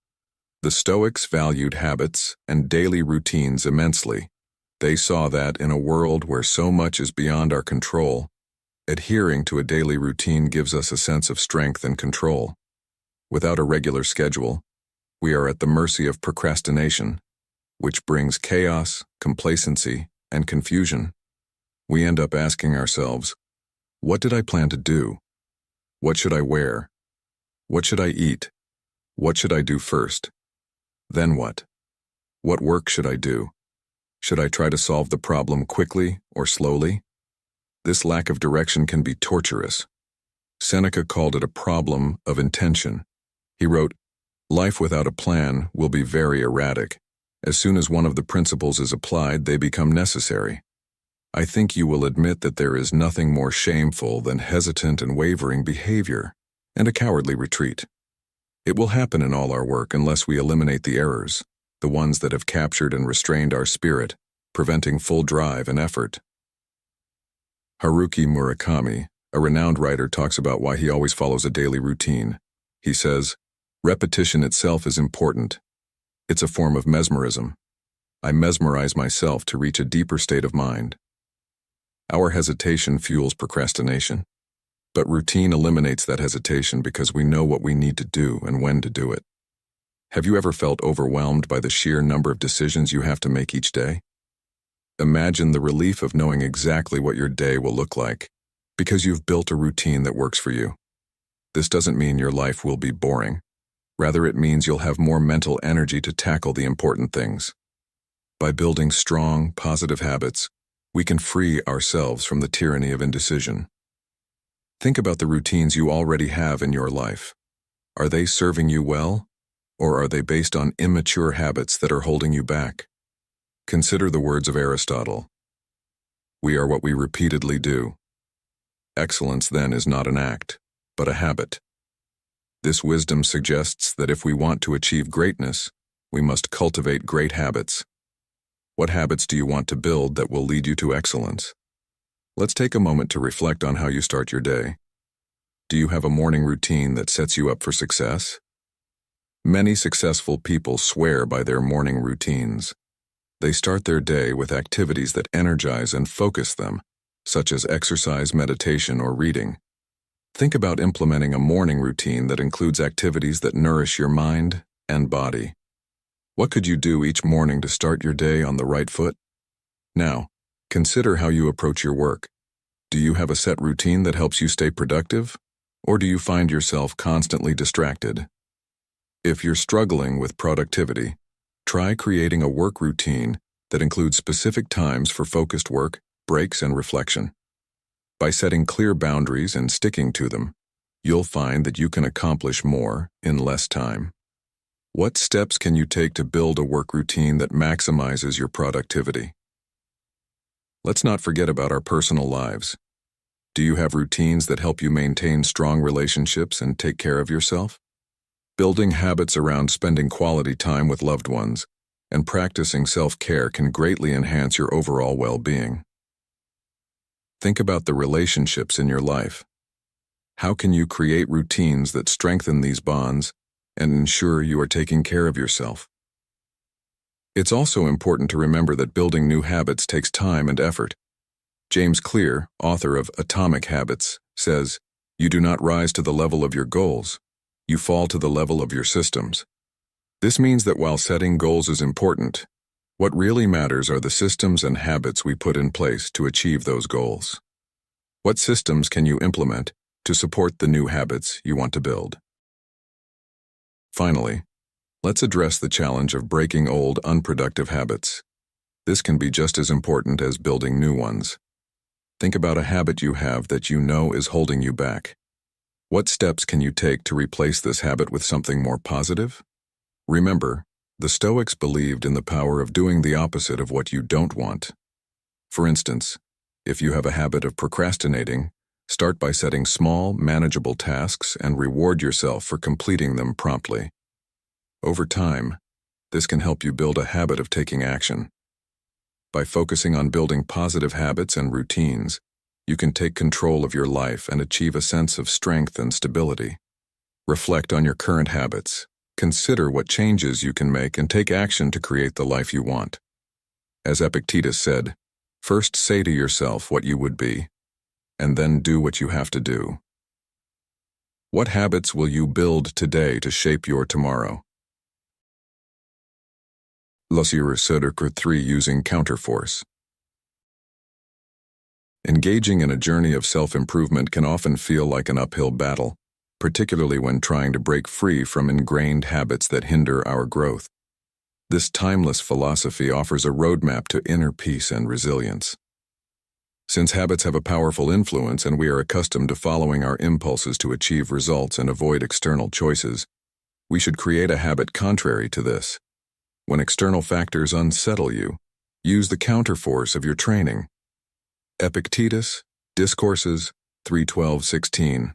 S1: The Stoics valued habits and daily routines immensely. They saw that in a world where so much is beyond our control, adhering to a daily routine gives us a sense of strength and control. Without a regular schedule, we are at the mercy of procrastination, which brings chaos, complacency, and confusion. We end up asking ourselves, what did I plan to do? What should I wear? What should I eat? What should I do first? Then what? What work should I do? Should I try to solve the problem quickly or slowly? This lack of direction can be torturous. Seneca called it a problem of intention. He wrote, "Life without a plan will be very erratic. As soon as one of the principles is applied, they become necessary." I think you will admit that there is nothing more shameful than hesitant and wavering behavior and a cowardly retreat. It will happen in all our work unless we eliminate the errors, the ones that have captured and restrained our spirit, preventing full drive and effort. Haruki Murakami, a renowned writer, talks about why he always follows a daily routine. He says, "Repetition itself is important. It's a form of mesmerism. I mesmerize myself to reach a deeper state of mind." Our hesitation fuels procrastination, but routine eliminates that hesitation because we know what we need to do and when to do it. Have you ever felt overwhelmed by the sheer number of decisions you have to make each day? Imagine the relief of knowing exactly what your day will look like, because you've built a routine that works for you. This doesn't mean your life will be boring. Rather, it means you'll have more mental energy to tackle the important things. By building strong, positive habits, we can free ourselves from the tyranny of indecision. Think about the routines you already have in your life. Are they serving you well, or are they based on immature habits that are holding you back? Consider the words of Aristotle. "We are what we repeatedly do." Excellence, then, is not an act, but a habit. This wisdom suggests that if we want to achieve greatness, we must cultivate great habits. What habits do you want to build that will lead you to excellence? Let's take a moment to reflect on how you start your day. Do you have a morning routine that sets you up for success? Many successful people swear by their morning routines. They start their day with activities that energize and focus them, such as exercise, meditation, or reading. Think about implementing a morning routine that includes activities that nourish your mind and body. What could you do each morning to start your day on the right foot? Now, consider how you approach your work. Do you have a set routine that helps you stay productive? Or do you find yourself constantly distracted? If you're struggling with productivity, try creating a work routine that includes specific times for focused work, breaks, and reflection. By setting clear boundaries and sticking to them, you'll find that you can accomplish more in less time. What steps can you take to build a work routine that maximizes your productivity? Let's not forget about our personal lives. Do you have routines that help you maintain strong relationships and take care of yourself? Building habits around spending quality time with loved ones and practicing self-care can greatly enhance your overall well-being. Think about the relationships in your life. How can you create routines that strengthen these bonds and ensure you are taking care of yourself? It's also important to remember that building new habits takes time and effort. James Clear, author of Atomic Habits, says, "You do not rise to the level of your goals, you fall to the level of your systems." This means that while setting goals is important, what really matters are the systems and habits we put in place to achieve those goals. What systems can you implement to support the new habits you want to build? Finally, let's address the challenge of breaking old, unproductive habits. This can be just as important as building new ones. Think about a habit you have that you know is holding you back. What steps can you take to replace this habit with something more positive? Remember, the Stoics believed in the power of doing the opposite of what you don't want. For instance, if you have a habit of procrastinating, start by setting small, manageable tasks and reward yourself for completing them promptly. Over time, this can help you build a habit of taking action. By focusing on building positive habits and routines, you can take control of your life and achieve a sense of strength and stability. Reflect on your current habits. Consider what changes you can make and take action to create the life you want. As Epictetus said, first say to yourself what you would be, and then do what you have to do. What habits will you build today to shape your tomorrow? Selective 3 using Counterforce. Engaging in a journey of self-improvement can often feel like an uphill battle, particularly when trying to break free from ingrained habits that hinder our growth. This timeless philosophy offers a roadmap to inner peace and resilience. Since habits have a powerful influence and we are accustomed to following our impulses to achieve results and avoid external choices, we should create a habit contrary to this. When external factors unsettle you, use the counterforce of your training. Epictetus, Discourses 3:12-16.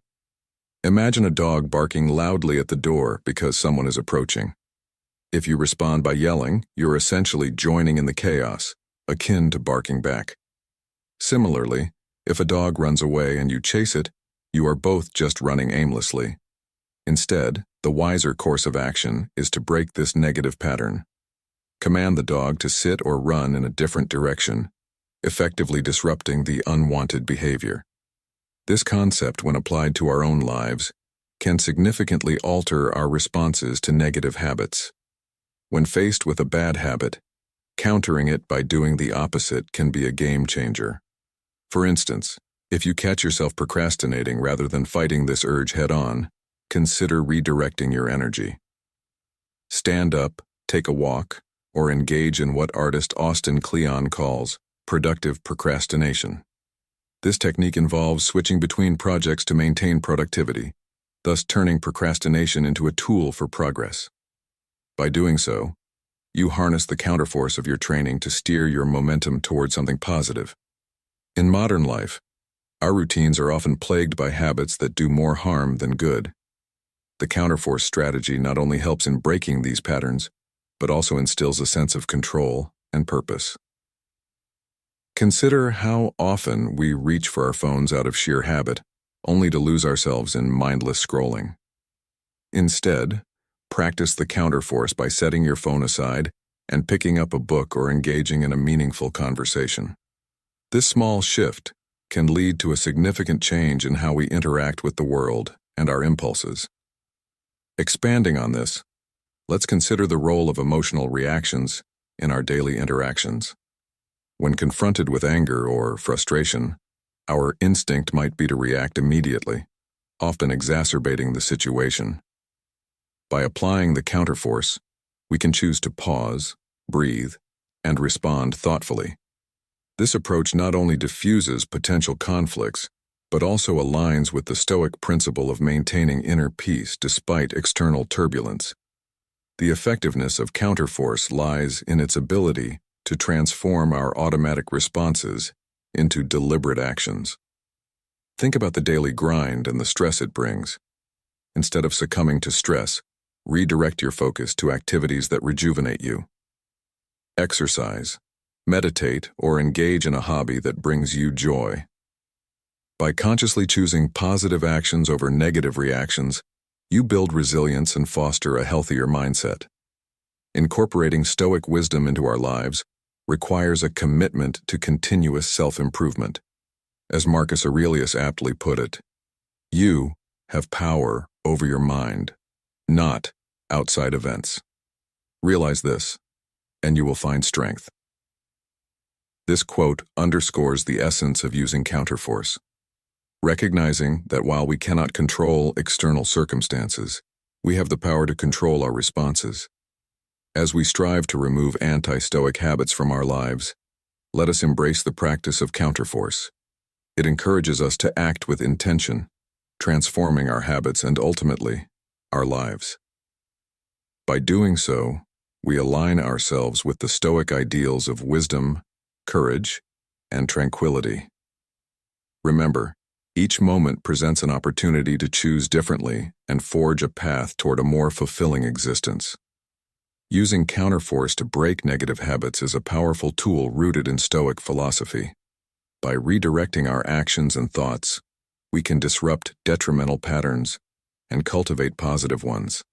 S1: Imagine a dog barking loudly at the door because someone is approaching. If you respond by yelling, you're essentially joining in the chaos, akin to barking back. Similarly, if a dog runs away and you chase it, you are both just running aimlessly. Instead, the wiser course of action is to break this negative pattern. Command the dog to sit or run in a different direction, effectively disrupting the unwanted behavior. This concept, when applied to our own lives, can significantly alter our responses to negative habits. When faced with a bad habit, countering it by doing the opposite can be a game changer. For instance, if you catch yourself procrastinating rather than fighting this urge head-on, consider redirecting your energy. Stand up, take a walk, or engage in what artist Austin Kleon calls productive procrastination. This technique involves switching between projects to maintain productivity, thus turning procrastination into a tool for progress. By doing so, you harness the counterforce of your training to steer your momentum toward something positive. In modern life, our routines are often plagued by habits that do more harm than good. The counterforce strategy not only helps in breaking these patterns, but also instills a sense of control and purpose. Consider how often we reach for our phones out of sheer habit, only to lose ourselves in mindless scrolling. Instead, practice the counterforce by setting your phone aside and picking up a book or engaging in a meaningful conversation. This small shift can lead to a significant change in how we interact with the world and our impulses. Expanding on this, let's consider the role of emotional reactions in our daily interactions. When confronted with anger or frustration, our instinct might be to react immediately. often exacerbating the situation. By applying the counterforce, we can choose to pause, breathe, and respond thoughtfully. This approach not only diffuses potential conflicts, but also aligns with the Stoic principle of maintaining inner peace despite external turbulence. The effectiveness of counterforce lies in its ability to transform our automatic responses into deliberate actions. Think about the daily grind and the stress it brings. Instead of succumbing to stress, redirect your focus to activities that rejuvenate you. Exercise, meditate, or engage in a hobby that brings you joy. By consciously choosing positive actions over negative reactions, you build resilience and foster a healthier mindset. Incorporating Stoic wisdom into our lives requires a commitment to continuous self-improvement. As Marcus Aurelius aptly put it, you have power over your mind, not outside events. Realize this, and you will find strength. This quote underscores the essence of using counterforce. Recognizing that while we cannot control external circumstances, we have the power to control our responses. As we strive to remove anti-Stoic habits from our lives, let us embrace the practice of counterforce. It encourages us to act with intention, transforming our habits and ultimately, our lives. By doing so, we align ourselves with the Stoic ideals of wisdom, courage, and tranquility. Remember, each moment presents an opportunity to choose differently and forge a path toward a more fulfilling existence. Using counterforce to break negative habits is a powerful tool rooted in Stoic philosophy. By redirecting our actions and thoughts, we can disrupt detrimental patterns and cultivate positive ones.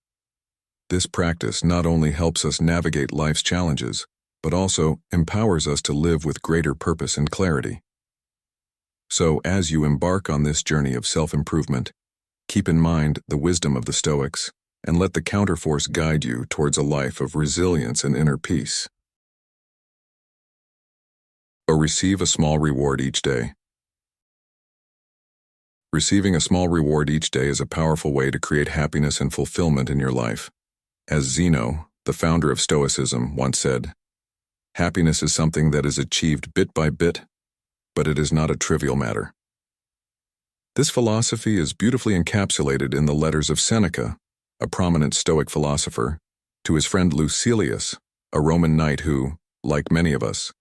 S1: This practice not only helps us navigate life's challenges, but also empowers us to live with greater purpose and clarity. So, as you embark on this journey of self-improvement, keep in mind the wisdom of the Stoics and let the counterforce guide you towards a life of resilience and inner peace. Or receive a small reward each day. Receiving a small reward each day is a powerful way to create happiness and fulfillment in your life. As Zeno, the founder of Stoicism, once said, "Happiness is something that is achieved bit by bit, but it is not a trivial matter." This philosophy is beautifully encapsulated in the letters of Seneca, a prominent Stoic philosopher, to his friend Lucilius, a Roman knight who, like many of us,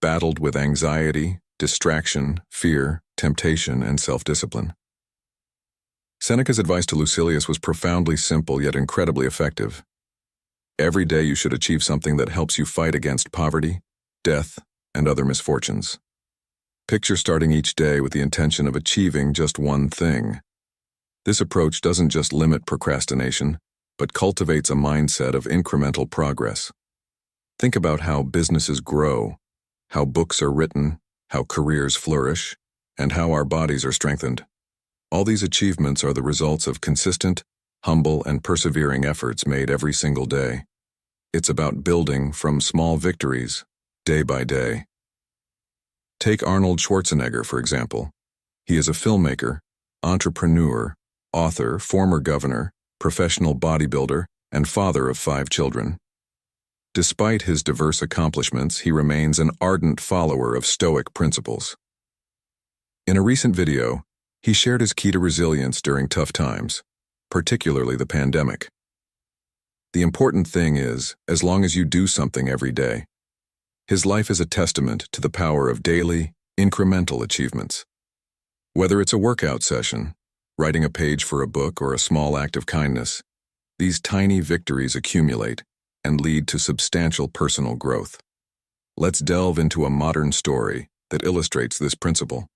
S1: battled with anxiety, distraction, fear, temptation, and self-discipline. Seneca's advice to Lucilius was profoundly simple yet incredibly effective. Every day you should achieve something that helps you fight against poverty, death, and other misfortunes. Picture starting each day with the intention of achieving just one thing. This approach doesn't just limit procrastination, but cultivates a mindset of incremental progress. Think about how businesses grow, how books are written, how careers flourish, and how our bodies are strengthened. All these achievements are the results of consistent, humble, and persevering efforts made every single day. It's about building from small victories, day by day. Take Arnold Schwarzenegger, for example. He is a filmmaker, entrepreneur, author, former governor, professional bodybuilder, and father of 5 children. Despite his diverse accomplishments, he remains an ardent follower of Stoic principles. In a recent video, he shared his key to resilience during tough times, particularly the pandemic. The important thing is, as long as you do something every day, his life is a testament to the power of daily, incremental achievements. Whether it's a workout session, writing a page for a book, or a small act of kindness, these tiny victories accumulate and lead to substantial personal growth. Let's delve into a modern story that illustrates this principle.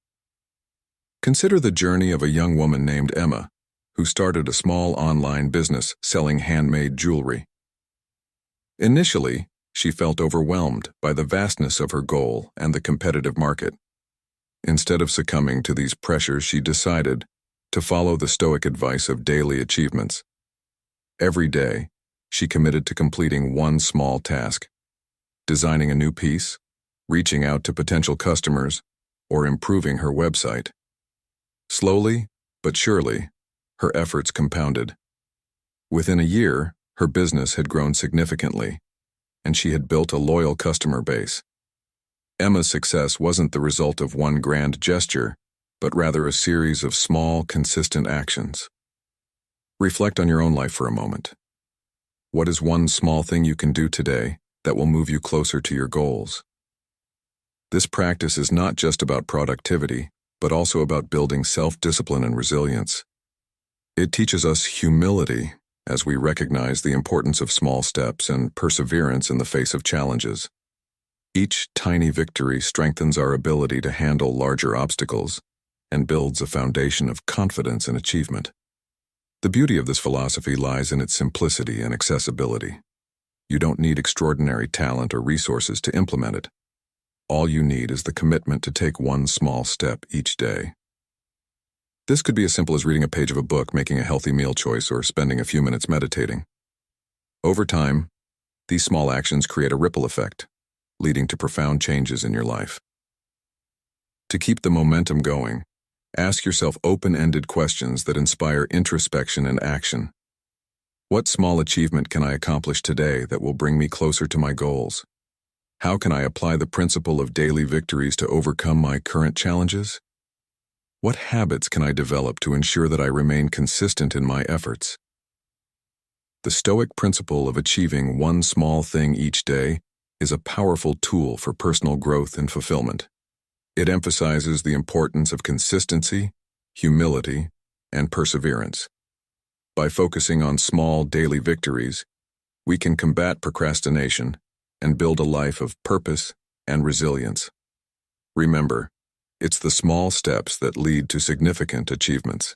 S1: Consider the journey of a young woman named Emma, who started a small online business selling handmade jewelry. Initially, she felt overwhelmed by the vastness of her goal and the competitive market. Instead of succumbing to these pressures, she decided to follow the Stoic advice of daily achievements. Every day, she committed to completing one small task, designing a new piece, reaching out to potential customers, or improving her website. Slowly, but surely, Her efforts compounded. Within a year, her business had grown significantly, and she had built a loyal customer base. Emma's success wasn't the result of one grand gesture, but rather a series of small, consistent actions. Reflect on your own life for a moment. What is one small thing you can do today that will move you closer to your goals? This practice is not just about productivity, but also about building self-discipline and resilience. It teaches us humility as we recognize the importance of small steps and perseverance in the face of challenges. Each tiny victory strengthens our ability to handle larger obstacles and builds a foundation of confidence and achievement. The beauty of this philosophy lies in its simplicity and accessibility. You don't need extraordinary talent or resources to implement it. All you need is the commitment to take one small step each day. This could be as simple as reading a page of a book, making a healthy meal choice, or spending a few minutes meditating. Over time, these small actions create a ripple effect, leading to profound changes in your life. To keep the momentum going, ask yourself open-ended questions that inspire introspection and action. What small achievement can I accomplish today that will bring me closer to my goals? How can I apply the principle of daily victories to overcome my current challenges? What habits can I develop to ensure that I remain consistent in my efforts? The Stoic principle of achieving one small thing each day is a powerful tool for personal growth and fulfillment. It emphasizes the importance of consistency, humility, and perseverance. By focusing on small daily victories, we can combat procrastination and build a life of purpose and resilience. Remember, it's the small steps that lead to significant achievements.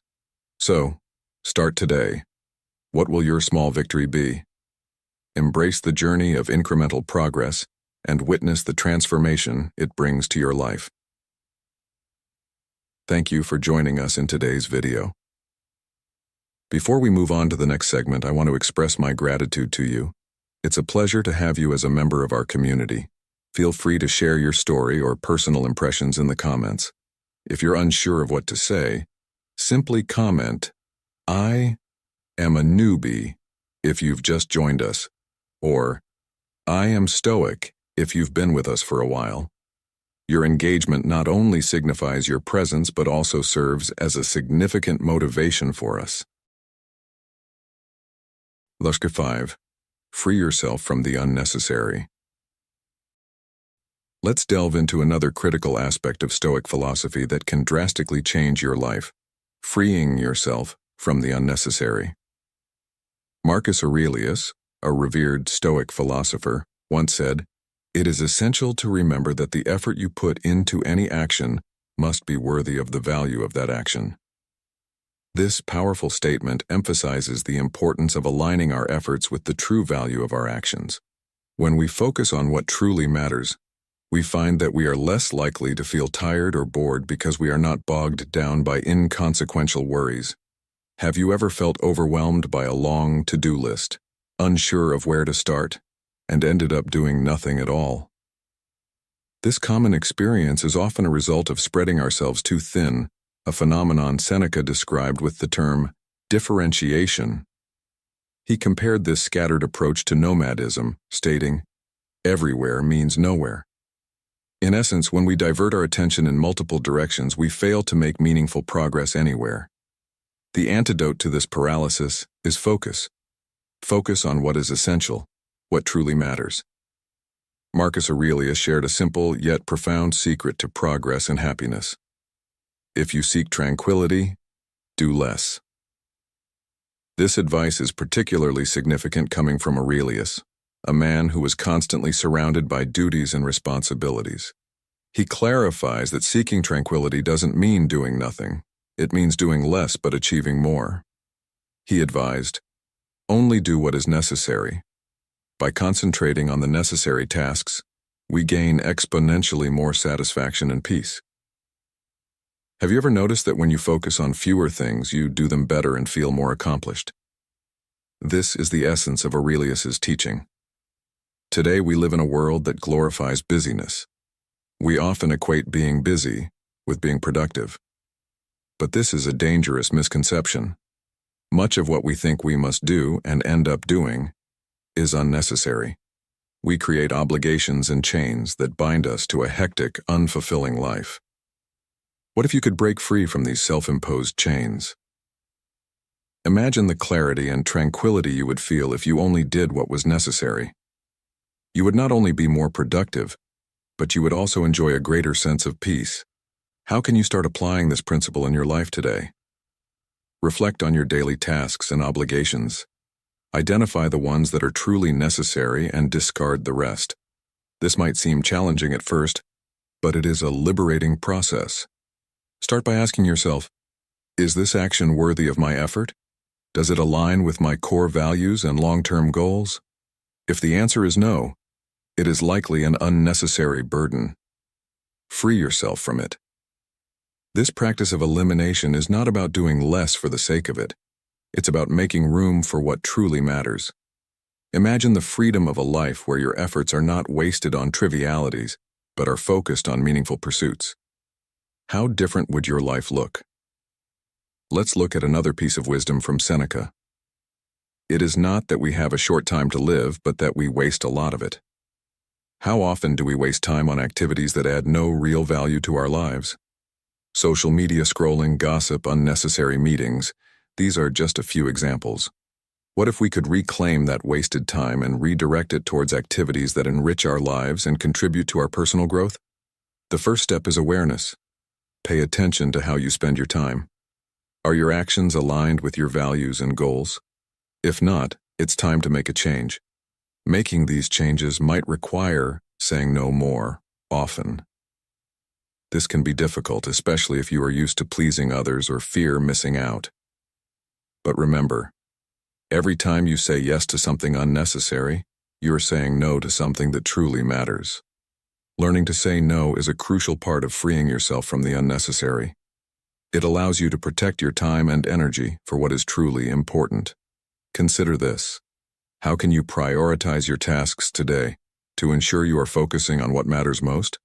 S1: So, start today. What will your small victory be? Embrace the journey of incremental progress and witness the transformation it brings to your life. Thank you for joining us in today's video. Before we move on to the next segment, I want to express my gratitude to you. It's a pleasure to have you as a member of our community. Feel free to share your story or personal impressions in the comments. If you're unsure of what to say, simply comment, "I am a newbie," if you've just joined us, or "I am Stoic," if you've been with us for a while. Your engagement not only signifies your presence, but also serves as a significant motivation for us. Lesson 5. Free yourself from the unnecessary. Let's delve into another critical aspect of Stoic philosophy that can drastically change your life: freeing yourself from the unnecessary. Marcus Aurelius, a revered Stoic philosopher, once said, "It is essential to remember that the effort you put into any action must be worthy of the value of that action." This powerful statement emphasizes the importance of aligning our efforts with the true value of our actions. When we focus on what truly matters, we find that we are less likely to feel tired or bored because we are not bogged down by inconsequential worries. Have you ever felt overwhelmed by a long to-do list, unsure of where to start, and ended up doing nothing at all? This common experience is often a result of spreading ourselves too thin, a phenomenon Seneca described with the term differentiation. He compared this scattered approach to nomadism, stating, "Everywhere means nowhere." In essence, when we divert our attention in multiple directions, we fail to make meaningful progress anywhere. The antidote to this paralysis is focus. Focus on what is essential, what truly matters. Marcus Aurelius shared a simple yet profound secret to progress and happiness. If you seek tranquility, do less. This advice is particularly significant coming from Aurelius, a man who was constantly surrounded by duties and responsibilities. He clarifies that seeking tranquility doesn't mean doing nothing. It means doing less but achieving more. He advised, "Only do what is necessary. By concentrating on the necessary tasks, we gain exponentially more satisfaction and peace." Have you ever noticed that when you focus on fewer things, you do them better and feel more accomplished? This is the essence of Aurelius's teaching. Today we live in a world that glorifies busyness. We often equate being busy with being productive. But this is a dangerous misconception. Much of what we think we must do and end up doing is unnecessary. We create obligations and chains that bind us to a hectic, unfulfilling life. What if you could break free from these self-imposed chains? Imagine the clarity and tranquility you would feel if you only did what was necessary. You would not only be more productive, but you would also enjoy a greater sense of peace. How can you start applying this principle in your life today? Reflect on your daily tasks and obligations. Identify the ones that are truly necessary and discard the rest. This might seem challenging at first, but it is a liberating process. Start by asking yourself, is this action worthy of my effort? Does it align with my core values and long-term goals? If the answer is no, it is likely an unnecessary burden. Free yourself from it. This practice of elimination is not about doing less for the sake of it. It's about making room for what truly matters. Imagine the freedom of a life where your efforts are not wasted on trivialities, but are focused on meaningful pursuits. How different would your life look? Let's look at another piece of wisdom from Seneca. It is not that we have a short time to live, but that we waste a lot of it. How often do we waste time on activities that add no real value to our lives? Social media scrolling, gossip, unnecessary meetings, these are just a few examples. What if we could reclaim that wasted time and redirect it towards activities that enrich our lives and contribute to our personal growth? The first step is awareness. Pay attention to how you spend your time. Are your actions aligned with your values and goals? If not, it's time to make a change. Making these changes might require saying no more often. This can be difficult, especially if you are used to pleasing others or fear missing out. But remember, every time you say yes to something unnecessary, you are saying no to something that truly matters. Learning to say no is a crucial part of freeing yourself from the unnecessary. It allows you to protect your time and energy for what is truly important. Consider this. How can you prioritize your tasks today to ensure you are focusing on what matters most?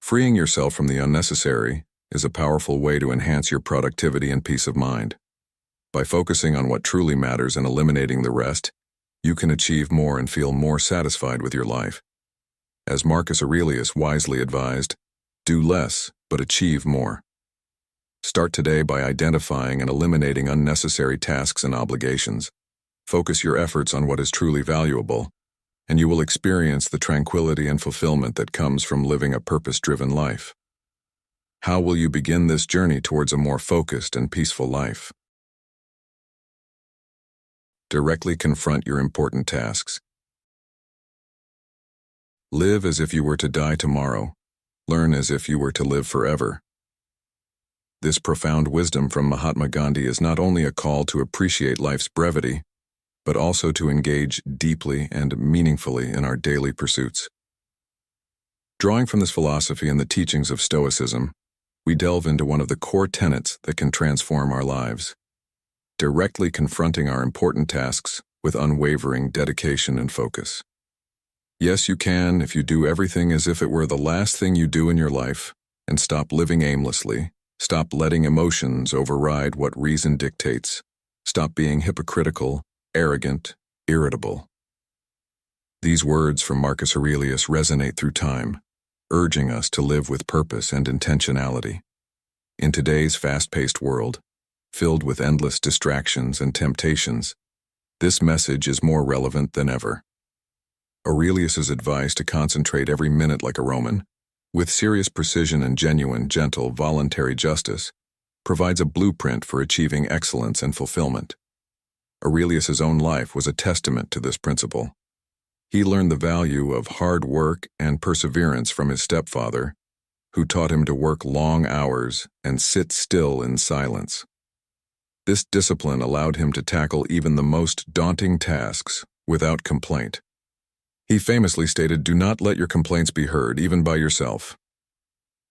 S1: Freeing yourself from the unnecessary is a powerful way to enhance your productivity and peace of mind. By focusing on what truly matters and eliminating the rest, you can achieve more and feel more satisfied with your life. As Marcus Aurelius wisely advised, do less, but achieve more. Start today by identifying and eliminating unnecessary tasks and obligations. Focus your efforts on what is truly valuable, and you will experience the tranquility and fulfillment that comes from living a purpose-driven life. How will you begin this journey towards a more focused and peaceful life? Directly confront your important tasks. Live as if you were to die tomorrow. Learn as if you were to live forever. This profound wisdom from Mahatma Gandhi is not only a call to appreciate life's brevity, but also to engage deeply and meaningfully in our daily pursuits. Drawing from this philosophy and the teachings of Stoicism, we delve into one of the core tenets that can transform our lives. Directly confronting our important tasks with unwavering dedication and focus. Yes, you can if you do everything as if it were the last thing you do in your life and stop living aimlessly. Stop letting emotions override what reason dictates. Stop being hypocritical, arrogant, irritable. These words from Marcus Aurelius resonate through time, urging us to live with purpose and intentionality. In today's fast-paced world, filled with endless distractions and temptations, this message is more relevant than ever. Aurelius's advice to concentrate every minute like a Roman, with serious precision and genuine, gentle, voluntary justice, provides a blueprint for achieving excellence and fulfillment. Aurelius's own life was a testament to this principle. He learned the value of hard work and perseverance from his stepfather, who taught him to work long hours and sit still in silence. This discipline allowed him to tackle even the most daunting tasks without complaint. He famously stated, "Do not let your complaints be heard, even by yourself."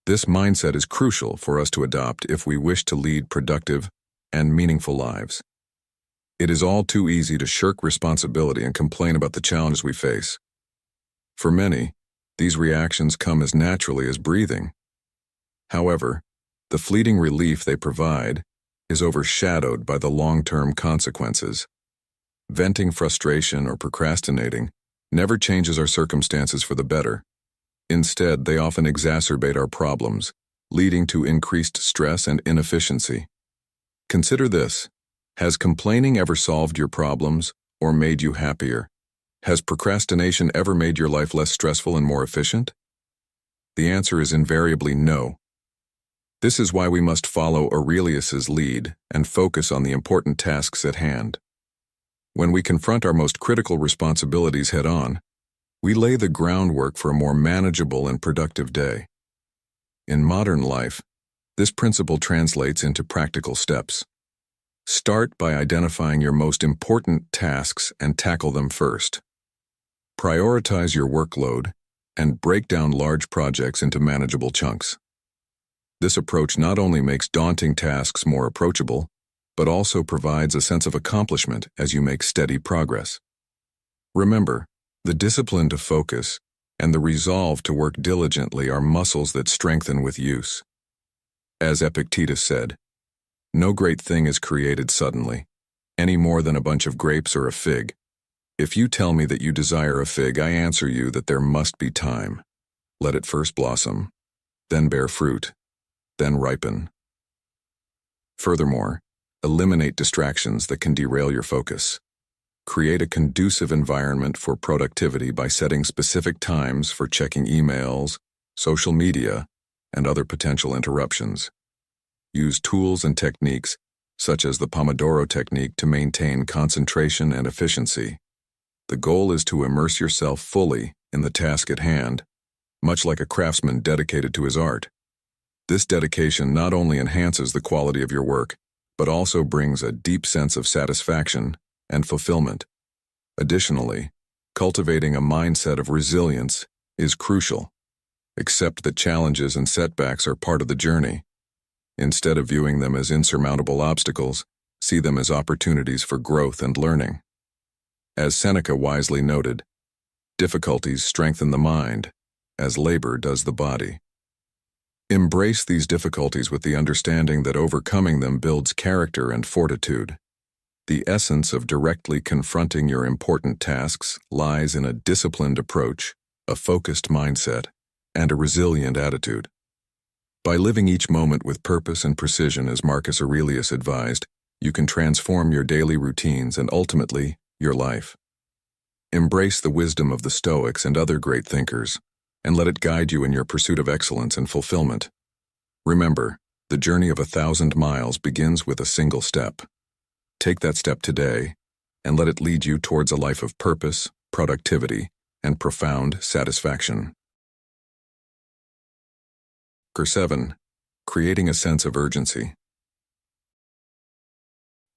S1: This mindset is crucial for us to adopt if we wish to lead productive and meaningful lives. It is all too easy to shirk responsibility and complain about the challenges we face. For many, these reactions come as naturally as breathing. However, the fleeting relief they provide is overshadowed by the long-term consequences. Venting frustration or procrastinating never changes our circumstances for the better. Instead, they often exacerbate our problems, leading to increased stress and inefficiency. Consider this. Has complaining ever solved your problems or made you happier? Has procrastination ever made your life less stressful and more efficient? The answer is invariably no. This is why we must follow Aurelius's lead and focus on the important tasks at hand. When we confront our most critical responsibilities head-on, we lay the groundwork for a more manageable and productive day. In modern life, this principle translates into practical steps. Start by identifying your most important tasks and tackle them first. Prioritize your workload and break down large projects into manageable chunks. This approach not only makes daunting tasks more approachable, but also provides a sense of accomplishment as you make steady progress. Remember, the discipline to focus and the resolve to work diligently are muscles that strengthen with use. As Epictetus said, "No great thing is created suddenly, any more than a bunch of grapes or a fig. If you tell me that you desire a fig, I answer you that there must be time. Let it first blossom, then bear fruit, then ripen." Furthermore, eliminate distractions that can derail your focus. Create a conducive environment for productivity by setting specific times for checking emails, social media, and other potential interruptions. Use tools and techniques, such as the Pomodoro technique, to maintain concentration and efficiency. The goal is to immerse yourself fully in the task at hand, much like a craftsman dedicated to his art. This dedication not only enhances the quality of your work, but also brings a deep sense of satisfaction and fulfillment. Additionally, cultivating a mindset of resilience is crucial. Accept that challenges and setbacks are part of the journey. Instead of viewing them as insurmountable obstacles, see them as opportunities for growth and learning. As Seneca wisely noted, difficulties strengthen the mind, as labor does the body. Embrace these difficulties with the understanding that overcoming them builds character and fortitude. The essence of directly confronting your important tasks lies in a disciplined approach, a focused mindset, and a resilient attitude. By living each moment with purpose and precision, as Marcus Aurelius advised, you can transform your daily routines and ultimately, your life. Embrace the wisdom of the Stoics and other great thinkers, and let it guide you in your pursuit of excellence and fulfillment. Remember, the journey of 1,000 miles begins with a single step. Take that step today, and let it lead you towards a life of purpose, productivity, and profound satisfaction. 7. Creating a sense of urgency.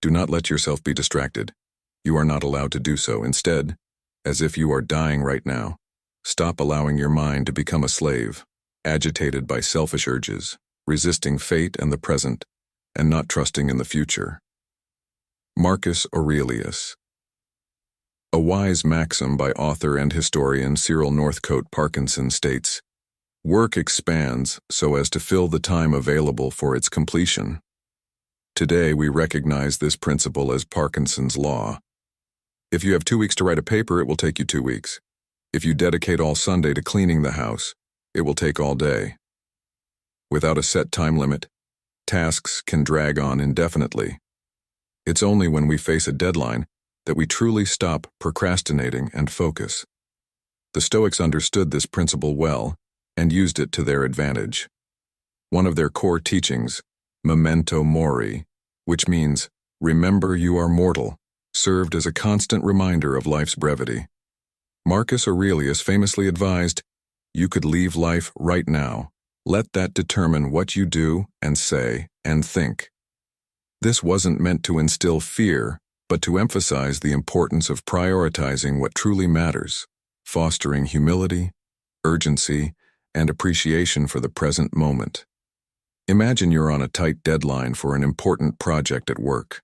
S1: Do not let yourself be distracted. You are not allowed to do so. Instead, as if you are dying right now, stop allowing your mind to become a slave, agitated by selfish urges, resisting fate and the present, and not trusting in the future. Marcus Aurelius. A wise maxim by author and historian Cyril Northcote Parkinson states, "Work expands so as to fill the time available for its completion." Today, we recognize this principle as Parkinson's law. If you have 2 weeks to write a paper, it will take you 2 weeks. If you dedicate all Sunday to cleaning the house, it will take all day. Without a set time limit, tasks can drag on indefinitely. It's only when we face a deadline that we truly stop procrastinating and focus. The Stoics understood this principle well and used it to their advantage. One of their core teachings, memento mori, which means remember you are mortal, served as a constant reminder of life's brevity. Marcus Aurelius famously advised, "You could leave life right now. Let that determine what you do and say and think." This wasn't meant to instill fear, but to emphasize the importance of prioritizing what truly matters, fostering humility, urgency, and appreciation for the present moment. Imagine you're on a tight deadline for an important project at work.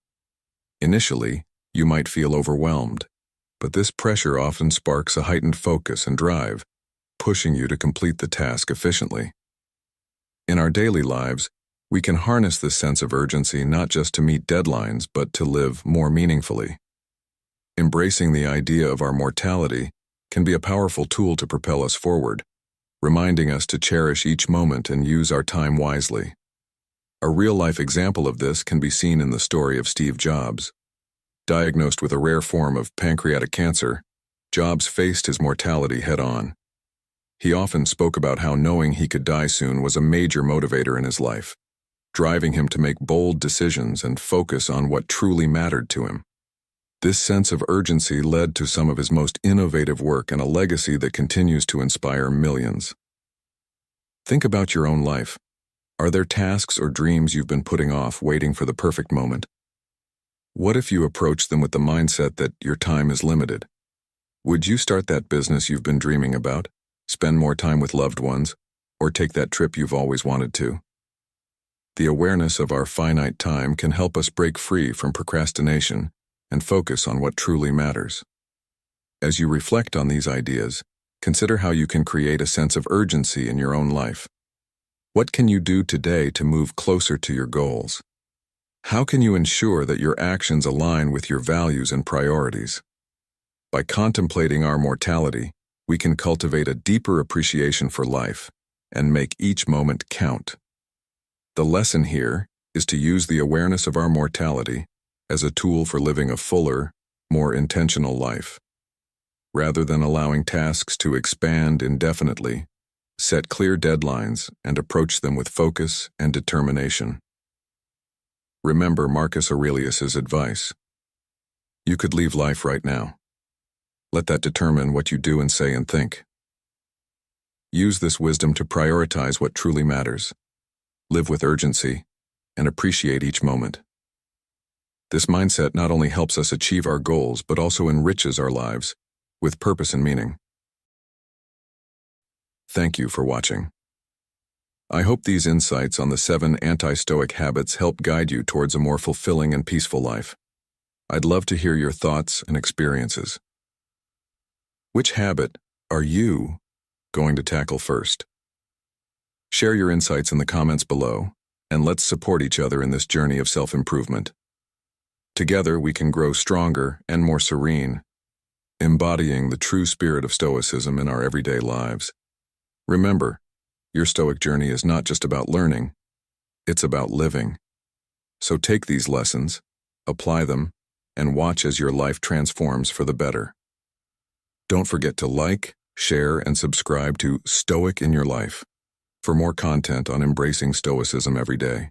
S1: Initially, you might feel overwhelmed, but this pressure often sparks a heightened focus and drive, pushing you to complete the task efficiently. In our daily lives, We can harness this sense of urgency not just to meet deadlines, but to live more meaningfully. Embracing the idea of our mortality can be a powerful tool to propel us forward, reminding us to cherish each moment and use our time wisely. A real-life example of this can be seen in the story of Steve Jobs. Diagnosed with a rare form of pancreatic cancer, Jobs faced his mortality head-on. He often spoke about how knowing he could die soon was a major motivator in his life, driving him to make bold decisions and focus on what truly mattered to him. This sense of urgency led to some of his most innovative work and a legacy that continues to inspire millions. Think about your own life. Are there tasks or dreams you've been putting off, waiting for the perfect moment? What if you approach them with the mindset that your time is limited? Would you start that business you've been dreaming about, spend more time with loved ones, or take that trip you've always wanted to? The awareness of our finite time can help us break free from procrastination and focus on what truly matters. As you reflect on these ideas, consider how you can create a sense of urgency in your own life. What can you do today to move closer to your goals? How can you ensure that your actions align with your values and priorities? By contemplating our mortality, we can cultivate a deeper appreciation for life and make each moment count. The lesson here is to use the awareness of our mortality as a tool for living a fuller, more intentional life. Rather than allowing tasks to expand indefinitely, set clear deadlines and approach them with focus and determination. Remember Marcus Aurelius's advice. You could leave life right now. Let that determine what you do and say and think. Use this wisdom to prioritize what truly matters, live with urgency, and appreciate each moment. This mindset not only helps us achieve our goals, but also enriches our lives with purpose and meaning. Thank you for watching. I hope these insights on the 7 anti-Stoic habits help guide you towards a more fulfilling and peaceful life. I'd love to hear your thoughts and experiences. Which habit are you going to tackle first? Share your insights in the comments below, and let's support each other in this journey of self-improvement. Together we can grow stronger and more serene, embodying the true spirit of Stoicism in our everyday lives. Remember, your Stoic journey is not just about learning, it's about living. So take these lessons, apply them, and watch as your life transforms for the better. Don't forget to like, share, and subscribe to Stoic in Your Life for more content on embracing Stoicism every day.